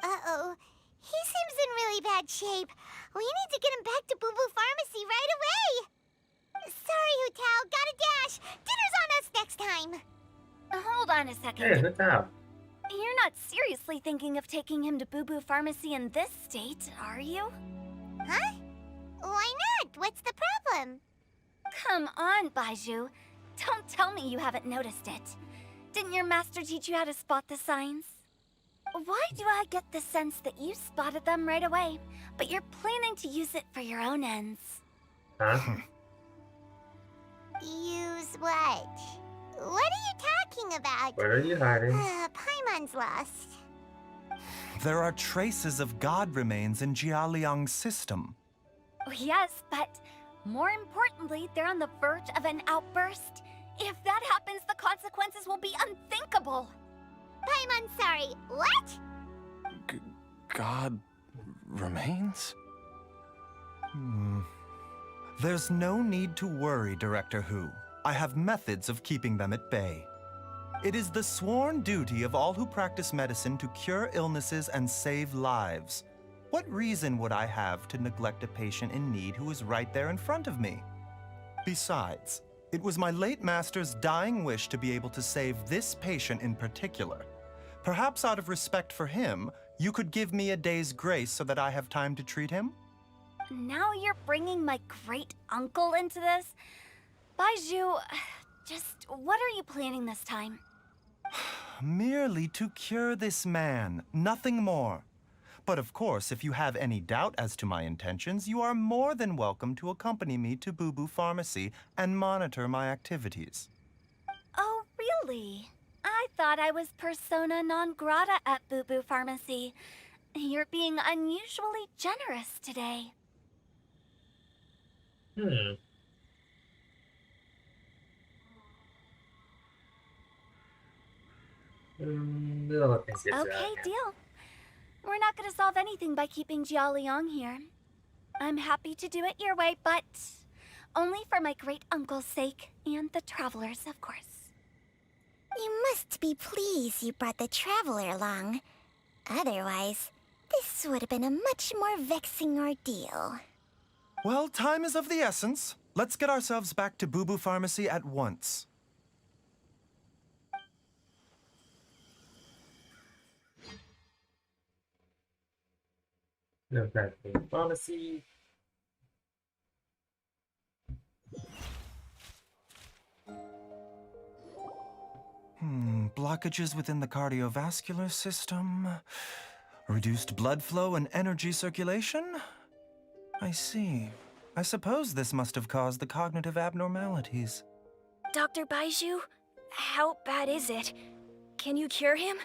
Uh-oh. He seems in really bad shape. We need to get him back to Boo Boo Pharmacy right away! Sorry, Hu Tao, gotta dash! Dinner's on us next time! Hold on a second. Hey, Hu Tao. You're not seriously thinking of taking him to Boo Boo Pharmacy in this state, are you? Huh? Why not? What's the problem? Come on, Baizhu. Don't tell me you haven't noticed it. Didn't your master teach you how to spot the signs? Why do I get the sense that you spotted them right away, but you're planning to use it for your own ends? Huh? Use what? What are you talking about? Where are you hiding? Paimon's lost. There are traces of god remains in Jia Liang's system. Yes, but more importantly, they're on the verge of an outburst. If that happens, the consequences will be unthinkable. Paimon, sorry. What? God remains? There's no need to worry, Director Hu. I have methods of keeping them at bay. It is the sworn duty of all who practice medicine to cure illnesses and save lives. What reason would I have to neglect a patient in need who is right there in front of me? Besides, it was my late master's dying wish to be able to save this patient in particular. Perhaps out of respect for him, you could give me a day's grace so that I have time to treat him? Now you're bringing my great-uncle into this? Baizhu, just what are you planning this time? Merely to cure this man, nothing more. But of course, if you have any doubt as to my intentions, you are more than welcome to accompany me to Boo Boo Pharmacy and monitor my activities. Oh, really? I thought I was persona non grata at Boo Boo Pharmacy. You're being unusually generous today. Okay, deal. We're not gonna solve anything by keeping Jia Liang here. I'm happy to do it your way, but only for my great-uncle's sake and the travelers, of course. You must be pleased you brought the traveler along. Otherwise, this would have been a much more vexing ordeal. Well, time is of the essence. Let's get ourselves back to Boo Boo Pharmacy at once. No, back to the pharmacy. Blockages within the cardiovascular system, reduced blood flow and energy circulation? I see. I suppose this must have caused the cognitive abnormalities. Dr. Baizhu, how bad is it? Can you cure him?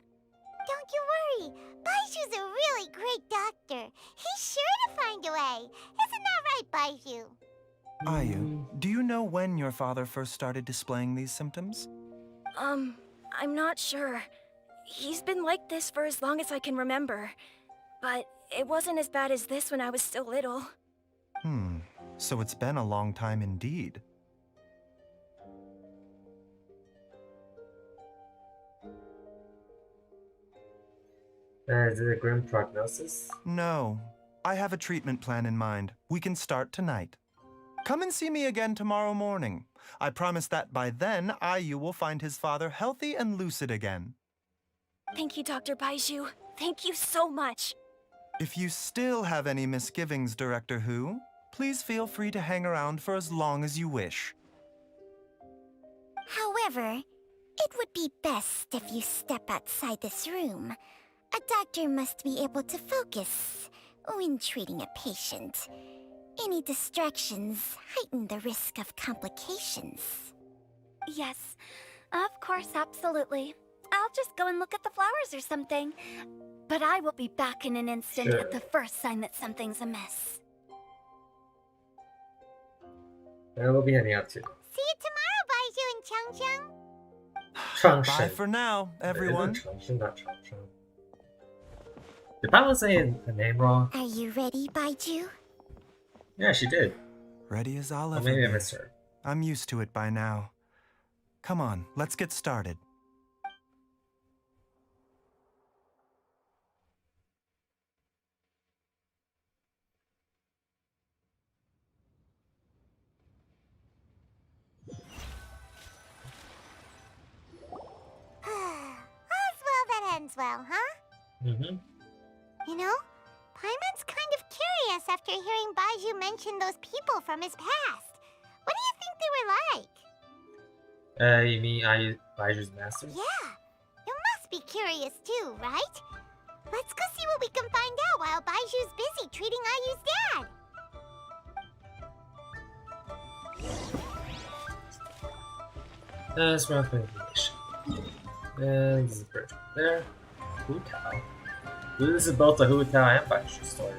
Don't you worry. Baizhu's a really great doctor. He's sure to find a way. Isn't that right, Baizhu? Ayu, do you know when your father first started displaying these symptoms? I'm not sure. He's been like this for as long as I can remember. But it wasn't as bad as this when I was still little. So it's been a long time indeed. Is it a grim prognosis? No. I have a treatment plan in mind. We can start tonight. Come and see me again tomorrow morning. I promise that by then, Ayu will find his father healthy and lucid again. Thank you, Dr. Baizhu. Thank you so much. If you still have any misgivings, Director Hu, please feel free to hang around for as long as you wish. However, it would be best if you step outside this room. A doctor must be able to focus when treating a patient. Any distractions heighten the risk of complications. Yes, of course, absolutely. I'll just go and look at the flowers or something. But I will be back in an instant at the first sign that something's amiss. And we'll be heading out too. See you tomorrow, Baizhu and Changcheng. Bye for now, everyone. Did Paula say a name wrong? Are you ready, Baizhu? Yeah, she did. Ready as I'll Oh, ever maybe I be. missed her. I'm used to it by now. Come on, let's get started. All's well that ends well, huh? Mm-hmm. You know, Paimon's kind of curious after hearing Baizhu mention those people from his past. What do you think they were like? You mean Baiju's master? Yeah, you must be curious too, right? Let's go see what we can find out while Baiju's busy treating Ayu's dad. That's wrong information. And this is the bridge right there. Hu Tao. This is both the Hu Tao and Baiju story.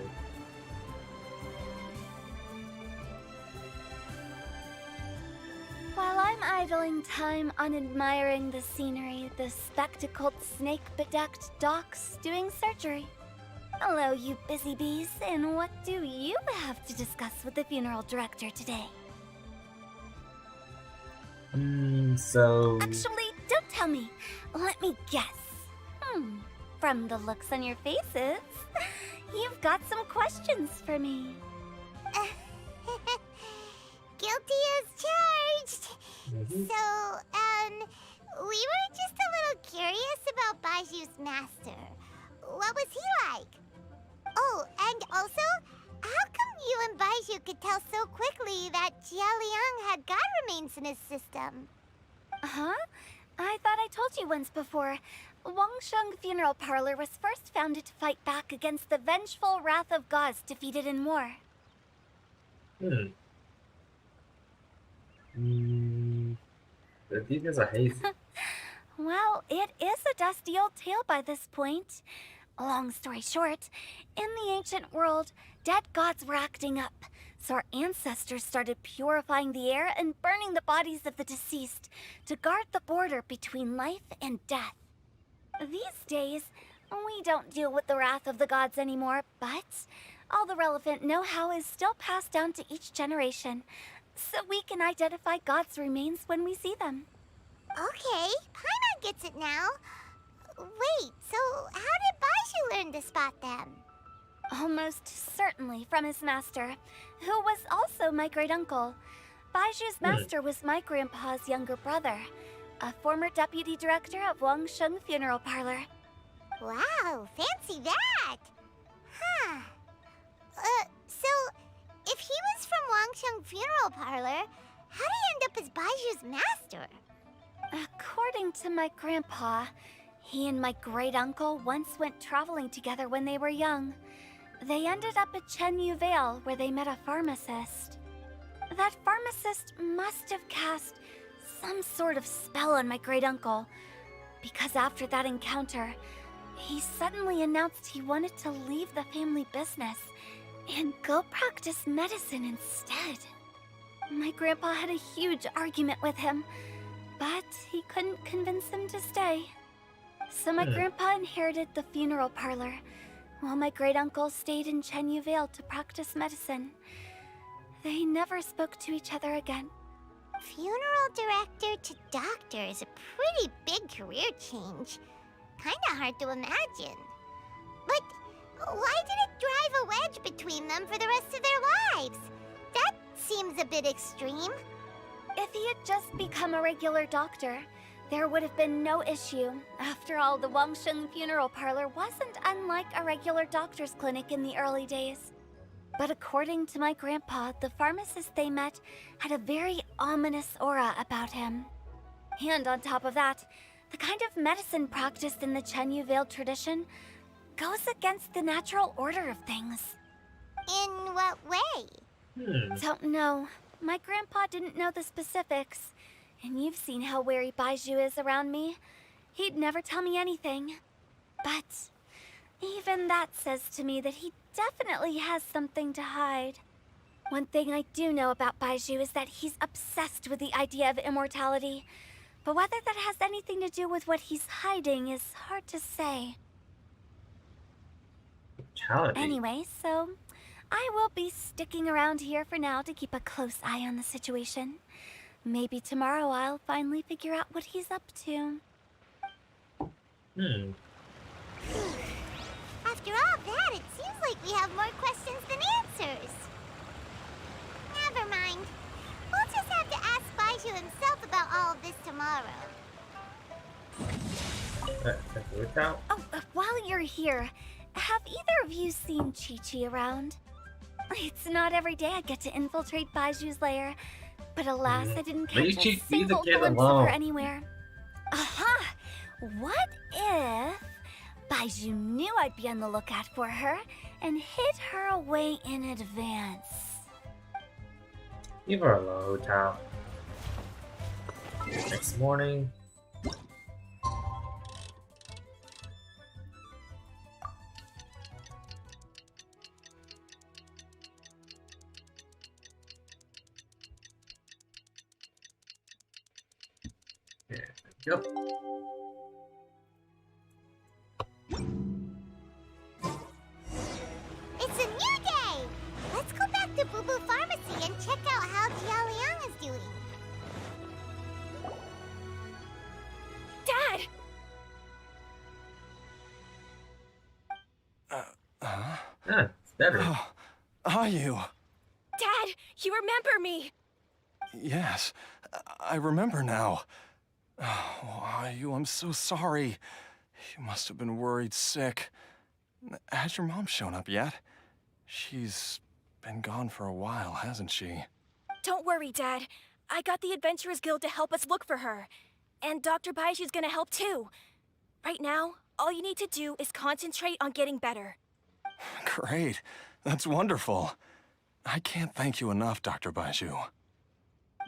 While I'm idling time on admiring the scenery, the spectacled snake-bedecked docks doing surgery. Hello, you busy bees, and what do you have to discuss with the funeral director today? So... Actually, don't tell me. Let me guess. From the looks on your faces, you've got some questions for me. Guilty as charged. So, we were just a little curious about Baiju's master. What was he like? Oh, and also, how come you and Baizhu could tell so quickly that Jia Liang had god remains in his system? Huh? I thought I told you once before. Wangsheng Funeral Parlor was first founded to fight back against the vengeful wrath of gods defeated in war. The details are hazy. Well, it is a dusty old tale by this point. Long story short, in the ancient world, dead gods were acting up, so our ancestors started purifying the air and burning the bodies of the deceased to guard the border between life and death. These days, we don't deal with the wrath of the gods anymore, but all the relevant know-how is still passed down to each generation, so we can identify gods' remains when we see them. Okay, Paimon gets it now. Wait, so how did Baizhu learn to spot them? Almost certainly from his master, who was also my great-uncle. Baiju's master was my grandpa's younger brother, a former deputy director of Wangsheng Funeral Parlor. Wow, fancy that! Huh. So, if he was from Wangsheng Funeral Parlor, how did he end up as Baiju's master? According to my grandpa, he and my great-uncle once went traveling together when they were young. They ended up at Chenyu Vale, where they met a pharmacist. That pharmacist must have cast some sort of spell on my great-uncle, because after that encounter, he suddenly announced he wanted to leave the family business and go practice medicine instead. My grandpa had a huge argument with him, but he couldn't convince him to stay. So my grandpa inherited the funeral parlor, while my great-uncle stayed in Chenyu Vale to practice medicine. They never spoke to each other again. Funeral director to doctor is a pretty big career change. Kinda hard to imagine. But why did it drive a wedge between them for the rest of their lives? That seems a bit extreme. If he had just become a regular doctor, there would have been no issue. After all, the Wangsheng Funeral Parlor wasn't unlike a regular doctor's clinic in the early days. But according to my grandpa, the pharmacist they met had a very ominous aura about him. And on top of that, the kind of medicine practiced in the Chenyu Vale tradition goes against the natural order of things. In what way? Don't know. My grandpa didn't know the specifics. And you've seen how wary Baizhu is around me. He'd never tell me anything. But even that says to me that he definitely has something to hide. One thing I do know about Baizhu is that he's obsessed with the idea of immortality. But whether that has anything to do with what he's hiding is hard to say. Anyway, so I will be sticking around here for now to keep a close eye on the situation. Maybe tomorrow I'll finally figure out what he's up to. After all that, it seems like we have more questions than answers. Never mind. We'll just have to ask Baizhu himself about all of this tomorrow. While you're here, have either of you seen Chi-Chi around? It's not every day I get to infiltrate Baizhu's lair, but alas, I didn't catch a single glimpse of her anywhere. Aha! What if Baizhu knew I'd be on the lookout for her and hid her away in advance? Leave her alone, Tao. Next morning. Yep. It's a new day! Let's go back to Boo Boo Pharmacy and check out how Jia Liang is doing. Dad! It's better. Are you? Dad, you remember me! Yes, I remember now. Oh, Ayu, I'm so sorry. You must have been worried sick. Has your mom shown up yet? She's been gone for a while, hasn't she? Don't worry, Dad. I got the Adventurers Guild to help us look for her. And Dr. Baizhu's gonna help too. Right now, all you need to do is concentrate on getting better. Great. That's wonderful. I can't thank you enough, Dr. Baizhu.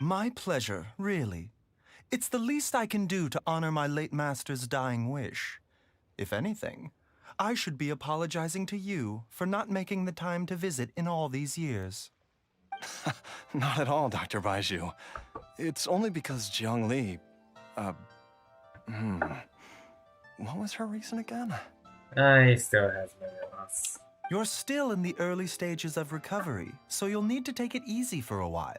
My pleasure, really. It's the least I can do to honor my late master's dying wish. If anything, I should be apologizing to you for not making the time to visit in all these years. Not at all, Dr. Baizhu. It's only because Jiang Li... What was her reason again? He still has memory loss. You're still in the early stages of recovery, so you'll need to take it easy for a while.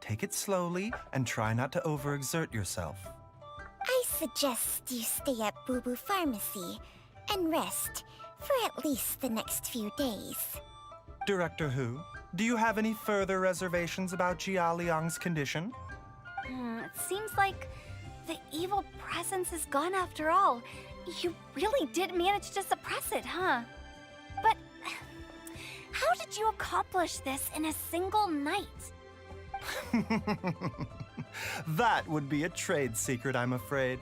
Take it slowly and try not to overexert yourself. I suggest you stay at Boo Boo Pharmacy and rest for at least the next few days. Director Hu, do you have any further reservations about Jia Liang's condition? It seems like the evil presence is gone after all. You really did manage to suppress it, huh? But how did you accomplish this in a single night? That would be a trade secret, I'm afraid.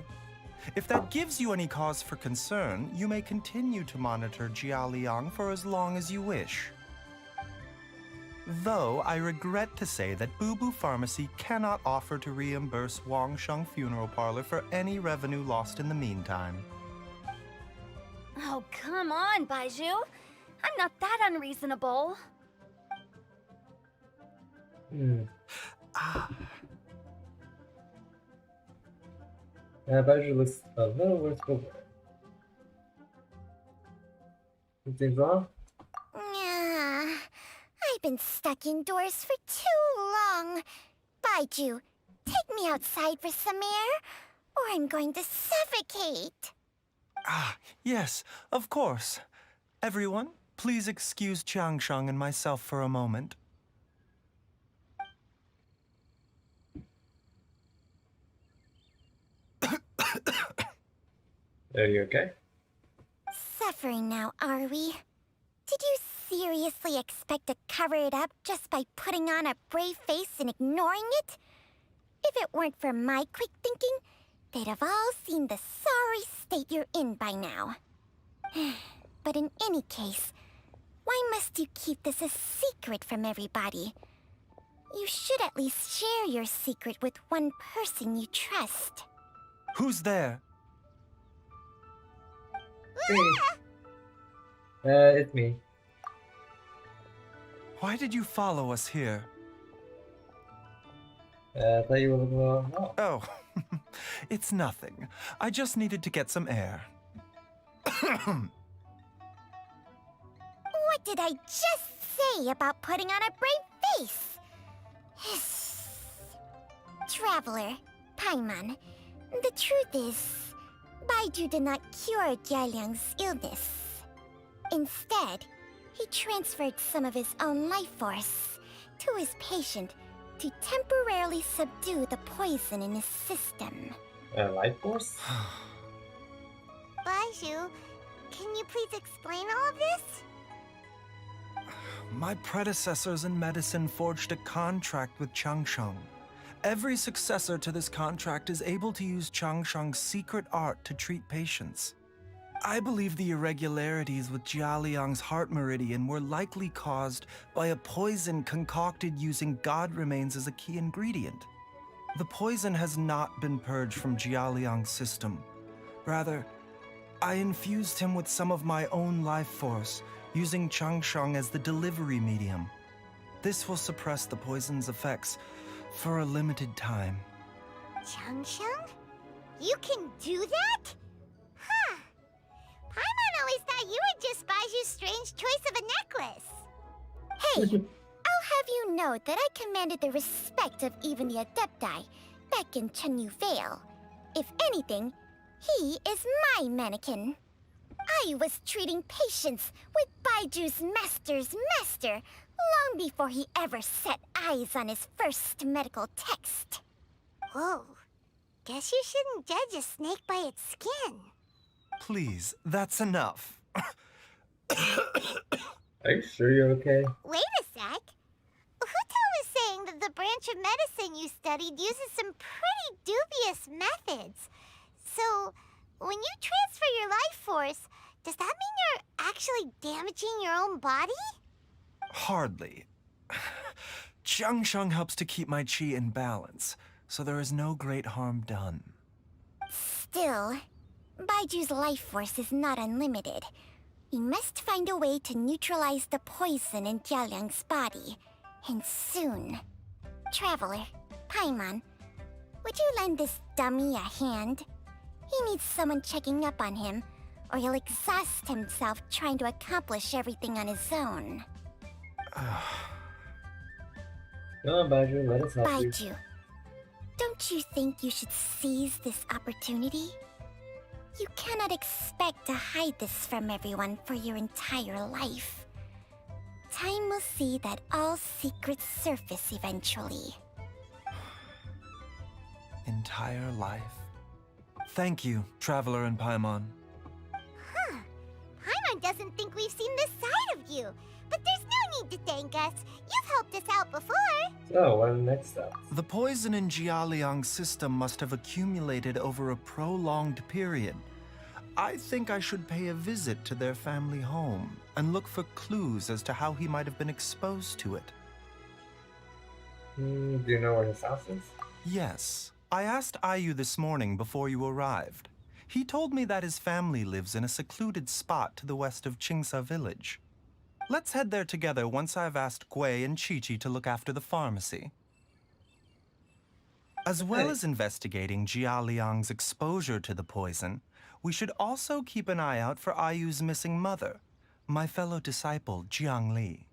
If that gives you any cause for concern, you may continue to monitor Jia Liang for as long as you wish. Though I regret to say that Boo Boo Pharmacy cannot offer to reimburse Wang Sheng Funeral Parlor for any revenue lost in the meantime. Oh, come on, Baizhu. I'm not that unreasonable. Baizhu looks a little worse for wear. Something wrong? Yeah, I've been stuck indoors for too long. Baizhu, take me outside for some air, or I'm going to suffocate. Yes, of course. Everyone, please excuse Qiangsheng and myself for a moment. Are you okay? Suffering now, are we? Did you seriously expect to cover it up just by putting on a brave face and ignoring it? If it weren't for my quick thinking, they'd have all seen the sorry state you're in by now. But in any case, why must you keep this a secret from everybody? You should at least share your secret with one person you trust. Who's there? It's me. Why did you follow us here? I thought you were looking around. Oh, it's nothing. I just needed to get some air. What did I just say about putting on a brave face? Traveler, Paimon, the truth is, Baiju did not cure Jialiang's illness. Instead, he transferred some of his own life force to his patient to temporarily subdue the poison in his system. Life force? Baiju, can you please explain all of this? My predecessors in medicine forged a contract with Changsheng. Every successor to this contract is able to use Changsheng's secret art to treat patients. I believe the irregularities with Jialiang's heart meridian were likely caused by a poison concocted using god remains as a key ingredient. The poison has not been purged from Jialiang's system. Rather, I infused him with some of my own life force, using Changsheng as the delivery medium. This will suppress the poison's effects for a limited time. Changsheng? You can do that? Huh. Paimon always thought you were just Baiju's strange choice of a necklace. Hey, I'll have you know that I commanded the respect of even the Adepti back in Chenyu Vale. If anything, he is my mannequin. I was treating patients with Baiju's master's master long before he ever set eyes on his first medical text. Whoa. Guess you shouldn't judge a snake by its skin. Please, that's enough. Are you sure you're okay? Wait a sec. Huto was saying that the branch of medicine you studied uses some pretty dubious methods. So, when you transfer your life force, does that mean you're actually damaging your own body? Hardly. Changsheng helps to keep my chi in balance, so there is no great harm done. Still, Baiju's life force is not unlimited. We must find a way to neutralize the poison in Jialiang's body, and soon. Traveler, Paimon, would you lend this dummy a hand? He needs someone checking up on him, or he'll exhaust himself trying to accomplish everything on his own. Come on, Baiju, let us help you. Baiju, don't you think you should seize this opportunity? You cannot expect to hide this from everyone for your entire life. Time will see that all secrets surface eventually. Entire life. Thank you, Traveler and Paimon. Huh. Paimon doesn't think we've seen this side of you. But there's no need to thank us. You've helped us out before. So, what are the next steps? The poison in Jialiang's system must have accumulated over a prolonged period. I think I should pay a visit to their family home and look for clues as to how he might have been exposed to it. Do you know where his house is? Yes. I asked Ayu this morning before you arrived. He told me that his family lives in a secluded spot to the west of Qingsa village. Let's head there together once I've asked Gui and Chi-Chi to look after the pharmacy. As well as investigating Jialiang's exposure to the poison, we should also keep an eye out for Ayu's missing mother, my fellow disciple, Jiang Li.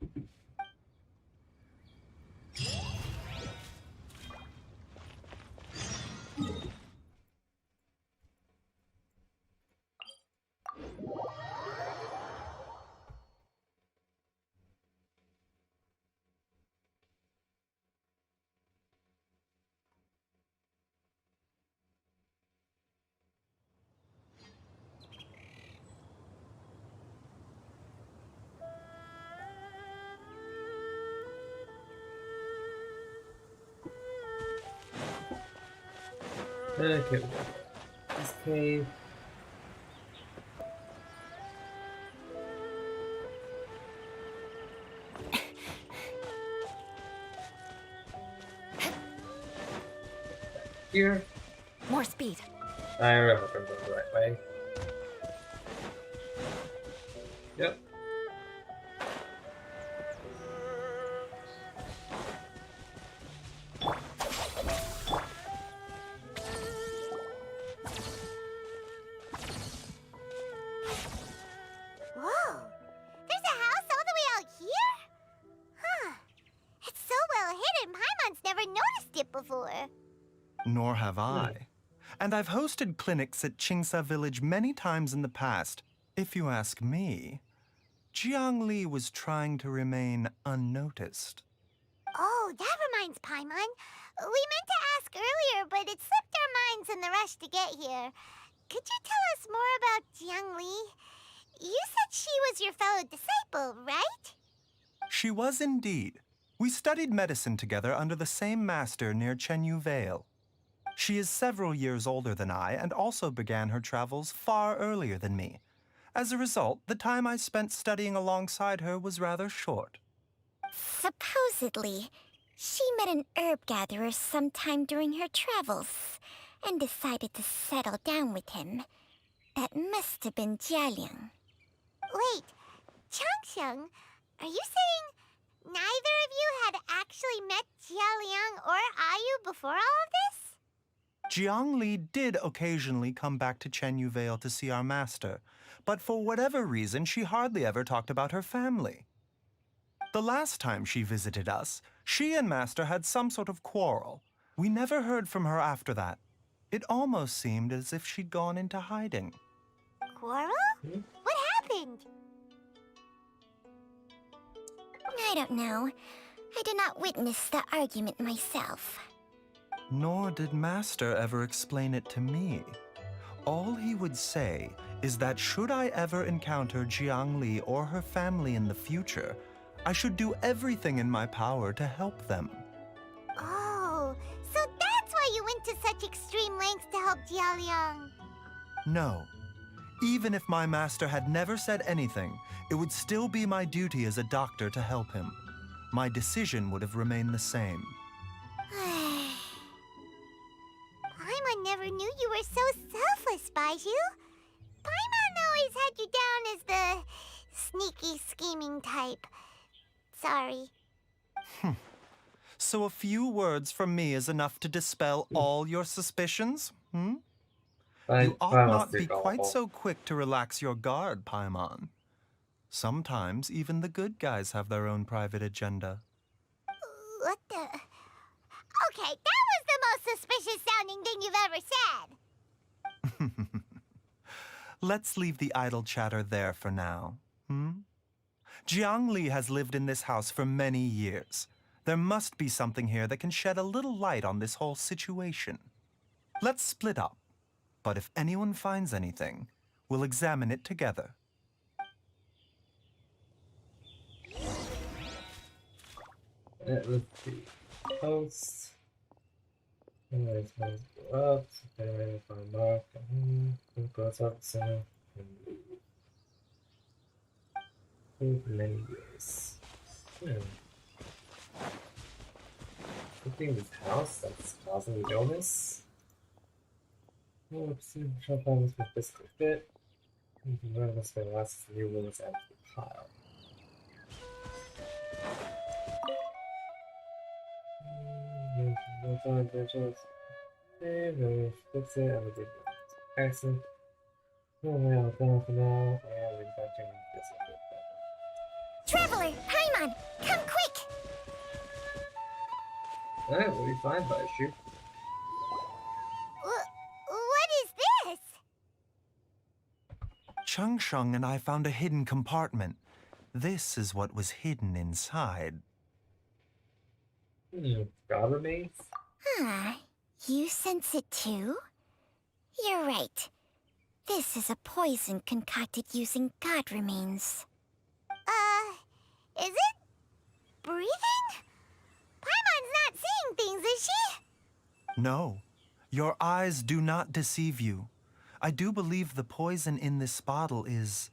Okay, this cave. here? More speed. I remember I'm going the right way. Yep. Whoa! There's a house all the way out here? Huh. It's so well hidden, Paimon's never noticed it before. Nor have I. And I've hosted clinics at Qingsa Village many times in the past. If you ask me, Jiangli was trying to remain unnoticed. Oh, that reminds Paimon. We meant to ask earlier, but it slipped our minds in the rush to get here. Could you tell us more about Jiangli? You said she was your fellow disciple, right? She was indeed. We studied medicine together under the same master near Chenyu Vale. She is several years older than I and also began her travels far earlier than me. As a result, the time I spent studying alongside her was rather short. Supposedly, she met an herb gatherer sometime during her travels and decided to settle down with him. That must have been Jialiang. Wait, Changsheng, are you saying neither of you had actually met Jialiang or Ayu before all of this? Jiangli did occasionally come back to Chenyu Vale to see our master, but for whatever reason, she hardly ever talked about her family. The last time she visited us, she and Master had some sort of quarrel. We never heard from her after that. It almost seemed as if she'd gone into hiding. Quarrel? What happened? I don't know. I did not witness the argument myself. Nor did Master ever explain it to me. All he would say is that should I ever encounter Jiangli or her family in the future, I should do everything in my power to help them. Oh, so that's why you went to such extreme lengths to help Jialiang. No. Even if my master had never said anything, it would still be my duty as a doctor to help him. My decision would have remained the same. Paimon never knew you were so selfless, Baiju. Paimon always had you down as the sneaky, scheming type. Sorry. So a few words from me is enough to dispel all your suspicions? You ought not be quite so quick to relax your guard, Paimon. Sometimes even the good guys have their own private agenda. What the... Okay, that was the most suspicious sounding thing you've ever said. Let's leave the idle chatter there for now. Jiangli has lived in this house for many years. There must be something here that can shed a little light on this whole situation. Let's split up. But if anyone finds anything, we'll examine it together. Let's see. Post. Anyways, let's go up. Okay, find mark. Goes up center. Many years. Something in this house that's causing the illness. Oops, shop problems with physical fit. None of us may last as new wills add to the pile. No time visuals. No, fix it, I would do that. Excellent. Oh, well, done for now. And we're back to this. Traveler, Paimon, come quick! Alright, we'll be fine, Baishu. What is this? Changsheng and I found a hidden compartment. This is what was hidden inside. God remains? You sense it too? You're right. This is a poison concocted using god remains. Is it breathing? Paimon's not seeing things, is she? No, your eyes do not deceive you. I do believe the poison in this bottle is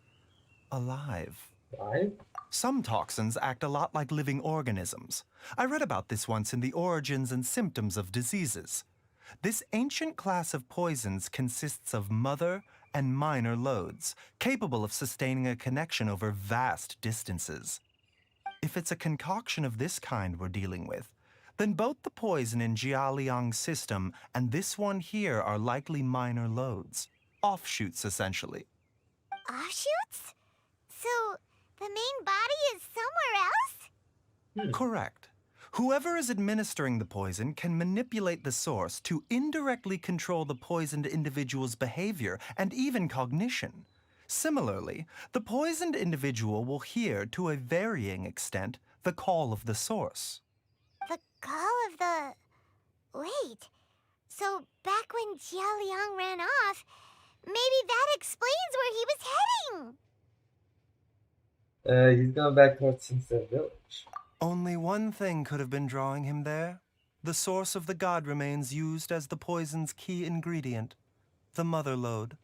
alive. Alive? Some toxins act a lot like living organisms. I read about this once in the Origins and Symptoms of Diseases. This ancient class of poisons consists of mother and minor loads, capable of sustaining a connection over vast distances. If it's a concoction of this kind we're dealing with, then both the poison in Jialiang's system and this one here are likely minor loads. Offshoots, essentially. Offshoots? So, the main body is somewhere else? Correct. Whoever is administering the poison can manipulate the source to indirectly control the poisoned individual's behavior and even cognition. Similarly, the poisoned individual will hear, to a varying extent, the call of the source. The call of the... Wait. So, back when Jialiang ran off, maybe that explains where he was heading. He's going back towards Sunset Village. Only one thing could have been drawing him there. The source of the god remains used as the poison's key ingredient, the mother lode.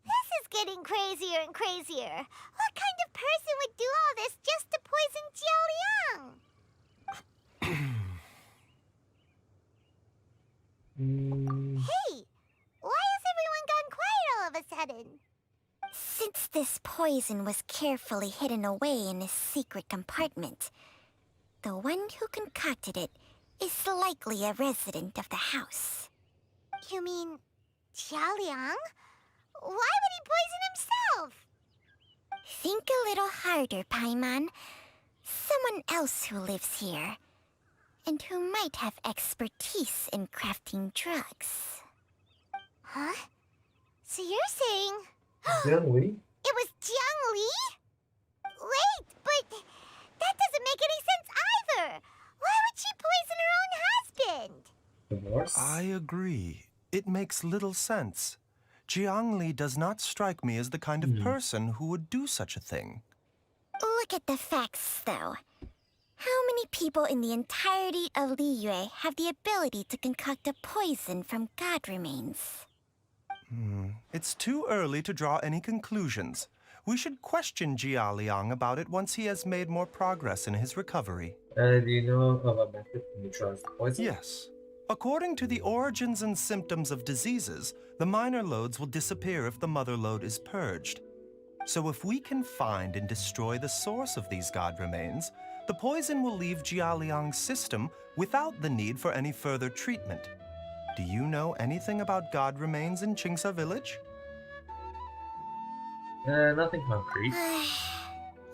This is getting crazier and crazier. What kind of person would do all this just to poison Jialiang? Hey, why has everyone gone quiet all of a sudden? Since this poison was carefully hidden away in a secret compartment, the one who concocted it is likely a resident of the house. You mean Jialiang? Why would he poison himself? Think a little harder, Paimon. Someone else who lives here, and who might have expertise in crafting drugs. Huh? So you're saying... Jiang Li? It was Jiang Li? Wait, but that doesn't make any sense either. Why would she poison her own husband? Divorce? I agree. It makes little sense. Jiang Li does not strike me as the kind of person who would do such a thing. Look at the facts, though. How many people in the entirety of Liyue have the ability to concoct a poison from god remains? It's too early to draw any conclusions. We should question Jia Liang about it once he has made more progress in his recovery. Do you know of a method to neutralize the poison? Yes. According to the origins and symptoms of diseases, the minor loads will disappear if the mother load is purged. So if we can find and destroy the source of these god remains, the poison will leave Jia Liang's system without the need for any further treatment. Do you know anything about god remains in Qingsa village? Nothing concrete.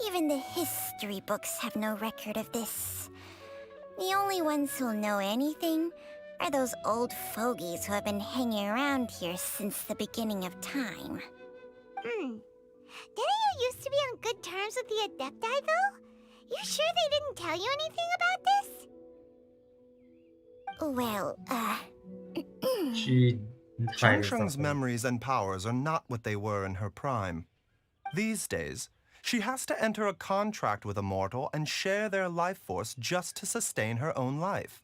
Even the history books have no record of this. The only ones who'll know anything are those old fogies who have been hanging around here since the beginning of time. Didn't you used to be on good terms with the Adepti, though? You sure they didn't tell you anything about this? Well, Changsheng's memories and powers are not what they were in her prime. These days, she has to enter a contract with a mortal and share their life force just to sustain her own life.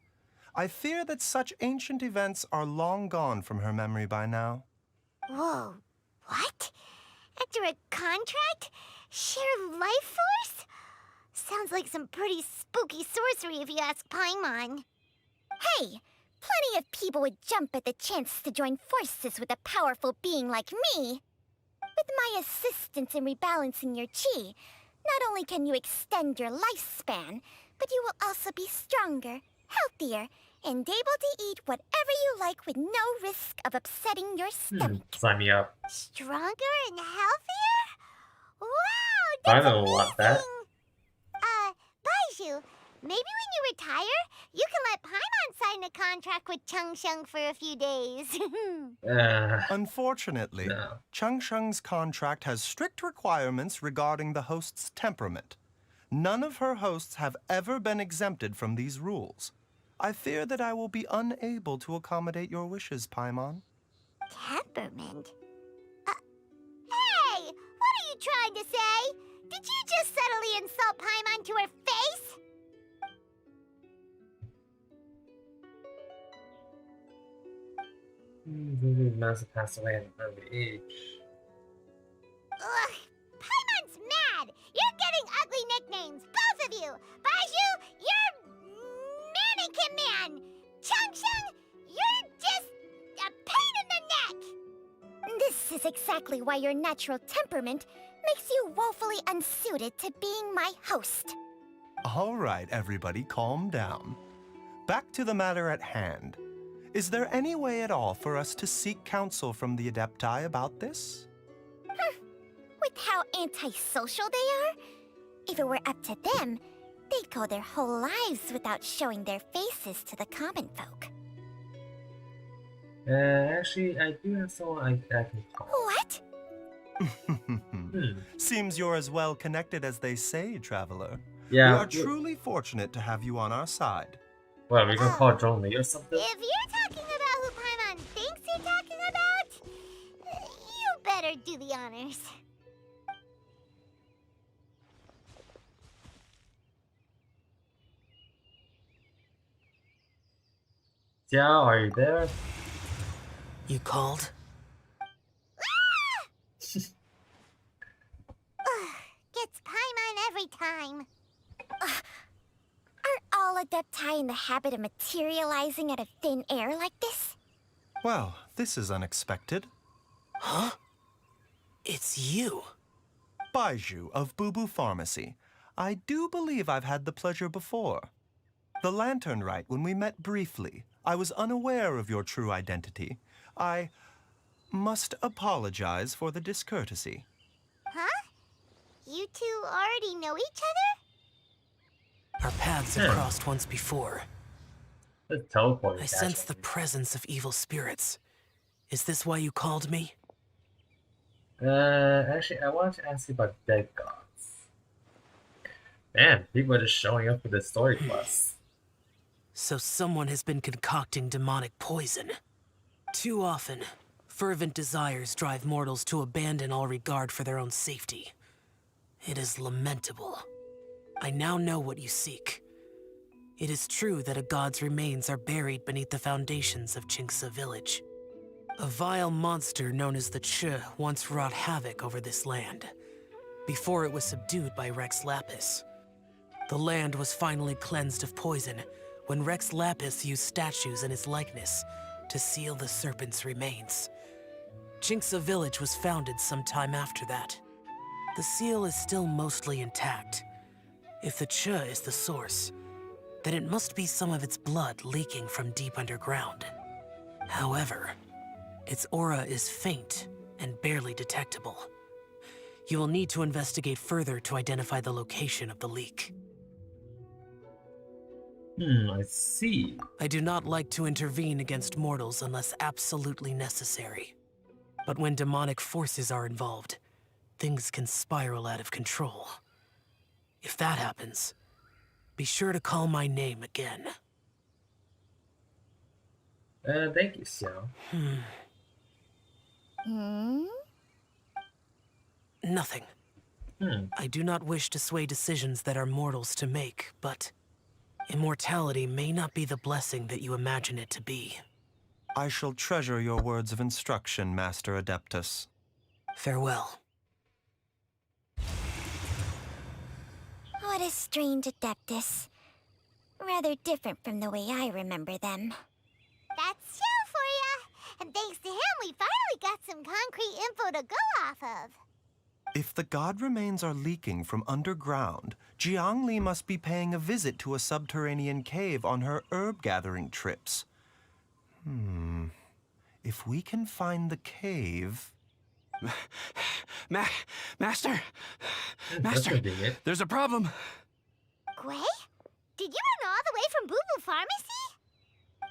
I fear that such ancient events are long gone from her memory by now. Whoa, what? After a contract? Share life force? Sounds like some pretty spooky sorcery if you ask Paimon. Hey, plenty of people would jump at the chance to join forces with a powerful being like me. With my assistance in rebalancing your chi, not only can you extend your lifespan, but you will also be stronger, healthier, and able to eat whatever you like with no risk of upsetting your stomach. Sign me up. Stronger and healthier? Wow, I that's don't want that. Baizhu, maybe when you retire, you can let Paimon sign a contract with Changsheng for a few days. Unfortunately, Changsheng's contract has strict requirements regarding the host's temperament. None of her hosts have ever been exempted from these rules. I fear that I will be unable to accommodate your wishes, Paimon. Temperament? Hey! What are you trying to say? Did you just subtly insult Paimon to her face? Must have passed away at an early age. Ugh! Paimon's mad! You're getting ugly nicknames, both of you! Baizhu, you're Mannequin Man! Changsheng, This is exactly why your natural temperament makes you woefully unsuited to being my host. All right, everybody, calm down. Back to the matter at hand. Is there any way at all for us to seek counsel from the Adepti about this? With how antisocial they are, if it were up to them, they'd go their whole lives without showing their faces to the common folk. Actually, I do have someone I can call. What? Seems you're as well connected as they say, traveler. Yeah. We are truly fortunate to have you on our side. Well, we can call Zhongli or something. If you're talking about who Paimon thinks you're talking about, you better do the honors. Xiao, are you there? You called? Gets Paimon every time. Are all Adepti in the habit of materializing out of thin air like this? Well, this is unexpected. Huh? It's you. Baiju of Boo Pharmacy. I do believe I've had the pleasure before. The Lantern Rite, when we met briefly, I was unaware of your true identity. I must apologize for the discourtesy. Huh? You two already know each other? Our paths have crossed once before. I sense the presence of evil spirits. Is this why you called me? Actually, I wanted to ask you about dead gods. Man, people are just showing up for the story quests. So someone has been concocting demonic poison. Too often, fervent desires drive mortals to abandon all regard for their own safety. It is lamentable. I now know what you seek. It is true that a god's remains are buried beneath the foundations of Jinxa village. A vile monster known as the Che once wrought havoc over this land, before it was subdued by Rex Lapis. The land was finally cleansed of poison when Rex Lapis used statues in his likeness to seal the serpent's remains. Jinxa village was founded sometime after that. The seal is still mostly intact. If the Che is the source, then it must be some of its blood leaking from deep underground. However, its aura is faint and barely detectable. You will need to investigate further to identify the location of the leak. I see. I do not like to intervene against mortals unless absolutely necessary. But when demonic forces are involved, things can spiral out of control. If that happens, be sure to call my name again. Thank you, Xiao. Nothing. I do not wish to sway decisions that are mortals to make, but immortality may not be the blessing that you imagine it to be. I shall treasure your words of instruction, Master Adeptus. Farewell. What a strange Adeptus. Rather different from the way I remember them. That's Xiao for ya! And thanks to him, we finally got some concrete info to go off of. If the god remains are leaking from underground, Jiangli must be paying a visit to a subterranean cave on her herb-gathering trips. If we can find the cave... Master! Master, there's a problem. Gwei? Did you run all the way from Boo Boo Pharmacy?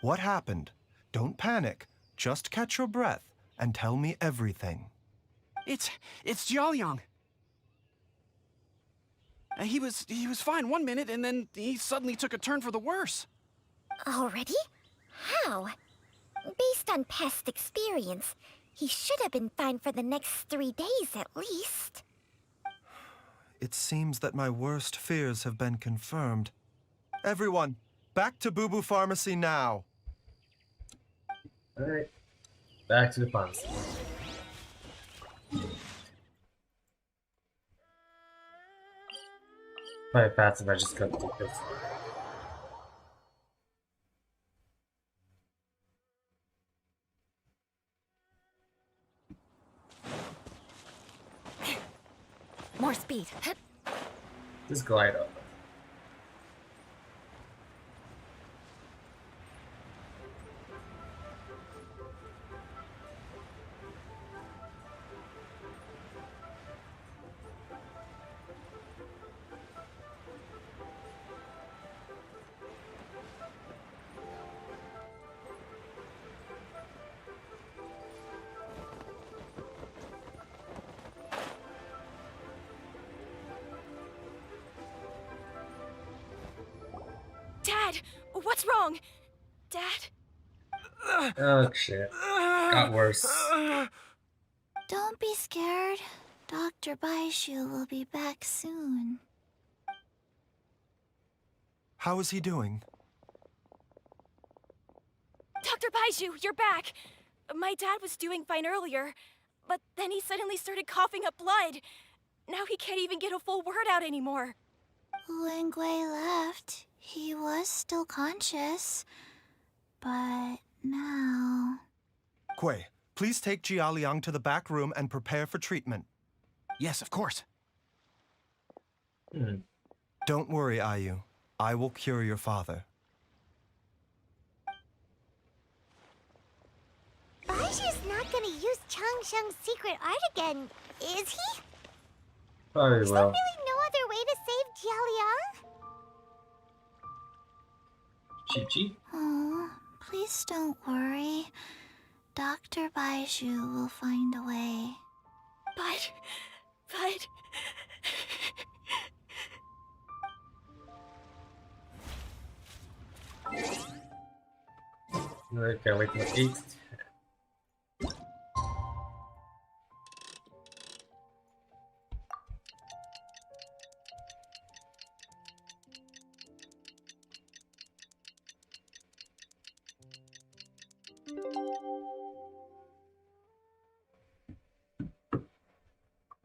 What happened? Don't panic. Just catch your breath and tell me everything. It's Jiaoliang. He was fine one minute, and then he suddenly took a turn for the worse. Already? How? Based on past experience, he should have been fine for the next 3 days at least. It seems that my worst fears have been confirmed. Everyone, back to Boo Boo Pharmacy now. Alright, back to the pharmacy. Probably fast if I just go do this. more speed. Just glide up. Dad, what's wrong? Dad? Oh shit. Got worse. Don't be scared. Dr. Baishu will be back soon. How is he doing? Dr. Baishu, you're back! My dad was doing fine earlier, but then he suddenly started coughing up blood. Now he can't even get a full word out anymore. When Gui left, he was still conscious. But now... Gui, please take Jia Liang to the back room and prepare for treatment. Yes, of course. Don't worry, Ayu. I will cure your father. Baishu's not gonna use Changsheng's secret art again, is he? Probably There's will. really no other way to save Jia Liang? Chi-Chi? Oh, please don't worry. Dr. Baishu will find a way. But... Okay, wait till 8.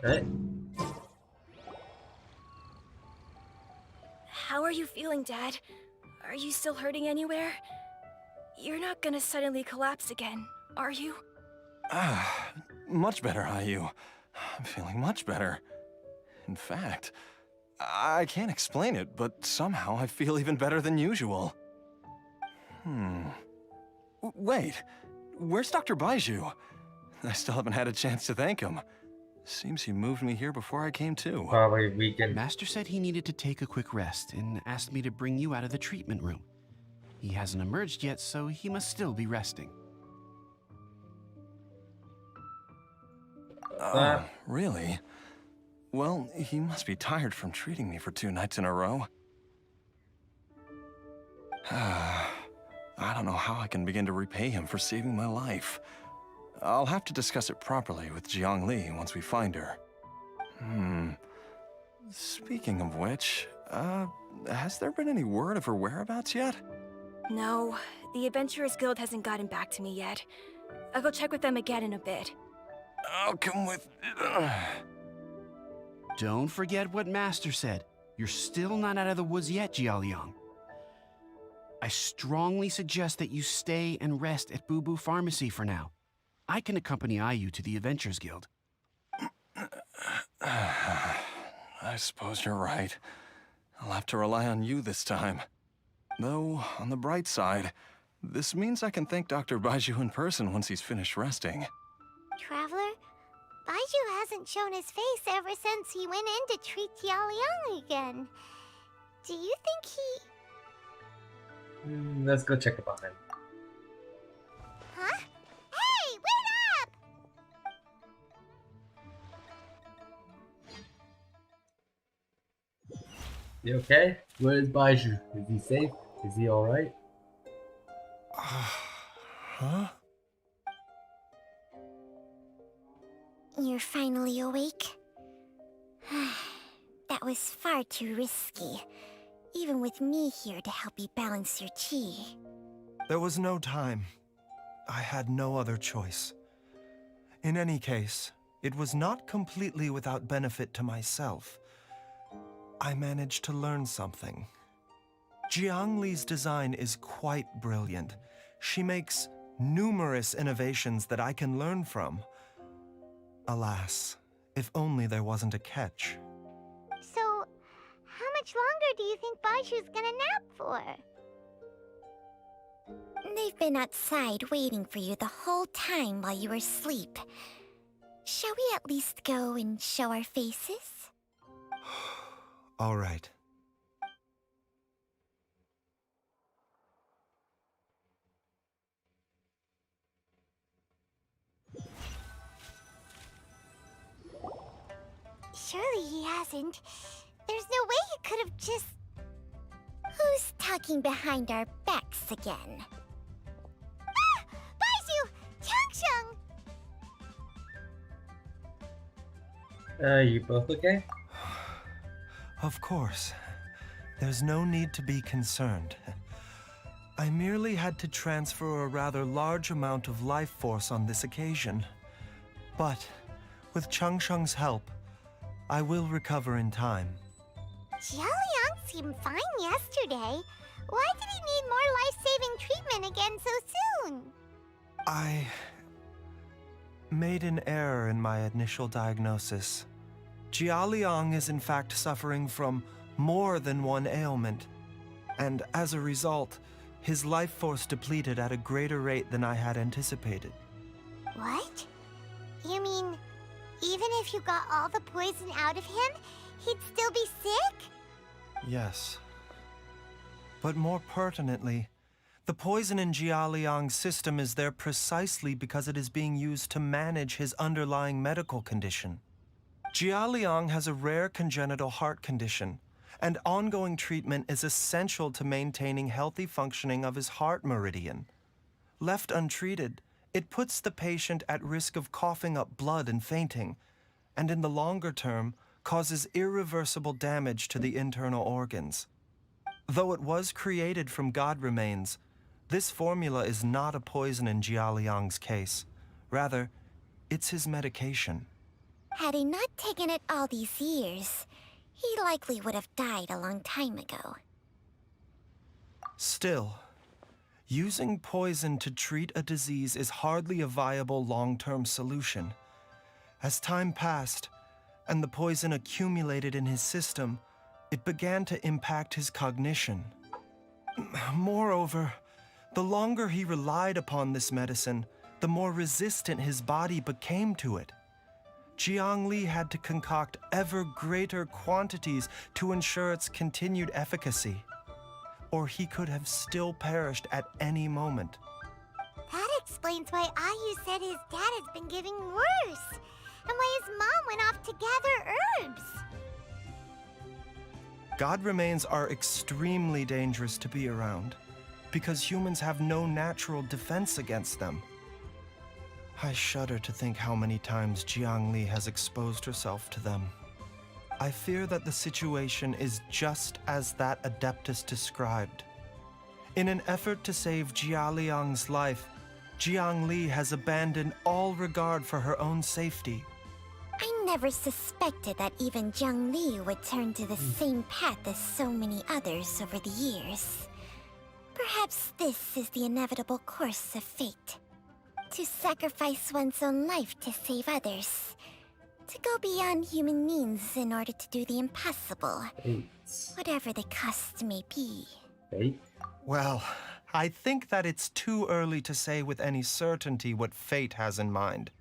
Right? How are you feeling, Dad? Are you still hurting anywhere? You're not gonna suddenly collapse again, are you? Much better, Ayu. I'm feeling much better. In fact, I can't explain it, but somehow I feel even better than usual. Wait, where's Dr. Baiju? I still haven't had a chance to thank him. Seems he moved me here before I came to. Probably weekend. Master said he needed to take a quick rest and asked me to bring you out of the treatment room. He hasn't emerged yet, so he must still be resting. Really? Well, he must be tired from treating me for 2 nights in a row. I don't know how I can begin to repay him for saving my life. I'll have to discuss it properly with Jiang Li once we find her. Speaking of which, has there been any word of her whereabouts yet? No, the Adventurers Guild hasn't gotten back to me yet. I'll go check with them again in a bit. I'll come with... Don't forget what Master said. You're still not out of the woods yet, Jialiang. I strongly suggest that you stay and rest at Boo Boo Pharmacy for now. I can accompany Ayu to the Adventurers Guild. I suppose you're right. I'll have to rely on you this time. Though, on the bright side, this means I can thank Dr. Baiju in person once he's finished resting. Traveler, Baiju hasn't shown his face ever since he went in to treat Jialiang again. Do you think he... Let's go check about him. Huh? Hey, wait up! You okay? Where is Baiju? Is he safe? Is he alright? Huh? You're finally awake? That was far too risky. Even with me here to help you balance your chi. There was no time. I had no other choice. In any case, it was not completely without benefit to myself. I managed to learn something. Jiang Li's design is quite brilliant. She makes numerous innovations that I can learn from. Alas, if only there wasn't a catch. much longer do you think Baiju's gonna nap for? They've been outside waiting for you the whole time while you were asleep. Shall we at least go and show our faces? All right. Surely he hasn't. There's no way he could have just... Who's talking behind our backs again? Ah! Baizhu! Changsheng! You both okay? Of course. There's no need to be concerned. I merely had to transfer a rather large amount of life force on this occasion. But, with Changsheng's help, I will recover in time. Jialiang seemed fine yesterday. Why did he need more life-saving treatment again so soon? I made an error in my initial diagnosis. Jialiang is in fact suffering from more than one ailment, and as a result, his life force depleted at a greater rate than I had anticipated. What? You mean, even if you got all the poison out of him, he'd still be sick? Yes. But more pertinently, the poison in Jialiang's system is there precisely because it is being used to manage his underlying medical condition. Jialiang has a rare congenital heart condition, and ongoing treatment is essential to maintaining healthy functioning of his heart meridian. Left untreated, it puts the patient at risk of coughing up blood and fainting, and in the longer term, causes irreversible damage to the internal organs. Though it was created from god remains, this formula is not a poison in Jialiang's case. Rather, it's his medication. Had he not taken it all these years, he likely would have died a long time ago. Still, using poison to treat a disease is hardly a viable long-term solution. As time passed, and the poison accumulated in his system, it began to impact his cognition. Moreover, the longer he relied upon this medicine, the more resistant his body became to it. Jiangli had to concoct ever greater quantities to ensure its continued efficacy, or he could have still perished at any moment. That explains why Ayu said his dad has been getting worse, and why his mom went off to gather herbs. God remains are extremely dangerous to be around, because humans have no natural defense against them. I shudder to think how many times Jiangli has exposed herself to them. I fear that the situation is just as that Adeptus described. In an effort to save Jialiang's life, Jiangli has abandoned all regard for her own safety. I never suspected that even Jiangli would turn to the same path as so many others over the years. Perhaps this is the inevitable course of fate. To sacrifice one's own life to save others. To go beyond human means in order to do the impossible. Whatever the cost may be. Well, I think that it's too early to say with any certainty what fate has in mind.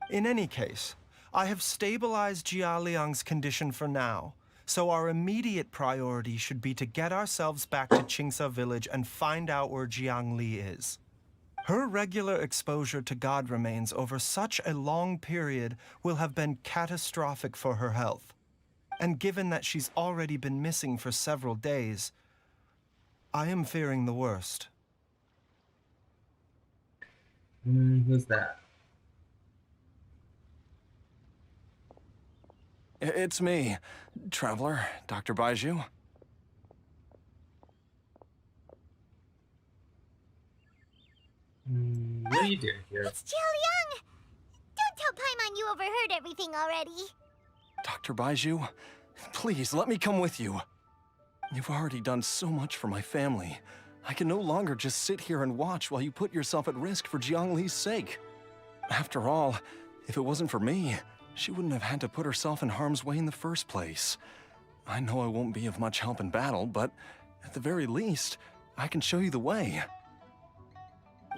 In any case, I have stabilized Jialiang's condition for now, so our immediate priority should be to get ourselves back to Qingce village and find out where Jiangli is. Her regular exposure to god remains over such a long period will have been catastrophic for her health. And given that she's already been missing for several days, I am fearing the worst. Who's that? It's me, Traveler, Dr. Baizhu. What are you doing here? It's Jialiang! Don't tell Paimon you overheard everything already. Dr. Baizhu, please let me come with you. You've already done so much for my family. I can no longer just sit here and watch while you put yourself at risk for Jiangli's sake. After all, if it wasn't for me, she wouldn't have had to put herself in harm's way in the first place. I know I won't be of much help in battle, but at the very least, I can show you the way.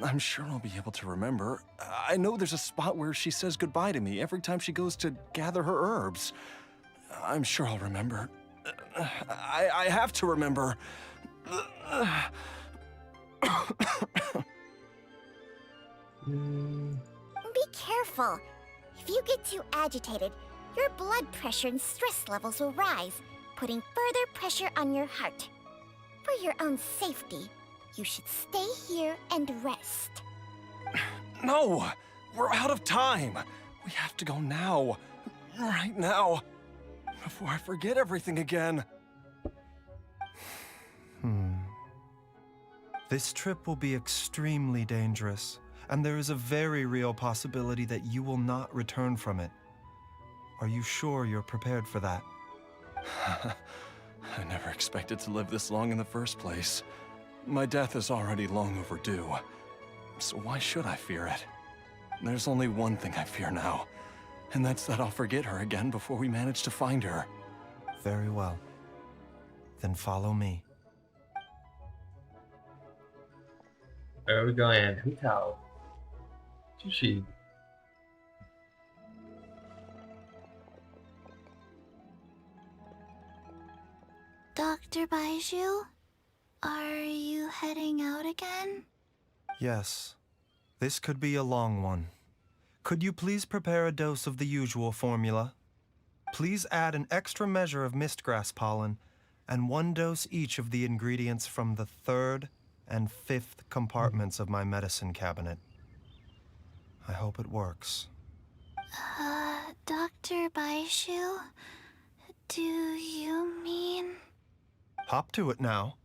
I'm sure I'll be able to remember. I know there's a spot where she says goodbye to me every time she goes to gather her herbs. I'm sure I'll remember. I have to remember. Be careful. If you get too agitated, your blood pressure and stress levels will rise, putting further pressure on your heart. For your own safety, you should stay here and rest. No! We're out of time! We have to go now. Right now. Before I forget everything again. This trip will be extremely dangerous, and there is a very real possibility that you will not return from it. Are you sure you're prepared for that? I never expected to live this long in the first place. My death is already long overdue. So why should I fear it? There's only one thing I fear now, and that's that I'll forget her again before we manage to find her. Very well. Then follow me. Where are we going? Hotel. Sushi. Dr. Baiju, are you heading out again? Yes. This could be a long one. Could you please prepare a dose of the usual formula? Please add an extra measure of mistgrass pollen and 1 dose each of the ingredients from the 3rd and 5th compartments of my medicine cabinet. I hope it works. Dr. Baiju, do you mean... Hop to it now.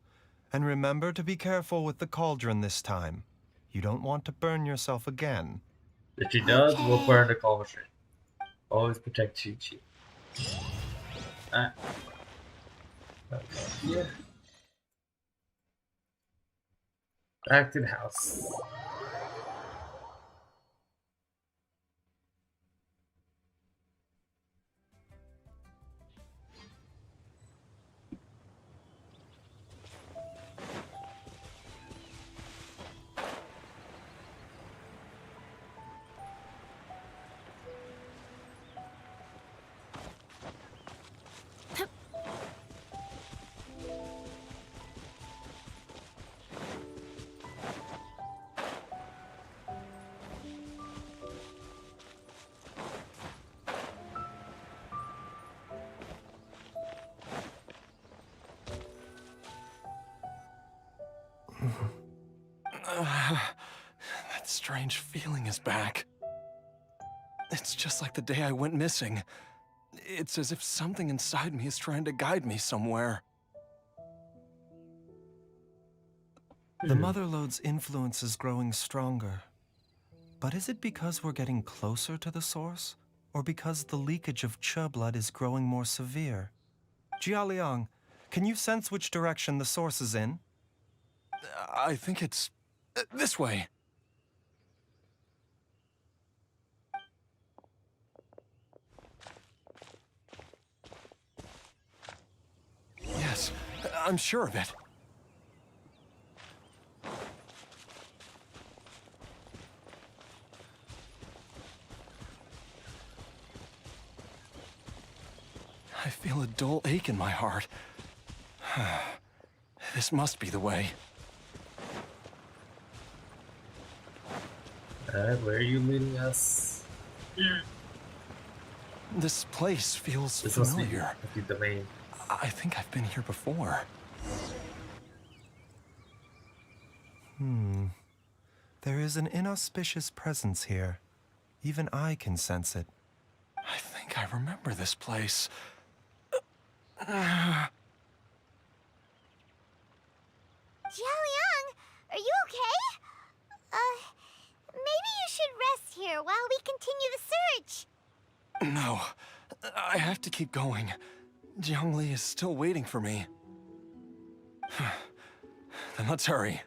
And remember to be careful with the cauldron this time. You don't want to burn yourself again. If she does, we'll burn the cauldron. Always protect Chi-Chi. Okay, yeah. Back to the house. That strange feeling is back. It's just like the day I went missing. It's as if something inside me is trying to guide me somewhere. The Motherlode's influence is growing stronger. But is it because we're getting closer to the source? Or because the leakage of Che blood is growing more severe? Jialiang, can you sense which direction the source is in? I think it's... this way. Yes, I'm sure of it. I feel a dull ache in my heart. This must be the way. Where are you leading us? This place feels this familiar. Must be the domain. I think I've been here before. There is an inauspicious presence here. Even I can sense it. I think I remember this place. Jialiang, are you okay? Maybe you should rest here while we continue the search. No, I have to keep going. Jiangli is still waiting for me. Then let's hurry.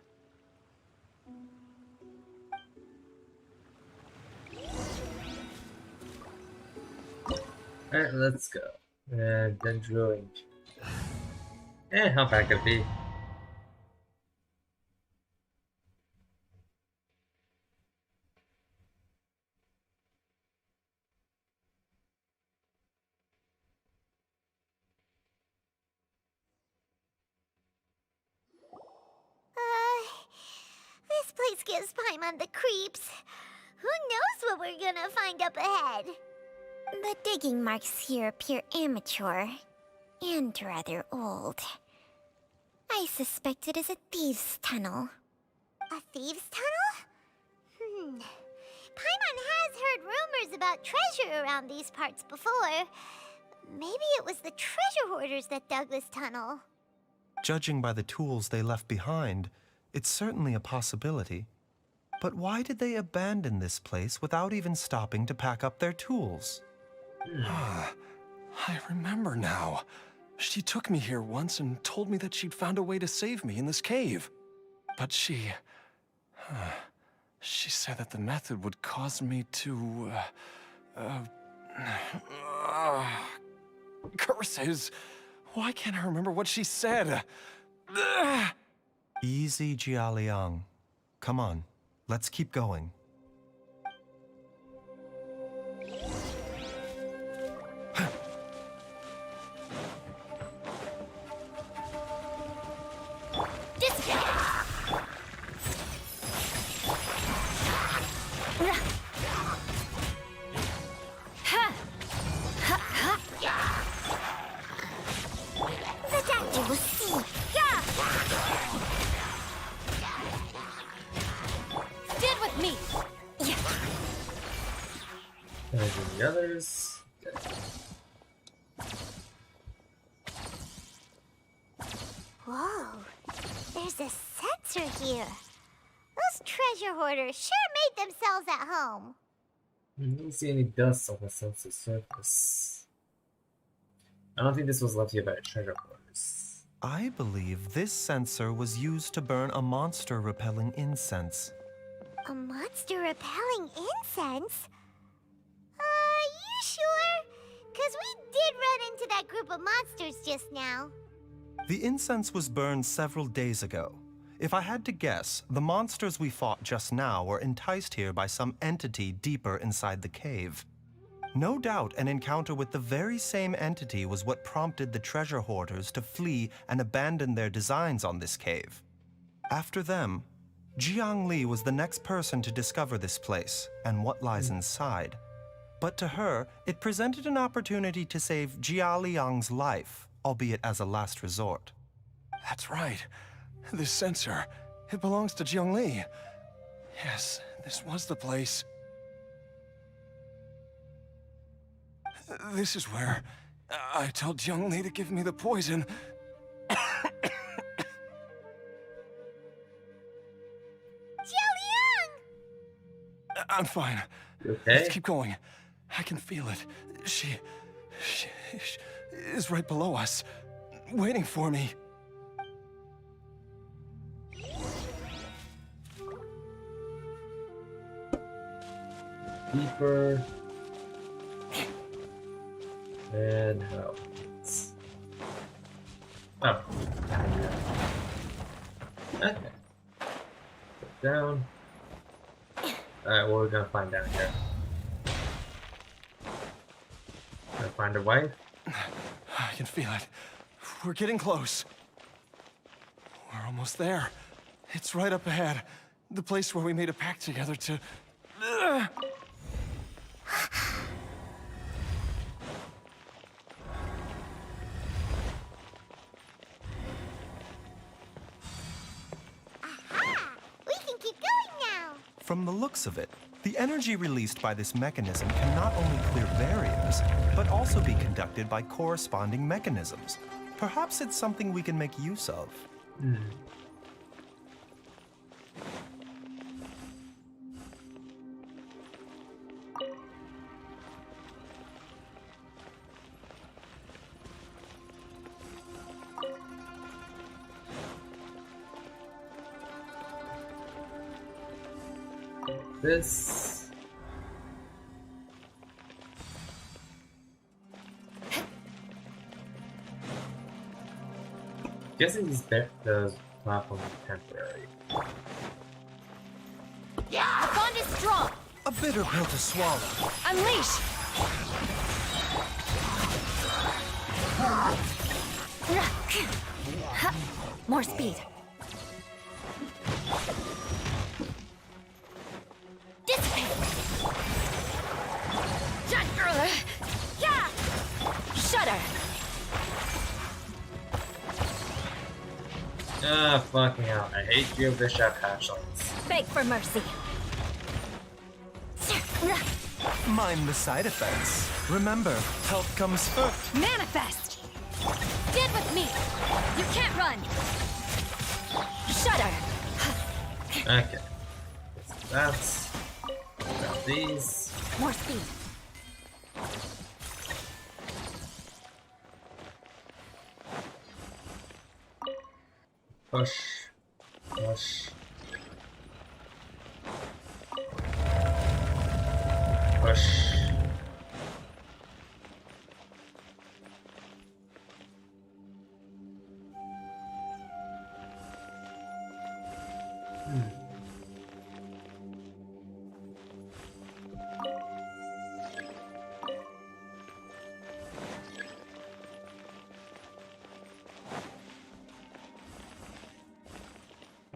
Alright, let's go. Dendro How bad could it be? This place gives Paimon the creeps. Who knows what we're gonna find up ahead? The digging marks here appear amateur and rather old. I suspect it is a thieves' tunnel. A thieves' tunnel? Paimon has heard rumors about treasure around these parts before. Maybe it was the treasure hoarders that dug this tunnel. Judging by the tools they left behind, it's certainly a possibility. But why did they abandon this place without even stopping to pack up their tools? I remember now. She took me here once and told me that she'd found a way to save me in this cave. But she said that the method would cause me to, curses. Why can't I remember what she said? Easy, Jialiang. Come on, let's keep going. The others. Whoa, there's a sensor here. Those treasure hoarders sure made themselves at home. I don't see any dust on the sensor surface. I don't think this was left here by treasure hoarders. I believe this sensor was used to burn a monster-repelling incense. A monster repelling incense? You sure? 'Cause we did run into that group of monsters just now. The incense was burned several days ago. If I had to guess, the monsters we fought just now were enticed here by some entity deeper inside the cave. No doubt an encounter with the very same entity was what prompted the treasure hoarders to flee and abandon their designs on this cave. After them, Jiang Li was the next person to discover this place and what lies inside. But to her, it presented an opportunity to save Jia Liang's life, albeit as a last resort. That's right. This sensor, it belongs to Jiang Li. Yes, this was the place. This is where I told Jiang Li to give me the poison. Jialiang! I'm fine. You okay? Let's keep going. I can feel it. She is right below us, waiting for me. Deeper. And how? Oh. Okay. Put down. Alright, what are we gonna find down here? Gonna find a wife? I can feel it. We're getting close. We're almost there. It's right up ahead. The place where we made a pact together to... We can keep going now. From the looks of it, the energy released by this mechanism can not only clear barriers, but also be conducted by corresponding mechanisms. Perhaps it's something we can make use of. This. Guessing those platforms are temporary. Yeah! The bond is strong! A bitter pill to swallow. Unleash! More speed. Dissipate! Yeah! Shudder! Ah, fucking hell. I hate you, Bishop hatchlings. Beg for mercy. Mind the side effects. Remember, health comes first. Manifest! Stand with me! You can't run! Shudder! Okay. That's... Got these. More speed. Push. Push. Push.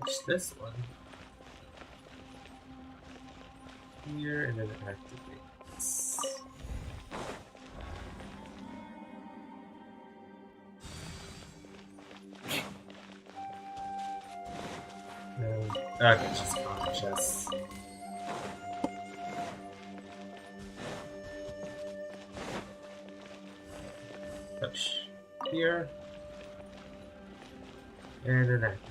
Push this one. Here, and then it activates. Okay, just conscious. Push here. And then activate.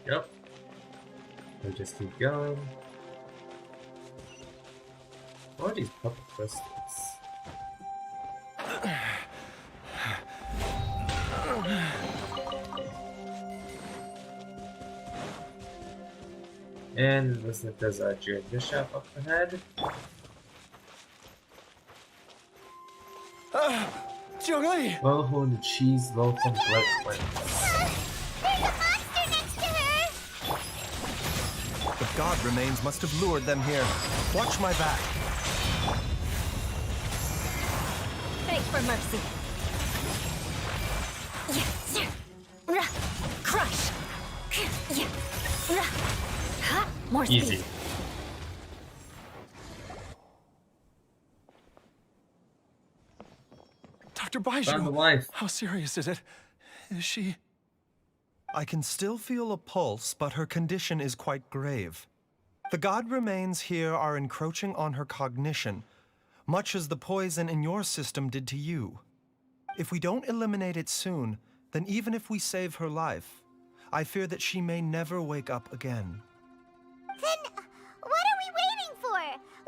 Yep. We just keep going. What are these purple crystals? And listen, there's a Jade Bishop up ahead. Zhongli! Well-honed cheese, loathsome blood cleanse. There's a monster next to her! The god remains must have lured them here. Watch my back. Beg for mercy. Crush. More speed. Easy. Dr. Baiju, Found the wife. how serious is it? Is she... I can still feel a pulse, but her condition is quite grave. The god remains here are encroaching on her cognition, much as the poison in your system did to you. If we don't eliminate it soon, then even if we save her life, I fear that she may never wake up again. Then, what are we waiting for?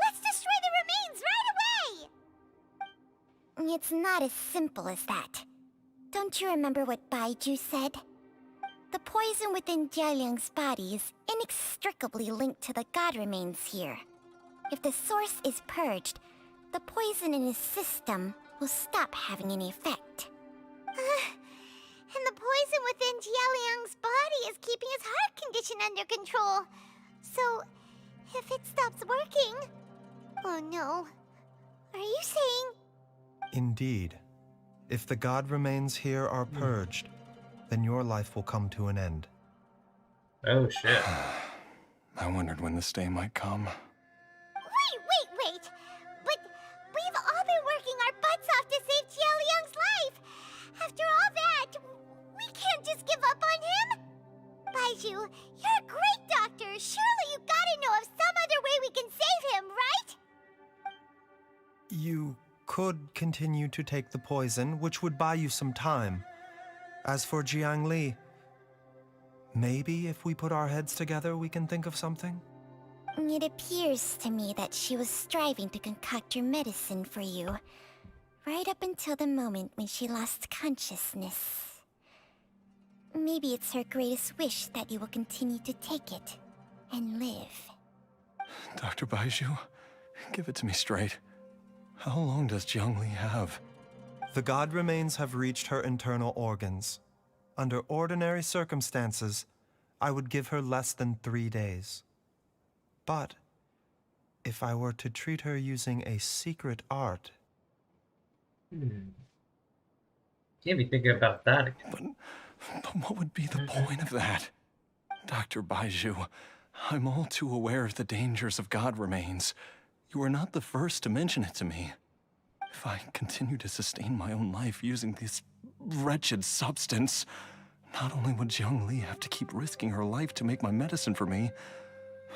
Let's destroy the remains right away! It's not as simple as that. Don't you remember what Baiju said? The poison within Jialiang's body is inextricably linked to the god remains here. If the source is purged, the poison in his system will stop having any effect. And the poison within Jialiang's body is keeping his heart condition under control. So, if it stops working... Oh no. Are you saying... Indeed. If the god remains here are purged, then your life will come to an end. Oh shit. I wondered when this day might come. Wait! But we've all been working our butts off to save Jialiang's life! After all that, we can't just give up on him! Baiju, you're a great doctor! Surely you gotta know of some other way we can save him, right? You could continue to take the poison, which would buy you some time. As for Jiang Li, maybe if we put our heads together, we can think of something? It appears to me that she was striving to concoct your medicine for you, right up until the moment when she lost consciousness. Maybe it's her greatest wish that you will continue to take it and live. Dr. Baizhu, give it to me straight. How long does Jiangli have? The god remains have reached her internal organs. Under ordinary circumstances, I would give her less than 3 days. But if I were to treat her using a secret art... Can't be thinking about that again. But what would be the point of that? Dr. Baizhu, I'm all too aware of the dangers of god remains. You are not the first to mention it to me. If I continue to sustain my own life using this wretched substance, not only would Jiangli have to keep risking her life to make my medicine for me,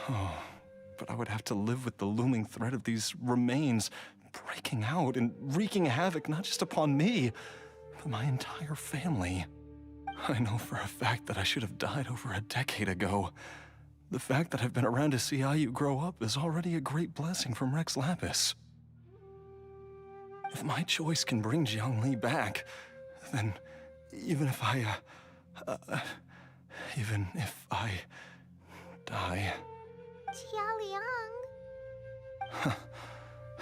but I would have to live with the looming threat of these remains breaking out and wreaking havoc not just upon me, but my entire family. I know for a fact that I should have died over a decade ago. The fact that I've been around to see how you grow up is already a great blessing from Rex Lapis. If my choice can bring Jiangli back, then even if I die... Jialiang.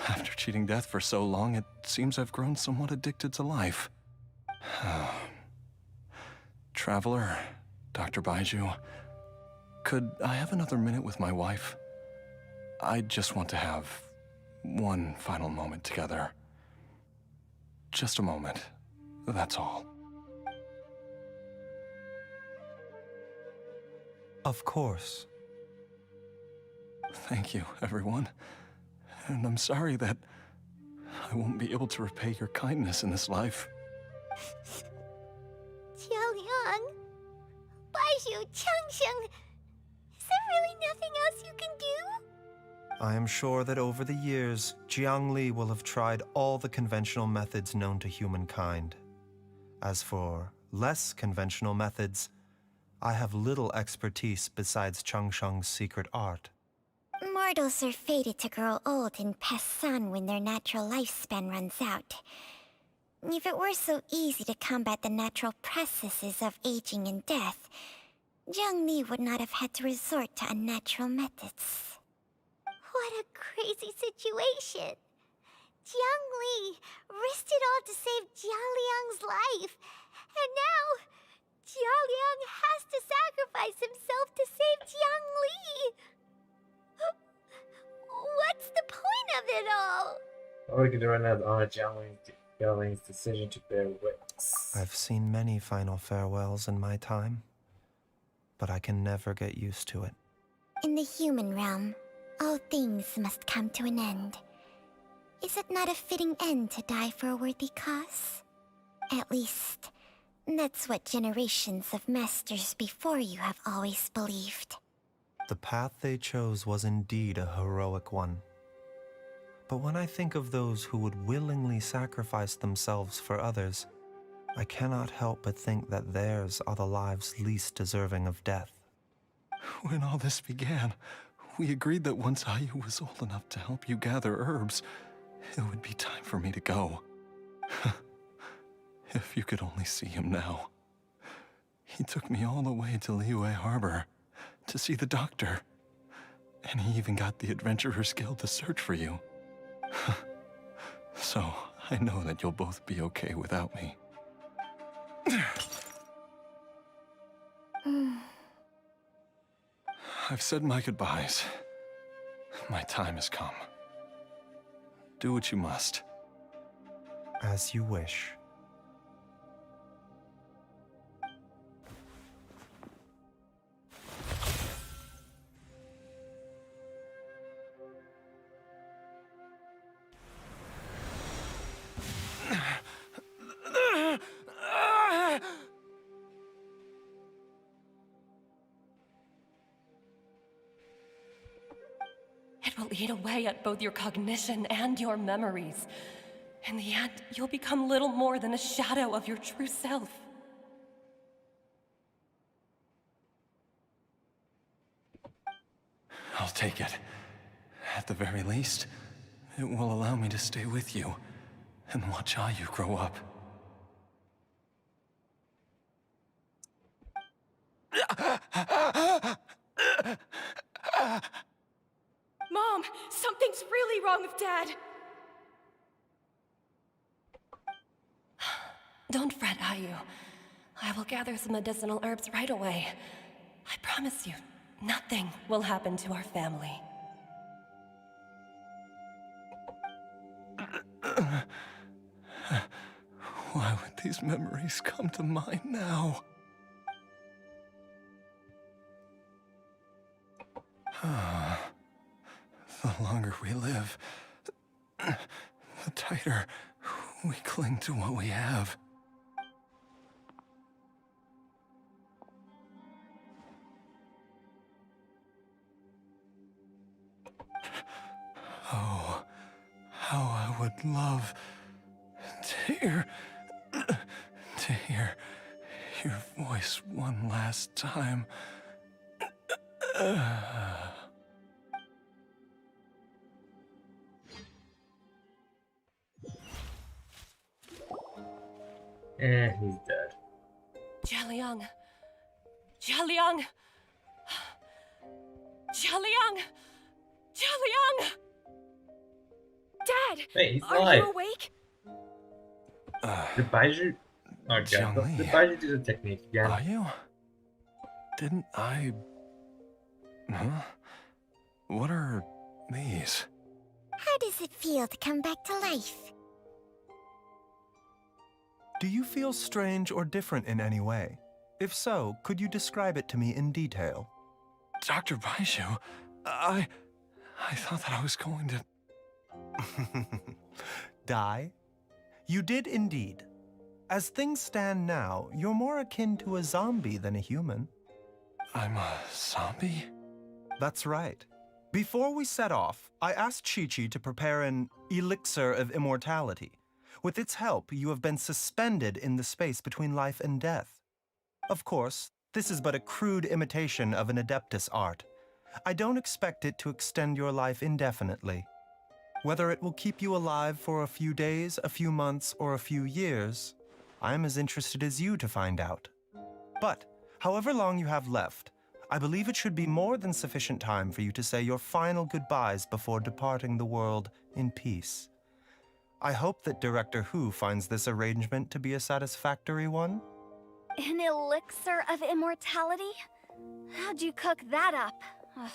After cheating death for so long, it seems I've grown somewhat addicted to life. Traveler, Dr. Baizhu, could I have another minute with my wife? I just want to have one final moment together. Just a moment, that's all. Of course. Thank you, everyone. And I'm sorry that I won't be able to repay your kindness in this life. Jialiang. Baizhu, Changsheng. Is there really nothing else you can do? I am sure that over the years, Jiangli will have tried all the conventional methods known to humankind. As for less conventional methods, I have little expertise besides Changsheng's secret art. Mortals are fated to grow old and pass on when their natural lifespan runs out. If it were so easy to combat the natural processes of aging and death, Jiangli would not have had to resort to unnatural methods. What a crazy situation. Jiangli risked it all to save Jialiang's life. And now, Jialiang has to sacrifice himself to save Jiangli. What's the point of it all? All we can do right now is honor Jiangling's decision to bear witness. I've seen many final farewells in my time, but I can never get used to it. In the human realm, all things must come to an end. Is it not a fitting end to die for a worthy cause? At least, that's what generations of masters before you have always believed. The path they chose was indeed a heroic one. But when I think of those who would willingly sacrifice themselves for others, I cannot help but think that theirs are the lives least deserving of death. When all this began, we agreed that once Ayu was old enough to help you gather herbs, it would be time for me to go. If you could only see him now. He took me all the way to Liyue Harbor to see the doctor. And he even got the Adventurers Guild to search for you. So, I know that you'll both be okay without me. I've said my goodbyes. My time has come. Do what you must. As you wish. It will eat away at both your cognition and your memories. In the end, you'll become little more than a shadow of your true self. I'll take it. At the very least, it will allow me to stay with you and watch Ayu grow up. really wrong with Dad? Don't fret, Ayu. I will gather some medicinal herbs right away. I promise you, nothing will happen to our family. Why would these memories come to mind now? The longer we live, the tighter we cling to what we have. Oh, how I would love to hear your voice one last time. And he's dead. Jialiang! Jialiang! Jialiang! Jialiang! Dad! Hey, he's are alive. you awake? Did Baiju... Oh god, did Baiju do the technique again? Are you? Didn't I... Huh? What are these? How does it feel to come back to life? Do you feel strange or different in any way? If so, could you describe it to me in detail? Dr. Baiju, I thought that I was going to... Die? You did indeed. As things stand now, you're more akin to a zombie than a human. I'm a zombie? That's right. Before we set off, I asked Chi-Chi to prepare an elixir of immortality. With its help, you have been suspended in the space between life and death. Of course, this is but a crude imitation of an Adeptus art. I don't expect it to extend your life indefinitely. Whether it will keep you alive for a few days, a few months, or a few years, I am as interested as you to find out. But, however long you have left, I believe it should be more than sufficient time for you to say your final goodbyes before departing the world in peace. I hope that Director Hu finds this arrangement to be a satisfactory one. An elixir of immortality? How'd you cook that up? Ugh.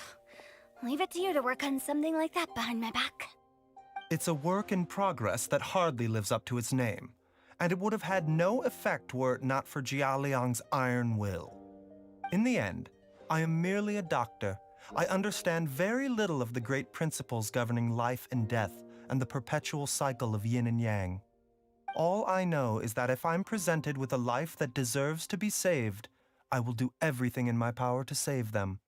Leave it to you to work on something like that behind my back. It's a work in progress that hardly lives up to its name, and it would have had no effect were it not for Jialiang's iron will. In the end, I am merely a doctor. I understand very little of the great principles governing life and death and the perpetual cycle of yin and yang. All I know is that if I'm presented with a life that deserves to be saved, I will do everything in my power to save them.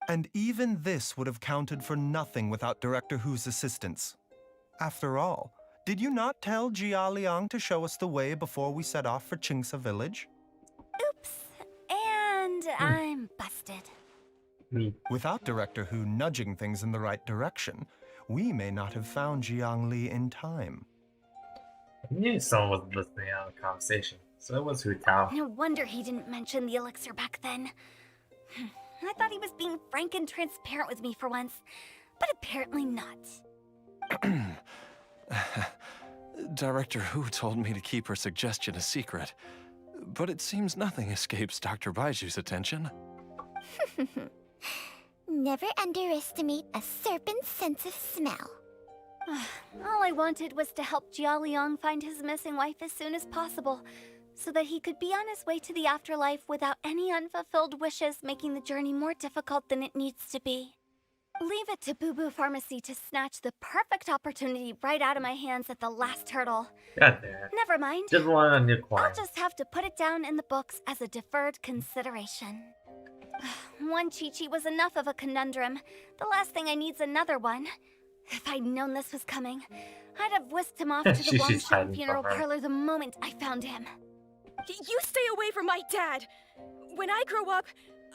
And even this would have counted for nothing without Director Hu's assistance. After all, did you not tell Jia Liang to show us the way before we set off for Qingce Village? Oops. And I'm busted. Without Director Hu nudging things in the right direction, we may not have found Jiangli in time. I knew someone was listening out of the conversation, so it was Hu Tao. No wonder he didn't mention the elixir back then. I thought he was being frank and transparent with me for once, but apparently not. Director Hu told me to keep her suggestion a secret, but it seems nothing escapes Dr. Baiju's attention. Never underestimate a serpent's sense of smell. All I wanted was to help Jialiang find his missing wife as soon as possible, so that he could be on his way to the afterlife without any unfulfilled wishes making the journey more difficult than it needs to be. Leave it to Boo Boo Pharmacy to snatch the perfect opportunity right out of my hands at the last hurdle. God damn. Never mind. Just want a new coin. I'll just have to put it down in the books as a deferred consideration. One Chi-Chi was enough of a conundrum. The last thing I need's another one. If I'd known this was coming, I'd have whisked him off to the Wangshan funeral parlor the moment I found him. You stay away from my dad! When I grow up,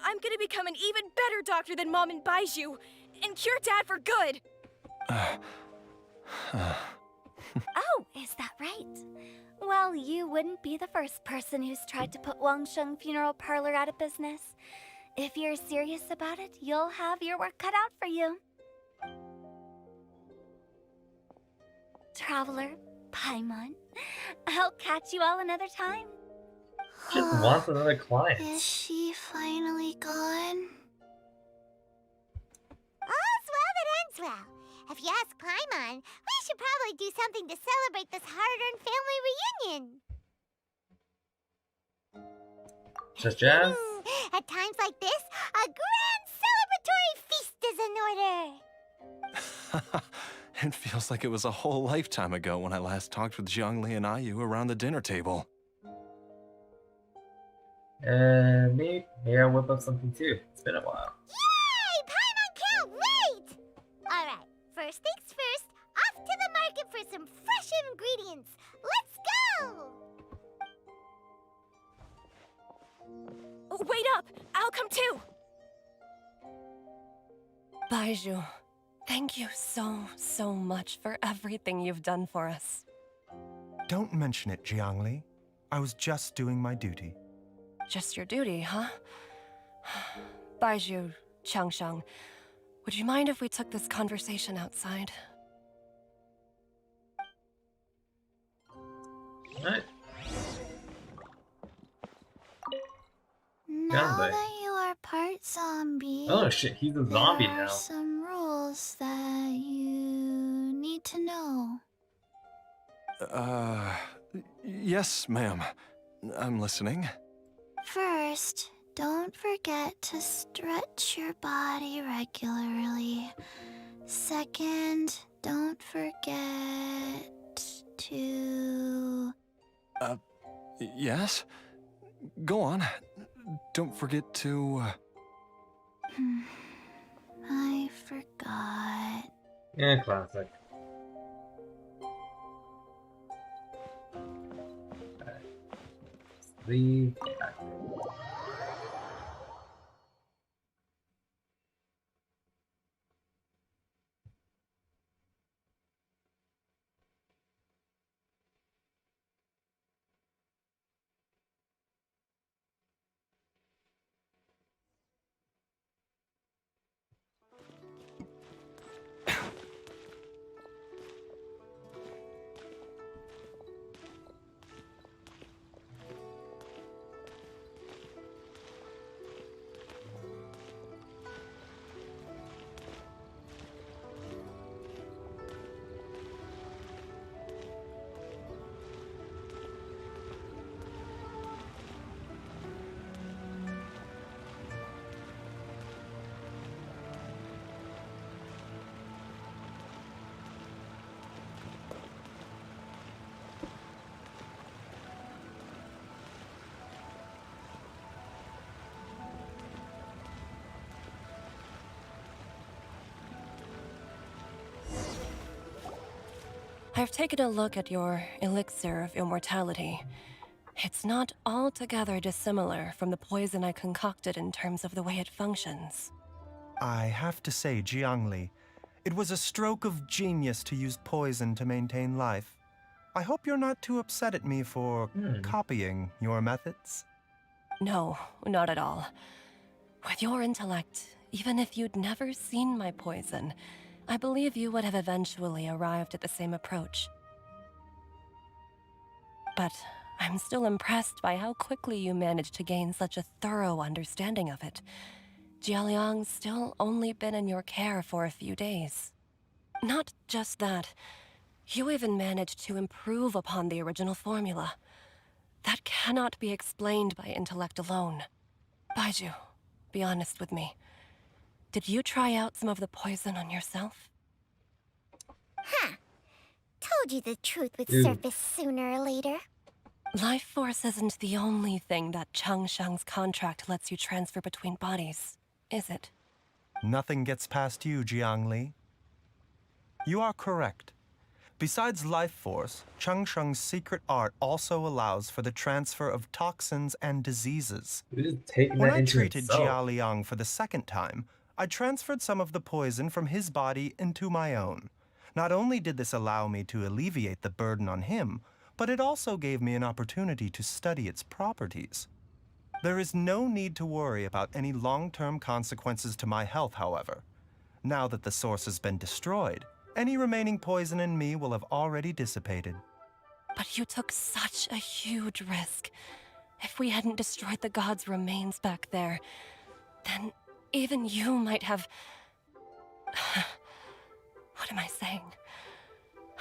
I'm gonna become an even better doctor than Mom and Baiju, and cure Dad for good! Oh, is that right? Well, you wouldn't be the first person who's tried to put Wangsheng Funeral Parlor out of business. If you're serious about it, you'll have your work cut out for you. traveler, Paimon. I'll catch you all another time. Just wants another client. Is she finally gone? All's well that ends well. If you ask Paimon, we should probably do something to celebrate this hard-earned family reunion. Such as? At times like this, a grand celebratory feast is in order. It feels like it was a whole lifetime ago when I last talked with Zhongli and Ayu around the dinner table. And maybe I'll whip up something too. It's been a while. Yay! Paimon can't wait! Alright, first things first, off to the market for some fresh ingredients. Let's go! Wait up! I'll come too! Baizhu, thank you so much for everything you've done for us. Don't mention it, Jiangli. I was just doing my duty. Just your duty, huh? Baizhu, Changsheng, would you mind if we took this conversation outside? Alright. Now that you are part zombie, Oh shit, he's a zombie there now. are some rules that you need to know. Yes, ma'am. I'm listening. First, don't forget to stretch your body regularly. Second, don't forget to... Yes? Go on. Don't forget to... I forgot. Yeah, classic. Leave. I've taken a look at your elixir of immortality. It's not altogether dissimilar from the poison I concocted in terms of the way it functions. I have to say, Jiangli, it was a stroke of genius to use poison to maintain life. I hope you're not too upset at me for copying your methods. No, not at all. With your intellect, even if you'd never seen my poison, I believe you would have eventually arrived at the same approach. But I'm still impressed by how quickly you managed to gain such a thorough understanding of it. Jialiang's still only been in your care for a few days. Not just that, you even managed to improve upon the original formula. That cannot be explained by intellect alone. Baizhu, be honest with me. Did you try out some of the poison on yourself? Huh. Told you the truth would surface sooner or later. Life force isn't the only thing that Changsheng's contract lets you transfer between bodies, is it? Nothing gets past you, Jiangli. You are correct. Besides life force, Changsheng's secret art also allows for the transfer of toxins and diseases. When I treated Jialiang for the second time, I transferred some of the poison from his body into my own. Not only did this allow me to alleviate the burden on him, but it also gave me an opportunity to study its properties. There is no need to worry about any long-term consequences to my health, however. Now that the source has been destroyed, Any remaining poison in me will have already dissipated. But you took such a huge risk. If we hadn't destroyed the god's remains back there, then even you might have... What am I saying?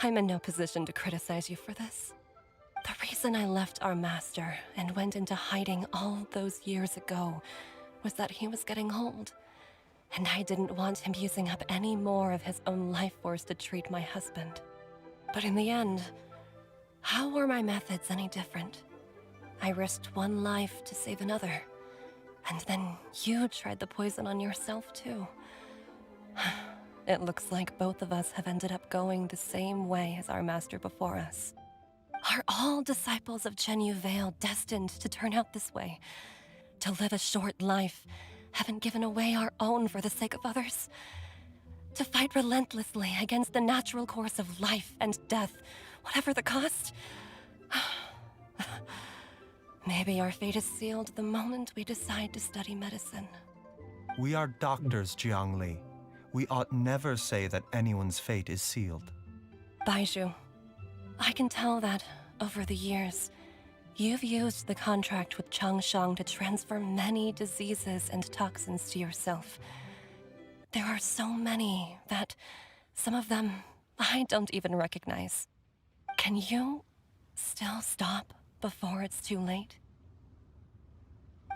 I'm in no position to criticize you for this. The reason I left our master and went into hiding all those years ago was that he was getting old, and I didn't want him using up any more of his own life force to treat my husband. But in the end, how were my methods any different? I risked one life to save another, and then you tried the poison on yourself too. It looks like both of us have ended up going the same way as our master before us. Are all disciples of Chenyu Vale destined to turn out this way? To live a short life, having given away our own for the sake of others? To fight relentlessly against the natural course of life and death, whatever the cost? Maybe our fate is sealed the moment we decide to study medicine. We are doctors, Jiangli. We ought never say that anyone's fate is sealed. Baizhu, I can tell that, over the years, you've used the contract with Changshang to transfer many diseases and toxins to yourself. There are so many that, some of them, I don't even recognize. Can you still stop before it's too late?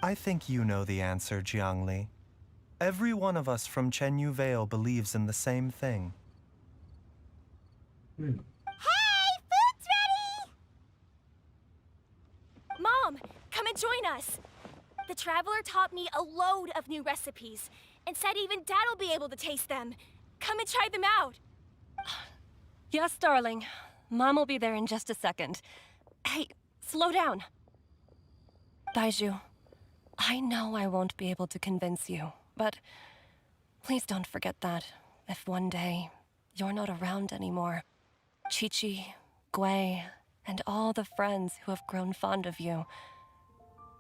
I think you know the answer, Jiangli. Every one of us from Chenyu Vale believes in the same thing. Hey, food's ready! Mom, come and join us. The Traveler taught me a load of new recipes and said even Dad will be able to taste them. Come and try them out. Yes, darling. Mom will be there in just a second. Hey, slow down. Baizhu, I know I won't be able to convince you, but please don't forget that if one day you're not around anymore, Chi-Chi, Gui, and all the friends who have grown fond of you,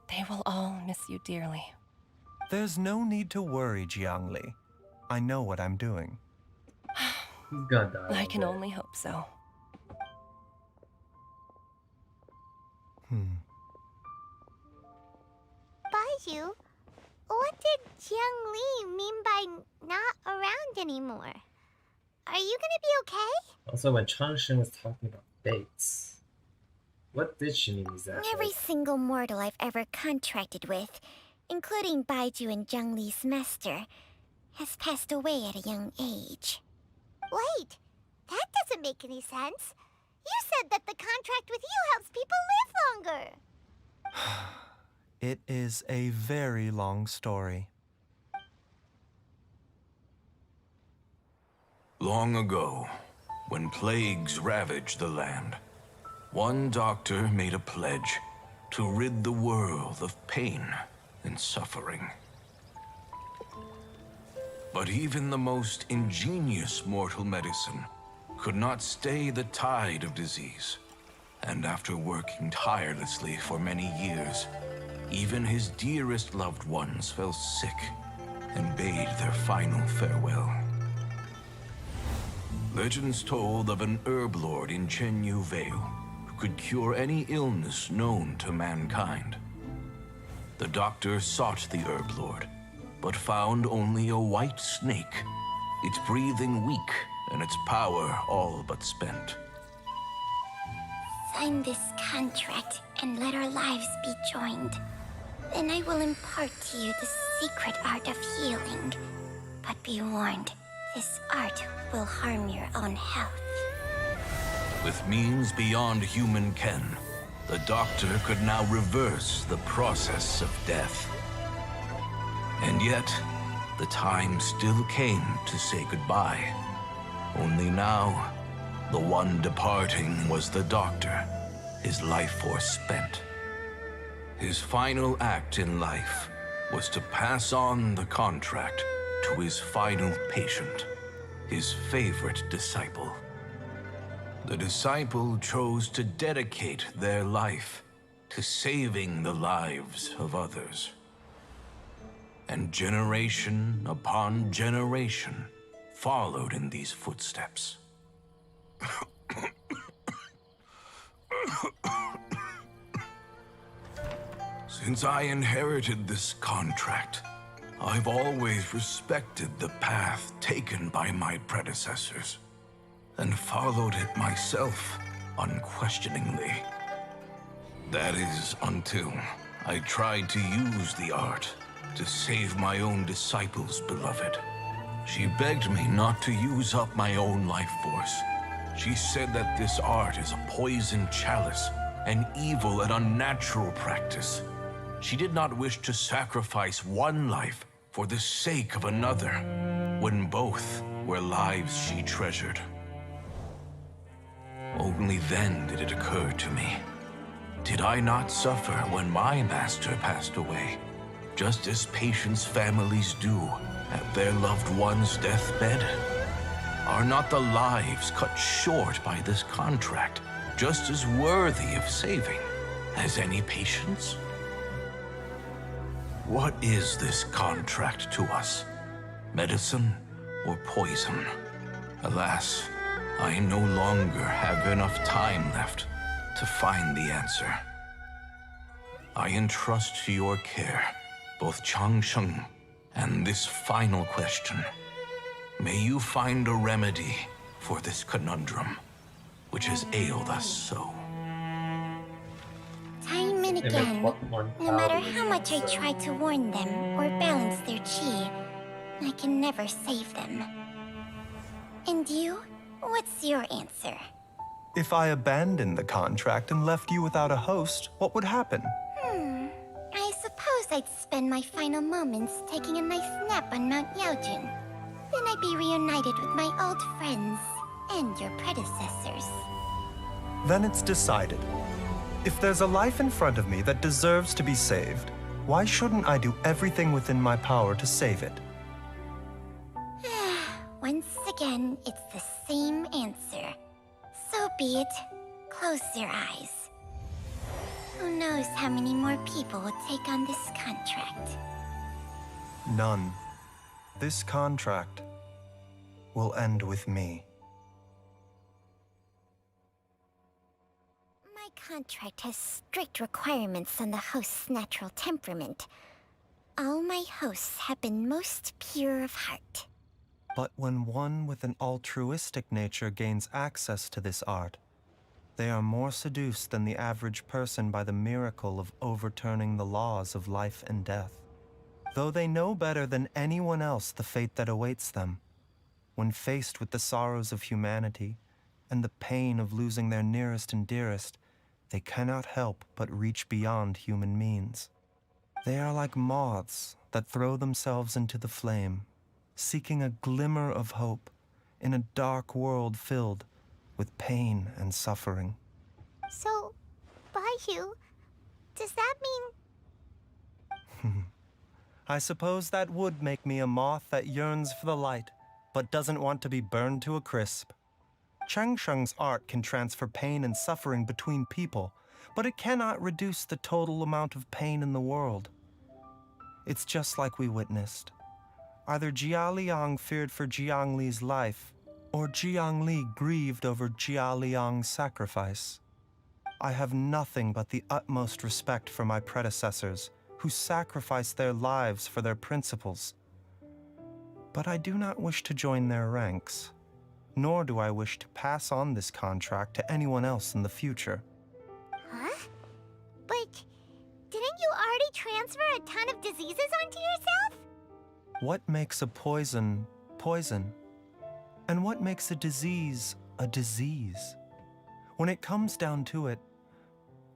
they will all miss you dearly. There's no need to worry, Jiangli. I know what I'm doing. I can only hope so. Baizhu, what did Jiang Li mean by not around anymore? Are you gonna be okay? Also, when Changshin was talking about fates, what did she mean exactly? Every single mortal I've ever contracted with, including Baizhu and Jiang Li's master, has passed away at a young age. Wait, that doesn't make any sense. You said that the contract with you helps people live longer. It is a very long story. Long ago, when plagues ravaged the land, one doctor made a pledge to rid the world of pain and suffering. But even the most ingenious mortal medicine could not stay the tide of disease. And after working tirelessly for many years, even his dearest loved ones fell sick and bade their final farewell. Legends told of an herb lord in Chenyu Vale who could cure any illness known to mankind. The doctor sought the herb lord, but found only a white snake, its breathing weak and its power all but spent. Sign this contract and let our lives be joined. Then I will impart to you the secret art of healing. But be warned, this art will harm your own health. With means beyond human ken, the doctor could now reverse the process of death. And yet, the time still came to say goodbye. Only now, the one departing was the doctor, his life force spent. His final act in life was to pass on the contract to his final patient, his favorite disciple. The disciple chose to dedicate their life to saving the lives of others. And generation upon generation followed in these footsteps. Since I inherited this contract, I've always respected the path taken by my predecessors, and followed it myself unquestioningly. That is until I tried to use the art to save my own disciple's beloved. She begged me not to use up my own life force. She said that this art is a poison chalice, an evil and unnatural practice. She did not wish to sacrifice one life for the sake of another, when both were lives she treasured. Only then did it occur to me. Did I not suffer when my master passed away, just as patients' families do at their loved one's deathbed? Are not the lives cut short by this contract just as worthy of saving as any patient's? What is this contract to us? Medicine or poison? Alas, I no longer have enough time left to find the answer. I entrust to your care both Changsheng and this final question. May you find a remedy for this conundrum, which has ailed us so. Time and again, no matter how much I try to warn them or balance their chi, I can never save them. And you? What's your answer? If I abandoned the contract and left you without a host, what would happen? I suppose I'd spend my final moments taking a nice nap on Mount Yaojun. Then I'd be reunited with my old friends and your predecessors. Then it's decided. If there's a life in front of me that deserves to be saved, why shouldn't I do everything within my power to save it? Once again, it's the same answer. So be it. Close your eyes. Who knows how many more people will take on this contract? None. This contract will end with me. My contract has strict requirements on the host's natural temperament. All my hosts have been most pure of heart. But when one with an altruistic nature gains access to this art, they are more seduced than the average person by the miracle of overturning the laws of life and death. Though they know better than anyone else the fate that awaits them, when faced with the sorrows of humanity and the pain of losing their nearest and dearest, they cannot help but reach beyond human means. They are like moths that throw themselves into the flame, seeking a glimmer of hope in a dark world filled with pain and suffering. So, Baiyu, does that mean... I suppose that would make me a moth that yearns for the light, but doesn't want to be burned to a crisp. Changsheng's art can transfer pain and suffering between people, but it cannot reduce the total amount of pain in the world. It's just like we witnessed. Either Jia Liang feared for Jiang Li's life, or Jiang Li grieved over Jia Liang's sacrifice. I have nothing but the utmost respect for my predecessors, who sacrificed their lives for their principles. But I do not wish to join their ranks, nor do I wish to pass on this contract to anyone else in the future. Huh? But didn't you already transfer a ton of diseases onto yourself? What makes a poison, poison? And what makes a disease? When it comes down to it,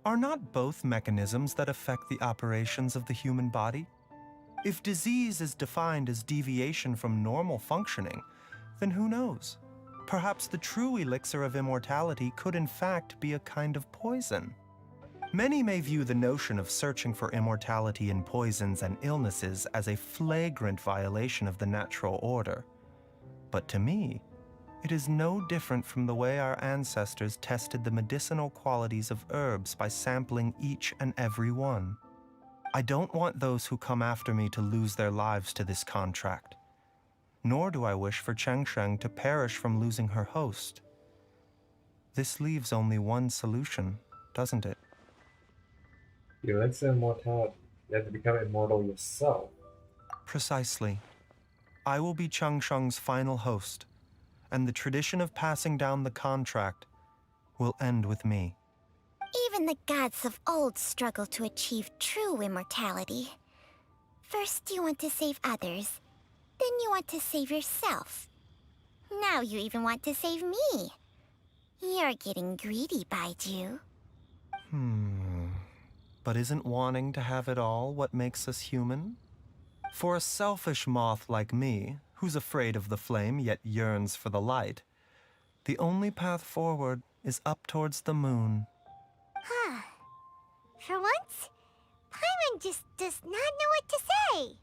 are not both mechanisms that affect the operations of the human body? If disease is defined as deviation from normal functioning, then who knows? Perhaps the true elixir of immortality could in fact be a kind of poison. Many may view the notion of searching for immortality in poisons and illnesses as a flagrant violation of the natural order. But to me, it is no different from the way our ancestors tested the medicinal qualities of herbs by sampling each and every one. I don't want those who come after me to lose their lives to this contract. Nor do I wish for Changsheng to perish from losing her host. This leaves only one solution, doesn't it? The elixir of immortality. You have to become immortal yourself. Precisely. I will be Changsheng's final host, and the tradition of passing down the contract will end with me. Even the gods of old struggle to achieve true immortality. First you want to save others, then you want to save yourself. Now you even want to save me. You're getting greedy, Baiju. But isn't wanting to have it all what makes us human? For a selfish moth like me, who's afraid of the flame yet yearns for the light, the only path forward is up towards the moon. Huh. For once, Paimon just does not know what to say.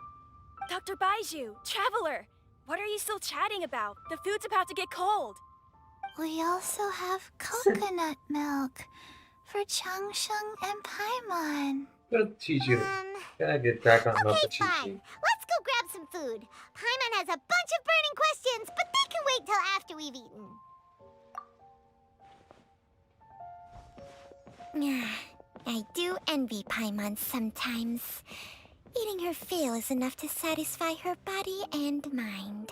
Dr. Baiju, Traveler, what are you still chatting about? The food's about to get cold. We also have coconut milk for Changsheng and Paimon. Good Chi-Chi. Gotta get back on milk Okay, for Chi-Chi. fine. Let's go grab some food. Paimon has a bunch of burning questions, but they can wait till after we've eaten. I do envy Paimon sometimes. Eating her fill is enough to satisfy her body and mind.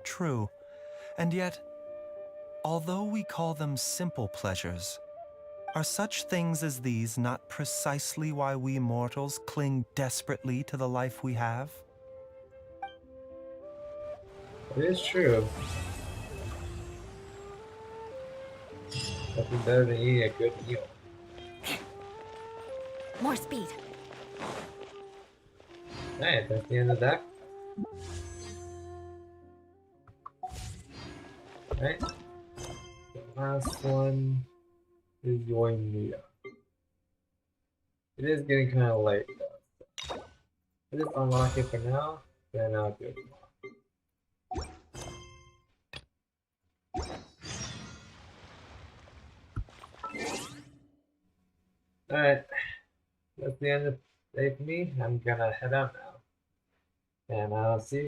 True. And yet, although we call them simple pleasures, are such things as these not precisely why we mortals cling desperately to the life we have? It is true. Nothing better than eating a good meal. More speed. Alright, that's the end of that. Alright. The last one is Yoimiya. It is getting kind of late though. I just unlock it for now, then I'll do it tomorrow. Alright. That's the end of the day for me. I'm gonna head out now. And I'll see you.